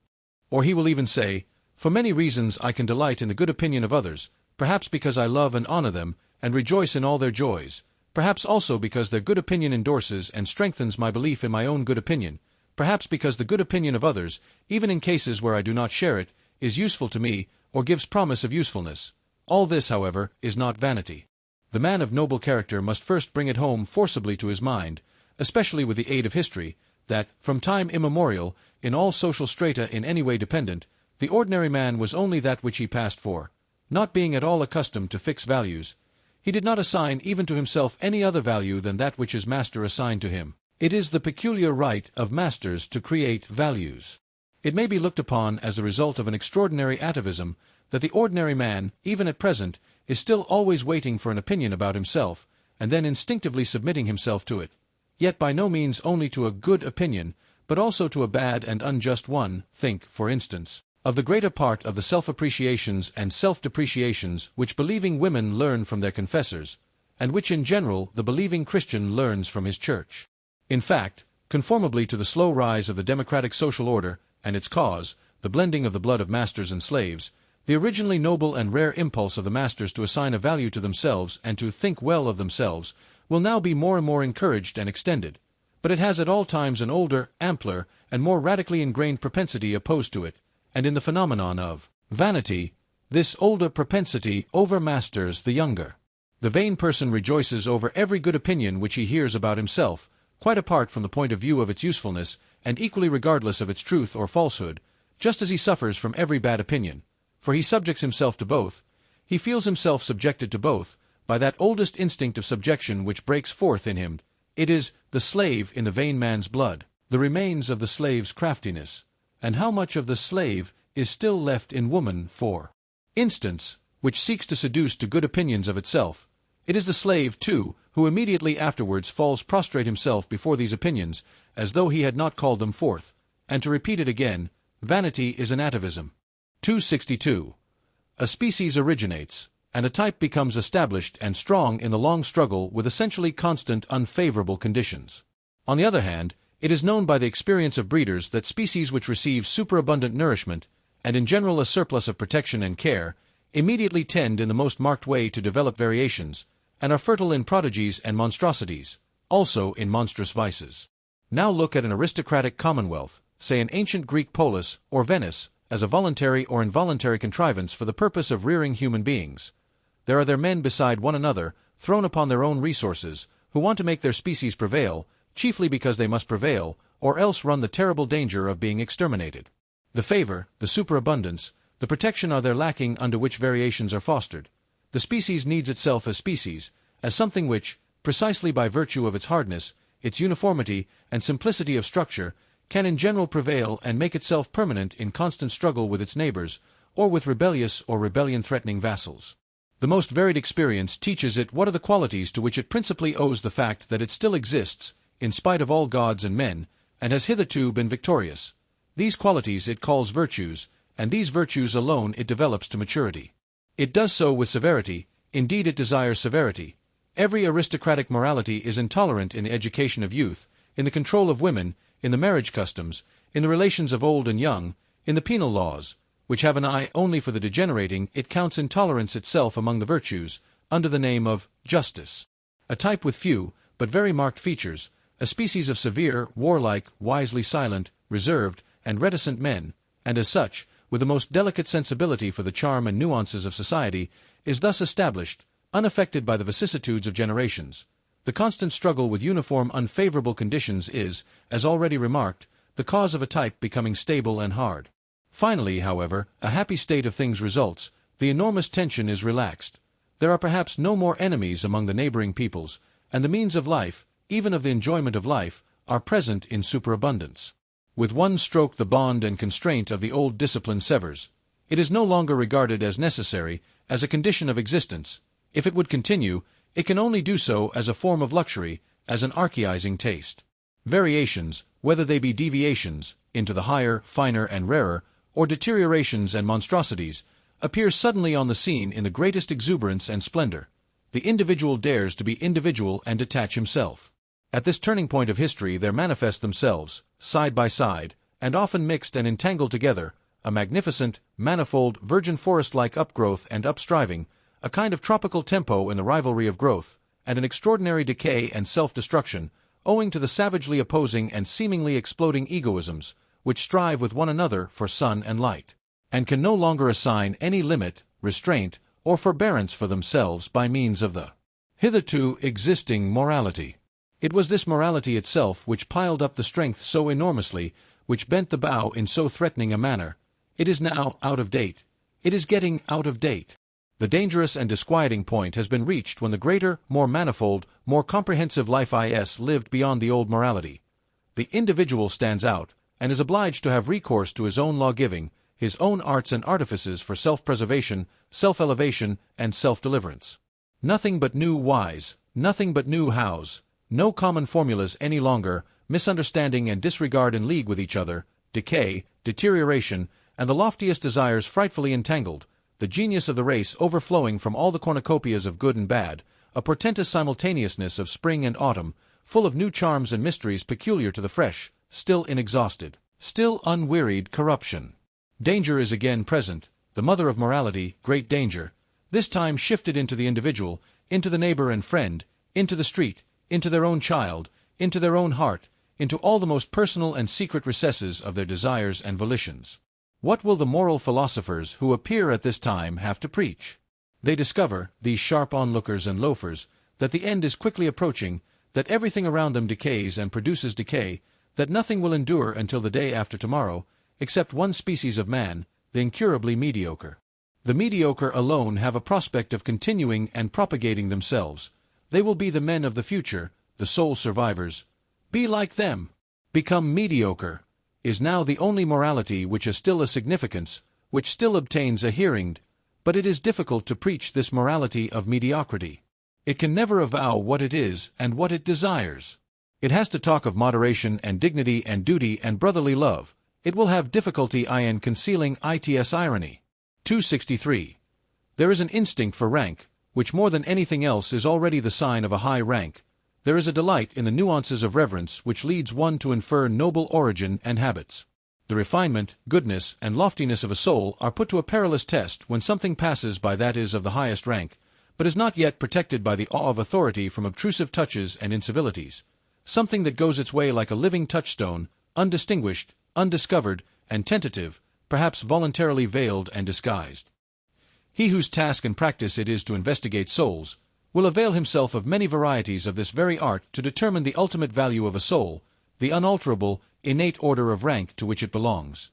Or he will even say, for many reasons I can delight in the good opinion of others, perhaps because I love and honor them, and rejoice in all their joys, perhaps also because their good opinion endorses and strengthens my belief in my own good opinion, perhaps because the good opinion of others, even in cases where I do not share it, is useful to me, or gives promise of usefulness. All this, however, is not vanity. The man of noble character must first bring it home forcibly to his mind, especially with the aid of history, that, from time immemorial, in all social strata in any way dependent, the ordinary man was only that which he passed for. Not being at all accustomed to fix values, he did not assign even to himself any other value than that which his master assigned to him. It is the peculiar right of masters to create values. It may be looked upon as the result of an extraordinary atavism that the ordinary man, even at present, is still always waiting for an opinion about himself, and then instinctively submitting himself to it, yet by no means only to a good opinion, but also to a bad and unjust one. Think, for instance, of the greater part of the self-appreciations and self-depreciations which believing women learn from their confessors, and which in general the believing Christian learns from his church. In fact, conformably to the slow rise of the democratic social order, and its cause, the blending of the blood of masters and slaves, the originally noble and rare impulse of the masters to assign a value to themselves and to think well of themselves will now be more and more encouraged and extended, but it has at all times an older, ampler, and more radically ingrained propensity opposed to it, and in the phenomenon of vanity, this older propensity overmasters the younger. The vain person rejoices over every good opinion which he hears about himself, quite apart from the point of view of its usefulness, and equally regardless of its truth or falsehood, just as he suffers from every bad opinion, for he subjects himself to both, he feels himself subjected to both, by that oldest instinct of subjection which breaks forth in him. It is the slave in the vain man's blood, the remains of the slave's craftiness, and how much of the slave is still left in woman, for instance, which seeks to seduce to good opinions of itself. It is the slave, too, who immediately afterwards falls prostrate himself before these opinions, as though he had not called them forth. And to repeat it again, vanity is an atavism. 262. A species originates, and a type becomes established and strong in the long struggle with essentially constant unfavorable conditions. On the other hand, it is known by the experience of breeders that species which receive superabundant nourishment, and in general a surplus of protection and care, immediately tend in the most marked way to develop variations, and are fertile in prodigies and monstrosities, also in monstrous vices. Now look at an aristocratic commonwealth, say an ancient Greek polis or Venice, as a voluntary or involuntary contrivance for the purpose of rearing human beings. There are their men beside one another, thrown upon their own resources, who want to make their species prevail, chiefly because they must prevail, or else run the terrible danger of being exterminated. The favor, the superabundance, the protection are there lacking under which variations are fostered. The species needs itself as species, as something which, precisely by virtue of its hardness, its uniformity, and simplicity of structure, can in general prevail and make itself permanent in constant struggle with its neighbors, or with rebellious or rebellion-threatening vassals. The most varied experience teaches it what are the qualities to which it principally owes the fact that it still exists, in spite of all gods and men, and has hitherto been victorious. These qualities it calls virtues, and these virtues alone it develops to maturity. It does so with severity, indeed it desires severity. Every aristocratic morality is intolerant in the education of youth, in the control of women, in the marriage customs, in the relations of old and young, in the penal laws, which have an eye only for the degenerating. It counts intolerance itself among the virtues, under the name of justice. A type with few, but very marked features, a species of severe, warlike, wisely silent, reserved, and reticent men, and as such, with the most delicate sensibility for the charm and nuances of society, is thus established, unaffected by the vicissitudes of generations. The constant struggle with uniform unfavorable conditions is, as already remarked, the cause of a type becoming stable and hard. Finally, however, a happy state of things results, the enormous tension is relaxed. There are perhaps no more enemies among the neighboring peoples, and the means of life, even of the enjoyment of life, are present in superabundance. With one stroke the bond and constraint of the old discipline severs. It is no longer regarded as necessary, as a condition of existence. If it would continue, it can only do so as a form of luxury, as an archaizing taste. Variations, whether they be deviations, into the higher, finer and rarer, or deteriorations and monstrosities, appear suddenly on the scene in the greatest exuberance and splendor. The individual dares to be individual and detach himself. At this turning point of history there manifest themselves, side by side, and often mixed and entangled together, a magnificent, manifold, virgin forest-like upgrowth and upstriving, a kind of tropical tempo in the rivalry of growth, and an extraordinary decay and self-destruction, owing to the savagely opposing and seemingly exploding egoisms, which strive with one another for sun and light, and can no longer assign any limit, restraint, or forbearance for themselves by means of the hitherto existing morality. It was this morality itself which piled up the strength so enormously, which bent the bow in so threatening a manner. It is now out of date. It is getting out of date. The dangerous and disquieting point has been reached when the greater, more manifold, more comprehensive life is lived beyond the old morality. The individual stands out, and is obliged to have recourse to his own law-giving, his own arts and artifices for self-preservation, self-elevation, and self-deliverance. Nothing but new whys, nothing but new hows, no common formulas any longer, misunderstanding and disregard in league with each other, decay, deterioration, and the loftiest desires frightfully entangled, the genius of the race overflowing from all the cornucopias of good and bad, a portentous simultaneousness of spring and autumn, full of new charms and mysteries peculiar to the fresh, still inexhausted, still unwearied corruption. Danger is again present, the mother of morality, great danger, this time shifted into the individual, into the neighbor and friend, into the street, into their own child, into their own heart, into all the most personal and secret recesses of their desires and volitions. What will the moral philosophers who appear at this time have to preach? They discover, these sharp onlookers and loafers, that the end is quickly approaching, that everything around them decays and produces decay, that nothing will endure until the day after tomorrow, except one species of man, the incurably mediocre. The mediocre alone have a prospect of continuing and propagating themselves. They will be the men of the future, the sole survivors. Be like them. Become mediocre is now the only morality which has still a significance, which still obtains a hearing, but it is difficult to preach this morality of mediocrity. It can never avow what it is and what it desires. It has to talk of moderation and dignity and duty and brotherly love. It will have difficulty in concealing its irony. 263. There is an instinct for rank, which more than anything else is already the sign of a high rank. There is a delight in the nuances of reverence which leads one to infer noble origin and habits. The refinement, goodness, and loftiness of a soul are put to a perilous test when something passes by that is of the highest rank, but is not yet protected by the awe of authority from obtrusive touches and incivilities. Something that goes its way like a living touchstone, undistinguished, undiscovered, and tentative, perhaps voluntarily veiled and disguised. He whose task and practice it is to investigate souls, will avail himself of many varieties of this very art to determine the ultimate value of a soul, the unalterable, innate order of rank to which it belongs.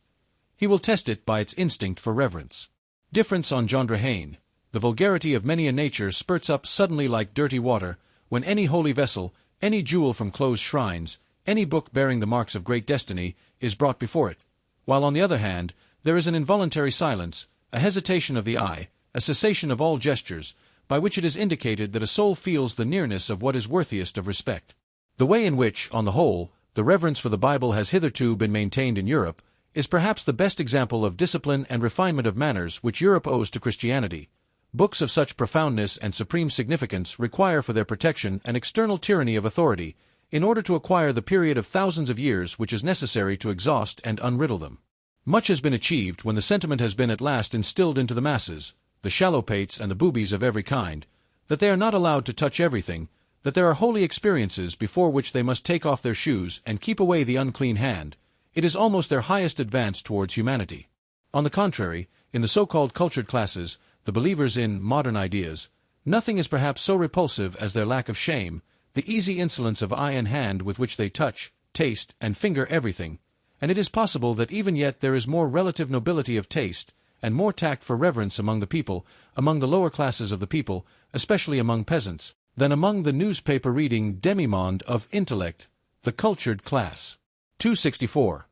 He will test it by its instinct for reverence. Difference on Gendre Hain. The vulgarity of many a nature spurts up suddenly like dirty water, when any holy vessel, any jewel from closed shrines, any book bearing the marks of great destiny, is brought before it, while on the other hand, there is an involuntary silence, a hesitation of the eye, a cessation of all gestures, by which it is indicated that a soul feels the nearness of what is worthiest of respect. The way in which, on the whole, the reverence for the Bible has hitherto been maintained in Europe, is perhaps the best example of discipline and refinement of manners which Europe owes to Christianity. Books of such profoundness and supreme significance require for their protection an external tyranny of authority, in order to acquire the period of thousands of years which is necessary to exhaust and unriddle them. Much has been achieved when the sentiment has been at last instilled into the masses, the shallow-pates and the boobies of every kind, that they are not allowed to touch everything, that there are holy experiences before which they must take off their shoes and keep away the unclean hand. It is almost their highest advance towards humanity. On the contrary, in the so-called cultured classes, the believers in modern ideas, nothing is perhaps so repulsive as their lack of shame, the easy insolence of eye and hand with which they touch, taste, and finger everything, and it is possible that even yet there is more relative nobility of taste, and more tact for reverence among the people, among the lower classes of the people, especially among peasants, than among the newspaper-reading demi-monde of intellect, the cultured class. 264.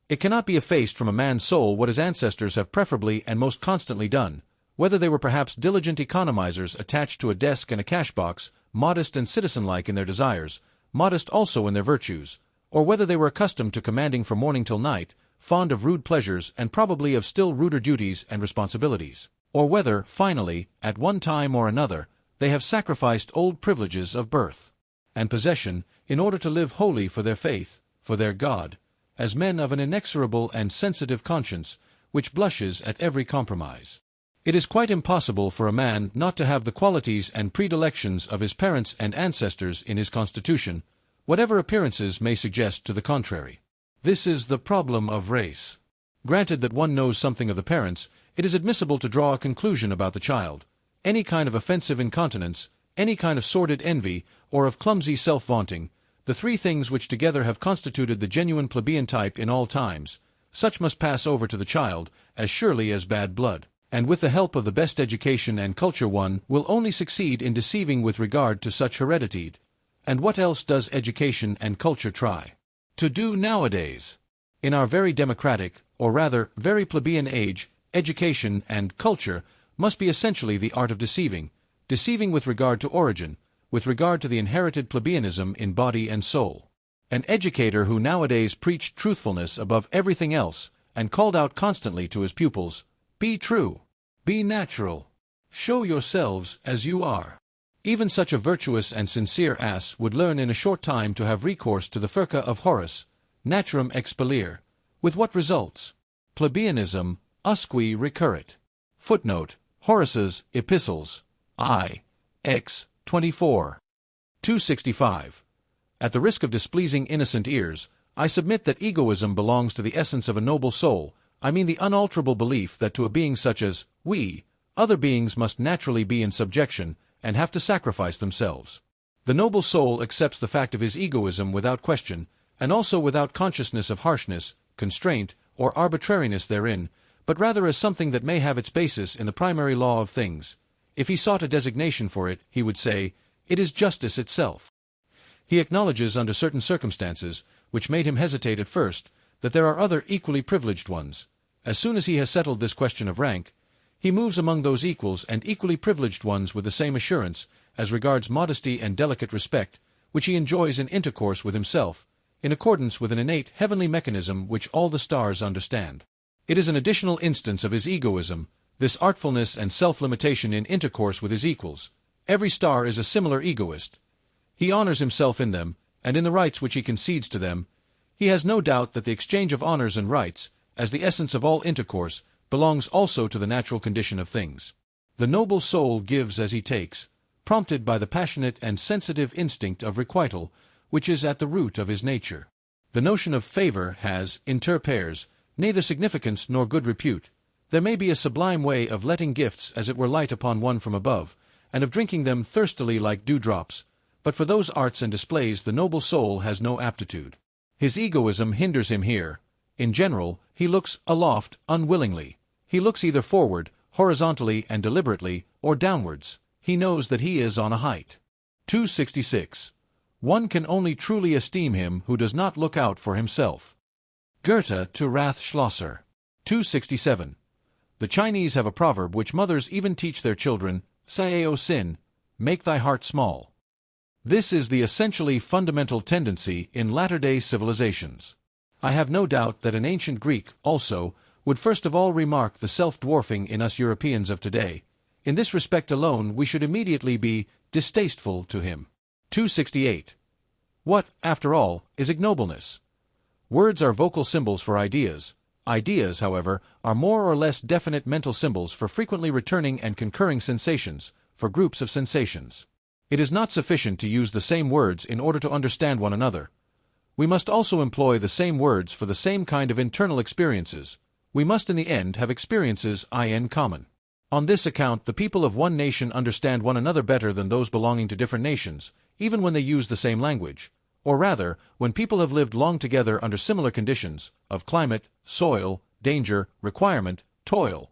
It cannot be effaced from a man's soul what his ancestors have preferably and most constantly done, whether they were perhaps diligent economizers attached to a desk and a cash-box, modest and citizen-like in their desires, modest also in their virtues, or whether they were accustomed to commanding from morning till night, fond of rude pleasures and probably of still ruder duties and responsibilities, or whether, finally, at one time or another, they have sacrificed old privileges of birth and possession in order to live wholly for their faith, for their God, as men of an inexorable and sensitive conscience, which blushes at every compromise. It is quite impossible for a man not to have the qualities and predilections of his parents and ancestors in his constitution, whatever appearances may suggest to the contrary. This is the problem of race. Granted that one knows something of the parents, it is admissible to draw a conclusion about the child. Any kind of offensive incontinence, any kind of sordid envy, or of clumsy self-vaunting, the three things which together have constituted the genuine plebeian type in all times, such must pass over to the child, as surely as bad blood, and with the help of the best education and culture one will only succeed in deceiving with regard to such heredity. And what else does education and culture try to do nowadays? In our very democratic, or rather very plebeian age, education and culture must be essentially the art of deceiving with regard to origin, with regard to the inherited plebeianism in body and soul. An educator who nowadays preached truthfulness above everything else, and called out constantly to his pupils, "Be true, be natural, show yourselves as you are." Even such a virtuous and sincere ass would learn in a short time to have recourse to the Furca of Horace, naturam expellere, with what results? Plebeianism usque recurrit. Footnote: Horace's Epistles, I. X. 24. 265. At the risk of displeasing innocent ears, I submit that egoism belongs to the essence of a noble soul. I mean the unalterable belief that to a being such as we, other beings must naturally be in subjection, and have to sacrifice themselves. The noble soul accepts the fact of his egoism without question, and also without consciousness of harshness, constraint, or arbitrariness therein, but rather as something that may have its basis in the primary law of things. If he sought a designation for it, he would say, it is justice itself. He acknowledges under certain circumstances, which made him hesitate at first, that there are other equally privileged ones. As soon as he has settled this question of rank, he moves among those equals and equally privileged ones with the same assurance, as regards modesty and delicate respect, which he enjoys in intercourse with himself, in accordance with an innate heavenly mechanism which all the stars understand. It is an additional instance of his egoism, this artfulness and self-limitation in intercourse with his equals. Every star is a similar egoist. He honors himself in them, and in the rights which he concedes to them. He has no doubt that the exchange of honors and rights, as the essence of all intercourse, belongs also to the natural condition of things. The noble soul gives as he takes, prompted by the passionate and sensitive instinct of requital, which is at the root of his nature. The notion of favor has, inter pares, neither significance nor good repute. There may be a sublime way of letting gifts as it were light upon one from above, and of drinking them thirstily like dewdrops, but for those arts and displays the noble soul has no aptitude. His egoism hinders him here. In general, he looks aloft unwillingly. He looks either forward, horizontally and deliberately, or downwards. He knows that he is on a height. 266. One can only truly esteem him who does not look out for himself. Goethe to Rathschlosser. 267. The Chinese have a proverb which mothers even teach their children, Saeo sin, make thy heart small. This is the essentially fundamental tendency in latter-day civilizations. I have no doubt that an ancient Greek, also, would first of all remark the self-dwarfing in us Europeans of today. In this respect alone we should immediately be distasteful to him. 268. What, after all, is ignobleness? Words are vocal symbols for ideas. Ideas, however, are more or less definite mental symbols for frequently returning and concurring sensations, for groups of sensations. It is not sufficient to use the same words in order to understand one another. We must also employ the same words for the same kind of internal experiences. we must in the end have experiences in common. On this account, the people of one nation understand one another better than those belonging to different nations, even when they use the same language. Or rather, when people have lived long together under similar conditions, of climate, soil, danger, requirement, toil.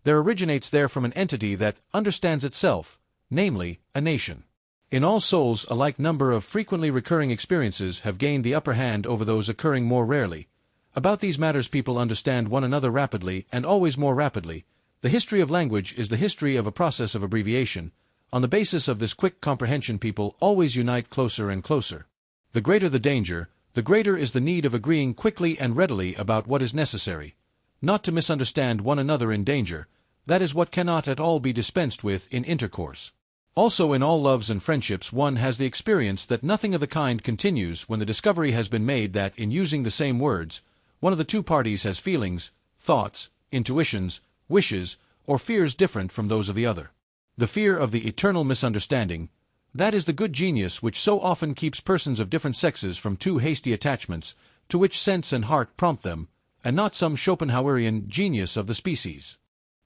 There originates there from an entity that understands itself, namely, a nation. In all souls a like number of frequently recurring experiences have gained the upper hand over those occurring more rarely. About these matters people understand one another rapidly and always more rapidly. The history of language is the history of a process of abbreviation. On the basis of this quick comprehension people always unite closer and closer. The greater the danger, the greater is the need of agreeing quickly and readily about what is necessary. Not to misunderstand one another in danger, that is what cannot at all be dispensed with in intercourse. Also in all loves and friendships one has the experience that nothing of the kind continues when the discovery has been made that in using the same words, one of the two parties has feelings, thoughts, intuitions, wishes, or fears different from those of the other. The fear of the eternal misunderstanding, that is the good genius which so often keeps persons of different sexes from too hasty attachments, to which sense and heart prompt them, and not some Schopenhauerian genius of the species.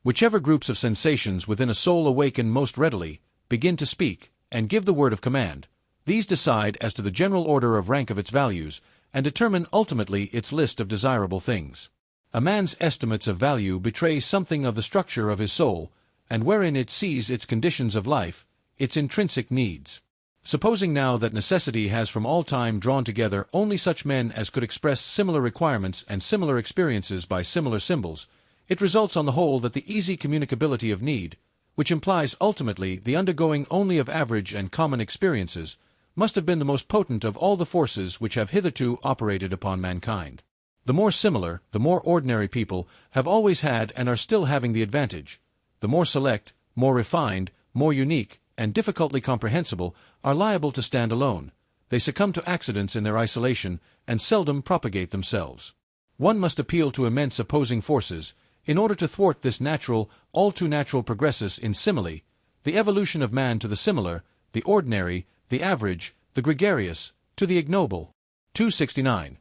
Whichever groups of sensations within a soul awaken most readily, begin to speak, and give the word of command. These decide as to the general order of rank of its values, and determine ultimately its list of desirable things. A man's estimates of value betray something of the structure of his soul, and wherein it sees its conditions of life, its intrinsic needs. Supposing now that necessity has from all time drawn together only such men as could express similar requirements and similar experiences by similar symbols, it results on the whole that the easy communicability of need, which implies ultimately the undergoing only of average and common experiences, must have been the most potent of all the forces which have hitherto operated upon mankind. The more similar, the more ordinary people have always had and are still having the advantage. The more select, more refined, more unique, and difficultly comprehensible are liable to stand alone. They succumb to accidents in their isolation, and seldom propagate themselves. One must appeal to immense opposing forces, in order to thwart this natural, all too natural progressus in simile, the evolution of man to the similar, the ordinary, the average, the gregarious, to the ignoble. 269.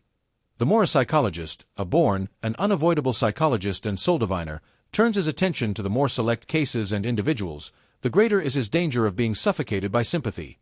The more a psychologist, a born, an unavoidable psychologist and soul diviner, turns his attention to the more select cases and individuals, the greater is his danger of being suffocated by sympathy.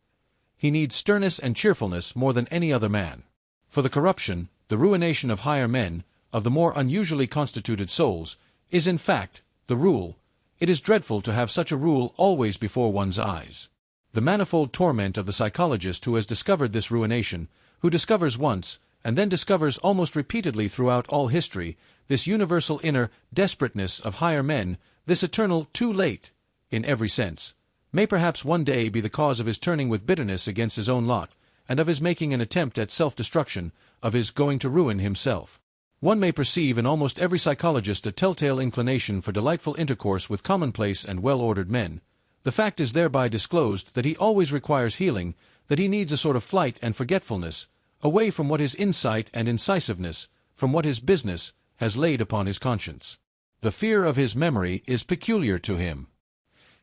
He needs sternness and cheerfulness more than any other man. For the corruption, the ruination of higher men, of the more unusually constituted souls, is in fact the rule. It is dreadful to have such a rule always before one's eyes. The manifold torment of the psychologist who has discovered this ruination, who discovers once, and then discovers almost repeatedly throughout all history, this universal inner desperateness of higher men, this eternal too late, in every sense, may perhaps one day be the cause of his turning with bitterness against his own lot, and of his making an attempt at self-destruction, of his going to ruin himself. One may perceive in almost every psychologist a telltale inclination for delightful intercourse with commonplace and well-ordered men. The fact is thereby disclosed that he always requires healing, that he needs a sort of flight and forgetfulness, away from what his insight and incisiveness, from what his business, has laid upon his conscience. The fear of his memory is peculiar to him.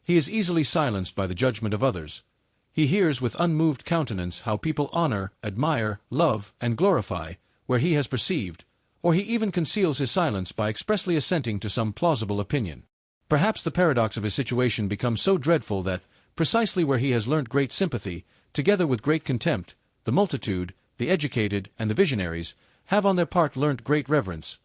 He is easily silenced by the judgment of others. He hears with unmoved countenance how people honor, admire, love, and glorify, where he has perceived, or he even conceals his silence by expressly assenting to some plausible opinion. Perhaps the paradox of his situation becomes so dreadful that, precisely where he has learnt great sympathy, together with great contempt, the multitude, the educated, and the visionaries, have on their part learnt great reverence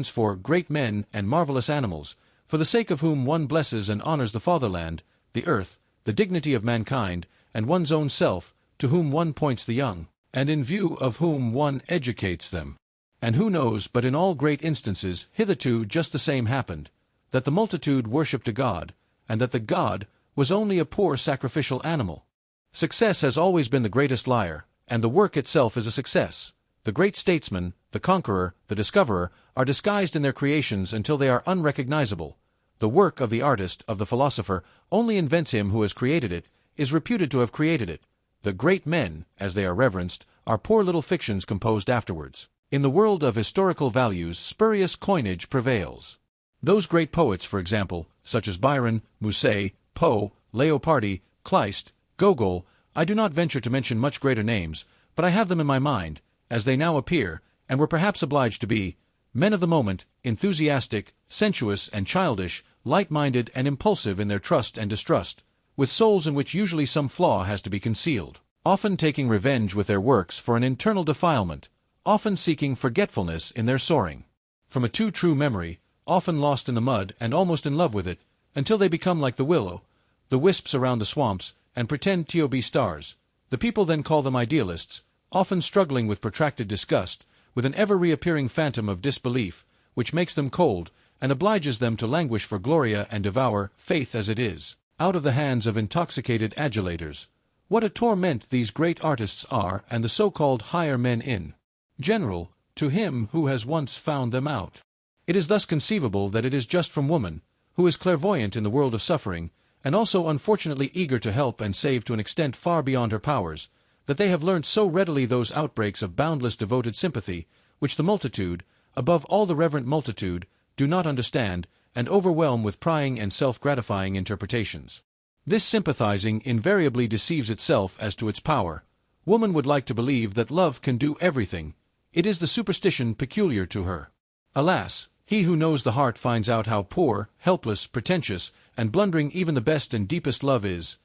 for great men and marvelous animals, for the sake of whom one blesses and honors the fatherland, the earth, the dignity of mankind, and one's own self, to whom one points the young, and in view of whom one educates them. And who knows but in all great instances hitherto just the same happened, that the multitude worshipped a god, and that the god was only a poor sacrificial animal. Success has always been the greatest liar, and the work itself is a success. The great statesman, the conqueror, the discoverer, are disguised in their creations until they are unrecognizable. The work of the artist, of the philosopher, only invents him who has created it, is reputed to have created it. The great men, as they are reverenced, are poor little fictions composed afterwards. In the world of historical values spurious coinage prevails. Those great poets, for example, such as Byron, Musset, Poe, Leopardi, Kleist, Gogol, I do not venture to mention much greater names, but I have them in my mind, as they now appear, and were perhaps obliged to be, Men of the moment, enthusiastic, sensuous and childish, light-minded and impulsive in their trust and distrust, with souls in which usually some flaw has to be concealed, often taking revenge with their works for an internal defilement, often seeking forgetfulness in their soaring from a too true memory, often lost in the mud and almost in love with it, until they become like the willow, the wisps around the swamps, and pretend to be stars. The people then call them idealists, often struggling with protracted disgust, with an ever-reappearing phantom of disbelief, which makes them cold, and obliges them to languish for gloria and devour faith as it is, out of the hands of intoxicated adulators. What a torment these great artists are, and the so-called higher men in general, to him who has once found them out. It is thus conceivable that it is just from woman, who is clairvoyant in the world of suffering, and also unfortunately eager to help and save to an extent far beyond her powers, that they have learnt so readily those outbreaks of boundless devoted sympathy, which the multitude, above all the reverent multitude, do not understand, and overwhelm with prying and self-gratifying interpretations. This sympathizing invariably deceives itself as to its power. Woman would like to believe that love can do everything. It is the superstition peculiar to her. Alas, he who knows the heart finds out how poor, helpless, pretentious, and blundering even the best and deepest love is.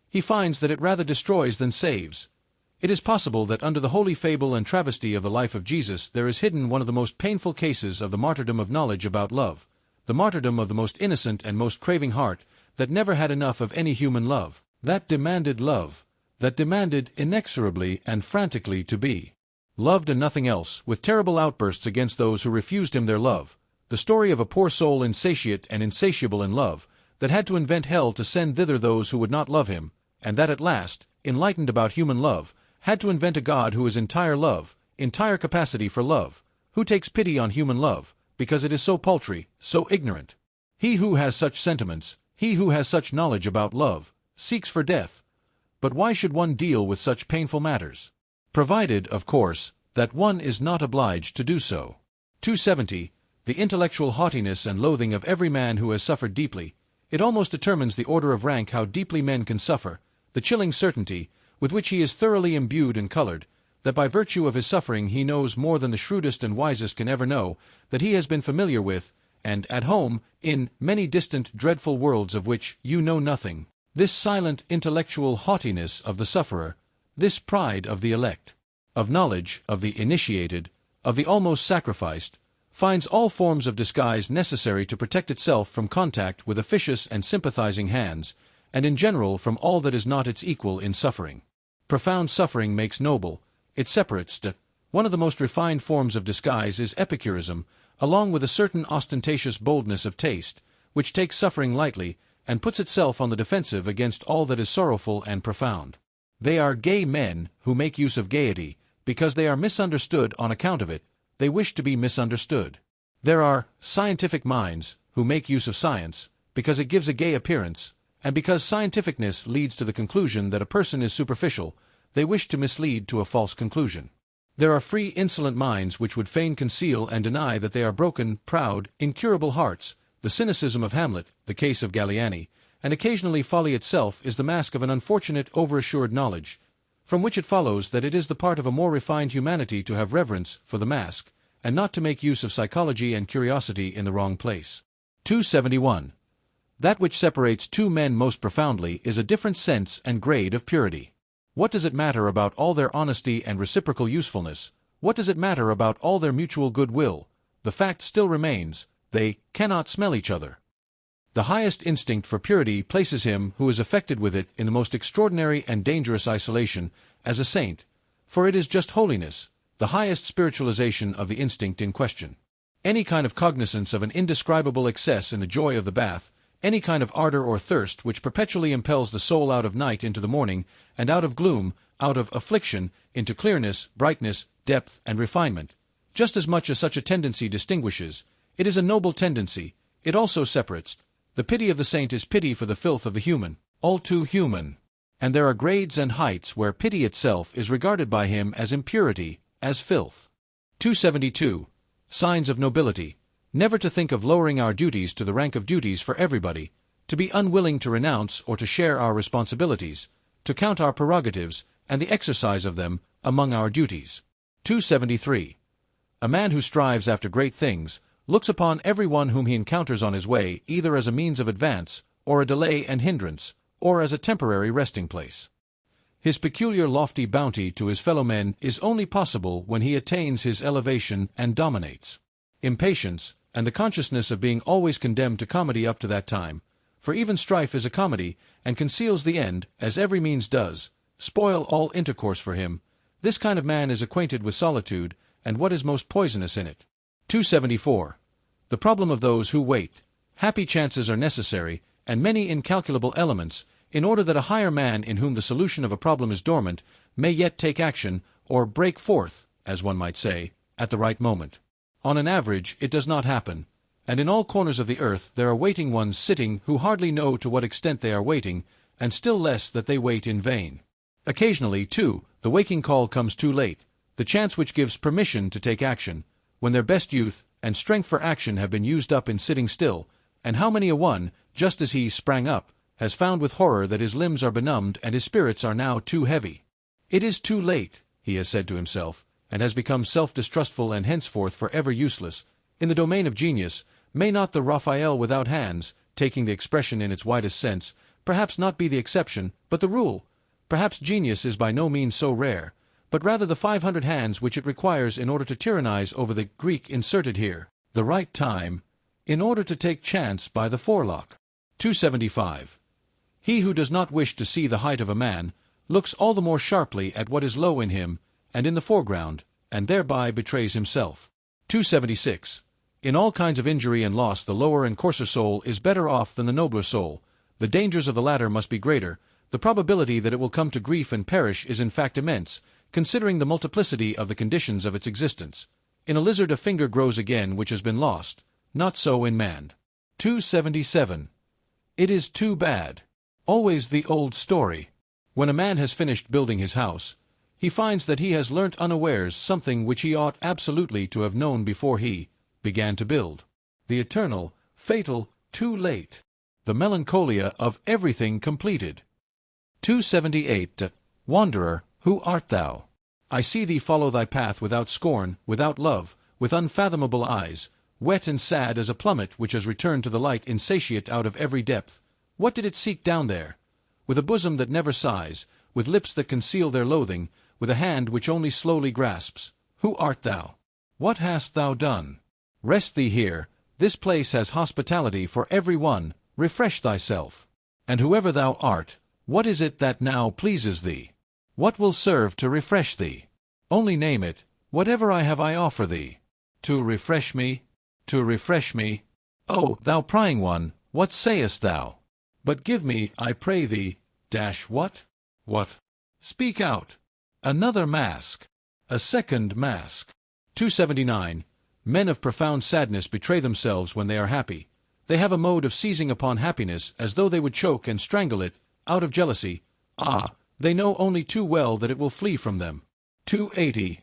He finds that it rather destroys than saves. It is possible that under the holy fable and travesty of the life of Jesus there is hidden one of the most painful cases of the martyrdom of knowledge about love, the martyrdom of the most innocent and most craving heart that never had enough of any human love, that demanded inexorably and frantically to be loved and nothing else, with terrible outbursts against those who refused him their love, the story of a poor soul insatiate and insatiable in love, that had to invent hell to send thither those who would not love him, and that at last, enlightened about human love, had to invent a God who is entire love, entire capacity for love, who takes pity on human love, because it is so paltry, so ignorant. He who has such sentiments, he who has such knowledge about love, seeks for death. But why should one deal with such painful matters? Provided, of course, that one is not obliged to do so. 270. The intellectual haughtiness and loathing of every man who has suffered deeply. It almost determines the order of rank how deeply men can suffer, the chilling certainty, with which he is thoroughly imbued and colored, that by virtue of his suffering he knows more than the shrewdest and wisest can ever know, that he has been familiar with, and at home, in many distant dreadful worlds of which you know nothing. This silent intellectual haughtiness of the sufferer, this pride of the elect, of knowledge, of the initiated, of the almost sacrificed, finds all forms of disguise necessary to protect itself from contact with officious and sympathizing hands, and in general from all that is not its equal in suffering. Profound suffering makes noble, it separates. One of the most refined forms of disguise is epicurism, along with a certain ostentatious boldness of taste, which takes suffering lightly, and puts itself on the defensive against all that is sorrowful and profound. They are gay men who make use of gaiety, because they are misunderstood on account of it. They wish to be misunderstood. There are scientific minds who make use of science, because it gives a gay appearance, and because scientificness leads to the conclusion that a person is superficial, they wish to mislead to a false conclusion. There are free, insolent minds which would fain conceal and deny that they are broken, proud, incurable hearts, the cynicism of Hamlet, the case of Galliani, and occasionally folly itself is the mask of an unfortunate overassured knowledge, from which it follows that it is the part of a more refined humanity to have reverence for the mask, and not to make use of psychology and curiosity in the wrong place. 271. That which separates two men most profoundly is a different sense and grade of purity. What does it matter about all their honesty and reciprocal usefulness? What does it matter about all their mutual goodwill? The fact still remains, they cannot smell each other. The highest instinct for purity places him who is affected with it in the most extraordinary and dangerous isolation, as a saint, for it is just holiness, the highest spiritualization of the instinct in question. Any kind of cognizance of an indescribable excess in the joy of the bath, any kind of ardor or thirst which perpetually impels the soul out of night into the morning, and out of gloom, out of affliction, into clearness, brightness, depth, and refinement, just as much as such a tendency distinguishes, it is a noble tendency, it also separates. The pity of the saint is pity for the filth of the human, all too human. And there are grades and heights where pity itself is regarded by him as impurity, as filth. 272. Signs of nobility. Never to think of lowering our duties to the rank of duties for everybody, to be unwilling to renounce or to share our responsibilities, to count our prerogatives, and the exercise of them, among our duties. 273. A man who strives after great things looks upon everyone whom he encounters on his way either as a means of advance, or a delay and hindrance, or as a temporary resting place. His peculiar lofty bounty to his fellow men is only possible when he attains his elevation and dominates. Impatience, and the consciousness of being always condemned to comedy up to that time, for even strife is a comedy, and conceals the end, as every means does, spoil all intercourse for him. This kind of man is acquainted with solitude, and what is most poisonous in it. 274. The problem of those who wait. Happy chances are necessary, and many incalculable elements, in order that a higher man in whom the solution of a problem is dormant may yet take action, or break forth, as one might say, at the right moment. On an average, it does not happen, and in all corners of the earth there are waiting ones sitting who hardly know to what extent they are waiting, and still less that they wait in vain. Occasionally, too, the waking call comes too late, the chance which gives permission to take action, when their best youth and strength for action have been used up in sitting still, and how many a one, just as he sprang up, has found with horror that his limbs are benumbed and his spirits are now too heavy. It is too late, he has said to himself, and has become self-distrustful and henceforth forever useless. In the domain of genius, may not the Raphael without hands, taking the expression in its widest sense, perhaps not be the exception, but the rule? Perhaps genius is by no means so rare, but rather the 500 hands which it requires in order to tyrannize over the Greek inserted here, the right time, in order to take chance by the forelock. 275. He who does not wish to see the height of a man looks all the more sharply at what is low in him and in the foreground, and thereby betrays himself. 276. In all kinds of injury and loss the lower and coarser soul is better off than the nobler soul. The dangers of the latter must be greater. The probability that it will come to grief and perish is in fact immense, considering the multiplicity of the conditions of its existence. In a lizard a finger grows again which has been lost, not so in man. 277. It is too bad. Always the old story. When a man has finished building his house, he finds that he has learnt unawares something which he ought absolutely to have known before he began to build. The eternal, fatal, too late. The melancholia of everything completed. 278. Wanderer, who art thou? I see thee follow thy path without scorn, without love, with unfathomable eyes, wet and sad as a plummet which has returned to the light insatiate out of every depth. What did it seek down there? With a bosom that never sighs, with lips that conceal their loathing, with a hand which only slowly grasps. Who art thou? What hast thou done? Rest thee here, this place has hospitality for every one, refresh thyself. And whoever thou art, what is it that now pleases thee? What will serve to refresh thee? Only name it, whatever I have I offer thee. To refresh me? To refresh me? O, thou prying one, what sayest thou? But give me, I pray thee, what? What? Speak out. Another mask. A second mask. 279. Men of profound sadness betray themselves when they are happy. They have a mode of seizing upon happiness as though they would choke and strangle it, out of jealousy. Ah, they know only too well that it will flee from them. 280.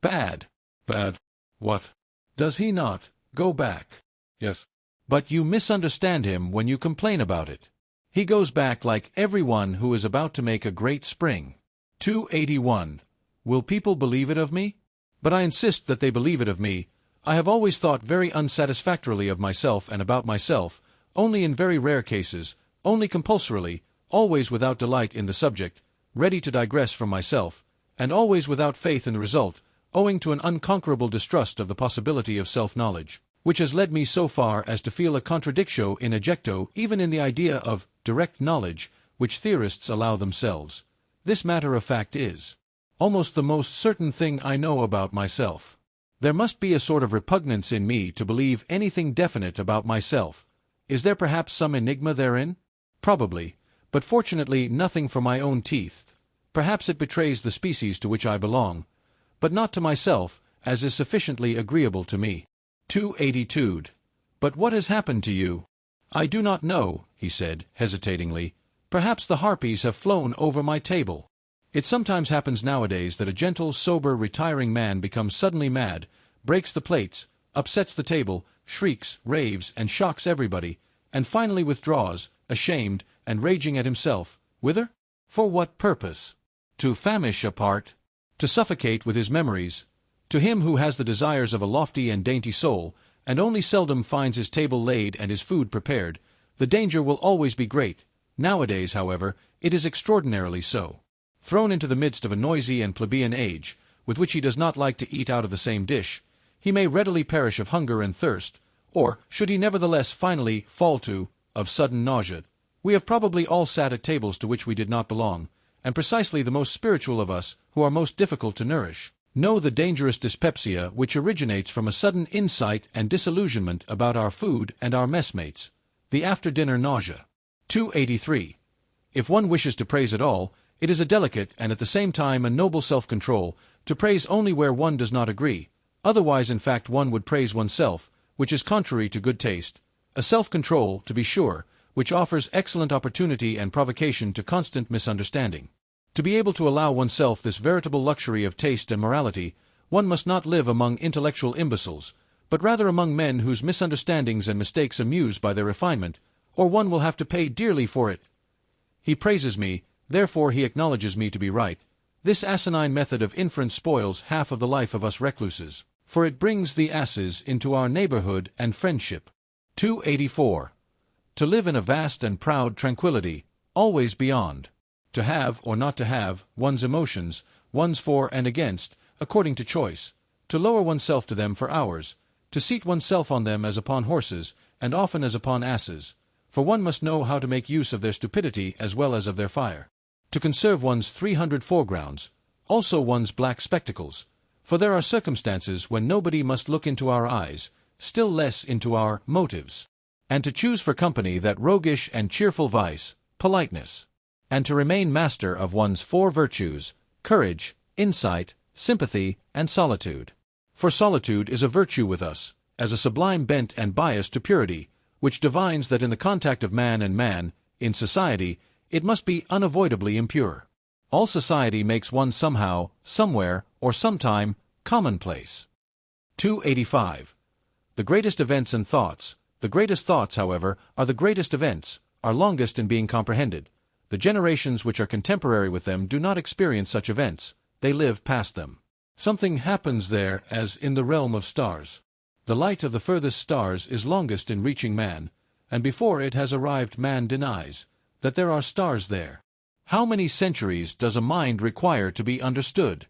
Bad. Bad. What? Does he not? Go back. Yes. But you misunderstand him when you complain about it. He goes back like every one who is about to make a great spring. 281. Will people believe it of me? But I insist that they believe it of me. I have always thought very unsatisfactorily of myself and about myself, only in very rare cases, only compulsorily, always without delight in the subject, ready to digress from myself, and always without faith in the result, owing to an unconquerable distrust of the possibility of self-knowledge, which has led me so far as to feel a contradictio in ejecto even in the idea of direct knowledge which theorists allow themselves. This matter of fact is almost the most certain thing I know about myself. There must be a sort of repugnance in me to believe anything definite about myself. Is there perhaps some enigma therein? Probably, but fortunately nothing for my own teeth. Perhaps it betrays the species to which I belong, but not to myself, as is sufficiently agreeable to me. 282. But what has happened to you? I do not know, he said, hesitatingly. Perhaps the harpies have flown over my table. It sometimes happens nowadays that a gentle, sober, retiring man becomes suddenly mad, breaks the plates, upsets the table, shrieks, raves, and shocks everybody, and finally withdraws, ashamed, and raging at himself. Whither? For what purpose? To famish apart? To suffocate with his memories? To him who has the desires of a lofty and dainty soul, and only seldom finds his table laid and his food prepared, the danger will always be great. Nowadays, however, it is extraordinarily so. Thrown into the midst of a noisy and plebeian age, with which he does not like to eat out of the same dish, he may readily perish of hunger and thirst, or, should he nevertheless finally fall to, of sudden nausea. We have probably all sat at tables to which we did not belong, and precisely the most spiritual of us, who are most difficult to nourish, know the dangerous dyspepsia which originates from a sudden insight and disillusionment about our food and our messmates, the after-dinner nausea. 283. If one wishes to praise at all, it is a delicate and at the same time a noble self-control to praise only where one does not agree. Otherwise, in fact, one would praise oneself, which is contrary to good taste. A self-control, to be sure, which offers excellent opportunity and provocation to constant misunderstanding. To be able to allow oneself this veritable luxury of taste and morality, one must not live among intellectual imbeciles, but rather among men whose misunderstandings and mistakes amuse by their refinement, or one will have to pay dearly for it. He praises me, therefore he acknowledges me to be right. This asinine method of inference spoils half of the life of us recluses, for it brings the asses into our neighborhood and friendship. 284. To live in a vast and proud tranquillity, always beyond. To have, or not to have, one's emotions, one's for and against, according to choice. To lower oneself to them for hours. To seat oneself on them as upon horses, and often as upon asses. For one must know how to make use of their stupidity as well as of their fire. To conserve one's 300 foregrounds, also one's black spectacles. For there are circumstances when nobody must look into our eyes, still less into our motives. And to choose for company that roguish and cheerful vice, politeness. And to remain master of one's 4 virtues, courage, insight, sympathy, and solitude. For solitude is a virtue with us, as a sublime bent and bias to purity, which divines that in the contact of man and man, in society, it must be unavoidably impure. All society makes one somehow, somewhere, or sometime, commonplace. 285. The greatest events and thoughts, the greatest thoughts, however, are the greatest events, are longest in being comprehended. The generations which are contemporary with them do not experience such events, they live past them. Something happens there as in the realm of stars. The light of the furthest stars is longest in reaching man, and before it has arrived man denies that there are stars there. How many centuries does a mind require to be understood?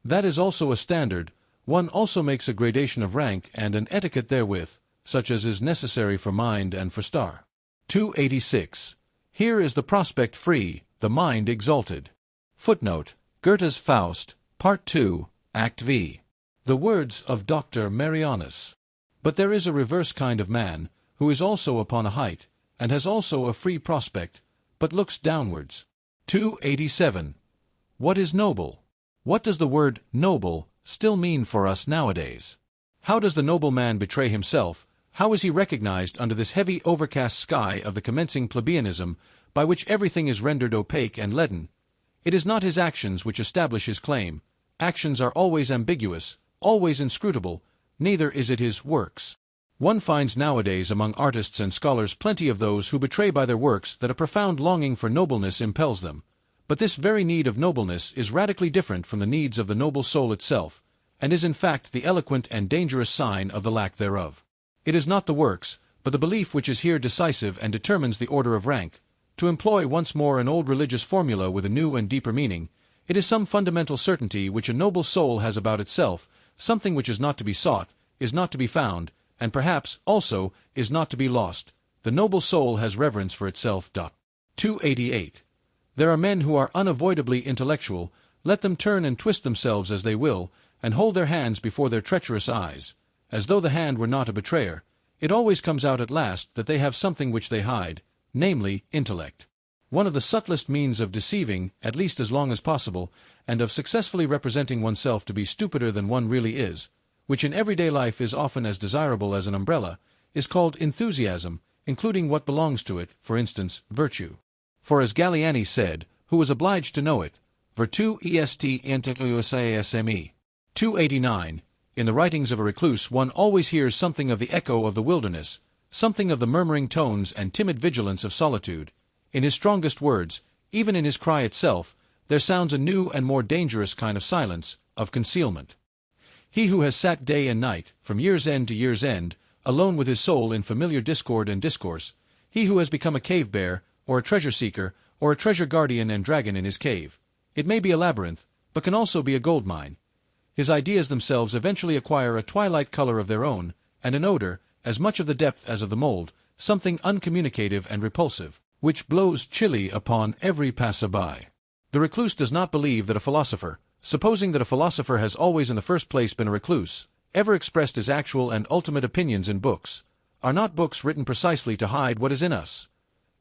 That is also a standard. One also makes a gradation of rank and an etiquette therewith, such as is necessary for mind and for star. 286. Here is the prospect free, the mind exalted. Footnote: Goethe's Faust, Part 2, Act V. The words of Dr. Marianus. But there is a reverse kind of man, who is also upon a height, and has also a free prospect, but looks downwards. 287. What is noble? What does the word noble still mean for us nowadays? How does the noble man betray himself? How is he recognized under this heavy overcast sky of the commencing plebeianism, by which everything is rendered opaque and leaden? It is not his actions which establish his claim. Actions are always ambiguous, always inscrutable, neither is it his works. One finds nowadays among artists and scholars plenty of those who betray by their works that a profound longing for nobleness impels them. But this very need of nobleness is radically different from the needs of the noble soul itself, and is in fact the eloquent and dangerous sign of the lack thereof. It is not the works, but the belief which is here decisive and determines the order of rank. To employ once more an old religious formula with a new and deeper meaning, it is some fundamental certainty which a noble soul has about itself, something which is not to be sought, is not to be found, and perhaps, also, is not to be lost. The noble soul has reverence for itself. 288. There are men who are unavoidably intellectual, let them turn and twist themselves as they will, and hold their hands before their treacherous eyes, as though the hand were not a betrayer. It always comes out at last that they have something which they hide, namely, intellect. One of the subtlest means of deceiving, at least as long as possible, and of successfully representing oneself to be stupider than one really is, which in everyday life is often as desirable as an umbrella, is called enthusiasm, including what belongs to it, for instance, virtue. For as Galliani said, who was obliged to know it, virtu est intellectuosasme. 289. In the writings of a recluse one always hears something of the echo of the wilderness, something of the murmuring tones and timid vigilance of solitude. In his strongest words, even in his cry itself, there sounds a new and more dangerous kind of silence, of concealment. He who has sat day and night, from year's end to year's end, alone with his soul in familiar discord and discourse, he who has become a cave-bear, or a treasure-seeker, or a treasure-guardian and dragon in his cave. It may be a labyrinth, but can also be a gold mine. His ideas themselves eventually acquire a twilight color of their own, and an odor, as much of the depth as of the mold, something uncommunicative and repulsive, which blows chilly upon every passer-by. The recluse does not believe that a philosopher, supposing that a philosopher has always in the first place been a recluse, ever expressed his actual and ultimate opinions in books. Are not books written precisely to hide what is in us?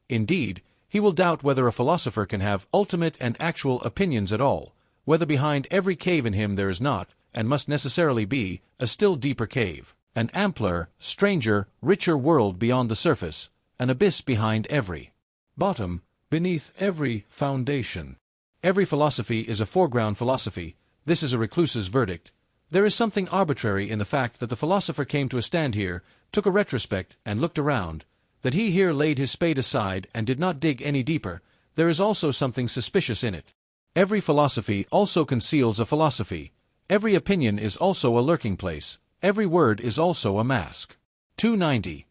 Indeed, he will doubt whether a philosopher can have ultimate and actual opinions at all, whether behind every cave in him there is not, and must necessarily be, a still deeper cave, an ampler, stranger, richer world beyond the surface, an abyss behind every bottom, beneath every foundation. Every philosophy is a foreground philosophy. This is a recluse's verdict. There is something arbitrary in the fact that the philosopher came to a stand here, took a retrospect, and looked around, that he here laid his spade aside and did not dig any deeper. There is also something suspicious in it. Every philosophy also conceals a philosophy. Every opinion is also a lurking place. Every word is also a mask. 290.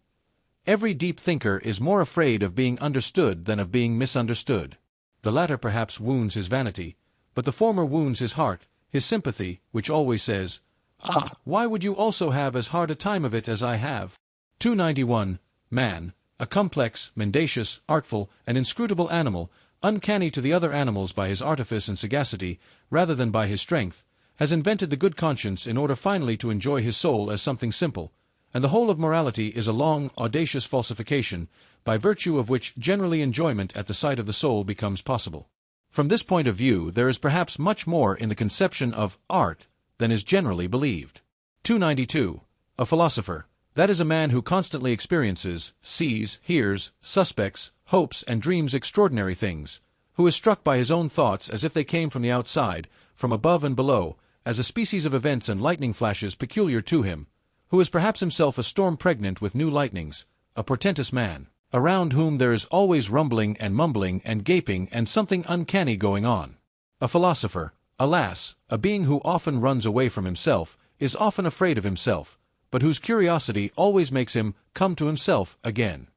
Every deep thinker is more afraid of being understood than of being misunderstood. The latter perhaps wounds his vanity, but the former wounds his heart, his sympathy, which always says, "Ah, why would you also have as hard a time of it as I have?" 291. Man, a complex, mendacious, artful, and inscrutable animal, uncanny to the other animals by his artifice and sagacity, rather than by his strength, has invented the good conscience in order finally to enjoy his soul as something simple, and the whole of morality is a long, audacious falsification, by virtue of which generally enjoyment at the sight of the soul becomes possible. From this point of view there is perhaps much more in the conception of art than is generally believed. 292. A philosopher, that is a man who constantly experiences, sees, hears, suspects, hopes and dreams extraordinary things, who is struck by his own thoughts as if they came from the outside, from above and below, as a species of events and lightning flashes peculiar to him, who is perhaps himself a storm pregnant with new lightnings, a portentous man, around whom there is always rumbling and mumbling and gaping and something uncanny going on. A philosopher, alas, a being who often runs away from himself, is often afraid of himself, but whose curiosity always makes him come to himself again.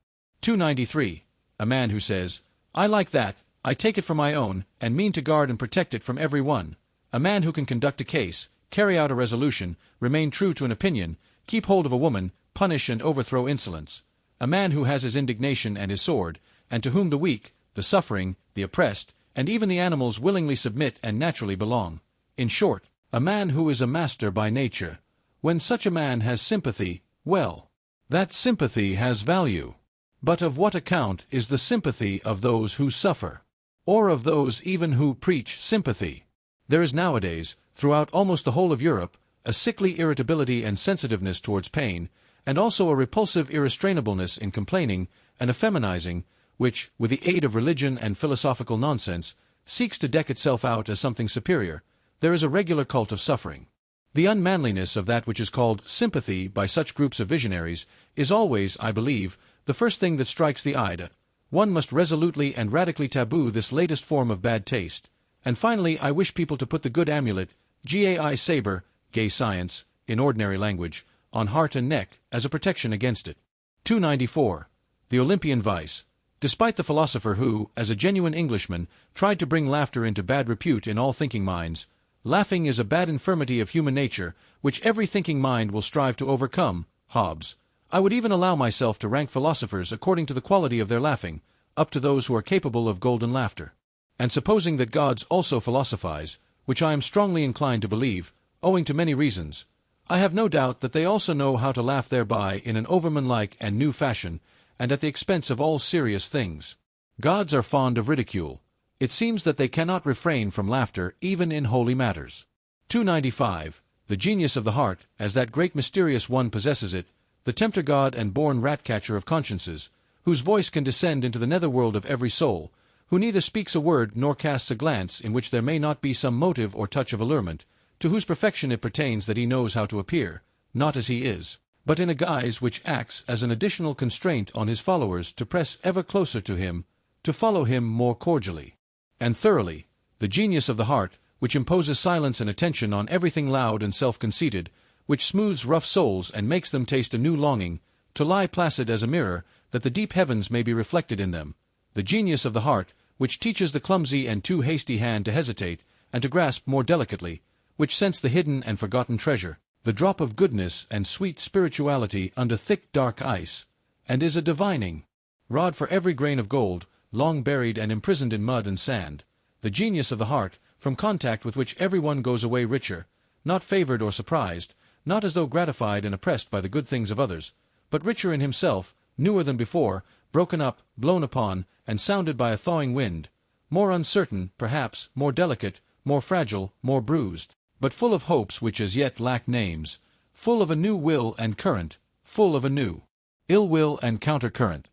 293. A man who says, "I like that, I take it for my own, and mean to guard and protect it from every one." A man who can conduct a case, carry out a resolution, remain true to an opinion, keep hold of a woman, punish and overthrow insolence. A man who has his indignation and his sword, and to whom the weak, the suffering, the oppressed, and even the animals willingly submit and naturally belong. In short, a man who is a master by nature. When such a man has sympathy, well, that sympathy has value. But of what account is the sympathy of those who suffer? Or of those even who preach sympathy? There is nowadays, throughout almost the whole of Europe, a sickly irritability and sensitiveness towards pain, and also a repulsive irrestrainableness in complaining, and a feminizing, which, with the aid of religion and philosophical nonsense, seeks to deck itself out as something superior. There is a regular cult of suffering. The unmanliness of that which is called sympathy by such groups of visionaries is always, I believe, the first thing that strikes the eye. One must resolutely and radically taboo this latest form of bad taste. And finally I wish people to put the good amulet, gai saber, gay science, in ordinary language, on heart and neck, as a protection against it. 294. The Olympian vice. Despite the philosopher who, as a genuine Englishman, tried to bring laughter into bad repute in all thinking minds, laughing is a bad infirmity of human nature, which every thinking mind will strive to overcome. Hobbes. I would even allow myself to rank philosophers according to the quality of their laughing, up to those who are capable of golden laughter. And supposing that gods also philosophize, which I am strongly inclined to believe, owing to many reasons, I have no doubt that they also know how to laugh thereby in an overman-like and new fashion, and at the expense of all serious things. Gods are fond of ridicule. It seems that they cannot refrain from laughter even in holy matters. 295. The genius of the heart, as that great mysterious one possesses it, the tempter god and born rat-catcher of consciences, whose voice can descend into the nether-world of every soul, who neither speaks a word nor casts a glance in which there may not be some motive or touch of allurement, to whose perfection it pertains that he knows how to appear, not as he is, but in a guise which acts as an additional constraint on his followers to press ever closer to him, to follow him more cordially and thoroughly. The genius of the heart, which imposes silence and attention on everything loud and self-conceited, which smooths rough souls and makes them taste a new longing, to lie placid as a mirror, that the deep heavens may be reflected in them. The genius of the heart, which teaches the clumsy and too hasty hand to hesitate, and to grasp more delicately, which scents the hidden and forgotten treasure, the drop of goodness and sweet spirituality under thick dark ice, and is a divining rod for every grain of gold, long buried and imprisoned in mud and sand. The genius of the heart, from contact with which everyone goes away richer, not favored or surprised, not as though gratified and oppressed by the good things of others, but richer in himself, newer than before, broken up, blown upon, and sounded by a thawing wind, more uncertain, perhaps, more delicate, more fragile, more bruised, but full of hopes which as yet lack names, full of a new will and current, full of a new ill will and counter-current.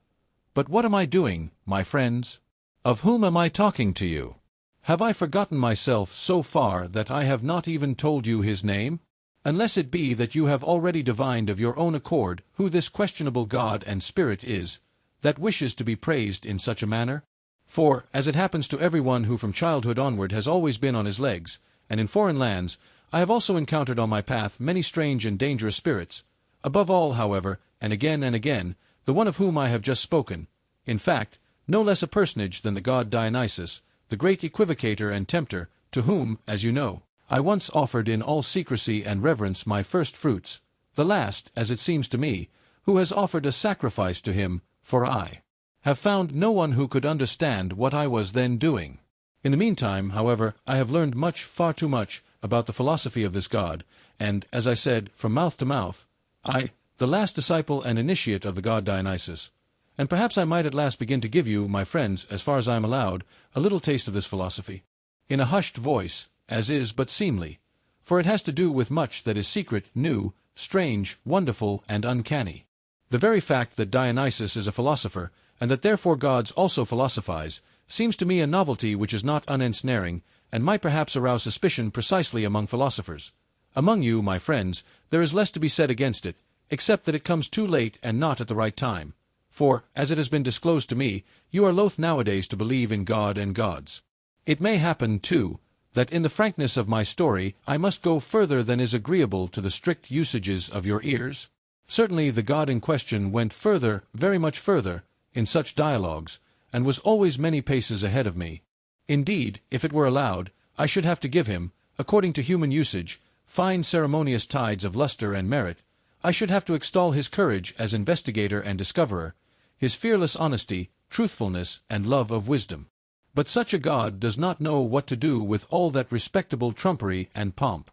But what am I doing, my friends? Of whom am I talking to you? Have I forgotten myself so far that I have not even told you his name? Unless it be that you have already divined of your own accord who this questionable God and Spirit is, that wishes to be praised in such a manner? For, as it happens to every one who from childhood onward has always been on his legs, and in foreign lands, I have also encountered on my path many strange and dangerous spirits. Above all, however, and again, the one of whom I have just spoken, in fact, no less a personage than the god Dionysus, the great equivocator and tempter, to whom, as you know, I once offered in all secrecy and reverence my first fruits, the last, as it seems to me, who has offered a sacrifice to him, for I have found no one who could understand what I was then doing. In the meantime, however, I have learned much, far too much, about the philosophy of this god, and, as I said, from mouth to mouth, I, the last disciple and initiate of the god Dionysus, and perhaps I might at last begin to give you, my friends, as far as I am allowed, a little taste of this philosophy, in a hushed voice, as is but seemly, for it has to do with much that is secret, new, strange, wonderful, and uncanny. The very fact that Dionysus is a philosopher, and that therefore gods also philosophize, seems to me a novelty which is not unensnaring, and might perhaps arouse suspicion precisely among philosophers. Among you, my friends, there is less to be said against it, except that it comes too late and not at the right time. For, as it has been disclosed to me, you are loath nowadays to believe in God and gods. It may happen, too, that in the frankness of my story I must go further than is agreeable to the strict usages of your ears. Certainly the god in question went further, very much further, in such dialogues, and was always many paces ahead of me. Indeed, if it were allowed, I should have to give him, according to human usage, fine ceremonious tides of lustre and merit. I should have to extol his courage as investigator and discoverer, his fearless honesty, truthfulness, and love of wisdom. But such a god does not know what to do with all that respectable trumpery and pomp.